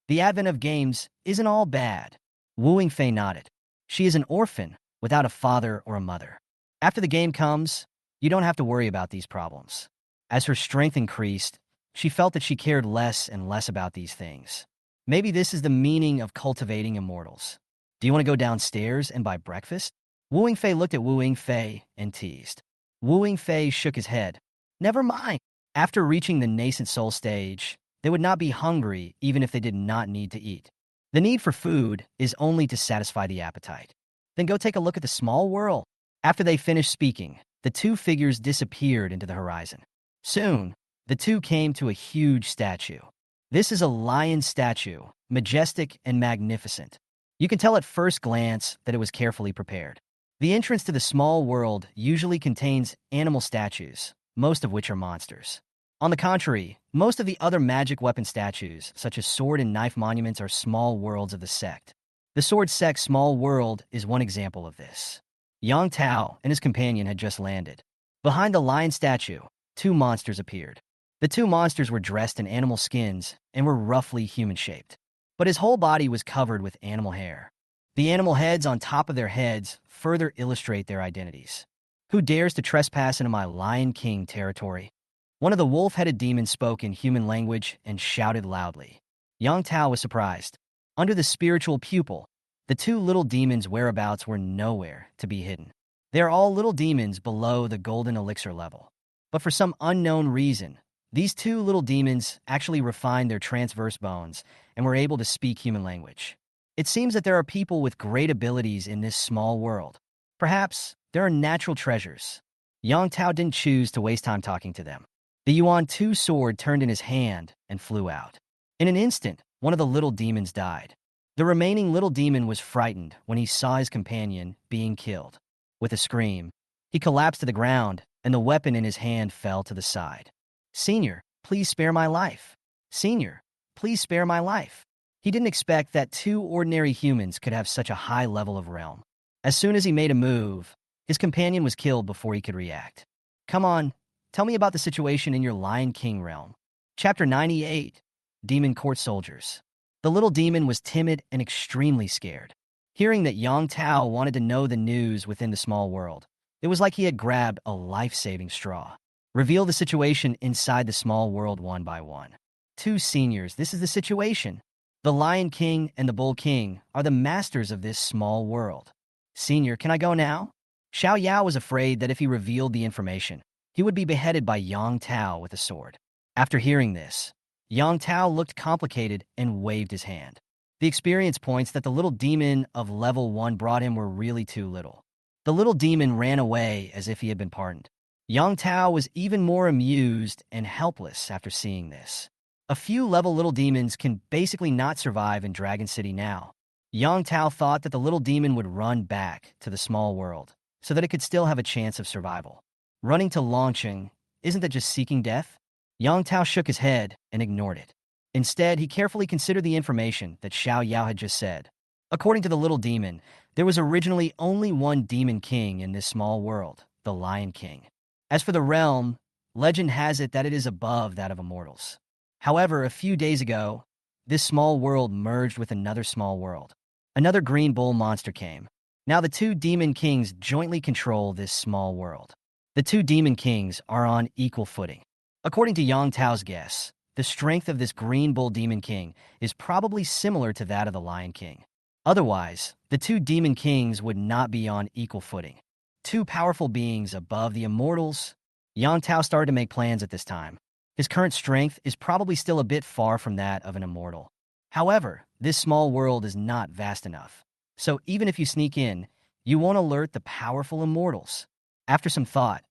The advent of games isn't all bad. Wu Yingfei nodded. She is an orphan without a father or a mother. After the game comes, you don't have to worry about these problems. As her strength increased, she felt that she cared less and less about these things. Maybe this is the meaning of cultivating immortals. Do you want to go downstairs and buy breakfast? Wu Yingfei looked at Wu Yingfei and teased. Wu Yingfei shook his head. Never mind. After reaching the nascent soul stage, they would not be hungry even if they did not need to eat. The need for food is only to satisfy the appetite. Then go take a look at the small world. After they finished speaking, the two figures disappeared into the horizon. Soon, the two came to a huge statue. This is a lion statue, majestic and magnificent. You can tell at first glance that it was carefully prepared. The entrance to the small world usually contains animal statues, most of which are monsters. On the contrary, most of the other magic weapon statues, such as sword and knife monuments, are small worlds of the sect. The sword sect's small world is one example of this. Yang Tao and his companion had just landed. Behind the lion statue, two monsters appeared. The two monsters were dressed in animal skins and were roughly human-shaped, but his whole body was covered with animal hair. The animal heads on top of their heads further illustrate their identities. Who dares to trespass into my Lion King territory? One of the wolf-headed demons spoke in human language and shouted loudly. Yang Tao was surprised. Under the spiritual pupil, the two little demons' whereabouts were nowhere to be hidden. They are all little demons below the golden elixir level. But for some unknown reason, these two little demons actually refined their transverse bones and were able to speak human language. It seems that there are people with great abilities in this small world. Perhaps there are natural treasures. Yang Tao didn't choose to waste time talking to them. The Yuan 2 sword turned in his hand and flew out. In an instant, one of the little demons died. The remaining little demon was frightened when he saw his companion being killed. With a scream, he collapsed to the ground, and the weapon in his hand fell to the side. Senior, please spare my life. Senior, please spare my life. He didn't expect that two ordinary humans could have such a high level of realm. As soon as he made a move, his companion was killed before he could react. Come on, tell me about the situation in your Lion King realm. Chapter 98, Demon Court Soldiers. The little demon was timid and extremely scared. Hearing that Yang Tao wanted to know the news within the small world, it was like he had grabbed a life-saving straw. Reveal the situation inside the small world one by one. Two seniors, this is the situation. The Lion King and the Bull King are the masters of this small world. Senior, can I go now? Xiao Yao was afraid that if he revealed the information, he would be beheaded by Yang Tao with a sword. After hearing this, Yang Tao looked complicated and waved his hand. The experience points that the little demon of level 1 brought him were really too little. The little demon ran away as if he had been pardoned. Yang Tao was even more amused and helpless after seeing this. A few level little demons can basically not survive in Dragon City now. Yang Tao thought that the little demon would run back to the small world so that it could still have a chance of survival. Running to Longqing, isn't that just seeking death? Yang Tao shook his head and ignored it. Instead, he carefully considered the information that Xiao Yao had just said. According to the little demon, there was originally only one demon king in this small world, the Lion King. As for the realm, legend has it that it is above that of immortals. However, a few days ago, this small world merged with another small world. Another green bull monster came. Now the two demon kings jointly control this small world. The two demon kings are on equal footing. According to Yang Tao's guess, the strength of this green bull demon king is probably similar to that of the Lion King. Otherwise, the two demon kings would not be on equal footing. Two powerful beings above the immortals. Yang Tao started to make plans at this time. His current strength is probably still a bit far from that of an immortal. However, this small world is not vast enough. So even if you sneak in, you won't alert the powerful immortals. After some thought,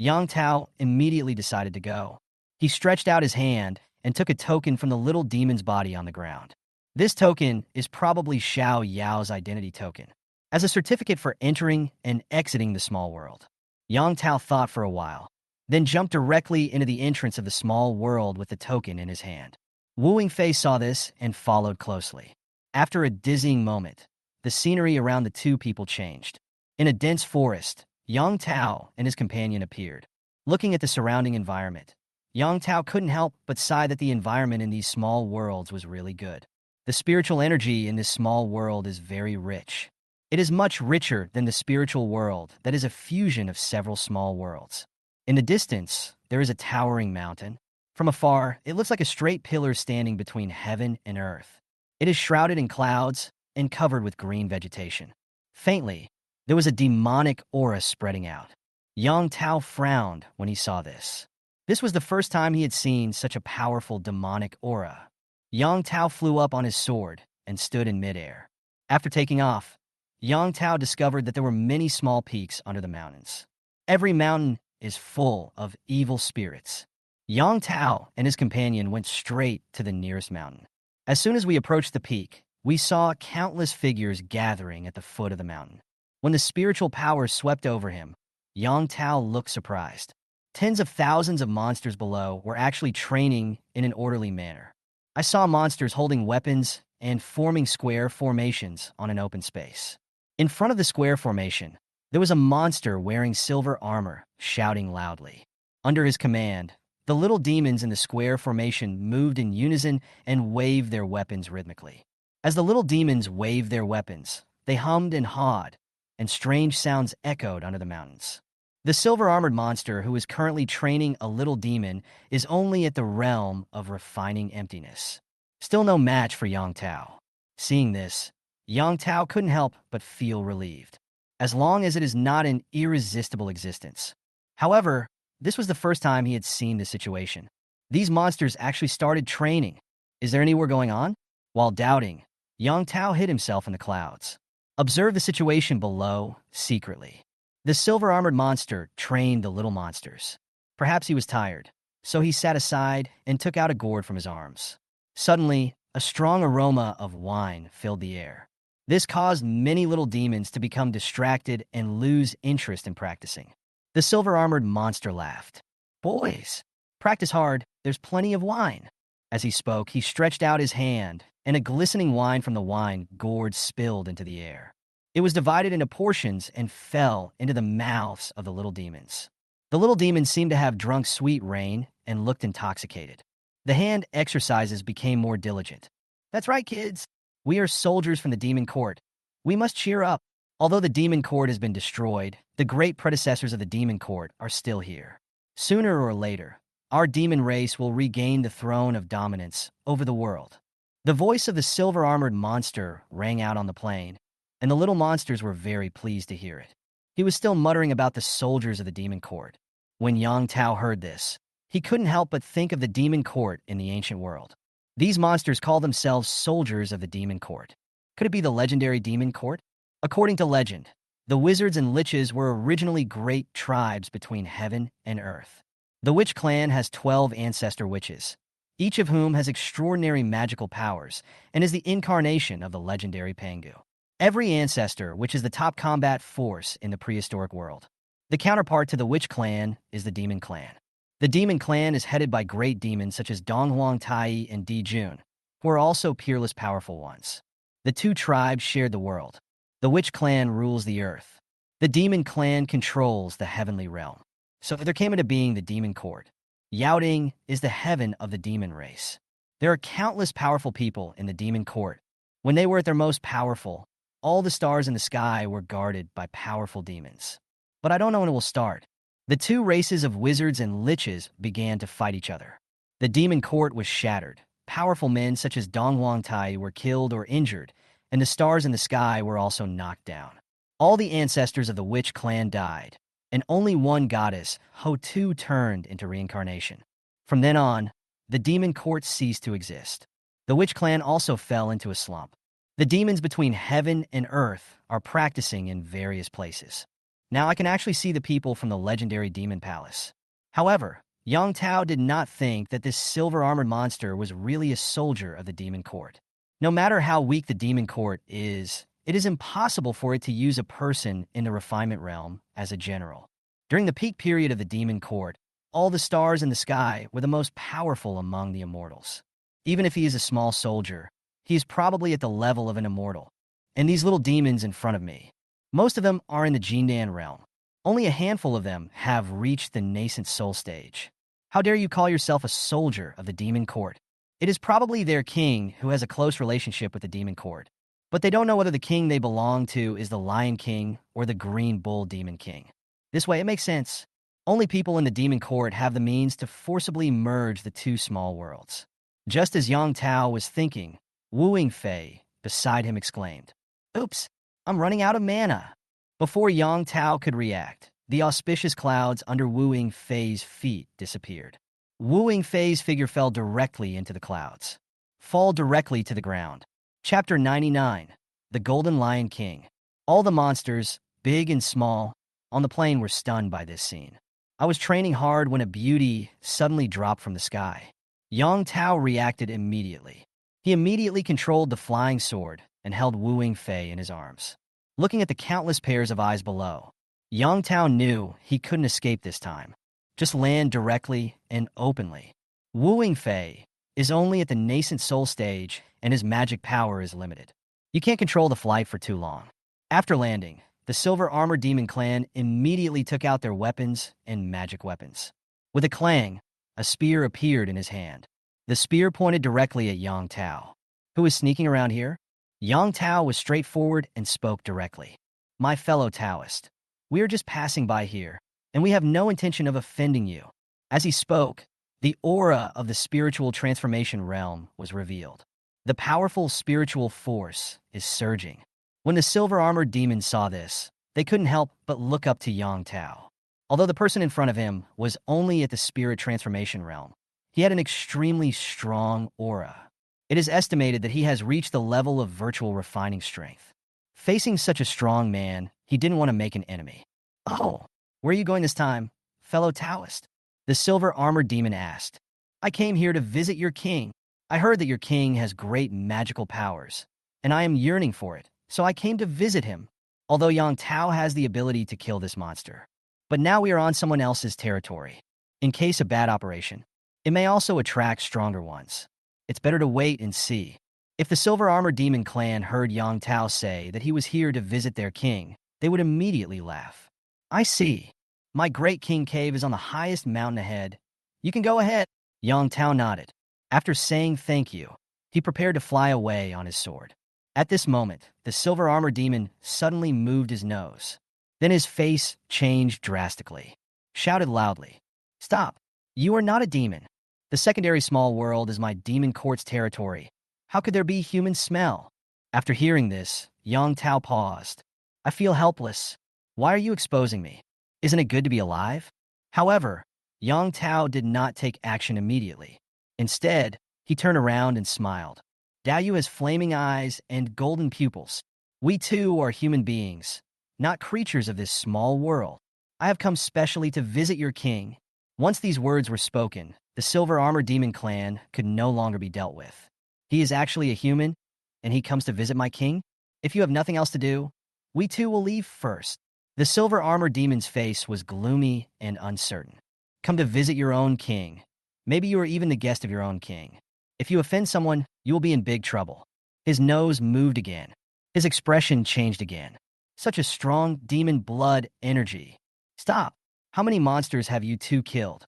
Yang Tao immediately decided to go. He stretched out his hand and took a token from the little demon's body on the ground. This token is probably Xiao Yao's identity token, as a certificate for entering and exiting the small world. Yang Tao thought for a while, then jumped directly into the entrance of the small world with the token in his hand. Wu Wingfei saw this and followed closely. After a dizzying moment, the scenery around the two people changed. In a dense forest, Yang Tao and his companion appeared. Looking at the surrounding environment, Yang Tao couldn't help but sigh that the environment in these small worlds was really good. The spiritual energy in this small world is very rich. It is much richer than the spiritual world that is a fusion of several small worlds. In the distance, there is a towering mountain. From afar, it looks like a straight pillar standing between heaven and earth. It is shrouded in clouds and covered with green vegetation. Faintly, there was a demonic aura spreading out. Yang Tao frowned when he saw this. This was the first time he had seen such a powerful demonic aura. Yang Tao flew up on his sword and stood in midair. After taking off, Yang Tao discovered that there were many small peaks under the mountains. Every mountain is full of evil spirits. Yang Tao and his companion went straight to the nearest mountain. As soon as we approached the peak, we saw countless figures gathering at the foot of the mountain. When the spiritual power swept over him, Yang Tao looked surprised. Tens of thousands of monsters below were actually training in an orderly manner. I saw monsters holding weapons and forming square formations on an open space. In front of the square formation, there was a monster wearing silver armor, shouting loudly. Under his command, the little demons in the square formation moved in unison and waved their weapons rhythmically. As the little demons waved their weapons, they hummed and hawed, and strange sounds echoed under the mountains. The silver-armored monster who is currently training a little demon is only at the realm of refining emptiness. Still no match for Yang Tao. Seeing this, Yang Tao couldn't help but feel relieved, as long as it is not an irresistible existence. However, this was the first time he had seen this situation. These monsters actually started training. Is there anywhere going on? While doubting, Yang Tao hid himself in the clouds. Observe the situation below secretly. The silver-armored monster trained the little monsters. Perhaps he was tired, so he sat aside and took out a gourd from his arms. Suddenly, a strong aroma of wine filled the air. This caused many little demons to become distracted and lose interest in practicing. The silver-armored monster laughed. "Boys, practice hard, there's plenty of wine." As he spoke, he stretched out his hand, and a glistening wine from the wine gourd spilled into the air. It was divided into portions and fell into the mouths of the little demons. The little demons seemed to have drunk sweet rain and looked intoxicated. The hand exercises became more diligent. "That's right, kids. We are soldiers from the demon court. We must cheer up. Although the demon court has been destroyed, the great predecessors of the demon court are still here. Sooner or later, our demon race will regain the throne of dominance over the world." The voice of the silver-armored monster rang out on the plain, and the little monsters were very pleased to hear it. He was still muttering about the soldiers of the demon court. When Yang Tao heard this, he couldn't help but think of the demon court in the ancient world. These monsters call themselves soldiers of the demon court. Could it be the legendary demon court? According to legend, the wizards and liches were originally great tribes between heaven and earth. The witch clan has 12 ancestor witches, each of whom has extraordinary magical powers and is the incarnation of the legendary Pangu. Every ancestor, which is the top combat force in the prehistoric world. The counterpart to the witch clan is the demon clan. The demon clan is headed by great demons such as Donghuang Tai and Di Jun, who are also peerless powerful ones. The two tribes shared the world. The witch clan rules the earth. The demon clan controls the heavenly realm. So there came into being the demon court. Yaoding is the heaven of the demon race. There are countless powerful people in the demon court. When they were at their most powerful, all the stars in the sky were guarded by powerful demons. But I don't know when it will start. The two races of wizards and liches began to fight each other. The demon court was shattered. Powerful men such as Donghuang Tai were killed or injured, and the stars in the sky were also knocked down. All the ancestors of the witch clan died, and only one goddess, Ho-Tu, turned into reincarnation. From then on, the demon court ceased to exist. The witch clan also fell into a slump. The demons between heaven and earth are practicing in various places. Now I can actually see the people from the legendary demon palace. However, Yang Tao did not think that this silver-armored monster was really a soldier of the demon court. No matter how weak the demon court is, it is impossible for it to use a person in the refinement realm as a general. During the peak period of the demon court, all the stars in the sky were the most powerful among the immortals. Even if he is a small soldier, he is probably at the level of an immortal. And these little demons in front of me, most of them are in the Jindan realm. Only a handful of them have reached the nascent soul stage. How dare you call yourself a soldier of the demon court? It is probably their king who has a close relationship with the demon court. But they don't know whether the king they belong to is the Lion King or the Green Bull Demon King. This way, it makes sense. Only people in the demon court have the means to forcibly merge the two small worlds. Just as Yang Tao was thinking, Wu Yingfei beside him exclaimed, "Oops, I'm running out of mana." Before Yang Tao could react, the auspicious clouds under Wu Yingfei's feet disappeared. Wu Yingfei's figure fell directly into the clouds. Fall directly to the ground. Chapter 99. The Golden Lion King. All the monsters, big and small, on the plain were stunned by this scene. I was training hard when a beauty suddenly dropped from the sky. Yang Tao reacted immediately. He immediately controlled the flying sword and held Wu Yingfei in his arms. Looking at the countless pairs of eyes below, Yang Tao knew he couldn't escape this time. Just land directly and openly. Wu Yingfei is only at the nascent soul stage and his magic power is limited. You can't control the flight for too long. After landing, the Silver Armor Demon Clan immediately took out their weapons and magic weapons. With a clang, a spear appeared in his hand. The spear pointed directly at Yang Tao. Who is sneaking around here? Yang Tao was straightforward and spoke directly. My fellow Taoist, we are just passing by here, and we have no intention of offending you. As he spoke, the aura of the spiritual transformation realm was revealed. The powerful spiritual force is surging. When the silver-armored demons saw this, they couldn't help but look up to Yang Tao. Although the person in front of him was only at the spirit transformation realm, he had an extremely strong aura. It is estimated that he has reached the level of virtual refining strength. Facing such a strong man, he didn't want to make an enemy. "Oh, where are you going this time, fellow Taoist?" The silver-armored demon asked. "I came here to visit your king. I heard that your king has great magical powers, and I am yearning for it, so I came to visit him." Although Yang Tao has the ability to kill this monster. But now we are on someone else's territory. In case of bad operation, it may also attract stronger ones. It's better to wait and see. If the Silver Armor Demon Clan heard Yang Tao say that he was here to visit their king, they would immediately laugh. "I see. My great king cave is on the highest mountain ahead. You can go ahead." Yang Tao nodded. After saying thank you, he prepared to fly away on his sword. At this moment, the Silver Armor Demon suddenly moved his nose. Then his face changed drastically. Shouted loudly, "Stop! You are not a demon. The secondary small world is my demon court's territory. How could there be human smell?" After hearing this, Yang Tao paused. "I feel helpless. Why are you exposing me? Isn't it good to be alive?" However, Yang Tao did not take action immediately. Instead, he turned around and smiled. "Dayu has flaming eyes and golden pupils. We too are human beings, not creatures of this small world. I have come specially to visit your king." Once these words were spoken, the Silver Armor Demon Clan could no longer be dealt with. "He is actually a human, and he comes to visit my king? If you have nothing else to do, we too will leave first." The Silver Armor Demon's face was gloomy and uncertain. "Come to visit your own king. Maybe you are even the guest of your own king. If you offend someone, you will be in big trouble." His nose moved again. His expression changed again. Such a strong demon blood energy. "Stop. How many monsters have you two killed?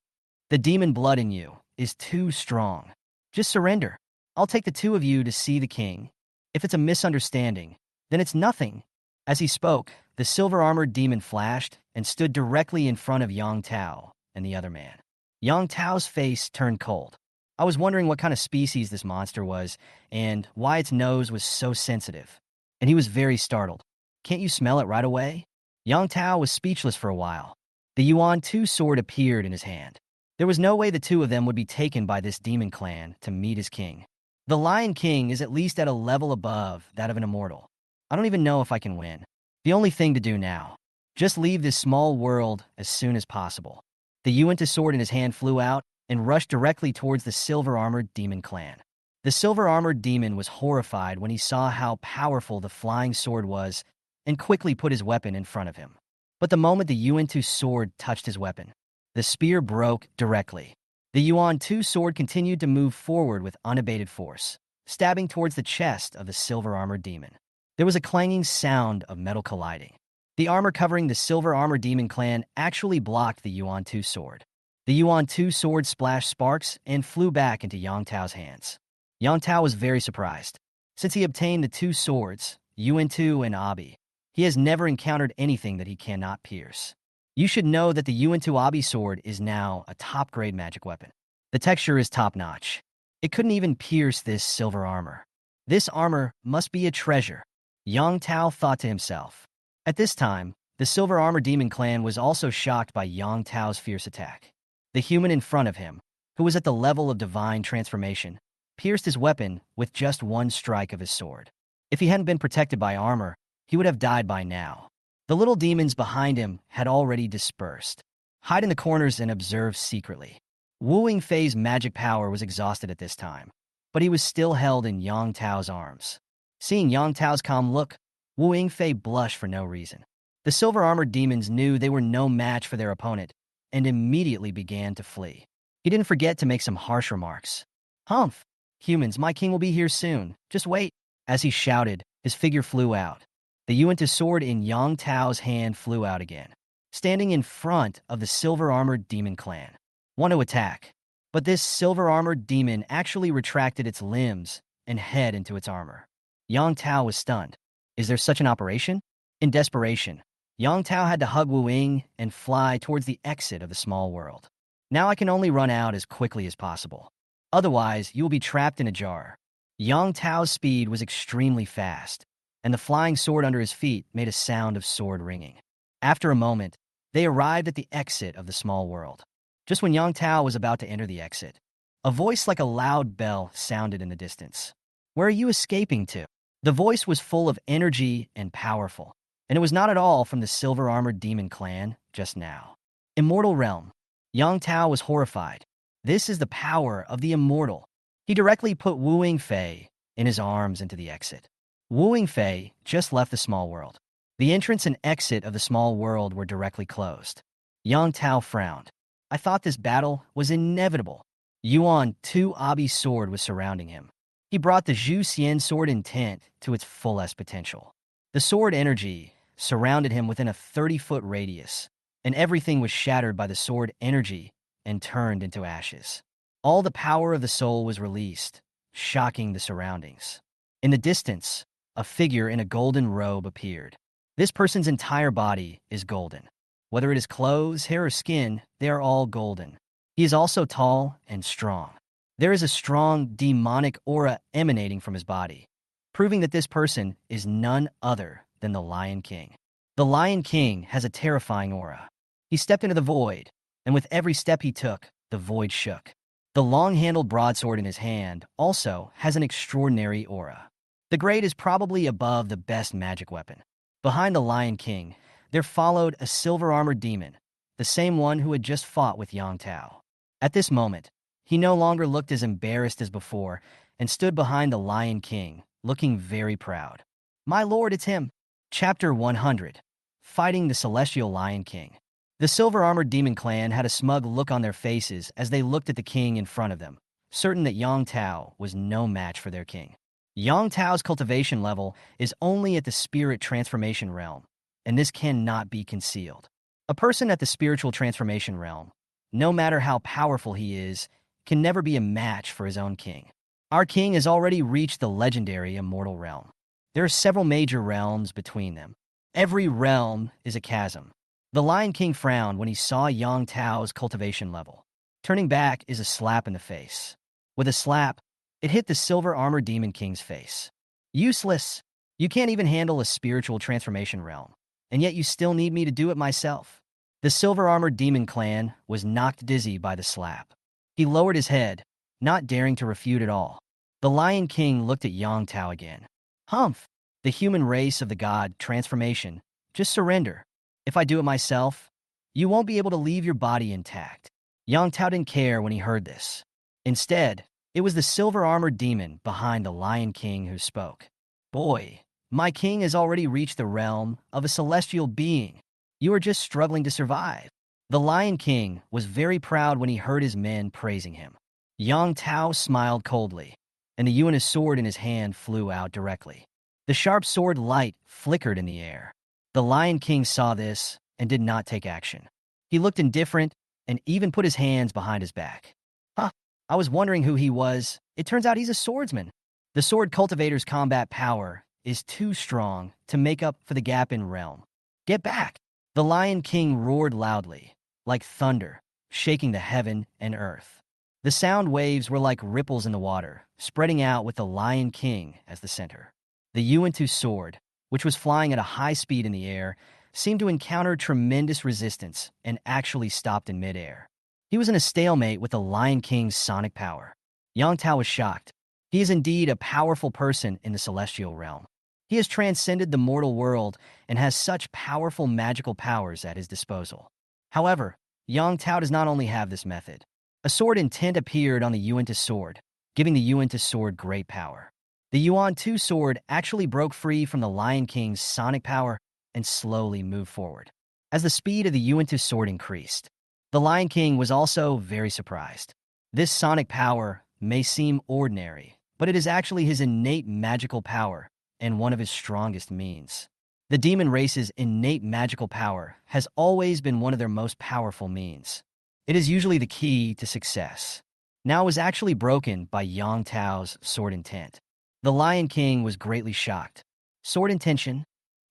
The demon blood in you is too strong. Just surrender. I'll take the two of you to see the king. If it's a misunderstanding, then it's nothing." As he spoke, the silver-armored demon flashed and stood directly in front of Yang Tao and the other man. Yang Tao's face turned cold. I was wondering what kind of species this monster was and why its nose was so sensitive. And he was very startled. "Can't you smell it right away?" Yang Tao was speechless for a while. The Yuan 2 sword appeared in his hand. There was no way the two of them would be taken by this demon clan to meet his king. The Lion King is at least at a level above that of an immortal. I don't even know if I can win. The only thing to do now, just leave this small world as soon as possible. The Yuan 2 sword in his hand flew out and rushed directly towards the silver-armored demon clan. The silver-armored demon was horrified when he saw how powerful the flying sword was and quickly put his weapon in front of him. But the moment the Yuan-Tu sword touched his weapon, the spear broke directly. The Yuan-Tu sword continued to move forward with unabated force, stabbing towards the chest of the silver-armored demon. There was a clanging sound of metal colliding. The armor covering the silver-armored demon clan actually blocked the Yuan-Tu sword. The Yuan-Tu sword splashed sparks and flew back into Yang Tao's hands. Yang Tao was very surprised. Since he obtained the two swords, Yuan-Tu and Abi, he has never encountered anything that he cannot pierce. You should know that the Yuan-Tu Abi sword is now a top-grade magic weapon. The texture is top-notch. It couldn't even pierce this silver armor. This armor must be a treasure, Yang Tao thought to himself. At this time, the silver armor demon clan was also shocked by Yang Tao's fierce attack. The human in front of him, who was at the level of divine transformation, pierced his weapon with just one strike of his sword. If he hadn't been protected by armor, he would have died by now. The little demons behind him had already dispersed. Hide in the corners and observe secretly. Wu Yingfei's magic power was exhausted at this time, but he was still held in Yang Tao's arms. Seeing Yang Tao's calm look, Wu Yingfei blushed for no reason. The silver-armored demons knew they were no match for their opponent and immediately began to flee. He didn't forget to make some harsh remarks. "Humph! Humans, my king will be here soon. Just wait." As he shouted, his figure flew out. The Yuan-Tu sword in Yang Tao's hand flew out again, standing in front of the silver-armored demon clan. Want to attack. But this silver-armored demon actually retracted its limbs and head into its armor. Yang Tao was stunned. Is there such an operation? In desperation, Yang Tao had to hug Wu Ying and fly towards the exit of the small world. Now I can only run out as quickly as possible. Otherwise, you will be trapped in a jar. Yang Tao's speed was extremely fast, and the flying sword under his feet made a sound of sword ringing. After a moment, they arrived at the exit of the small world. Just when Yang Tao was about to enter the exit, a voice like a loud bell sounded in the distance. "Where are you escaping to?" The voice was full of energy and powerful, and it was not at all from the silver-armored demon clan just now. Immortal realm. Yang Tao was horrified. This is the power of the immortal. He directly put Wu Yingfei in his arms into the exit. Wu Yingfei just left the small world. The entrance and exit of the small world were directly closed. Yang Tao frowned. I thought this battle was inevitable. Yuan-Tu Abi's sword was surrounding him. He brought the Zhu Xian sword intent to its fullest potential. The sword energy surrounded him within a 30-foot radius, and everything was shattered by the sword energy and turned into ashes. All the power of the soul was released, shocking the surroundings. In the distance, a figure in a golden robe appeared. This person's entire body is golden. Whether it is clothes, hair, or skin, they are all golden. He is also tall and strong. There is a strong demonic aura emanating from his body, proving that this person is none other than the Lion King. The Lion King has a terrifying aura. He stepped into the void, and with every step he took, the void shook. The long-handled broadsword in his hand also has an extraordinary aura. The grade is probably above the best magic weapon. Behind the Lion King, there followed a silver-armored demon, the same one who had just fought with Yang Tao. At this moment, he no longer looked as embarrassed as before and stood behind the Lion King, looking very proud. "My lord, it's him." Chapter 100. Fighting the Celestial Lion King. The silver-armored demon clan had a smug look on their faces as they looked at the king in front of them, certain that Yang Tao was no match for their king. Yang Tao's cultivation level is only at the spirit transformation realm, and this cannot be concealed. A person at the spiritual transformation realm, no matter how powerful he is, can never be a match for his own king. Our king has already reached the legendary immortal realm. There are several major realms between them. Every realm is a chasm. The Lion King frowned when he saw Yang Tao's cultivation level. Turning back is a slap in the face. With a slap, it hit the silver-armored demon king's face. "Useless! You can't even handle a spiritual transformation realm, and yet you still need me to do it myself." The silver-armored demon clan was knocked dizzy by the slap. He lowered his head, not daring to refute at all. The Lion King looked at Yang Tao again. "Humph! The human race of the god transformation. Just surrender. If I do it myself, you won't be able to leave your body intact." Yang Tao didn't care when he heard this. Instead, it was the silver-armored demon behind the Lion King who spoke. "Boy, my king has already reached the realm of a celestial being. You are just struggling to survive. The Lion King was very proud when he heard his men praising him. Yang Tao smiled coldly, and the Yuan's sword in his hand flew out directly. The sharp sword light flickered in the air. The Lion King saw this and did not take action. He looked indifferent and even put his hands behind his back. Huh, I was wondering who he was. It turns out he's a swordsman. The sword cultivator's combat power is too strong to make up for the gap in realm. Get back! The Lion King roared loudly, like thunder, shaking the heaven and earth. The sound waves were like ripples in the water, spreading out with the Lion King as the center. The Yuan-Tu sword, which was flying at a high speed in the air, seemed to encounter tremendous resistance and actually stopped in midair. He was in a stalemate with the Lion King's sonic power. Yang Tao was shocked. He is indeed a powerful person in the celestial realm. He has transcended the mortal world and has such powerful magical powers at his disposal. However, Yang Tao does not only have this method. A sword intent appeared on the Yuan-Tu sword, giving the Yuan-Tu sword great power. The Yuan-Tu sword actually broke free from the Lion King's sonic power and slowly moved forward. As the speed of the Yuan-Tu sword increased, the Lion King was also very surprised. This sonic power may seem ordinary, but it is actually his innate magical power and one of his strongest means. The demon race's innate magical power has always been one of their most powerful means. It is usually the key to success. Now it was actually broken by Yang Tao's sword intent. The Lion King was greatly shocked. Sword intention?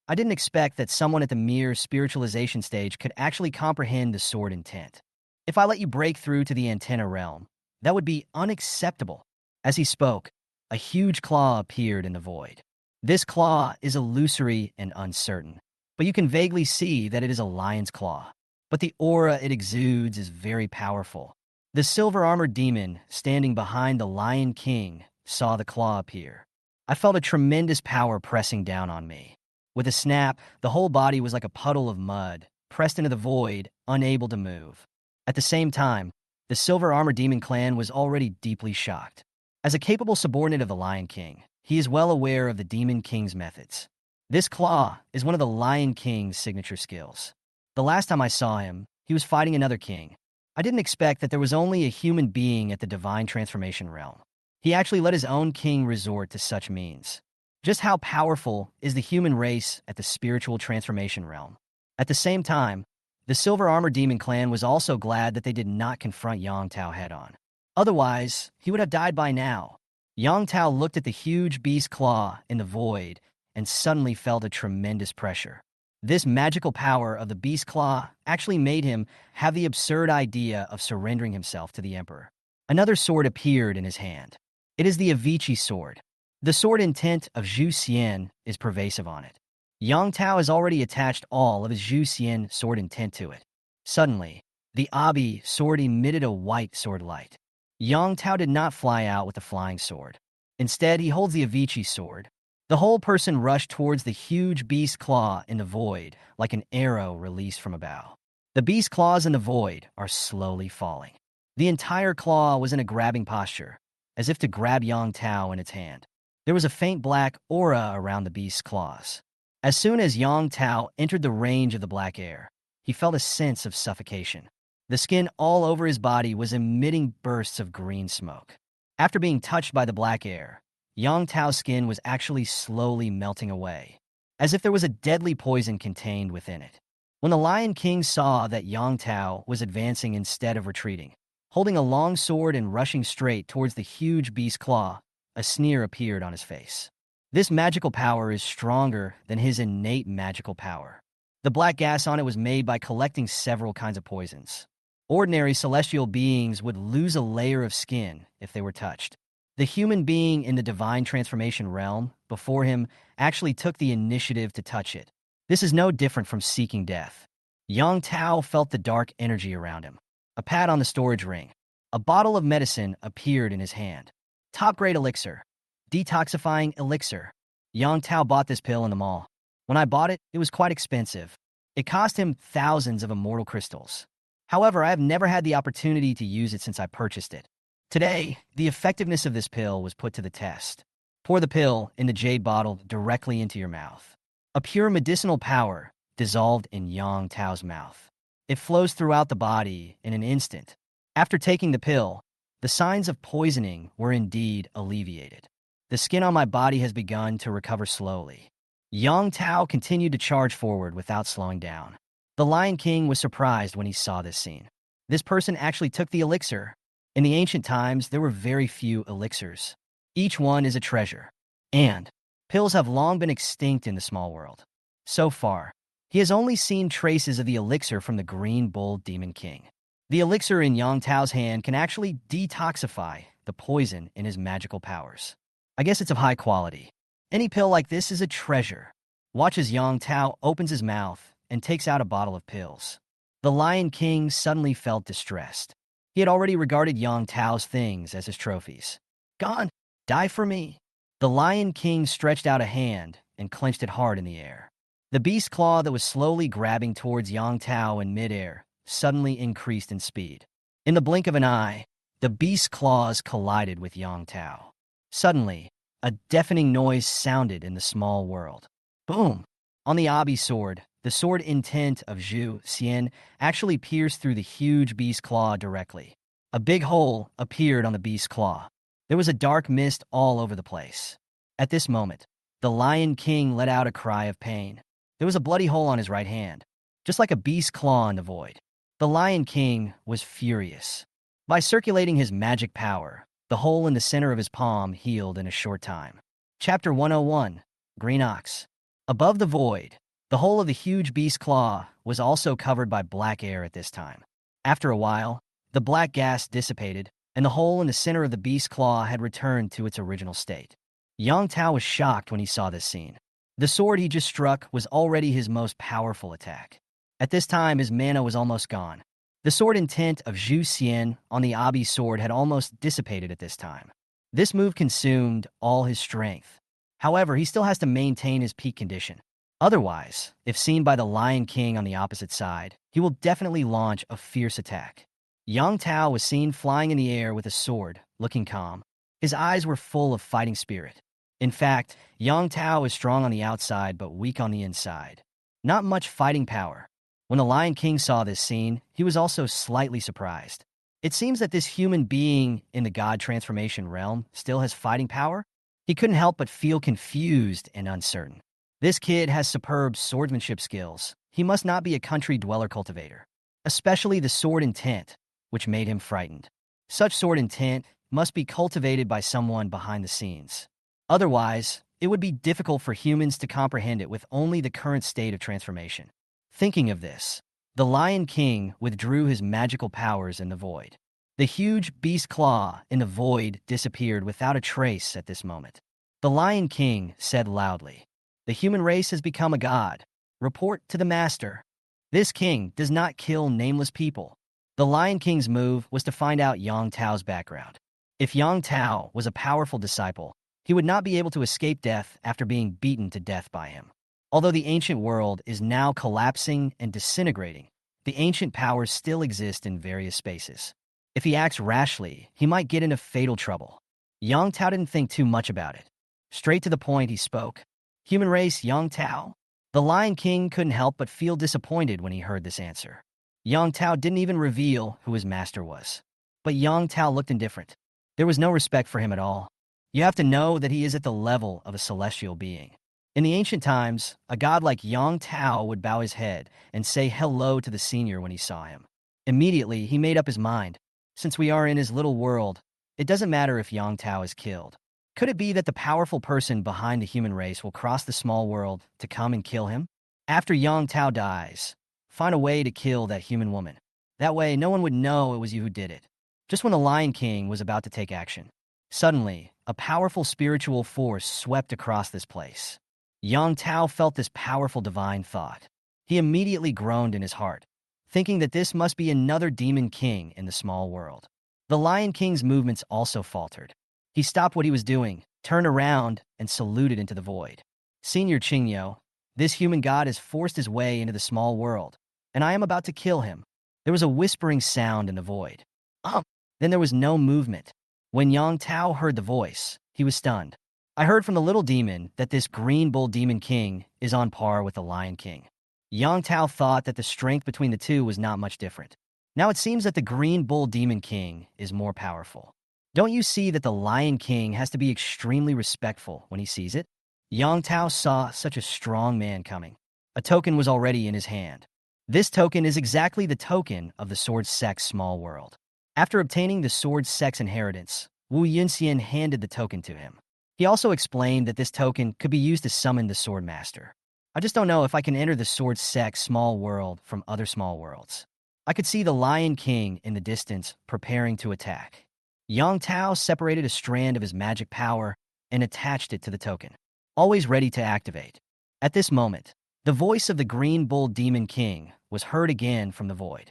I didn't expect that someone at the mere spiritualization stage could actually comprehend the sword intent. If I let you break through to the antenna realm, that would be unacceptable. As he spoke, a huge claw appeared in the void. This claw is illusory and uncertain, but you can vaguely see that it is a lion's claw. But the aura it exudes is very powerful. The silver-armored demon standing behind the Lion King saw the claw appear. I felt a tremendous power pressing down on me. With a snap, the whole body was like a puddle of mud, pressed into the void, unable to move. At the same time, the silver-armored demon clan was already deeply shocked. As a capable subordinate of the Lion King, he is well aware of the Demon King's methods. This claw is one of the Lion King's signature skills. The last time I saw him, he was fighting another king. I didn't expect that there was only a human being at the divine transformation realm. He actually let his own king resort to such means. Just how powerful is the human race at the spiritual transformation realm? At the same time, the Silver Armored Demon Clan was also glad that they did not confront Yang Tao head-on. Otherwise, he would have died by now. Yang Tao looked at the huge beast claw in the void and suddenly felt a tremendous pressure. This magical power of the beast claw actually made him have the absurd idea of surrendering himself to the emperor. Another sword appeared in his hand. It is the Avicii sword. The sword intent of Zhu Xian is pervasive on it. Yang Tao has already attached all of his Zhu Xian sword intent to it. Suddenly, the Abi sword emitted a white sword light. Yang Tao did not fly out with the flying sword. Instead, he holds the Avicii sword. The whole person rushed towards the huge beast claw in the void like an arrow released from a bow. The beast claws in the void are slowly falling. The entire claw was in a grabbing posture, as if to grab Yang Tao in its hand. There was a faint black aura around the beast's claws. As soon as Yang Tao entered the range of the black air, he felt a sense of suffocation. The skin all over his body was emitting bursts of green smoke. After being touched by the black air, Yang Tao's skin was actually slowly melting away, as if there was a deadly poison contained within it. When the Lion King saw that Yang Tao was advancing instead of retreating, holding a long sword and rushing straight towards the huge beast claw, a sneer appeared on his face. This magical power is stronger than his innate magical power. The black gas on it was made by collecting several kinds of poisons. Ordinary celestial beings would lose a layer of skin if they were touched. The human being in the divine transformation realm before him actually took the initiative to touch it. This is no different from seeking death. Yang Tao felt the dark energy around him. A pat on the storage ring. A bottle of medicine appeared in his hand. Top-grade elixir. Detoxifying elixir. Yang Tao bought this pill in the mall. When I bought it, it was quite expensive. It cost him thousands of immortal crystals. However, I have never had the opportunity to use it since I purchased it. Today, the effectiveness of this pill was put to the test. Pour the pill in the jade bottle directly into your mouth. A pure medicinal power dissolved in Yang Tao's mouth. It flows throughout the body in an instant. After taking the pill, the signs of poisoning were indeed alleviated. The skin on my body has begun to recover slowly. Yang Tao continued to charge forward without slowing down. The Lion King was surprised when he saw this scene. This person actually took the elixir. In the ancient times, there were very few elixirs. Each one is a treasure. And pills have long been extinct in the small world. So far, he has only seen traces of the elixir from the Green Bull Demon King. The elixir in Yang Tao's hand can actually detoxify the poison in his magical powers. I guess it's of high quality. Any pill like this is a treasure. Watch as Yang Tao opens his mouth and takes out a bottle of pills. The Lion King suddenly felt distressed. He had already regarded Yang Tao's things as his trophies. Gone, die for me. The Lion King stretched out a hand and clenched it hard in the air. The beast claw that was slowly grabbing towards Yang Tao in midair suddenly increased in speed. In the blink of an eye, the beast's claws collided with Yang Tao. Suddenly, a deafening noise sounded in the small world. Boom! On the Abi sword, the sword intent of Zhu Xian actually pierced through the huge beast's claw directly. A big hole appeared on the beast's claw. There was a dark mist all over the place. At this moment, the Lion King let out a cry of pain. There was a bloody hole on his right hand, just like a beast's claw in the void. The Lion King was furious. By circulating his magic power, the hole in the center of his palm healed in a short time. Chapter 101, Green Ox. Above the void, the hole of the huge beast claw was also covered by black air at this time. After a while, the black gas dissipated, and the hole in the center of the beast claw had returned to its original state. Yang Tao was shocked when he saw this scene. The sword he just struck was already his most powerful attack. At this time, his mana was almost gone. The sword intent of Zhu Xian on the Abi sword had almost dissipated at this time. This move consumed all his strength. However, he still has to maintain his peak condition. Otherwise, if seen by the Lion King on the opposite side, he will definitely launch a fierce attack. Yang Tao was seen flying in the air with a sword, looking calm. His eyes were full of fighting spirit. In fact, Yang Tao is strong on the outside but weak on the inside. Not much fighting power. When the Lion King saw this scene, he was also slightly surprised. It seems that this human being in the god transformation realm still has fighting power. He couldn't help but feel confused and uncertain. This kid has superb swordsmanship skills. He must not be a country dweller cultivator, especially the sword intent, which made him frightened. Such sword intent must be cultivated by someone behind the scenes. Otherwise, it would be difficult for humans to comprehend it with only the current state of transformation. Thinking of this, the Lion King withdrew his magical powers in the void. The huge beast claw in the void disappeared without a trace at this moment. The Lion King said loudly, "The human race has become a god. Report to the master." This king does not kill nameless people. The Lion King's move was to find out Yang Tao's background. If Yang Tao was a powerful disciple, he would not be able to escape death after being beaten to death by him. Although the ancient world is now collapsing and disintegrating, the ancient powers still exist in various spaces. If he acts rashly, he might get into fatal trouble. Yang Tao didn't think too much about it. Straight to the point, he spoke. "Human race, Yang Tao?" The Lion King couldn't help but feel disappointed when he heard this answer. Yang Tao didn't even reveal who his master was. But Yang Tao looked indifferent. There was no respect for him at all. You have to know that he is at the level of a celestial being. In the ancient times, a god like Yang Tao would bow his head and say hello to the senior when he saw him. Immediately, he made up his mind. Since we are in his little world, it doesn't matter if Yang Tao is killed. Could it be that the powerful person behind the human race will cross the small world to come and kill him? After Yang Tao dies, find a way to kill that human woman. That way, no one would know it was you who did it. Just when the Lion King was about to take action, suddenly, a powerful spiritual force swept across this place. Yang Tao felt this powerful divine thought. He immediately groaned in his heart, thinking that this must be another demon king in the small world. The Lion King's movements also faltered. He stopped what he was doing, turned around, and saluted into the void. "Senior Qingyo, this human god has forced his way into the small world, and I am about to kill him." There was a whispering sound in the void. Then there was no movement. When Yang Tao heard the voice, he was stunned. "I heard from the little demon that this Green Bull Demon King is on par with the Lion King. Yang Tao thought that the strength between the two was not much different. Now it seems that the Green Bull Demon King is more powerful. Don't you see that the Lion King has to be extremely respectful when he sees it? Yang Tao saw such a strong man coming. A token was already in his hand. This token is exactly the token of the Sword Sex Small World. After obtaining the Sword Sex inheritance, Wu Yunxian handed the token to him. He also explained that this token could be used to summon the Sword Master. I just don't know if I can enter the Sword Sex Small World from other small worlds. I could see the Lion King in the distance preparing to attack. Yang Tao separated a strand of his magic power and attached it to the token, always ready to activate. At this moment, the voice of the Green Bull Demon King was heard again from the void.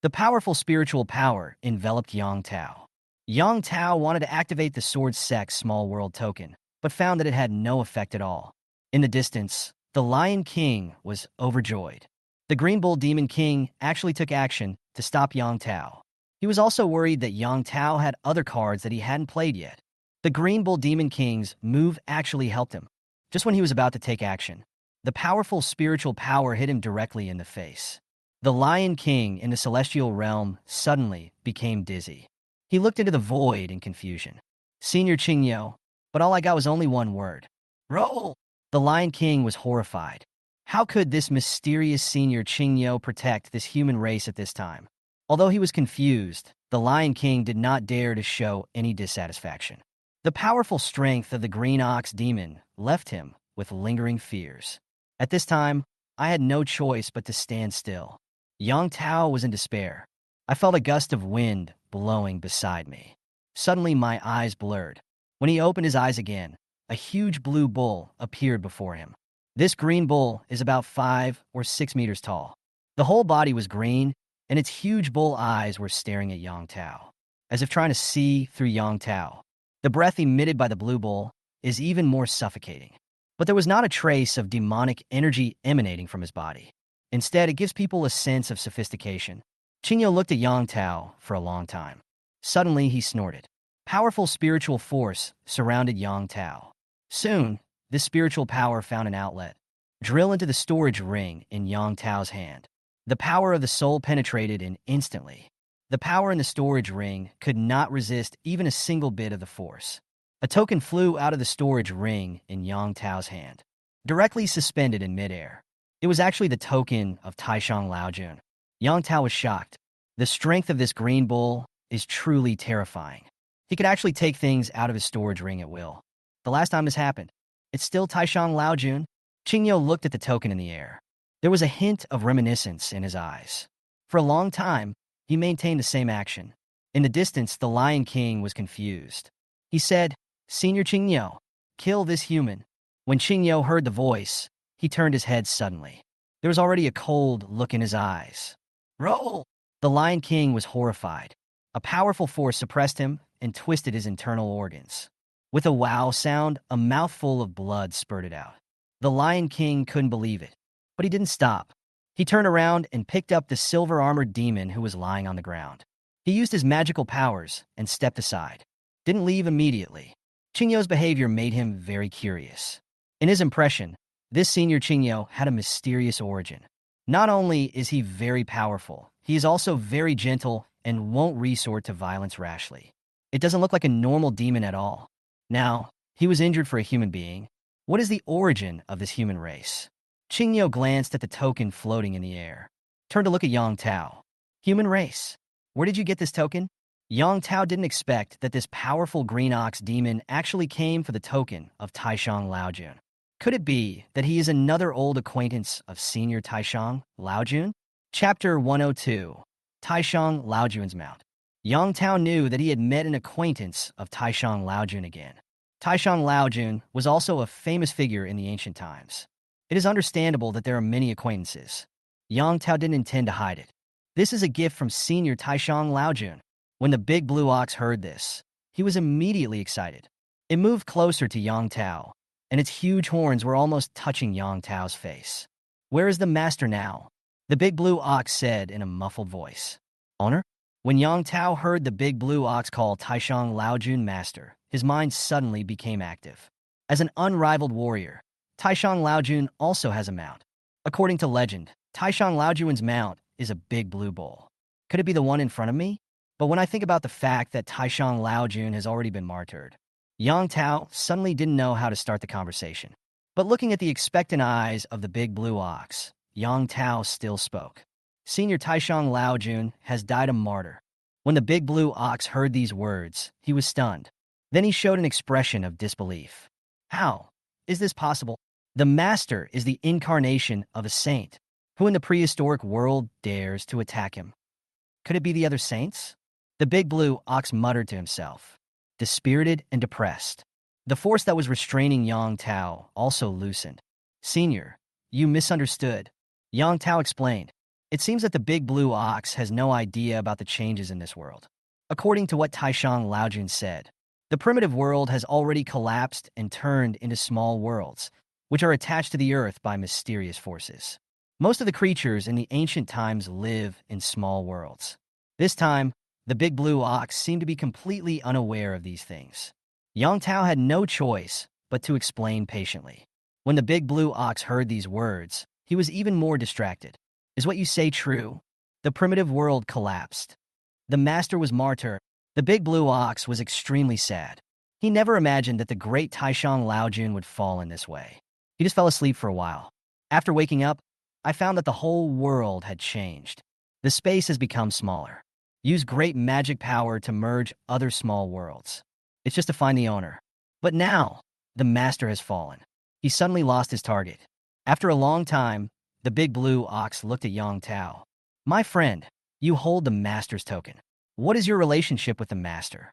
The powerful spiritual power enveloped Yang Tao. Yang Tao wanted to activate the Sword Sex Small World token, but found that it had no effect at all. In the distance, the Lion King was overjoyed. The Green Bull Demon King actually took action to stop Yang Tao. He was also worried that Yang Tao had other cards that he hadn't played yet. The Green Bull Demon King's move actually helped him. Just when he was about to take action, the powerful spiritual power hit him directly in the face. The Lion King in the celestial realm suddenly became dizzy. He looked into the void in confusion. Senior Qingyo, but all I got was only one word. Roll! The Lion King was horrified. How could this mysterious Senior Qingyo protect this human race at this time? Although he was confused, the Lion King did not dare to show any dissatisfaction. The powerful strength of the Green Ox Demon left him with lingering fears. At this time, I had no choice but to stand still. Yang Tao was in despair. I felt a gust of wind blowing beside me. Suddenly, my eyes blurred. When he opened his eyes again, a huge blue bull appeared before him. This green bull is about 5 or 6 meters tall. The whole body was green, and its huge bull eyes were staring at Yang Tao, as if trying to see through Yang Tao. The breath emitted by the blue bull is even more suffocating. But there was not a trace of demonic energy emanating from his body. Instead, it gives people a sense of sophistication. Qingyo looked at Yang Tao for a long time. Suddenly, he snorted. Powerful spiritual force surrounded Yang Tao. Soon, this spiritual power found an outlet. Drill into the storage ring in Yang Tao's hand. The power of the soul penetrated in instantly. The power in the storage ring could not resist even a single bit of the force. A token flew out of the storage ring in Yang Tao's hand, directly suspended in midair. It was actually the token of Taishang Laojun. Yang Tao was shocked. The strength of this green bull is truly terrifying. He could actually take things out of his storage ring at will. The last time this happened, it's still Taishang Laojun. Qingyo looked at the token in the air. There was a hint of reminiscence in his eyes. For a long time, he maintained the same action. In the distance, the Lion King was confused. He said, "Senior Qingyo, kill this human." When Qingyo heard the voice, he turned his head suddenly. There was already a cold look in his eyes. Roll! The Lion King was horrified. A powerful force suppressed him and twisted his internal organs. With a wow sound, a mouthful of blood spurted out. The Lion King couldn't believe it, but he didn't stop. He turned around and picked up the silver-armored demon who was lying on the ground. He used his magical powers and stepped aside. Didn't leave immediately. Qingyo's behavior made him very curious. In his impression, this Senior Qingyo had a mysterious origin. Not only is he very powerful, he is also very gentle and won't resort to violence rashly. It doesn't look like a normal demon at all. Now, he was injured for a human being. What is the origin of this human race? Qingyo glanced at the token floating in the air. Turned to look at Yang Tao. Human race. Where did you get this token? Yang Tao didn't expect that this powerful green ox demon actually came for the token of Taishang Laojun. Could it be that he is another old acquaintance of Senior Taishang Laojun? Chapter 102. Taishang Laojun's Mount. Yang Tao knew that he had met an acquaintance of Taishang Laojun again. Taishang Laojun was also a famous figure in the ancient times. It is understandable that there are many acquaintances. Yang Tao didn't intend to hide it. This is a gift from Senior Taishang Laojun. When the big blue ox heard this, he was immediately excited. It moved closer to Yang Tao, and its huge horns were almost touching Yang Tao's face. "Where is the master now?" the big blue ox said in a muffled voice. "Owner?" When Yang Tao heard the big blue ox call Taishang Laojun master, his mind suddenly became active. As an unrivaled warrior, Taishang Laojun also has a mount. According to legend, Taishang Laojuan's mount is a big blue bull. Could it be the one in front of me? But when I think about the fact that Taishang Laojun has already been martyred, Yang Tao suddenly didn't know how to start the conversation. But looking at the expectant eyes of the big blue ox, Yang Tao still spoke. Senior Taishang Laojun has died a martyr. When the big blue ox heard these words, he was stunned. Then he showed an expression of disbelief. How is this possible? The master is the incarnation of a saint. Who in the prehistoric world dares to attack him? Could it be the other saints? The big blue ox muttered to himself, dispirited and depressed. The force that was restraining Yang Tao also loosened. Senior, you misunderstood. Yang Tao explained. It seems that the big blue ox has no idea about the changes in this world. According to what Taishang Laojun said, the primitive world has already collapsed and turned into small worlds, which are attached to the earth by mysterious forces. Most of the creatures in the ancient times live in small worlds. This time, the big blue ox seemed to be completely unaware of these things. Yang Tao had no choice but to explain patiently. When the big blue ox heard these words, he was even more distracted. Is what you say true? The primitive world collapsed. The master was martyr. The big blue ox was extremely sad. He never imagined that the great Taishang Laojun would fall in this way. He just fell asleep for a while. After waking up, I found that the whole world had changed. The space has become smaller. Use great magic power to merge other small worlds. It's just to find the owner. But now, the master has fallen. He suddenly lost his target. After a long time, the big blue ox looked at Yang Tao. My friend, you hold the master's token. What is your relationship with the master?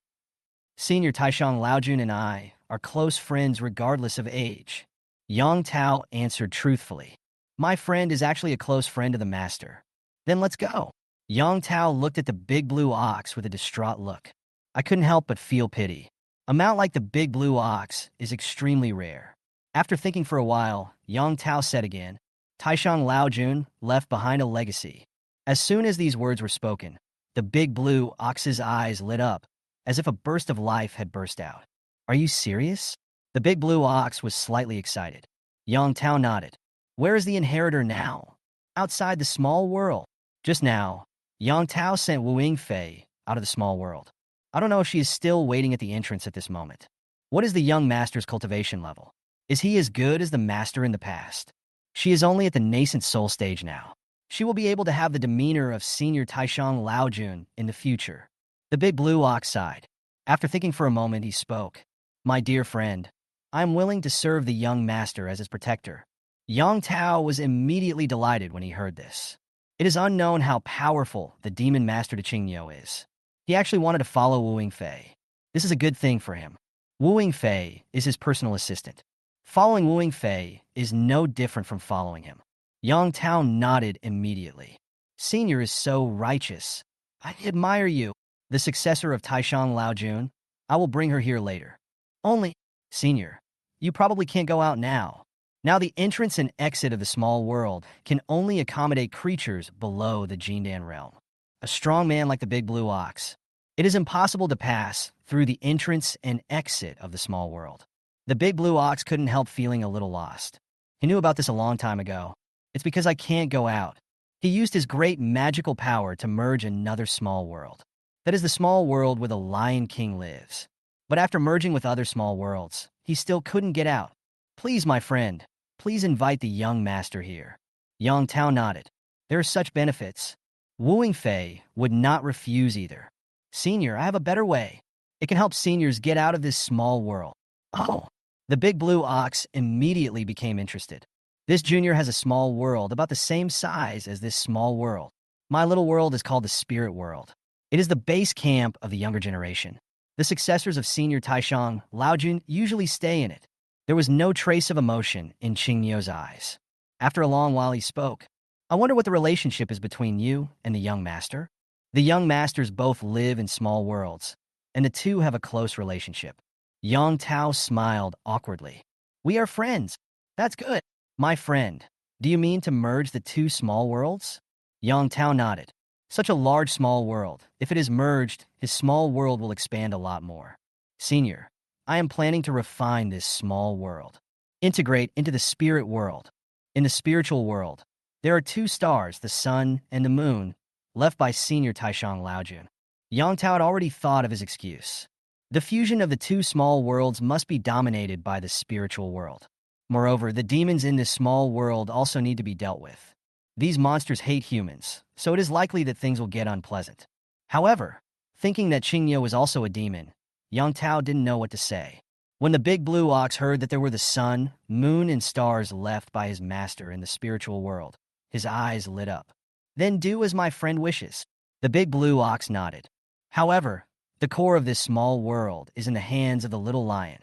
Senior Taishang Laojun and I are close friends regardless of age. Yang Tao answered truthfully. My friend is actually a close friend of the master. Then let's go. Yang Tao looked at the big blue ox with a distraught look. I couldn't help but feel pity. A mount like the big blue ox is extremely rare. After thinking for a while, Yang Tao said again, Taishang Laojun left behind a legacy. As soon as these words were spoken, the big blue ox's eyes lit up, as if a burst of life had burst out. Are you serious? The big blue ox was slightly excited. Yang Tao nodded. Where is the inheritor now? Outside the small world. Just now, Yang Tao sent Wu Yingfei out of the small world. I don't know if she is still waiting at the entrance at this moment. What is the young master's cultivation level? Is he as good as the master in the past? She is only at the nascent soul stage now. She will be able to have the demeanor of senior Taishang Laojun in the future. The big blue ox sighed. After thinking for a moment, he spoke. My dear friend, I am willing to serve the young master as his protector. Yang Tao was immediately delighted when he heard this. It is unknown how powerful the demon master de Qingyo is. He actually wanted to follow Wu Yingfei. This is a good thing for him. Wu Yingfei is his personal assistant. Following Wu Yingfei is no different from following him. Yang Tao nodded immediately. Senior is so righteous. I admire you. The successor of Taishang Laojun. I will bring her here later. Only, Senior, you probably can't go out now. Now the entrance and exit of the small world can only accommodate creatures below the Jindan realm. A strong man like the big blue ox. It is impossible to pass through the entrance and exit of the small world. The big blue ox couldn't help feeling a little lost. He knew about this a long time ago. It's because I can't go out. He used his great magical power to merge another small world. That is the small world where the Lion King lives. But after merging with other small worlds, he still couldn't get out. Please, my friend, please invite the young master here. Yang Tao nodded. There are such benefits. Wu Yingfei would not refuse either. Senior, I have a better way. It can help seniors get out of this small world. Oh, the big blue ox immediately became interested. This junior has a small world about the same size as this small world. My little world is called the spirit world. It is the base camp of the younger generation. The successors of senior Taishang Laojun usually stay in it. There was no trace of emotion in Qingyo's eyes. After a long while, he spoke. I wonder what the relationship is between you and the young master? The young masters both live in small worlds, and the two have a close relationship. Yang Tao smiled awkwardly. We are friends. That's good. My friend, do you mean to merge the two small worlds? Yang Tao nodded. Such a large small world. If it is merged, his small world will expand a lot more. Senior, I am planning to refine this small world. Integrate into the spirit world. In the spiritual world, there are two stars, the sun and the moon, left by senior Taishang Laojun. Yang Tao had already thought of his excuse. The fusion of the two small worlds must be dominated by the spiritual world. Moreover, the demons in this small world also need to be dealt with. These monsters hate humans, so it is likely that things will get unpleasant. However, thinking that Qingyo was also a demon, Yang Tao didn't know what to say. When the big blue ox heard that there were the sun, moon, and stars left by his master in the spiritual world, his eyes lit up. Then do as my friend wishes. The big blue ox nodded. However, the core of this small world is in the hands of the little lion.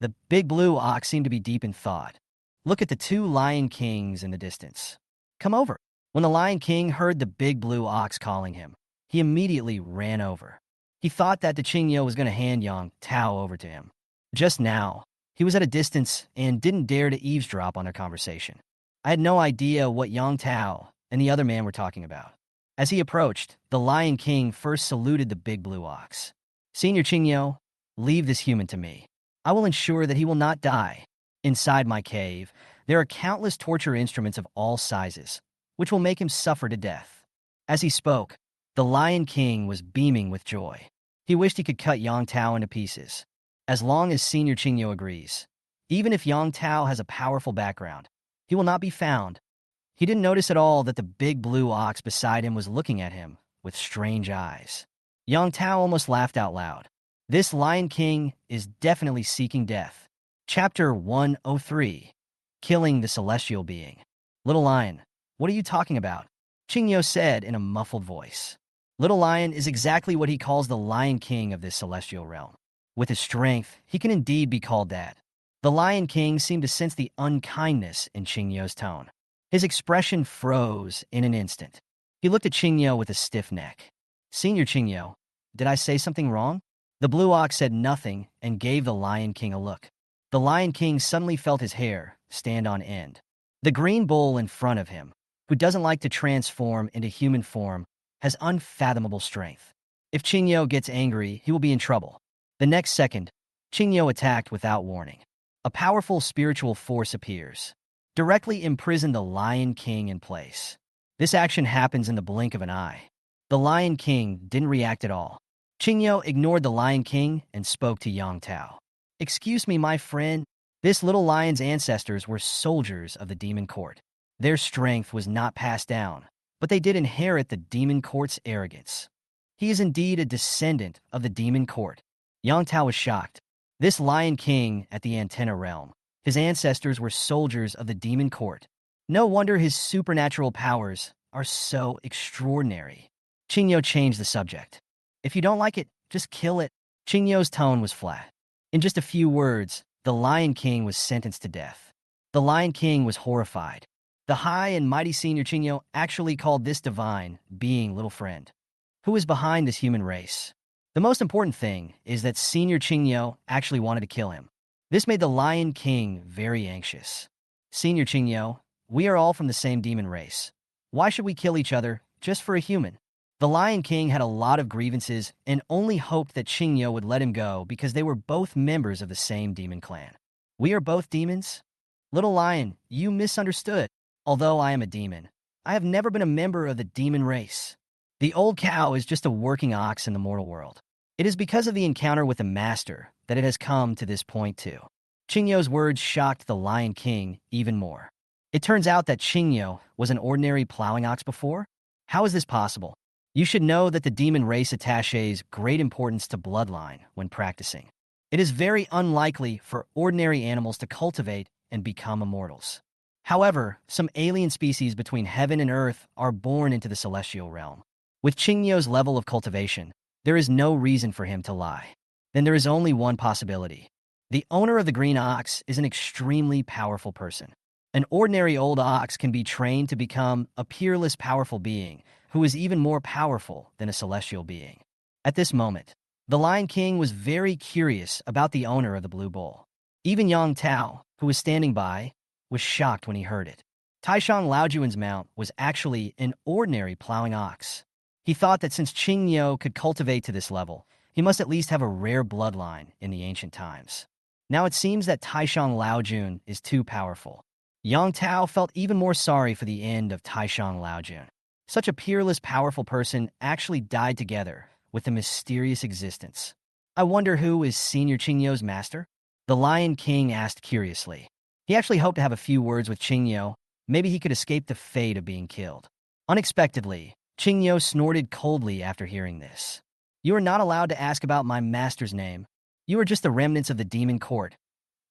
The big blue ox seemed to be deep in thought. Look at the two lion kings in the distance. Come over. When the lion king heard the big blue ox calling him, he immediately ran over. He thought that the Qingyo was going to hand Yang Tao over to him. Just now, he was at a distance and didn't dare to eavesdrop on their conversation. I had no idea what Yang Tao and the other man were talking about. As he approached, the Lion King first saluted the big blue ox. Senior Qingyo, leave this human to me. I will ensure that he will not die. Inside my cave, there are countless torture instruments of all sizes, which will make him suffer to death. As he spoke, the Lion King was beaming with joy. He wished he could cut Yang Tao into pieces. As long as Senior Qingyo agrees, even if Yang Tao has a powerful background, he will not be found. He didn't notice at all that the big blue ox beside him was looking at him with strange eyes. Yang Tao almost laughed out loud. This Lion King is definitely seeking death. Chapter 103. Killing the Celestial Being. Little Lion, what are you talking about? Qingyo said in a muffled voice. Little Lion is exactly what he calls the Lion King of this celestial realm. With his strength, he can indeed be called that. The Lion King seemed to sense the unkindness in Qingyo's tone. His expression froze in an instant. He looked at Qingyo with a stiff neck. Senior Qingyo, did I say something wrong? The blue ox said nothing and gave the Lion King a look. The Lion King suddenly felt his hair stand on end. The green bull in front of him, who doesn't like to transform into human form, has unfathomable strength. If Qingyo gets angry, he will be in trouble. The next second, Qingyo attacked without warning. A powerful spiritual force appears, directly imprison the Lion King in place. This action happens in the blink of an eye. The Lion King didn't react at all. Qingyo ignored the Lion King and spoke to Yang Tao. Excuse me, my friend. This little lion's ancestors were soldiers of the demon court. Their strength was not passed down, but they did inherit the demon court's arrogance. He is indeed a descendant of the demon court. Yang Tao was shocked. This Lion King at the antenna realm, his ancestors were soldiers of the demon court. No wonder his supernatural powers are so extraordinary. Qingyo changed the subject. If you don't like it, just kill it. Qingyo's tone was flat. In just a few words, the Lion King was sentenced to death. The Lion King was horrified. The high and mighty Senior Qingyo actually called this divine being little friend. Who is behind this human race? The most important thing is that Senior Qingyo actually wanted to kill him. This made the Lion King very anxious. Senior Qingyo, we are all from the same demon race. Why should we kill each other just for a human? The Lion King had a lot of grievances and only hoped that Qingyo would let him go because they were both members of the same demon clan. We are both demons? Little Lion, you misunderstood. Although I am a demon, I have never been a member of the demon race. The old cow is just a working ox in the mortal world. It is because of the encounter with the master that it has come to this point too. Qingyo's words shocked the Lion King even more. It turns out that Qingyo was an ordinary plowing ox before? How is this possible? You should know that the demon race attaches great importance to bloodline when practicing. It is very unlikely for ordinary animals to cultivate and become immortals. However, some alien species between heaven and earth are born into the celestial realm. With Qingyo's level of cultivation, there is no reason for him to lie. Then there is only one possibility. The owner of the green ox is an extremely powerful person. An ordinary old ox can be trained to become a peerless, powerful being who is even more powerful than a celestial being. At this moment, the Lion King was very curious about the owner of the blue bull. Even Yang Tao, who was standing by, was shocked when he heard it. Taishang Laojuan's mount was actually an ordinary plowing ox. He thought that since Qingyo could cultivate to this level, he must at least have a rare bloodline in the ancient times. Now it seems that Taishang Laojun is too powerful. Yang Tao felt even more sorry for the end of Taishang Laojun. Such a peerless, powerful person actually died together with a mysterious existence. I wonder who is Senior Qingyo's master? The Lion King asked curiously. He actually hoped to have a few words with Qingyo. Maybe he could escape the fate of being killed. Unexpectedly, Qingyo snorted coldly after hearing this. You are not allowed to ask about my master's name. You are just the remnants of the demon court.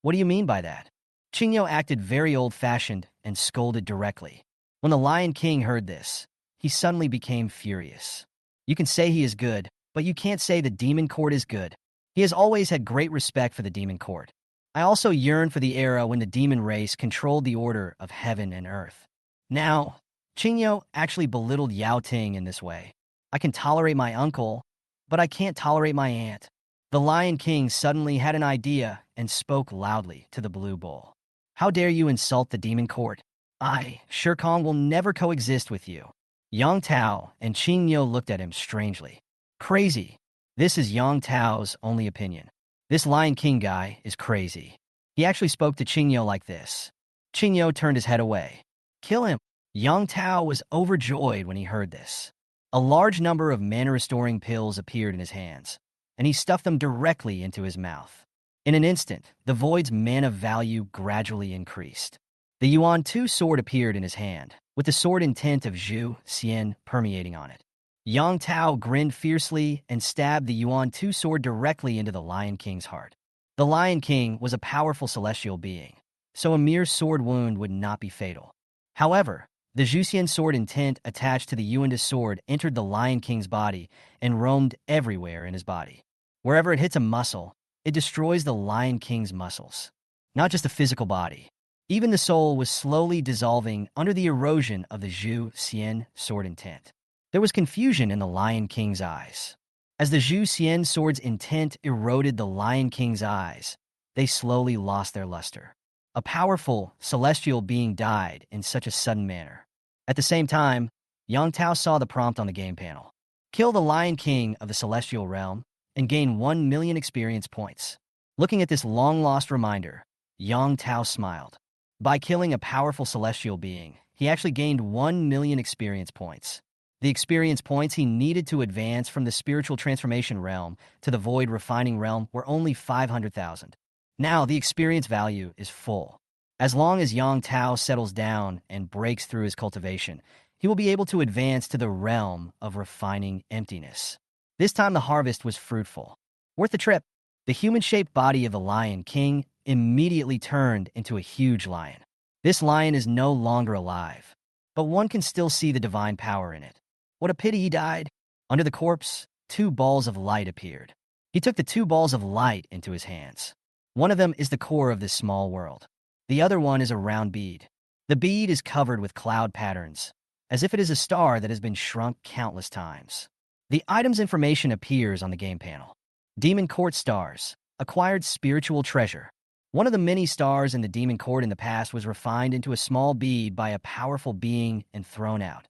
What do you mean by that? Qingyo acted very old-fashioned and scolded directly. When the Lion King heard this, he suddenly became furious. You can say he is good, but you can't say the demon court is good. He has always had great respect for the demon court. I also yearn for the era when the demon race controlled the order of heaven and earth. Now, Qingyo actually belittled Yao Ting in this way. I can tolerate my uncle, but I can't tolerate my aunt. The Lion King suddenly had an idea and spoke loudly to the Blue Bull. How dare you insult the demon court? I, Shere Kong, will never coexist with you. Yang Tao and Qingyo looked at him strangely. Crazy. This is Yang Tao's only opinion. This Lion King guy is crazy. He actually spoke to Qingyo like this. Qingyo turned his head away. Kill him. Yang Tao was overjoyed when he heard this. A large number of mana-restoring pills appeared in his hands, and he stuffed them directly into his mouth. In an instant, the void's mana value gradually increased. The Yuan 2 sword appeared in his hand, with the sword intent of Zhu Xian permeating on it. Yang Tao grinned fiercely and stabbed the Yuan 2 sword directly into the Lion King's heart. The Lion King was a powerful celestial being, so a mere sword wound would not be fatal. However, the Zhu Xian sword intent attached to the Yuan's sword entered the Lion King's body and roamed everywhere in his body. Wherever it hits a muscle, it destroys the Lion King's muscles. Not just the physical body. Even the soul was slowly dissolving under the erosion of the Zhu Xian sword intent. There was confusion in the Lion King's eyes. As the Zhu Xian sword's intent eroded the Lion King's eyes, they slowly lost their luster. A powerful, celestial being died in such a sudden manner. At the same time, Yang Tao saw the prompt on the game panel. Kill the Lion King of the Celestial Realm and gain 1 million experience points. Looking at this long-lost reminder, Yang Tao smiled. By killing a powerful celestial being, he actually gained 1 million experience points. The experience points he needed to advance from the spiritual transformation realm to the void refining realm were only 500,000. Now the experience value is full. As long as Yang Tao settles down and breaks through his cultivation, he will be able to advance to the realm of refining emptiness. This time the harvest was fruitful. Worth the trip. The human-shaped body of the Lion King immediately turned into a huge lion. This lion is no longer alive, but one can still see the divine power in it. What a pity he died. Under the corpse, 2 balls of light appeared. He took the 2 balls of light into his hands. One of them is the core of this small world. The other one is a round bead. The bead is covered with cloud patterns, as if it is a star that has been shrunk countless times. The item's information appears on the game panel. Demon Court Stars. Acquired spiritual treasure. One of the many stars in the Demon Court in the past was refined into a small bead by a powerful being and thrown out.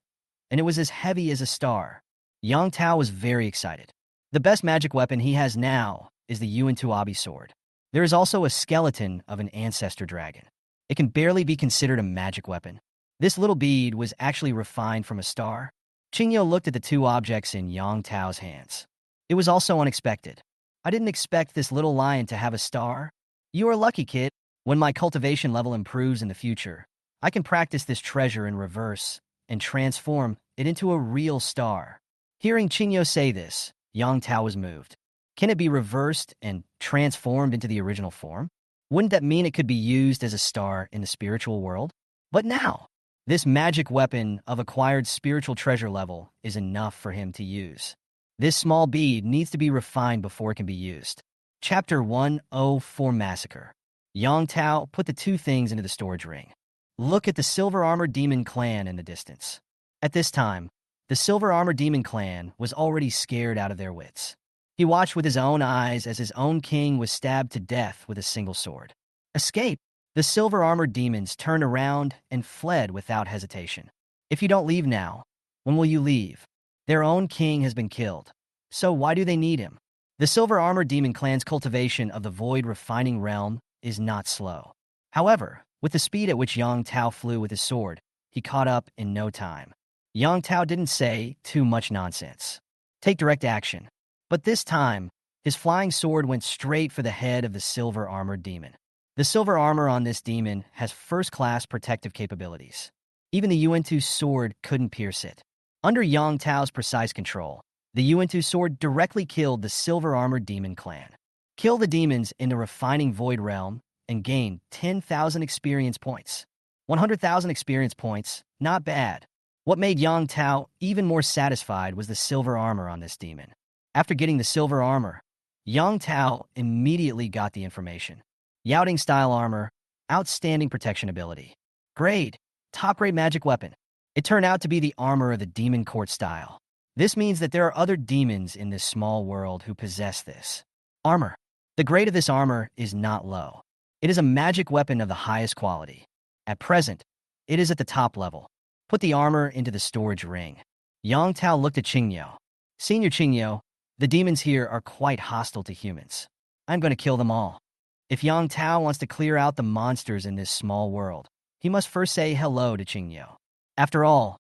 And it was as heavy as a star. Yang Tao was very excited. The best magic weapon he has now is the Yuan Tuabi sword. There is also a skeleton of an ancestor dragon. It can barely be considered a magic weapon. This little bead was actually refined from a star. Qingyo looked at the 2 objects in Yang Tao's hands. It was also unexpected. I didn't expect this little lion to have a star. You are lucky, kid. When my cultivation level improves in the future, I can practice this treasure in reverse and transform it into a real star. Hearing Qingyo say this, Yang Tao was moved. Can it be reversed and transformed into the original form? Wouldn't that mean it could be used as a star in the spiritual world? But now, this magic weapon of acquired spiritual treasure level is enough for him to use. This small bead needs to be refined before it can be used. Chapter 104 Massacre. Yang Tao put the 2 things into the storage ring. Look at the silver-armored demon clan in the distance. At this time, the silver-armored demon clan was already scared out of their wits. He watched with his own eyes as his own king was stabbed to death with a single sword. Escape! The silver-armored demons turned around and fled without hesitation. If you don't leave now, when will you leave? Their own king has been killed. So why do they need him? The silver-armored demon clan's cultivation of the void refining realm is not slow. However, With the speed at which Yang Tao flew with his sword, he caught up in no time. Yang Tao didn't say too much nonsense. Take direct action. But this time, his flying sword went straight for the head of the silver-armored demon. The silver armor on this demon has first-class protective capabilities. Even the Yuan-Tu sword couldn't pierce it. Under Yang Tao's precise control, the Yuan-Tu sword directly killed the silver-armored demon clan. Kill the demons in the refining void realm and gain 10,000 experience points. 100,000 experience points, not bad. What made Yang Tao even more satisfied was the silver armor on this demon. After getting the silver armor, Yang Tao immediately got the information. Youting style armor, outstanding protection ability. Grade, top-grade magic weapon. It turned out to be the armor of the demon court style. This means that there are other demons in this small world who possess this armor. The grade of this armor is not low. It is a magic weapon of the highest quality. At present, it is at the top level. Put the armor into the storage ring. Yang Tao looked at Qingyou. Senior Qingyou, the demons here are quite hostile to humans. I'm going to kill them all. If Yang Tao wants to clear out the monsters in this small world, he must first say hello to Qingyou. After all,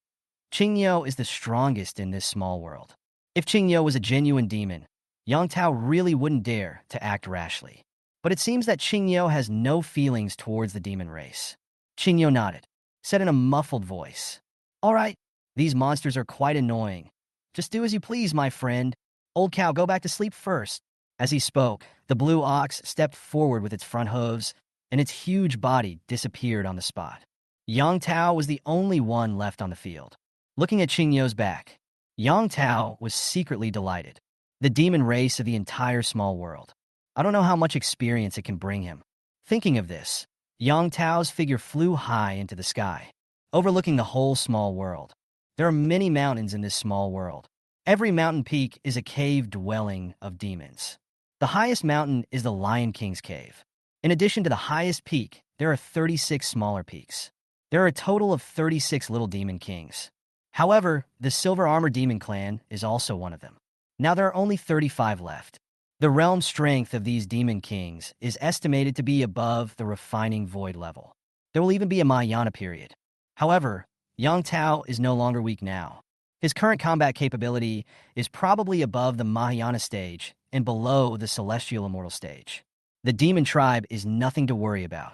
Qingyou is the strongest in this small world. If Qingyou was a genuine demon, Yang Tao really wouldn't dare to act rashly. But it seems that Qingyou has no feelings towards the demon race. Qingyou nodded, said in a muffled voice, "All right, these monsters are quite annoying. Just do as you please, my friend. Old cow, go back to sleep first." As he spoke, the blue ox stepped forward with its front hooves, and its huge body disappeared on the spot. Yang Tao was the only one left on the field. Looking at Qingyou's back, Yang Tao was secretly delighted. The demon race of the entire small world. I don't know how much experience it can bring him. Thinking of this, Yang Tao's figure flew high into the sky, overlooking the whole small world. There are many mountains in this small world. Every mountain peak is a cave dwelling of demons. The highest mountain is the Lion King's Cave. In addition to the highest peak, there are 36 smaller peaks. There are a total of 36 little demon kings. However, the Silver Armor Demon Clan is also one of them. Now there are only 35 left. The realm strength of these demon kings is estimated to be above the refining void level. There will even be a Mahayana period. However, Yang Tao is no longer weak now. His current combat capability is probably above the Mahayana stage and below the celestial immortal stage. The demon tribe is nothing to worry about.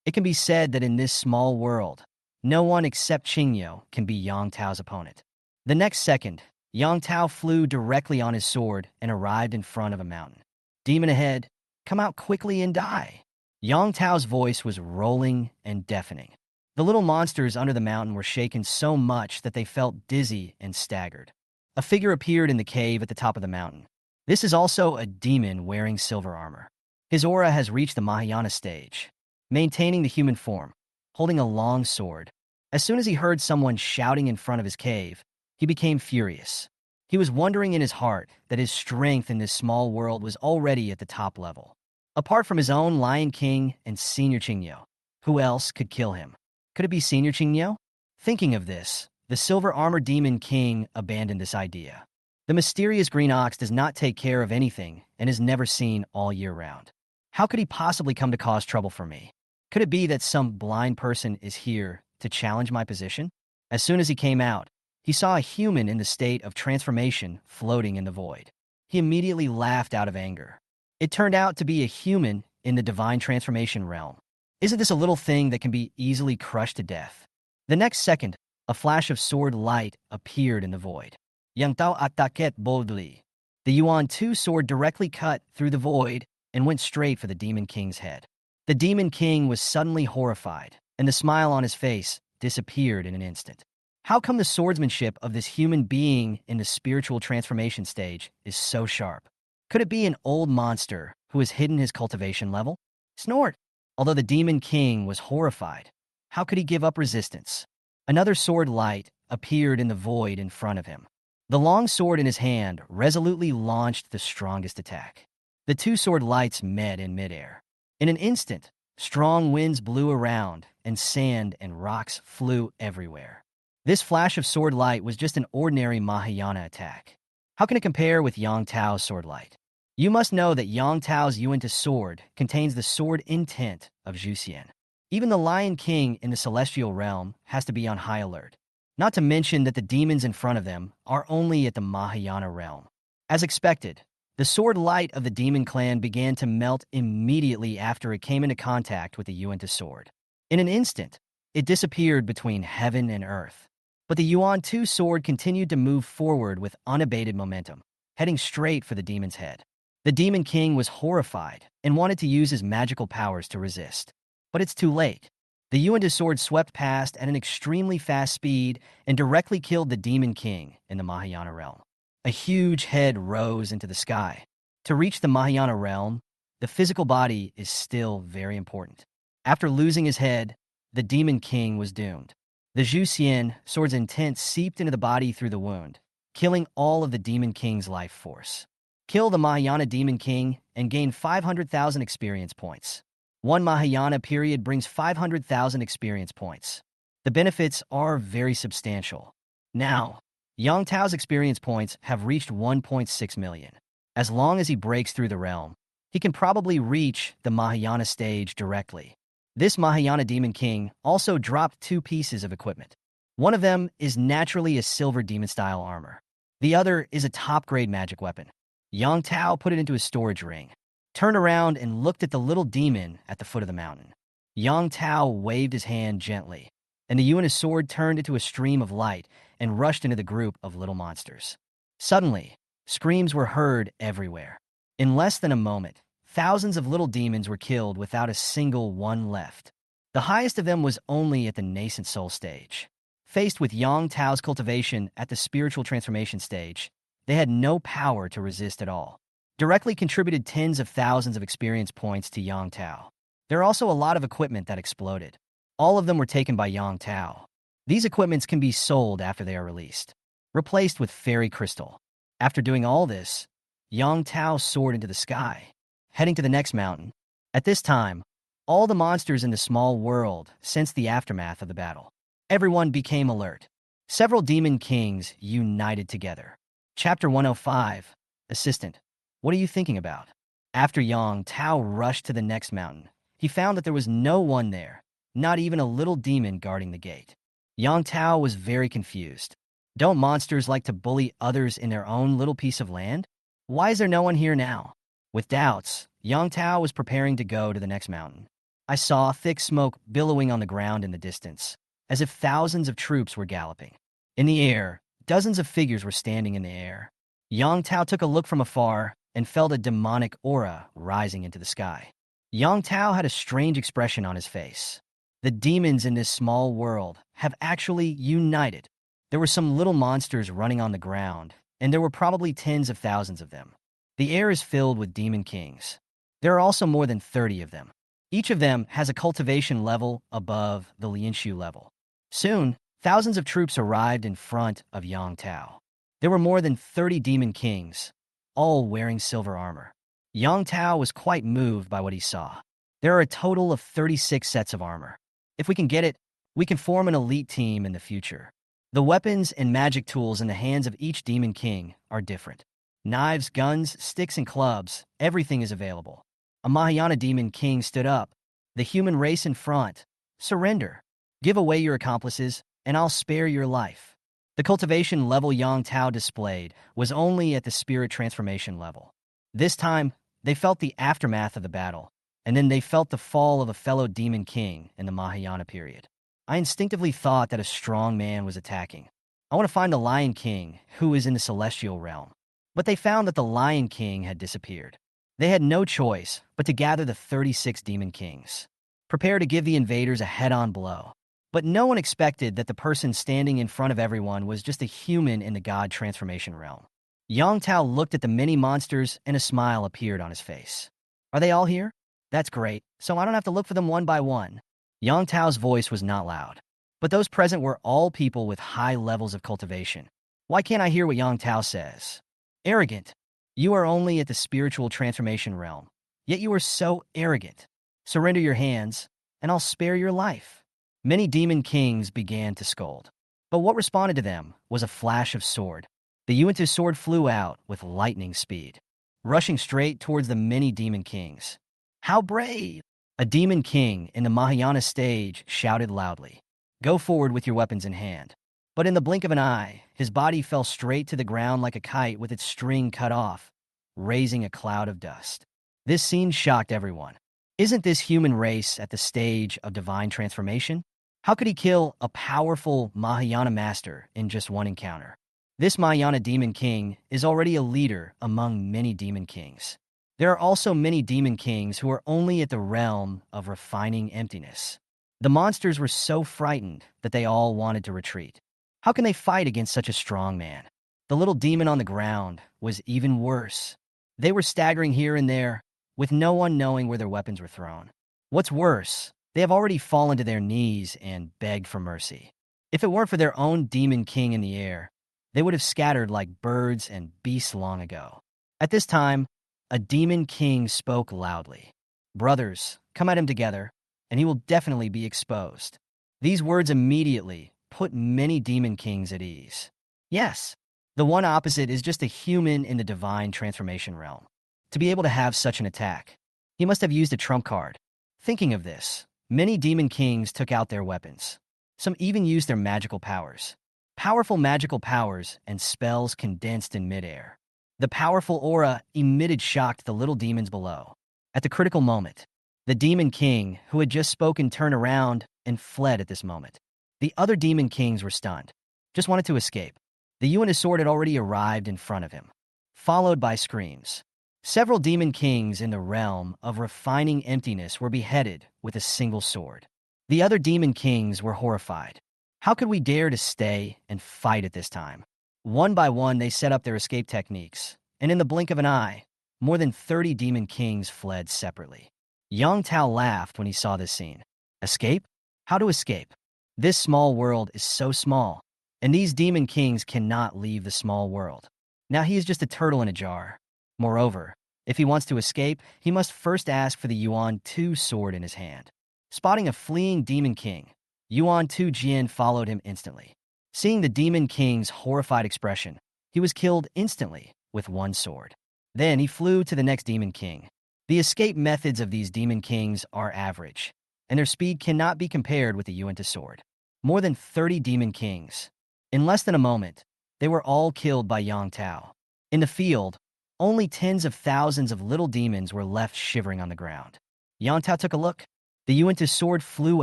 It can be said that in this small world, no one except Qingyou can be Yang Tao's opponent. The next second, Yang Tao flew directly on his sword and arrived in front of a mountain. "Demon ahead, come out quickly and die." Yang Tao's voice was rolling and deafening. The little monsters under the mountain were shaken so much that they felt dizzy and staggered. A figure appeared in the cave at the top of the mountain. This is also a demon wearing silver armor. His aura has reached the Mahayana stage, maintaining the human form, holding a long sword. As soon as he heard someone shouting in front of his cave, he became furious. He was wondering in his heart that his strength in this small world was already at the top level. Apart from his own Lion King and Senior Qingyou, who else could kill him? Could it be Senior Qingyou? Thinking of this, the Silver Armor Demon King abandoned this idea. The mysterious green ox does not take care of anything and is never seen all year round. How could he possibly come to cause trouble for me? Could it be that some blind person is here to challenge my position? As soon as he came out, he saw a human in the state of transformation floating in the void. He immediately laughed out of anger. It turned out to be a human in the divine transformation realm. Isn't this a little thing that can be easily crushed to death? The next second, a flash of sword light appeared in the void. Yang Tao attaqued boldly. The Yuan-Tu sword directly cut through the void and went straight for the Demon King's head. The Demon King was suddenly horrified, and the smile on his face disappeared in an instant. How come the swordsmanship of this human being in the spiritual transformation stage is so sharp? Could it be an old monster who has hidden his cultivation level? Snort! Although the Demon King was horrified, how could he give up resistance? Another sword light appeared in the void in front of him. The long sword in his hand resolutely launched the strongest attack. The two sword lights met in midair. In an instant, strong winds blew around, and sand and rocks flew everywhere. This flash of sword light was just an ordinary Mahayana attack. How can it compare with Yang Tao's sword light? You must know that Yang Tao's Yuan-Tu sword contains the sword intent of Zhuxian. Even the Lion King in the celestial realm has to be on high alert. Not to mention that the demons in front of them are only at the Mahayana realm. As expected, the sword light of the demon clan began to melt immediately after it came into contact with the Yuan-Tu sword. In an instant, it disappeared between heaven and earth. But the Yuan-Tu sword continued to move forward with unabated momentum, heading straight for the demon's head. The Demon King was horrified and wanted to use his magical powers to resist. But it's too late. The Yuan-Tu sword swept past at an extremely fast speed and directly killed the Demon King in the Mahayana realm. A huge head rose into the sky. To reach the Mahayana realm, the physical body is still very important. After losing his head, the Demon King was doomed. The Zhu Xian sword's intent seeped into the body through the wound, killing all of the Demon King's life force. Kill the Mahayana Demon King and gain 500,000 experience points. One Mahayana period brings 500,000 experience points. The benefits are very substantial. Now, Yang Tao's experience points have reached 1.6 million. As long as he breaks through the realm, he can probably reach the Mahayana stage directly. This Mahayana Demon King also dropped 2 pieces of equipment. One of them is naturally a silver demon-style armor. The other is a top-grade magic weapon. Yang Tao put it into his storage ring, turned around and looked at the little demon at the foot of the mountain. Yang Tao waved his hand gently, and the Yuan sword turned into a stream of light and rushed into the group of little monsters. Suddenly, screams were heard everywhere. In less than a moment, thousands of little demons were killed without a single one left. The highest of them was only at the nascent soul stage. Faced with Yang Tao's cultivation at the spiritual transformation stage, they had no power to resist at all. Directly contributed tens of thousands of experience points to Yang Tao. There are also a lot of equipment that exploded. All of them were taken by Yang Tao. These equipments can be sold after they are released, replaced with fairy crystal. After doing all this, Yang Tao soared into the sky, heading to the next mountain. At this time, all the monsters in the small world sensed the aftermath of the battle. Everyone became alert. Several demon kings united together. Chapter 105, Assistant. What are you thinking about? After Yang Tao rushed to the next mountain, he found that there was no one there, not even a little demon guarding the gate. Yang Tao was very confused. Don't monsters like to bully others in their own little piece of land? Why is there no one here now? With doubts, Yang Tao was preparing to go to the next mountain. I saw thick smoke billowing on the ground in the distance, as if thousands of troops were galloping. In the air, dozens of figures were standing in the air. Yang Tao took a look from afar and felt a demonic aura rising into the sky. Yang Tao had a strange expression on his face. The demons in this small world have actually united. There were some little monsters running on the ground, and there were probably tens of thousands of them. The air is filled with demon kings. There are also more than 30 of them. Each of them has a cultivation level above the Lianshu level. Soon, thousands of troops arrived in front of Yang Tao. There were more than 30 demon kings, all wearing silver armor. Yang Tao was quite moved by what he saw. There are a total of 36 sets of armor. If we can get it, we can form an elite team in the future. The weapons and magic tools in the hands of each demon king are different. Knives, guns, sticks, and clubs, everything is available. A Mahayana demon king stood up. The human race in front. Surrender. Give away your accomplices, and I'll spare your life. The cultivation level Yang Tao displayed was only at the spirit transformation level. This time, they felt the aftermath of the battle, and then they felt the fall of a fellow demon king in the Mahayana period. I instinctively thought that a strong man was attacking. I want to find the Lion King, who is in the celestial realm. But they found that the Lion King had disappeared. They had no choice but to gather the 36 demon kings. Prepare to give the invaders a head-on blow. But no one expected that the person standing in front of everyone was just a human in the god transformation realm. Yang Tao looked at the many monsters and a smile appeared on his face. Are they all here? That's great, so I don't have to look for them one by one. Yang Tao's voice was not loud, but those present were all people with high levels of cultivation. Why can't I hear what Yang Tao says? Arrogant. You are only at the spiritual transformation realm, yet you are so arrogant. Surrender your hands, and I'll spare your life. Many demon kings began to scold, but what responded to them was a flash of sword. The Yuan-Tu sword flew out with lightning speed, rushing straight towards the many demon kings. How brave! A demon king in the Mahayana stage shouted loudly, "Go forward with your weapons in hand." But in the blink of an eye, his body fell straight to the ground like a kite with its string cut off, raising a cloud of dust. This scene shocked everyone. Isn't this human race at the stage of divine transformation? How could he kill a powerful Mahayana master in just one encounter? This Mahayana demon king is already a leader among many demon kings. There are also many demon kings who are only at the realm of refining emptiness. The monsters were so frightened that they all wanted to retreat. How can they fight against such a strong man? The little demon on the ground was even worse. They were staggering here and there, with no one knowing where their weapons were thrown. What's worse, they have already fallen to their knees and begged for mercy. If it weren't for their own demon king in the air, they would have scattered like birds and beasts long ago. At this time, a demon king spoke loudly. "Brothers, come at him together, and he will definitely be exposed." These words immediately put many demon kings at ease. Yes, the one opposite is just a human in the divine transformation realm. To be able to have such an attack, he must have used a trump card. Thinking of this, many demon kings took out their weapons. Some even used their magical powers. Powerful magical powers and spells condensed in midair. The powerful aura emitted shocked the little demons below. At the critical moment, the demon king, who had just spoken, turned around and fled at this moment. The other demon kings were stunned, just wanted to escape. The Yuan sword had already arrived in front of him, followed by screams. Several demon kings in the realm of refining emptiness were beheaded with a single sword. The other demon kings were horrified. How could we dare to stay and fight at this time? One by one, they set up their escape techniques, and in the blink of an eye, more than 30 demon kings fled separately. Yang Tao laughed when he saw this scene. Escape? How to escape? This small world is so small, and these demon kings cannot leave the small world. Now he is just a turtle in a jar. Moreover, if he wants to escape, he must first ask for the Yuan Tu sword in his hand. Spotting a fleeing demon king, Yuan Tu Jian followed him instantly. Seeing the demon king's horrified expression, he was killed instantly with one sword. Then he flew to the next demon king. The escape methods of these demon kings are average, and their speed cannot be compared with the Yuan Tu sword. More than 30 demon kings. In less than a moment, they were all killed by Yang Tao. In the field, only tens of thousands of little demons were left shivering on the ground. Yang Tao took a look. The Yuan Tu sword flew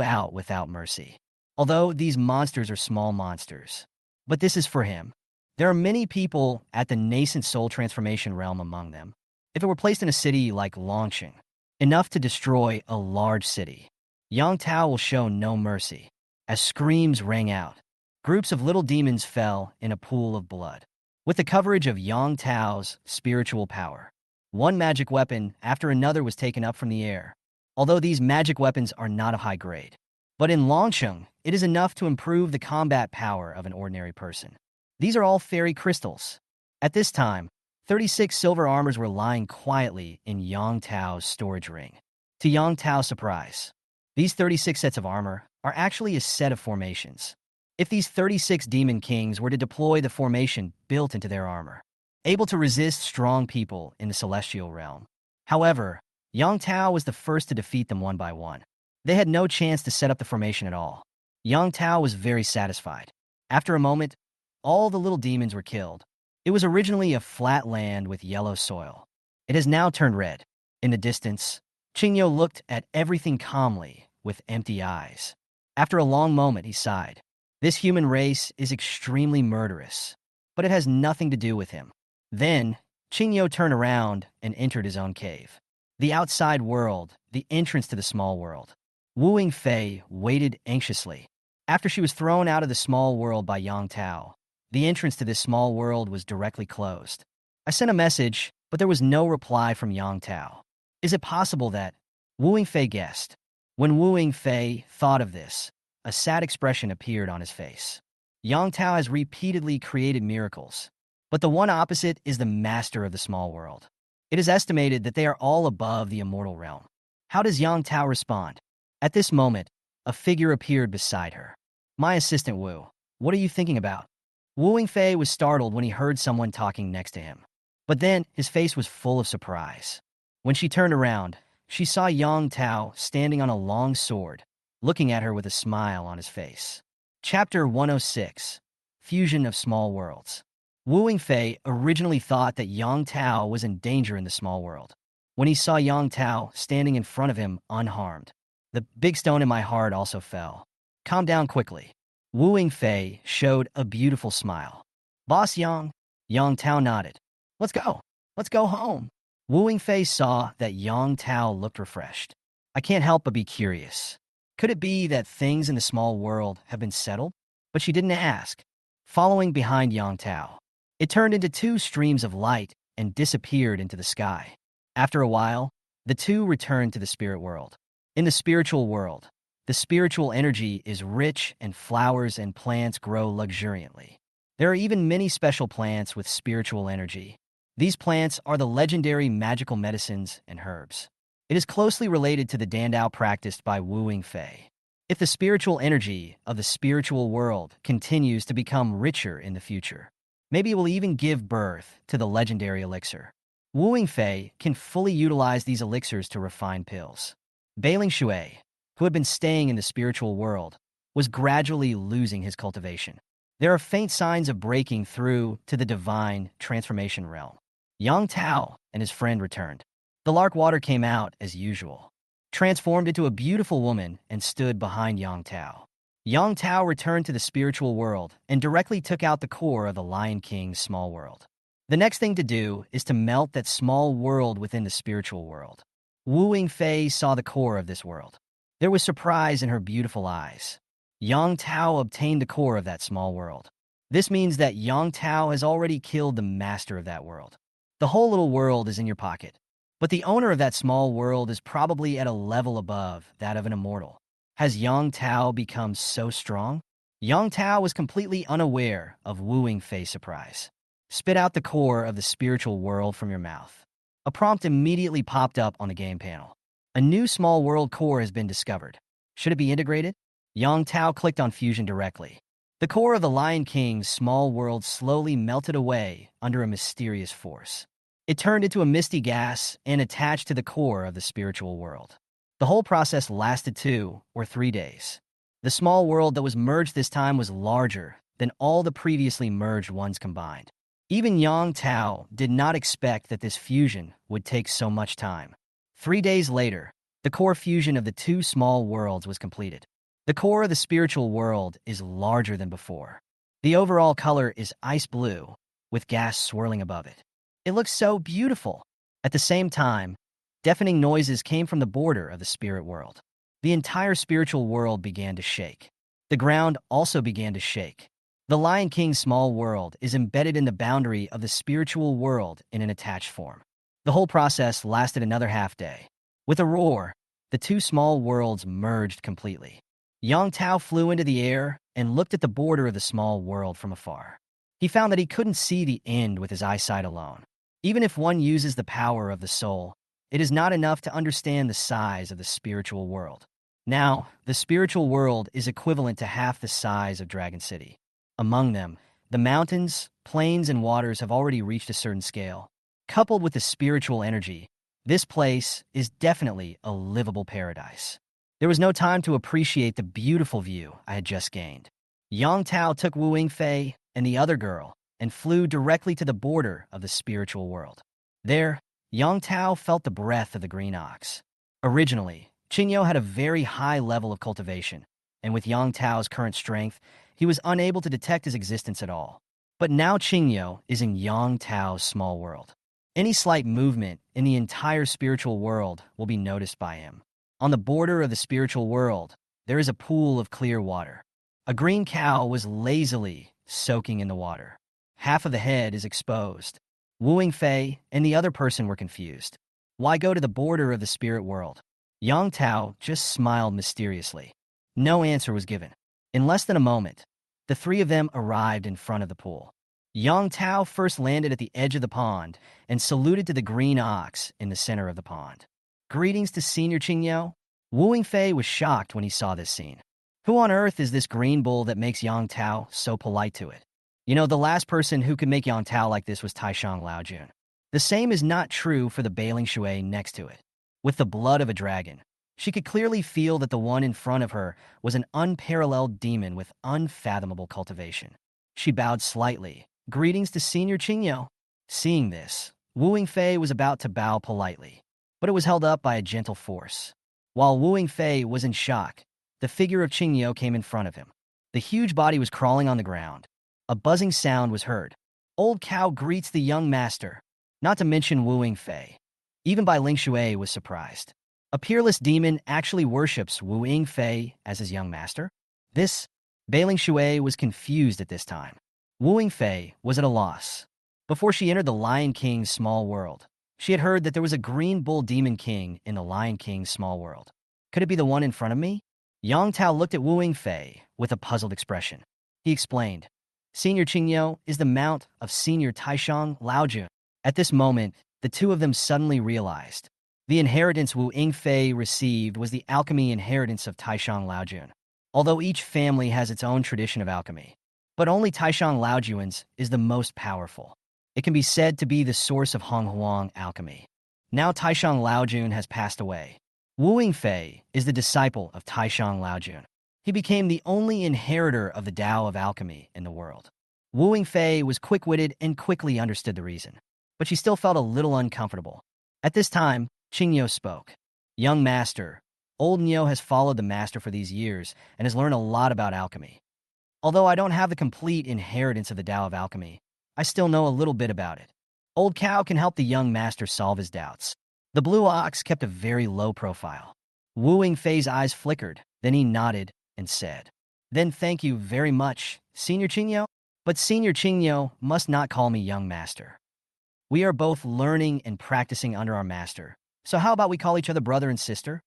out without mercy. Although these monsters are small monsters. But this is for him. There are many people at the nascent soul transformation realm among them. If it were placed in a city like Longqing, enough to destroy a large city, Yang Tao will show no mercy. As screams rang out, groups of little demons fell in a pool of blood. With the coverage of Yang Tao's spiritual power, one magic weapon after another was taken up from the air. Although these magic weapons are not of high grade. But in Longqing, it is enough to improve the combat power of an ordinary person. These are all fairy crystals. At this time, 36 silver armors were lying quietly in Yang Tao's storage ring. To Yang Tao's surprise, these 36 sets of armor are actually a set of formations. If these 36 demon kings were to deploy the formation built into their armor, able to resist strong people in the celestial realm. However, Yang Tao was the first to defeat them one by one. They had no chance to set up the formation at all. Yang Tao was very satisfied. After a moment, all the little demons were killed. It was originally a flat land with yellow soil. It has now turned red. In the distance, Qingyo looked at everything calmly with empty eyes. After a long moment, he sighed. This human race is extremely murderous, but it has nothing to do with him. Then, Qingyo turned around and entered his own cave. The outside world, the entrance to the small world. Wu Yingfei waited anxiously. After she was thrown out of the small world by Yang Tao, the entrance to this small world was directly closed. I sent a message, but there was no reply from Yang Tao. Is it possible that Wu Yingfei guessed? When Wu Yingfei thought of this, a sad expression appeared on his face. Yang Tao has repeatedly created miracles, but the one opposite is the master of the small world. It is estimated that they are all above the immortal realm. How does Yang Tao respond? At this moment, a figure appeared beside her. My assistant Wu, what are you thinking about? Wu Yingfei was startled when he heard someone talking next to him. But then, his face was full of surprise. When she turned around, she saw Yang Tao standing on a long sword, looking at her with a smile on his face. Chapter 106: Fusion of Small Worlds. Wu Yingfei originally thought that Yang Tao was in danger in the small world. When he saw Yang Tao standing in front of him unharmed, the big stone in my heart also fell. Calm down quickly. Wu Yingfei showed a beautiful smile. Boss Yang? Yang Tao nodded. Let's go. Let's go home. Wu Yingfei saw that Yang Tao looked refreshed. I can't help but be curious. Could it be that things in the small world have been settled? But she didn't ask. Following behind Yang Tao, it turned into two streams of light and disappeared into the sky. After a while, the two returned to the spirit world. In the spiritual world, the spiritual energy is rich and flowers and plants grow luxuriantly. There are even many special plants with spiritual energy. These plants are the legendary magical medicines and herbs. It is closely related to the Dandao practiced by Wu Yingfei. If the spiritual energy of the spiritual world continues to become richer in the future, maybe it will even give birth to the legendary elixir. Wu Yingfei can fully utilize these elixirs to refine pills. Bailing Shui, who had been staying in the spiritual world, was gradually losing his cultivation. There are faint signs of breaking through to the divine transformation realm. Yang Tao and his friend returned. The lark water came out as usual, transformed into a beautiful woman, and stood behind Yang Tao. Yang Tao returned to the spiritual world and directly took out the core of the Lion King's small world. The next thing to do is to melt that small world within the spiritual world. Wu Yingfei saw the core of this world. There was surprise in her beautiful eyes. Yang Tao obtained the core of that small world. This means that Yang Tao has already killed the master of that world. The whole little world is in your pocket, but the owner of that small world is probably at a level above that of an immortal. Has Yang Tao become so strong? Yang Tao was completely unaware of Wu Yingfei's surprise. Spit out the core of the spiritual world from your mouth. A prompt immediately popped up on the game panel. A new small world core has been discovered. Should it be integrated? Yang Tao clicked on fusion directly. The core of the Lion King's small world slowly melted away under a mysterious force. It turned into a misty gas and attached to the core of the spiritual world. The whole process lasted 2 or 3 days. The small world that was merged this time was larger than all the previously merged ones combined. Even Yang Tao did not expect that this fusion would take so much time. 3 days later, the core fusion of the two small worlds was completed. The core of the spiritual world is larger than before. The overall color is ice blue, with gas swirling above it. It looks so beautiful. At the same time, deafening noises came from the border of the spirit world. The entire spiritual world began to shake. The ground also began to shake. The Lion King's small world is embedded in the boundary of the spiritual world in an attached form. The whole process lasted another half day. With a roar, the two small worlds merged completely. Yang Tao flew into the air and looked at the border of the small world from afar. He found that he couldn't see the end with his eyesight alone. Even if one uses the power of the soul, it is not enough to understand the size of the spiritual world. Now, the spiritual world is equivalent to half the size of Dragon City. Among them, the mountains, plains, and waters have already reached a certain scale. Coupled with the spiritual energy, this place is definitely a livable paradise. There was no time to appreciate the beautiful view I had just gained. Yang Tao took Wu Yingfei and the other girl and flew directly to the border of the spiritual world. There, Yang Tao felt the breath of the green ox. Originally, Qingyo had a very high level of cultivation, and with Yang Tao's current strength, he was unable to detect his existence at all. But now Qingyo is in Yang Tao's small world. Any slight movement in the entire spiritual world will be noticed by him. On the border of the spiritual world, there is a pool of clear water. A green cow was lazily soaking in the water. Half of the head is exposed. Wu Yingfei and the other person were confused. Why go to the border of the spirit world? Yang Tao just smiled mysteriously. No answer was given. In less than a moment, the three of them arrived in front of the pool. Yang Tao first landed at the edge of the pond and saluted to the green ox in the center of the pond. Greetings to Senior Qingyo. Wu Yingfei was shocked when he saw this scene. Who on earth is this green bull that makes Yang Tao so polite to it? You know, the last person who could make Yang Tao like this was Taishang Laojun. The same is not true for the Bailing Shui next to it. with the blood of a dragon. She could clearly feel that the one in front of her was an unparalleled demon with unfathomable cultivation. She bowed slightly. Greetings to Senior Qingyo. Seeing this, Wu Yingfei was about to bow politely, but it was held up by a gentle force. While Wu Yingfei was in shock, the figure of Qingyo came in front of him. The huge body was crawling on the ground. A buzzing sound was heard. Old cow greets the young master, not to mention Wu Yingfei. Even Bai Lingshui was surprised. A peerless demon actually worships Wu Yingfei as his young master? Bai Lingshui was confused at this time. Wu Yingfei was at a loss. Before she entered the Lion King's small world, she had heard that there was a green bull demon king in the Lion King's small world. Could it be the one in front of me? Yang Tao looked at Wu Yingfei with a puzzled expression. He explained, Senior Qingyo is the mount of Senior Taishang Laojun. At this moment, the two of them suddenly realized. The inheritance Wu Yingfei received was the alchemy inheritance of Taishang Laojun. Although each family has its own tradition of alchemy, but only Taishang Laojun's is the most powerful. It can be said to be the source of Honghuang alchemy. Now Taishang Laojun has passed away. Wu Yingfei is the disciple of Taishang Laojun. He became the only inheritor of the Tao of alchemy in the world. Wu Yingfei was quick-witted and quickly understood the reason, but she still felt a little uncomfortable. At this time, Qingyo spoke. Young master, old Nyo has followed the master for these years and has learned a lot about alchemy. Although I don't have the complete inheritance of the Tao of alchemy, I still know a little bit about it. Old cow can help the young master solve his doubts. The blue ox kept a very low profile. Wu Yingfei's eyes flickered, then he nodded and said, Then thank you very much, Senior Qingyo. But Senior Qingyo must not call me young master. We are both learning and practicing under our master, so how about we call each other brother and sister?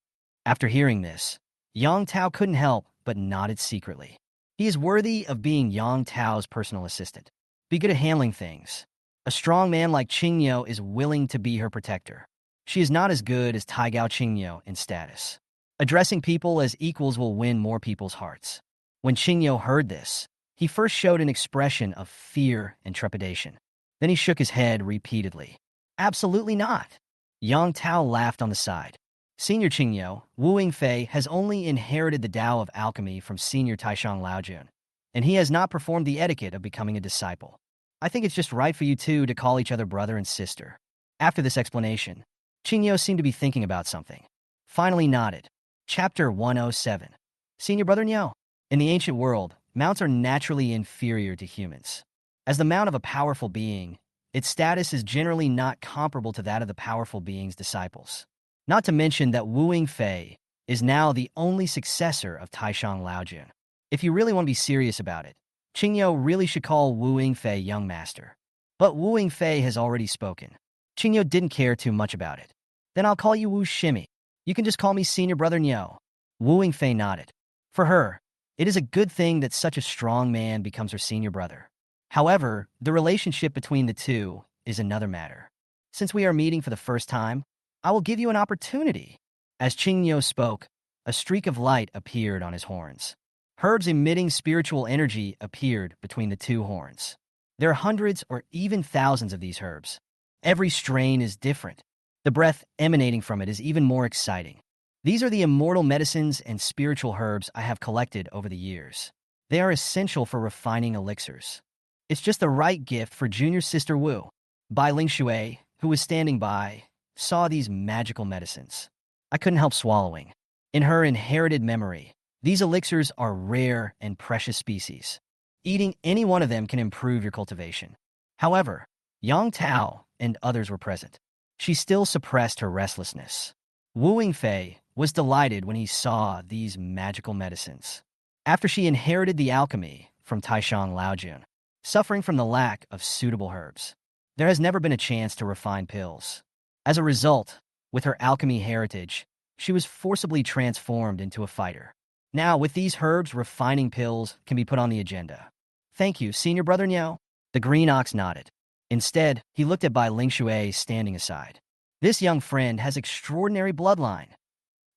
After hearing this, Yang Tao couldn't help but nodded secretly. He is worthy of being Yang Tao's personal assistant. Be good at handling things. A strong man like Qingyo is willing to be her protector. She is not as good as Taigao Qingyo in status. Addressing people as equals will win more people's hearts. When Qingyo heard this, he first showed an expression of fear and trepidation. Then he shook his head repeatedly. Absolutely not. Yang Tao laughed on the side. Senior Qingyo, Wu Yingfei has only inherited the Tao of alchemy from Senior Taishang Laojun, and he has not performed the etiquette of becoming a disciple. I think it's just right for you two to call each other brother and sister. After this explanation, Qingyo seemed to be thinking about something. Finally nodded. Chapter 107. Senior Brother Nyo. In the ancient world, mounts are naturally inferior to humans. As the mount of a powerful being, its status is generally not comparable to that of the powerful being's disciples. Not to mention that Wu Yingfei is now the only successor of Taishang Laojun. If you really want to be serious about it, Qingyo really should call Wu Yingfei young master. But Wu Yingfei has already spoken. Qingyo didn't care too much about it. Then I'll call you Wu Shimi. You can just call me Senior Brother Nyo. Wu Yingfei nodded. For her, it is a good thing that such a strong man becomes her senior brother. However, the relationship between the two is another matter. Since we are meeting for the first time, I will give you an opportunity. As Qingyo spoke, a streak of light appeared on his horns. Herbs emitting spiritual energy appeared between the two horns. There are hundreds or even thousands of these herbs. Every strain is different. The breath emanating from it is even more exciting. These are the immortal medicines and spiritual herbs I have collected over the years. They are essential for refining elixirs. It's just the right gift for junior sister Wu. Bai Lingshui, who was standing by, saw these magical medicines. I couldn't help swallowing. In her inherited memory, these elixirs are rare and precious species. Eating any one of them can improve your cultivation. However, Yang Tao and others were present. She still suppressed her restlessness. Wu Yingfei was delighted when he saw these magical medicines. After she inherited the alchemy from Taishang Laojun, suffering from the lack of suitable herbs, there has never been a chance to refine pills. As a result, with her alchemy heritage, she was forcibly transformed into a fighter. Now, with these herbs, refining pills can be put on the agenda. Thank you, Senior Brother Nyo. The green ox nodded. Instead, he looked at Bai Lingshui standing aside. This young friend has extraordinary bloodline.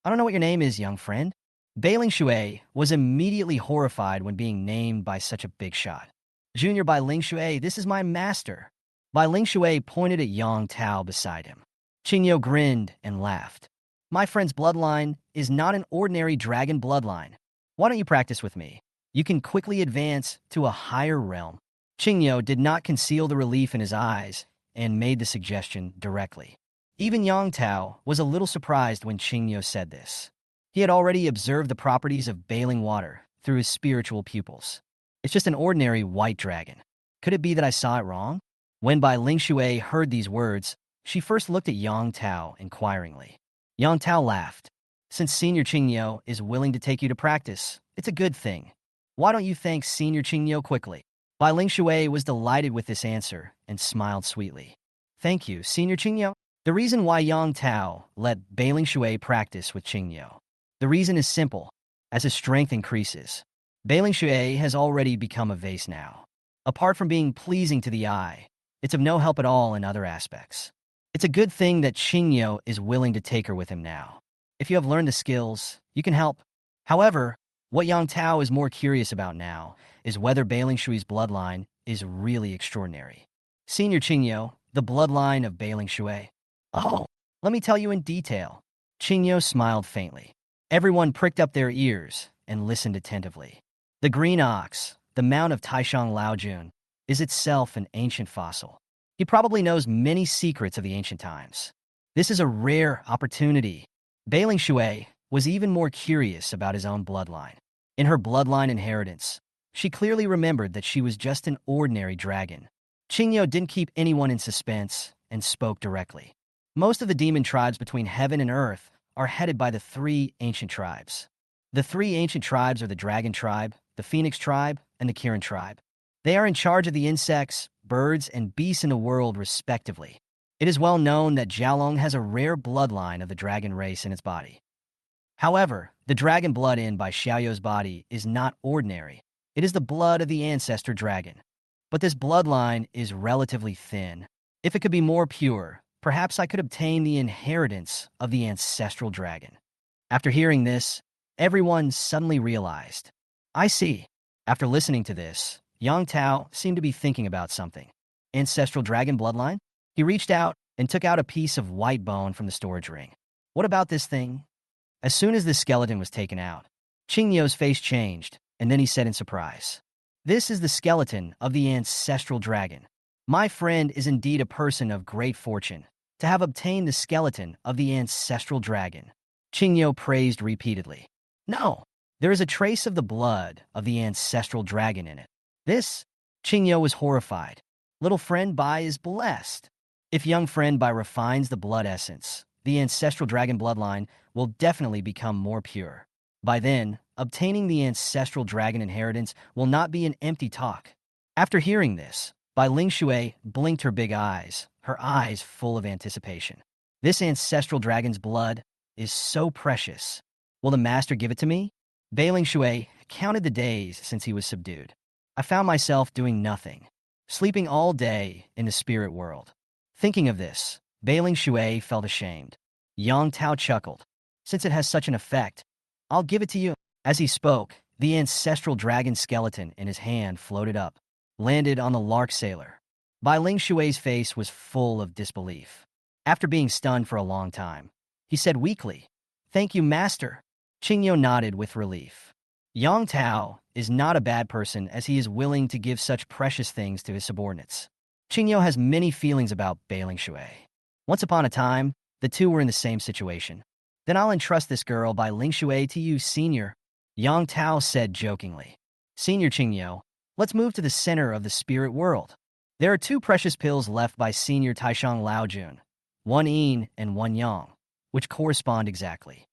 I don't know what your name is, young friend. Bai Lingshui was immediately horrified when being named by such a big shot. Junior Bai Lingshui, this is my master. Bai Lingshui pointed at Yang Tao beside him. Qingyo grinned and laughed. My friend's bloodline is not an ordinary dragon bloodline. Why don't you practice with me? You can quickly advance to a higher realm. Qingyo did not conceal the relief in his eyes and made the suggestion directly. Even Yang Tao was a little surprised when Qingyo said this. He had already observed the properties of bailing water through his spiritual pupils. It's just an ordinary white dragon. Could it be that I saw it wrong? When Bai Lingshui heard these words, she first looked at Yang Tao inquiringly. Yang Tao laughed. Since Senior Qingyo is willing to take you to practice, it's a good thing. Why don't you thank Senior Qingyo quickly? Bai Lingshui was delighted with this answer and smiled sweetly. Thank you, Senior Qingyo. The reason why Yang Tao let Bai Lingshui practice with Qingyo. The reason is simple. As his strength increases, Bai Lingshui has already become a vase now. Apart from being pleasing to the eye, it's of no help at all in other aspects. It's a good thing that Qingyo is willing to take her with him now. If you have learned the skills, you can help. However, what Yang Tao is more curious about now is whether Bai Lingshui's bloodline is really extraordinary. Senior Qingyo, the bloodline of Bai Lingshui. Oh, let me tell you in detail. Qingyo smiled faintly. Everyone pricked up their ears and listened attentively. The green ox, the mount of Taishang Laojun, is itself an ancient fossil. He probably knows many secrets of the ancient times. This is a rare opportunity. Bai Lingshui was even more curious about his own bloodline. In her bloodline inheritance, she clearly remembered that she was just an ordinary dragon. Qingyo didn't keep anyone in suspense and spoke directly. Most of the demon tribes between heaven and earth are headed by the three ancient tribes. The three ancient tribes are the Dragon Tribe, the Phoenix Tribe, and the Kirin Tribe. They are in charge of the insects, birds, and beasts in the world, respectively. It is well known that Jiaolong has a rare bloodline of the dragon race in its body. However, the dragon blood in by Xiaoyou's body is not ordinary. It is the blood of the ancestor dragon. But this bloodline is relatively thin. If it could be more pure, perhaps I could obtain the inheritance of the ancestral dragon. After hearing this, everyone suddenly realized. I see. After listening to this, Yang Tao seemed to be thinking about something. Ancestral dragon bloodline? He reached out and took out a piece of white bone from the storage ring. What about this thing? As soon as the skeleton was taken out, Qingyo's face changed, and then he said in surprise, "This is the skeleton of the ancestral dragon. My friend is indeed a person of great fortune to have obtained the skeleton of the ancestral dragon." Qingyo praised repeatedly. No, there is a trace of the blood of the ancestral dragon in it. This? Qingyo was horrified. Little friend Bai is blessed. If young friend Bai refines the blood essence, the ancestral dragon bloodline will definitely become more pure. By then, obtaining the ancestral dragon inheritance will not be an empty talk. After hearing this, Bai Lingshui blinked her big eyes, her eyes full of anticipation. This ancestral dragon's blood is so precious. Will the master give it to me? Bai Lingshui counted the days since he was subdued. I found myself doing nothing, sleeping all day in the spirit world. Thinking of this, Bai Lingshui felt ashamed. Yang Tao chuckled. Since it has such an effect, I'll give it to you. As he spoke, the ancestral dragon skeleton in his hand floated up, landed on the lark sailor. Bai Lingshui's face was full of disbelief. After being stunned for a long time, he said weakly, "Thank you, master." Qingyo nodded with relief. Yang Tao is not a bad person as he is willing to give such precious things to his subordinates. Qingyo has many feelings about Bai Lingshui. Once upon a time, the two were in the same situation. Then I'll entrust this girl Bai Lingshui to you, Senior, Yang Tao said jokingly. Senior Qingyo, let's move to the center of the spirit world. There are two precious pills left by Senior Taishang Laojun, one yin and one yang, which correspond exactly.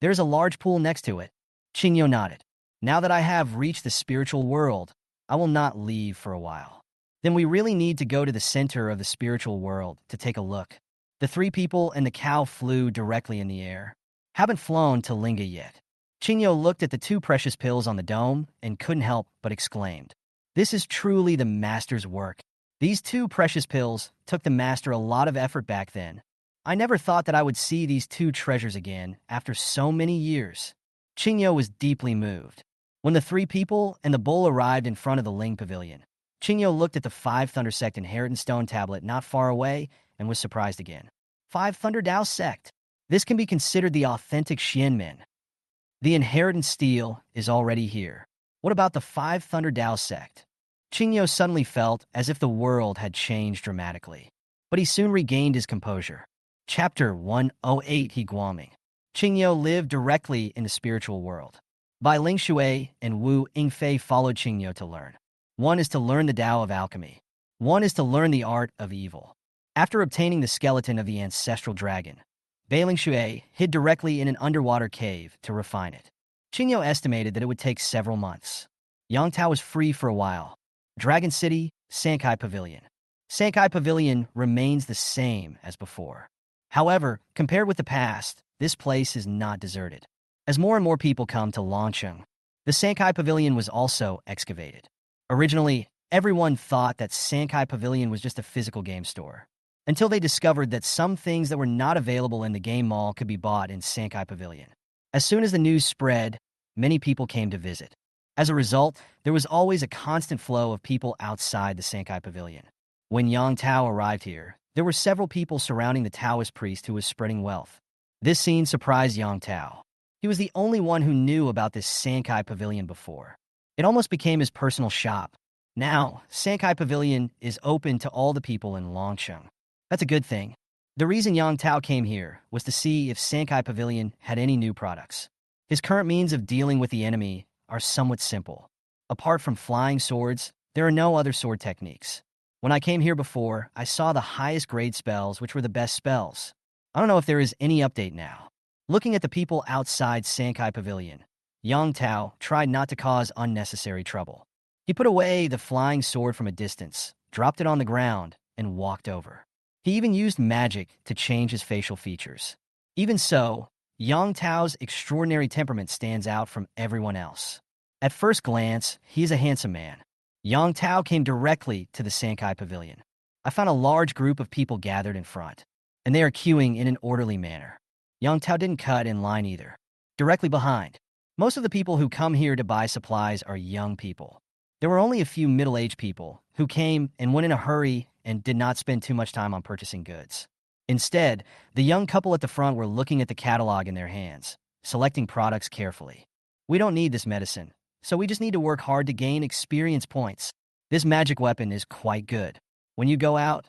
There's a large pool next to it. Qingyo nodded. Now that I have reached the spiritual world, I will not leave for a while. Then we really need to go to the center of the spiritual world to take a look. The three people and the cow flew directly in the air. Haven't flown to Linga yet. Qingyo looked at the two precious pills on the dome and couldn't help but exclaimed, "This is truly the master's work." These two precious pills took the master a lot of effort back then. I never thought that I would see these two treasures again after so many years. Qingyo was deeply moved. When the three people and the bull arrived in front of the Ling Pavilion, Qingyo looked at the 5 Thunder Sect inheritance stone tablet not far away and was surprised again. 5 Thunder Dao Sect. This can be considered the authentic Xianmen. The inherent steel is already here. What about the Five Thunder Dao sect? Qingyo suddenly felt as if the world had changed dramatically. But he soon regained his composure. Chapter 108 He Guoming. Qingyo lived directly in the spiritual world. Bai Lingshui and Wu Yingfei followed Qingyo to learn. One is to learn the Tao of alchemy. One is to learn the art of evil. After obtaining the skeleton of the ancestral dragon, Bai Lingshui hid directly in an underwater cave to refine it. Qingyo estimated that it would take several months. Yang Tao was free for a while. Dragon City, Sankai Pavilion. Sankai Pavilion remains the same as before. However, compared with the past, this place is not deserted. As more and more people come to Longcheng, the Sankai Pavilion was also excavated. Originally, everyone thought that Sankai Pavilion was just a physical game store, until they discovered that some things that were not available in the game mall could be bought in Sankai Pavilion. As soon as the news spread, many people came to visit. As a result, there was always a constant flow of people outside the Sankai Pavilion. When Yang Tao arrived here, there were several people surrounding the Taoist priest who was spreading wealth. This scene surprised Yang Tao. He was the only one who knew about this Sankai Pavilion before. It almost became his personal shop. Now, Sankai Pavilion is open to all the people in Longcheng. That's a good thing. The reason Yang Tao came here was to see if Sankai Pavilion had any new products. His current means of dealing with the enemy are somewhat simple. Apart from flying swords, there are no other sword techniques. When I came here before, I saw the highest grade spells, which were the best spells. I don't know if there is any update now. Looking at the people outside Sankai Pavilion, Yang Tao tried not to cause unnecessary trouble. He put away the flying sword from a distance, dropped it on the ground, and walked over. He even used magic to change his facial features. Even so, Yang Tao's extraordinary temperament stands out from everyone else. At first glance, he is a handsome man. Yang Tao came directly to the Sankai Pavilion. I found a large group of people gathered in front, and they are queuing in an orderly manner. Yang Tao didn't cut in line either. Directly behind, most of the people who come here to buy supplies are young people. There were only a few middle-aged people who came and went in a hurry and did not spend too much time on purchasing goods. Instead, the young couple at the front were looking at the catalog in their hands, selecting products carefully. We don't need this medicine, so we just need to work hard to gain experience points. This magic weapon is quite good. When you go out,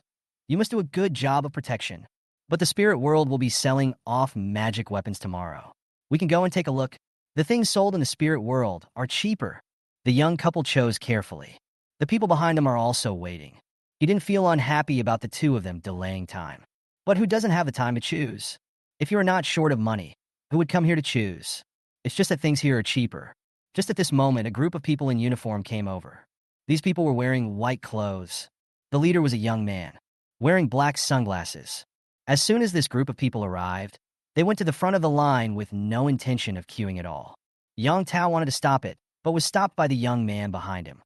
you must do a good job of protection. But the spirit world will be selling off magic weapons tomorrow. We can go and take a look. The things sold in the spirit world are cheaper. The young couple chose carefully. The people behind them are also waiting. He didn't feel unhappy about the two of them delaying time. But who doesn't have the time to choose? If you are not short of money, who would come here to choose? It's just that things here are cheaper. Just at this moment, a group of people in uniform came over. These people were wearing white clothes. The leader was a young man, wearing black sunglasses. As soon as this group of people arrived, they went to the front of the line with no intention of queuing at all. Yang Tao wanted to stop it, but was stopped by the young man behind him.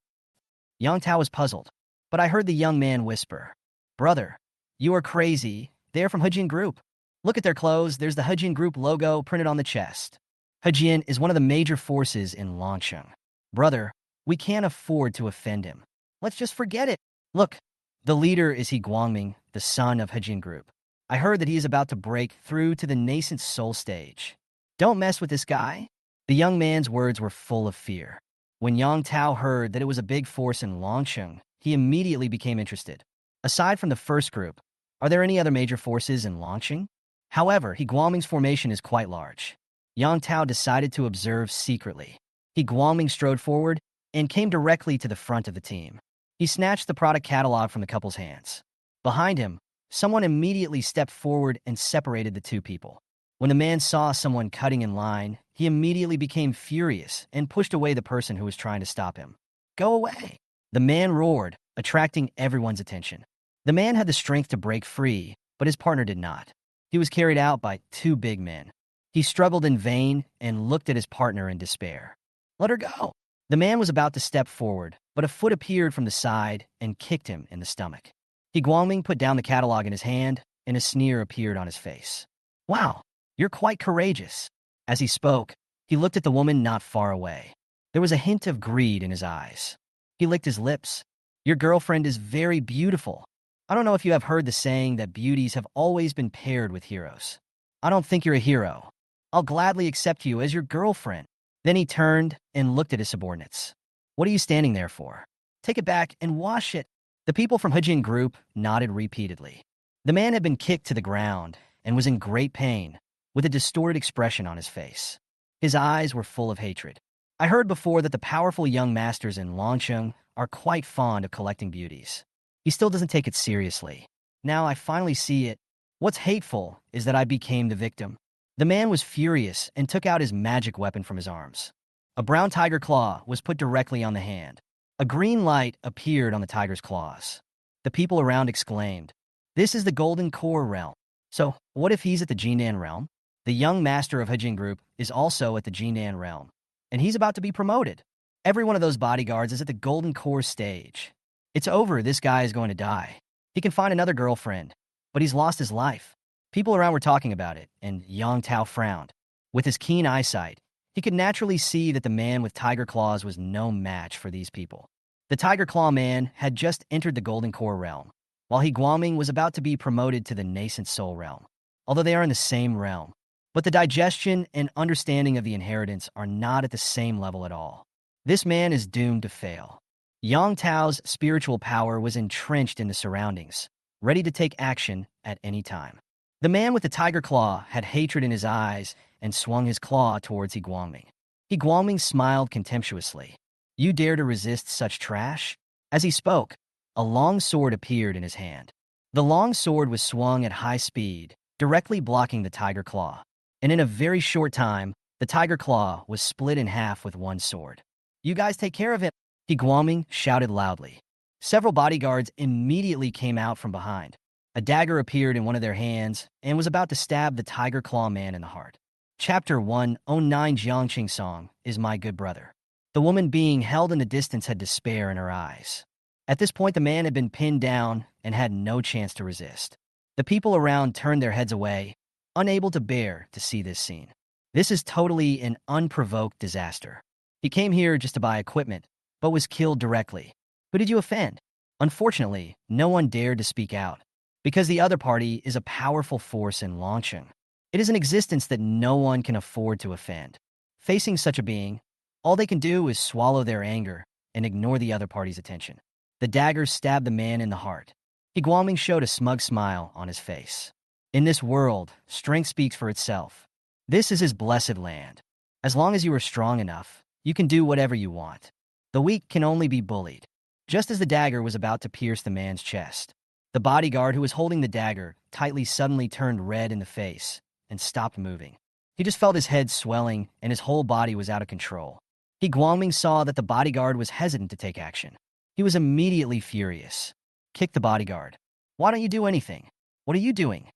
Yang Tao was puzzled, but I heard the young man whisper, "Brother, you are crazy. They are from Hejin Group. Look at their clothes. There's the Hejin Group logo printed on the chest." Hejin is one of the major forces in Longcheng. Brother, we can't afford to offend him. Let's just forget it. Look, the leader is He Guangming, the son of Hejin Group. I heard that he is about to break through to the nascent soul stage. Don't mess with this guy. The young man's words were full of fear. When Yang Tao heard that it was a big force in Longcheng, he immediately became interested. Aside from the first group, are there any other major forces in Longcheng? However, He Guangming's formation is quite large. Yang Tao decided to observe secretly. He Guangming strode forward and came directly to the front of the team. He snatched the product catalog from the couple's hands. Behind him, someone immediately stepped forward and separated the two people. When the man saw someone cutting in line, he immediately became furious and pushed away the person who was trying to stop him. "Go away!" The man roared, attracting everyone's attention. The man had the strength to break free, but his partner did not. He was carried out by two big men. He struggled in vain and looked at his partner in despair. "Let her go!" The man was about to step forward, but a foot appeared from the side and kicked him in the stomach. He Guangming put down the catalog in his hand, and a sneer appeared on his face. "Wow, you're quite courageous." As he spoke, he looked at the woman not far away. There was a hint of greed in his eyes. He licked his lips. "Your girlfriend is very beautiful. I don't know if you have heard the saying that beauties have always been paired with heroes. I don't think you're a hero. I'll gladly accept you as your girlfriend. Then he turned and looked at his subordinates. What are you standing there for? Take it back and wash it. The people from Hajin group nodded repeatedly. The man had been kicked to the ground and was in great pain, with a distorted expression on his face. His eyes were full of hatred. I heard before that the powerful young masters in Longcheng are quite fond of collecting beauties. He still doesn't take it seriously. Now I finally see it. What's hateful is that I became the victim. The man was furious and took out his magic weapon from his arms. A brown tiger claw was put directly on the hand. A green light appeared on the tiger's claws. The people around exclaimed, "This is the Golden Core realm." So, what if he's at the Jinan realm? The young master of Hajin group is also at the Jinan realm, and he's about to be promoted. Every one of those bodyguards is at the Golden Core stage. It's over, this guy is going to die. He can find another girlfriend, but he's lost his life. People around were talking about it, and Yang Tao frowned. With his keen eyesight, he could naturally see that the man with tiger claws was no match for these people. The tiger claw man had just entered the Golden Core realm, while He Guangming was about to be promoted to the nascent soul realm, although they are in the same realm. But the digestion and understanding of the inheritance are not at the same level at all. This man is doomed to fail. Yang Tao's spiritual power was entrenched in the surroundings, ready to take action at any time. The man with the tiger claw had hatred in his eyes and swung his claw towards He Guangming. He Guangming smiled contemptuously. You dare to resist such trash? As he spoke, a long sword appeared in his hand. The long sword was swung at high speed, directly blocking the tiger claw. And in a very short time, the tiger claw was split in half with one sword. You guys take care of him, He Guangming shouted loudly. Several bodyguards immediately came out from behind. A dagger appeared in one of their hands and was about to stab the tiger claw man in the heart. Chapter 109 Jiangqing Song is my good brother. The woman being held in the distance had despair in her eyes. At this point, the man had been pinned down and had no chance to resist. The people around turned their heads away, unable to bear to see this scene. This is totally an unprovoked disaster. He came here just to buy equipment, but was killed directly. Who did you offend? Unfortunately, no one dared to speak out, because the other party is a powerful force in Longcheng. It is an existence that no one can afford to offend. Facing such a being, all they can do is swallow their anger and ignore the other party's attention. The dagger stabbed the man in the heart. He Guangming showed a smug smile on his face. In this world, strength speaks for itself. This is his blessed land. As long as you are strong enough, you can do whatever you want. The weak can only be bullied. Just as the dagger was about to pierce the man's chest, the bodyguard who was holding the dagger tightly suddenly turned red in the face and stopped moving. He just felt his head swelling and his whole body was out of control. He Guangming saw that the bodyguard was hesitant to take action. He was immediately furious. Kick the bodyguard. Why don't you do anything? What are you doing?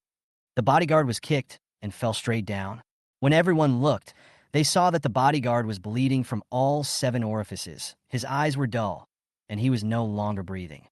The bodyguard was kicked and fell straight down. When everyone looked, they saw that the bodyguard was bleeding from all 7 orifices. His eyes were dull, and he was no longer breathing.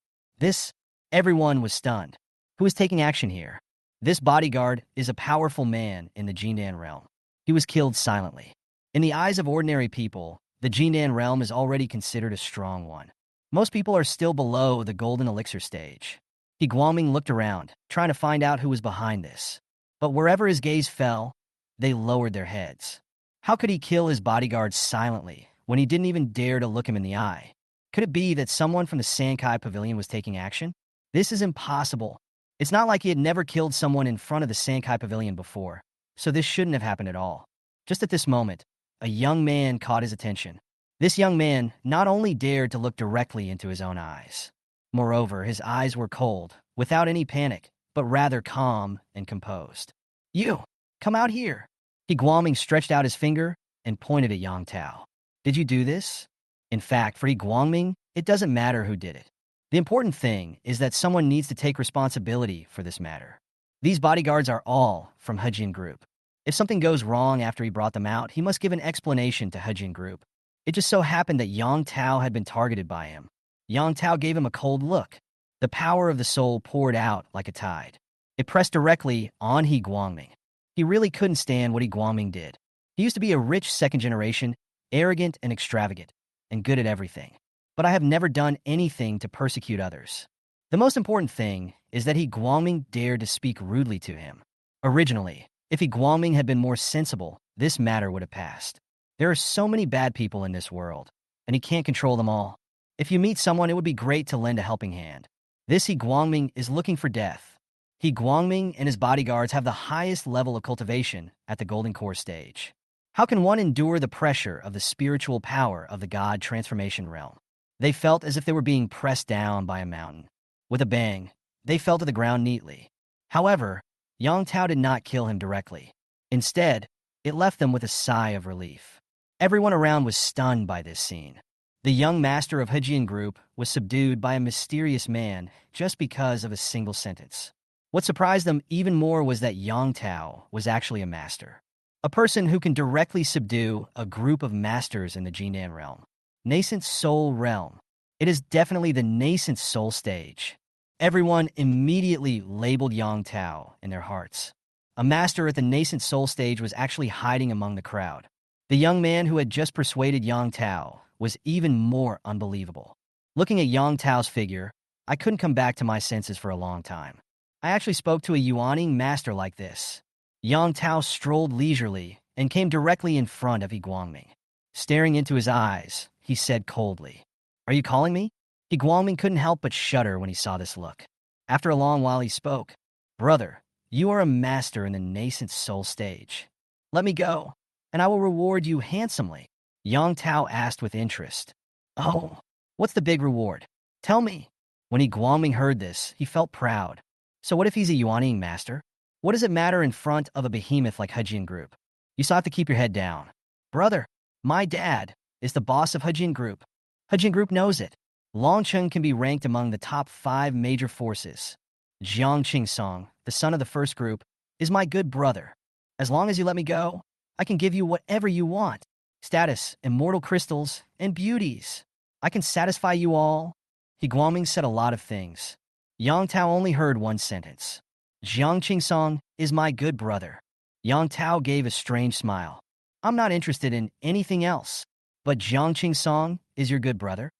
Everyone was stunned. Who is taking action here? This bodyguard is a powerful man in the Jinan realm. He was killed silently. In the eyes of ordinary people, the Jinan realm is already considered a strong one. Most people are still below the golden elixir stage. He Guangming looked around, trying to find out who was behind this. But wherever his gaze fell, they lowered their heads. How could he kill his bodyguard silently when he didn't even dare to look him in the eye? Could it be that someone from the Sankai Pavilion was taking action? This is impossible. It's not like he had never killed someone in front of the Sankai Pavilion before, so this shouldn't have happened at all. Just at this moment, a young man caught his attention. This young man not only dared to look directly into his own eyes. Moreover, his eyes were cold, without any panic, but rather calm and composed. You, come out here. He Guangming stretched out his finger and pointed at Yang Tao. Did you do this? In fact, for He Guangming, it doesn't matter who did it. The important thing is that someone needs to take responsibility for this matter. These bodyguards are all from Hajin Group. If something goes wrong after he brought them out, he must give an explanation to Hajin Group. It just so happened that Yang Tao had been targeted by him. Yang Tao gave him a cold look. The power of the soul poured out like a tide. It pressed directly on He Guangming. He really couldn't stand what He Guangming did. He used to be a rich second generation, arrogant and extravagant, and good at everything. But I have never done anything to persecute others. The most important thing is that He Guangming dared to speak rudely to him. Originally, If Guangming had been more sensible, this matter would have passed. There are so many bad people in this world, and he can't control them all. If you meet someone, it would be great to lend a helping hand. This Guangming is looking for death. Guangming and his bodyguards have the highest level of cultivation at the Golden Core stage. How can one endure the pressure of the spiritual power of the God transformation realm? They felt as if they were being pressed down by a mountain. With a bang, they fell to the ground neatly. However, Yang Tao did not kill him directly. Instead, it left them with a sigh of relief. Everyone around was stunned by this scene. The young master of Hejian Group was subdued by a mysterious man just because of a single sentence. What surprised them even more was that Yang Tao was actually a master. A person who can directly subdue a group of masters in the Jinan realm. Nascent soul realm. It is definitely the nascent soul stage. Everyone immediately labeled Yang Tao in their hearts. A master at the nascent soul stage was actually hiding among the crowd. The young man who had just persuaded Yang Tao was even more unbelievable. Looking at Yang Tao's figure, I couldn't come back to my senses for a long time. I actually spoke to a Yuaning master like this. Yang Tao strolled leisurely and came directly in front of Guangming. Staring into his eyes, he said coldly, "Are you calling me?" Guangming couldn't help but shudder when he saw this look. After a long while he spoke, "Brother, you are a master in the nascent soul stage. Let me go, and I will reward you handsomely." Yang Tao asked with interest. "Oh, what's the big reward? Tell me." When Guangming heard this, he felt proud. So what if he's a Yuaning master? What does it matter in front of a behemoth like Hejian Group? You still have to keep your head down. Brother, my dad is the boss of Hejian Group. Hejian Group knows it. Longcheng can be ranked among the top 5 major forces. Jiang Qingsong, the son of the first group, is my good brother. As long as you let me go, I can give you whatever you want. Status, immortal crystals, and beauties. I can satisfy you all. Guangming said a lot of things. Yang Tao only heard one sentence. Jiang Qingsong is my good brother. Yang Tao gave a strange smile. I'm not interested in anything else. But Jiang Qingsong is your good brother?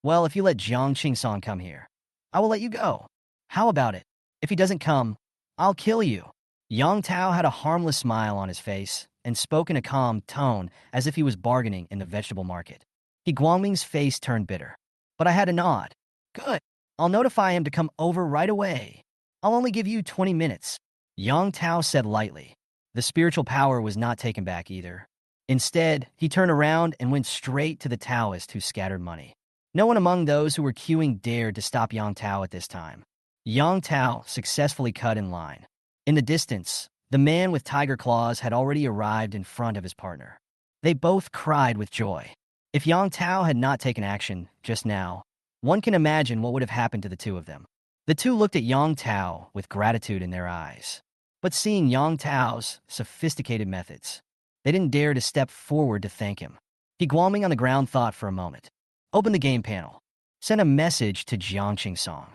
Well, if you let Jiang Qingsong come here, I will let you go. How about it? If he doesn't come, I'll kill you. Yang Tao had a harmless smile on his face and spoke in a calm tone as if he was bargaining in the vegetable market. Guangming's face turned bitter. But I had a nod. Good. I'll notify him to come over right away. I'll only give you 20 minutes. Yang Tao said lightly. The spiritual power was not taken back either. Instead, he turned around and went straight to the Taoist who scattered money. No one among those who were queuing dared to stop Yang Tao at this time. Yang Tao successfully cut in line. In the distance, the man with tiger claws had already arrived in front of his partner. They both cried with joy. If Yang Tao had not taken action just now, one can imagine what would have happened to the two of them. The two looked at Yang Tao with gratitude in their eyes. But seeing Yang Tao's sophisticated methods, they didn't dare to step forward to thank him. Guangming on the ground thought for a moment. Open the game panel. Send a message to Jiang Qingsong.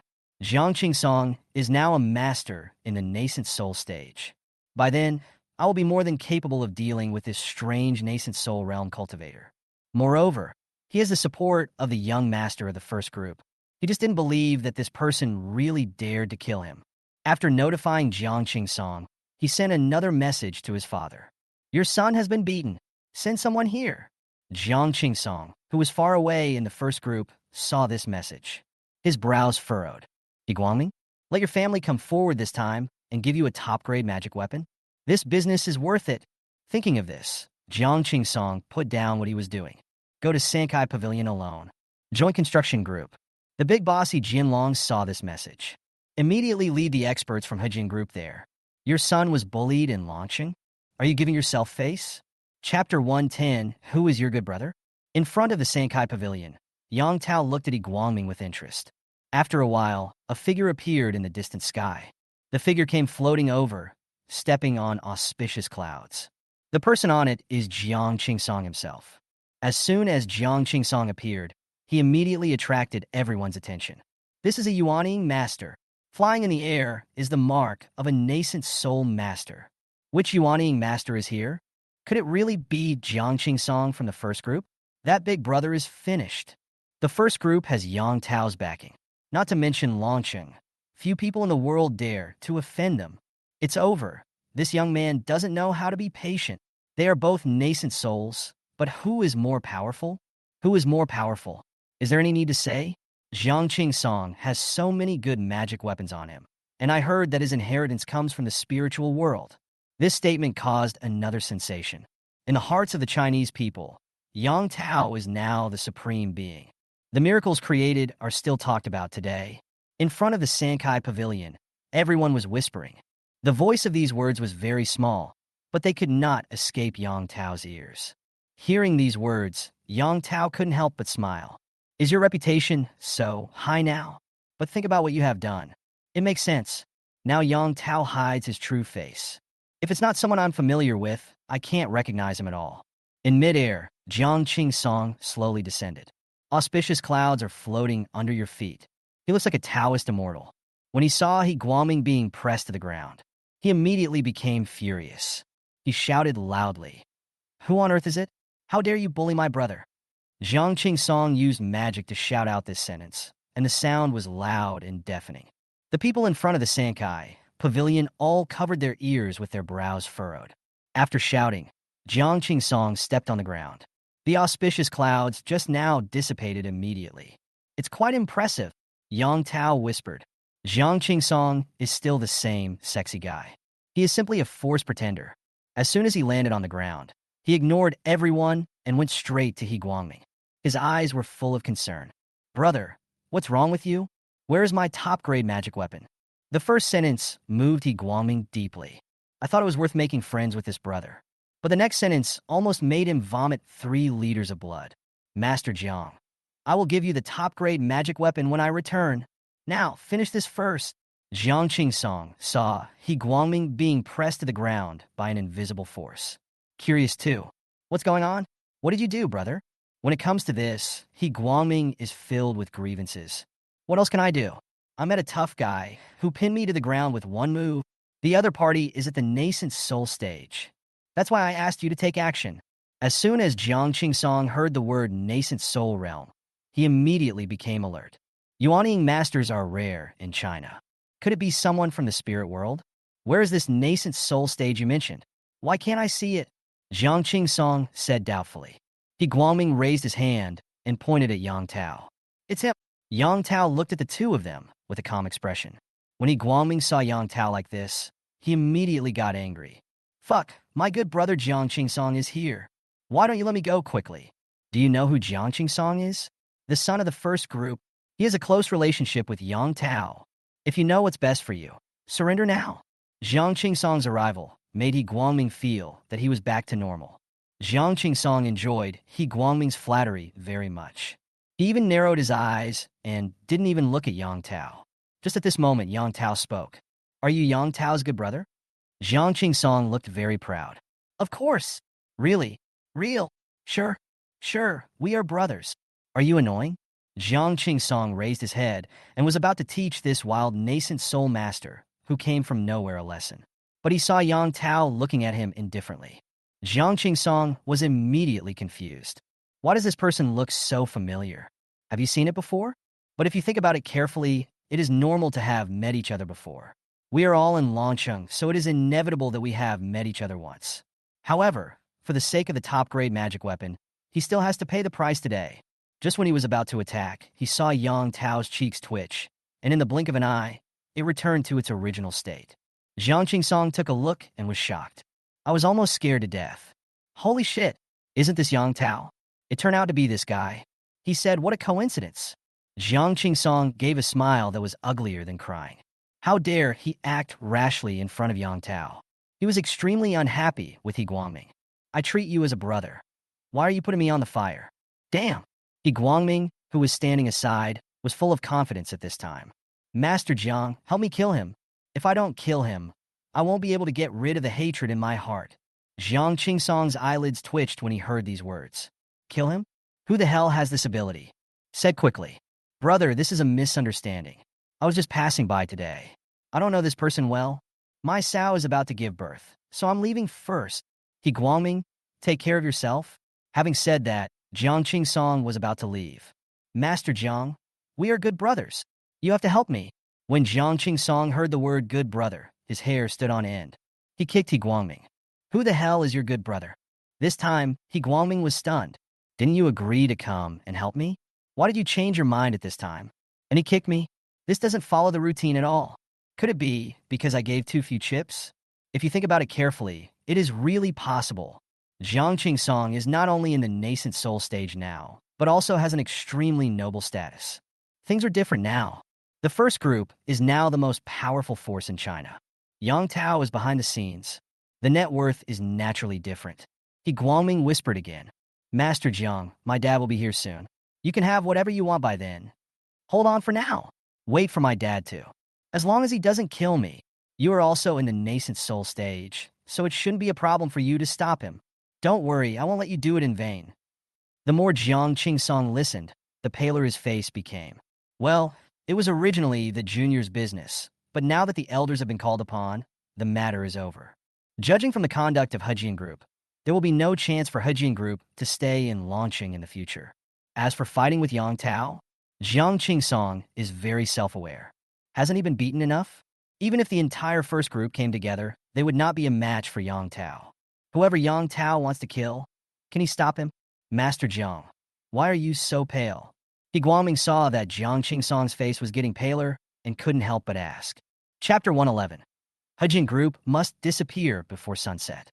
Jiang Qingsong is now a master in the nascent soul stage. By then, I will be more than capable of dealing with this strange nascent soul realm cultivator. Moreover, he has the support of the young master of the first group. He just didn't believe that this person really dared to kill him. After notifying Jiang Qingsong, he sent another message to his father. Your son has been beaten. Send someone here. Jiang Qingsong, who was far away in the first group, saw this message. His brows furrowed. Guangming, let your family come forward this time and give you a top-grade magic weapon. This business is worth it. Thinking of this, Jiang Qingsong put down what he was doing. Go to Sankai Pavilion alone. Joint construction group. The big bossy Jinlong saw this message. Immediately lead the experts from Hejian Group there. Your son was bullied in Longcheng? Are you giving yourself face? Chapter 110, Who is your good brother? In front of the Sankai Pavilion, Yang Tao looked at Guangming with interest. After a while, a figure appeared in the distant sky. The figure came floating over, stepping on auspicious clouds. The person on it is Jiang Qingsong himself. As soon as Jiang Qingsong appeared, he immediately attracted everyone's attention. This is a Yuaning master. Flying in the air is the mark of a nascent soul master. Which Yuaning master is here? Could it really be Jiang Qingsong from the first group? That big brother is finished. The first group has Yang Tao's backing. Not to mention Longcheng. Few people in the world dare to offend him. It's over. This young man doesn't know how to be patient. They are both nascent souls, but who is more powerful? Who is more powerful? Is there any need to say? Jiang Song has so many good magic weapons on him, and I heard that his inheritance comes from the spiritual world. This statement caused another sensation. In the hearts of the Chinese people, Yang Tao is now the supreme being. The miracles created are still talked about today. In front of the Sankai Pavilion, everyone was whispering. The voice of these words was very small, but they could not escape Yang Tao's ears. Hearing these words, Yang Tao couldn't help but smile. Is your reputation so high now? But think about what you have done. It makes sense. Now Yang Tao hides his true face. If it's not someone I'm familiar with, I can't recognize him at all. In midair, Jiang Song slowly descended. Auspicious clouds are floating under your feet. He looks like a Taoist immortal. When he saw He Guangming being pressed to the ground, he immediately became furious. He shouted loudly, "Who on earth is it? How dare you bully my brother?" Jiang Song used magic to shout out this sentence, and the sound was loud and deafening. The people in front of the Sankai Pavilion all covered their ears with their brows furrowed. After shouting, Jiang Song stepped on the ground. The auspicious clouds just now dissipated immediately. "It's quite impressive," Yang Tao whispered. Jiang Song is still the same sexy guy. He is simply a forced pretender. As soon as he landed on the ground, he ignored everyone and went straight to He Guangming. His eyes were full of concern. "Brother, what's wrong with you? Where is my top-grade magic weapon?" The first sentence moved He Guangming deeply. I thought it was worth making friends with this brother. But the next sentence almost made him vomit 3 liters of blood. "Master Jiang, I will give you the top-grade magic weapon when I return. Now, finish this first." Jiang Song saw He Guangming being pressed to the ground by an invisible force. Curious too. "What's going on? What did you do, brother?" When it comes to this, He Guangming is filled with grievances. "What else can I do? I met a tough guy who pinned me to the ground with one move. The other party is at the nascent soul stage. That's why I asked you to take action." As soon as Jiang Song heard the word nascent soul realm, he immediately became alert. Yuaning masters are rare in China. Could it be someone from the spirit world? Where is this nascent soul stage you mentioned? Why can't I see it? Jiang Song said doubtfully. He Guangming raised his hand and pointed at Yang Tao. "It's him." Yang Tao looked at the two of them with a calm expression. When He Guangming saw Yang Tao like this, he immediately got angry. "Fuck, my good brother Jiang Song is here. Why don't you let me go quickly?" Do you know who Jiang Song is? The son of the first group. He has a close relationship with Yang Tao. If you know what's best for you, surrender now. Jiang Song's arrival made He Guangming feel that he was back to normal. Jiang Song enjoyed He Guangming's flattery very much. He even narrowed his eyes and didn't even look at Yang Tao. Just at this moment, Yang Tao spoke. "Are you Yang Tao's good brother?" Jiang Song looked very proud. "Of course. Really? Real? Sure. Sure, we are brothers. Are you annoying?" Jiang Song raised his head and was about to teach this wild nascent soul master, who came from nowhere, a lesson. But he saw Yang Tao looking at him indifferently. Jiang Song was immediately confused. Why does this person look so familiar? Have you seen it before? But if you think about it carefully, it is normal to have met each other before. We are all in Longcheng, so it is inevitable that we have met each other once. However, for the sake of the top-grade magic weapon, he still has to pay the price today. Just when he was about to attack, he saw Yang Tao's cheeks twitch, and in the blink of an eye, it returned to its original state. Jiang Song took a look and was shocked. I was almost scared to death. Holy shit, isn't this Yang Tao? It turned out to be this guy. He said, "What a coincidence." Jiang Song gave a smile that was uglier than crying. How dare he act rashly in front of Yang Tao? He was extremely unhappy with He Guangming. "I treat you as a brother. Why are you putting me on the fire?" Damn! He Guangming, who was standing aside, was full of confidence at this time. "Master Jiang, help me kill him. If I don't kill him, I won't be able to get rid of the hatred in my heart." Jiang Song's eyelids twitched when he heard these words. "Kill him? Who the hell has this ability?" Said quickly. "Brother, this is a misunderstanding. I was just passing by today. I don't know this person well. My sow is about to give birth, so I'm leaving first. He Guangming, take care of yourself." Having said that, Jiang Song was about to leave. "Master Jiang, we are good brothers. You have to help me." When Jiang Song heard the word good brother, his hair stood on end. He kicked He Guangming. Who the hell is your good brother? This time, He Guangming was stunned. Didn't you agree to come and help me? Why did you change your mind at this time? And he kicked me? This doesn't follow the routine at all. Could it be because I gave too few chips? If you think about it carefully, it is really possible. Jiang Qingsong is not only in the nascent soul stage now, but also has an extremely noble status. Things are different now. The first group is now the most powerful force in China. Yang Tao is behind the scenes. The net worth is naturally different. He Guangming whispered again. Master Jiang, my dad will be here soon. You can have whatever you want by then. Hold on for now. Wait for my dad to. As long as he doesn't kill me. You are also in the nascent soul stage, so it shouldn't be a problem for you to stop him. Don't worry, I won't let you do it in vain. The more Jiang Qingsong listened, the paler his face became. Well, it was originally the junior's business, but now that the elders have been called upon, the matter is over. Judging from the conduct of Hejian Group, there will be no chance for Hejian Group to stay in launching in the future. As for fighting with Yang Tao, Jiang Qingsong is very self-aware. Hasn't he been beaten enough? Even if the entire first group came together, they would not be a match for Yang Tao. Whoever Yang Tao wants to kill, can he stop him? Master Jiang, why are you so pale? He Guangming saw that Jiang Qingsong's face was getting paler and couldn't help but ask. Chapter 111. Hejian Group must disappear before sunset.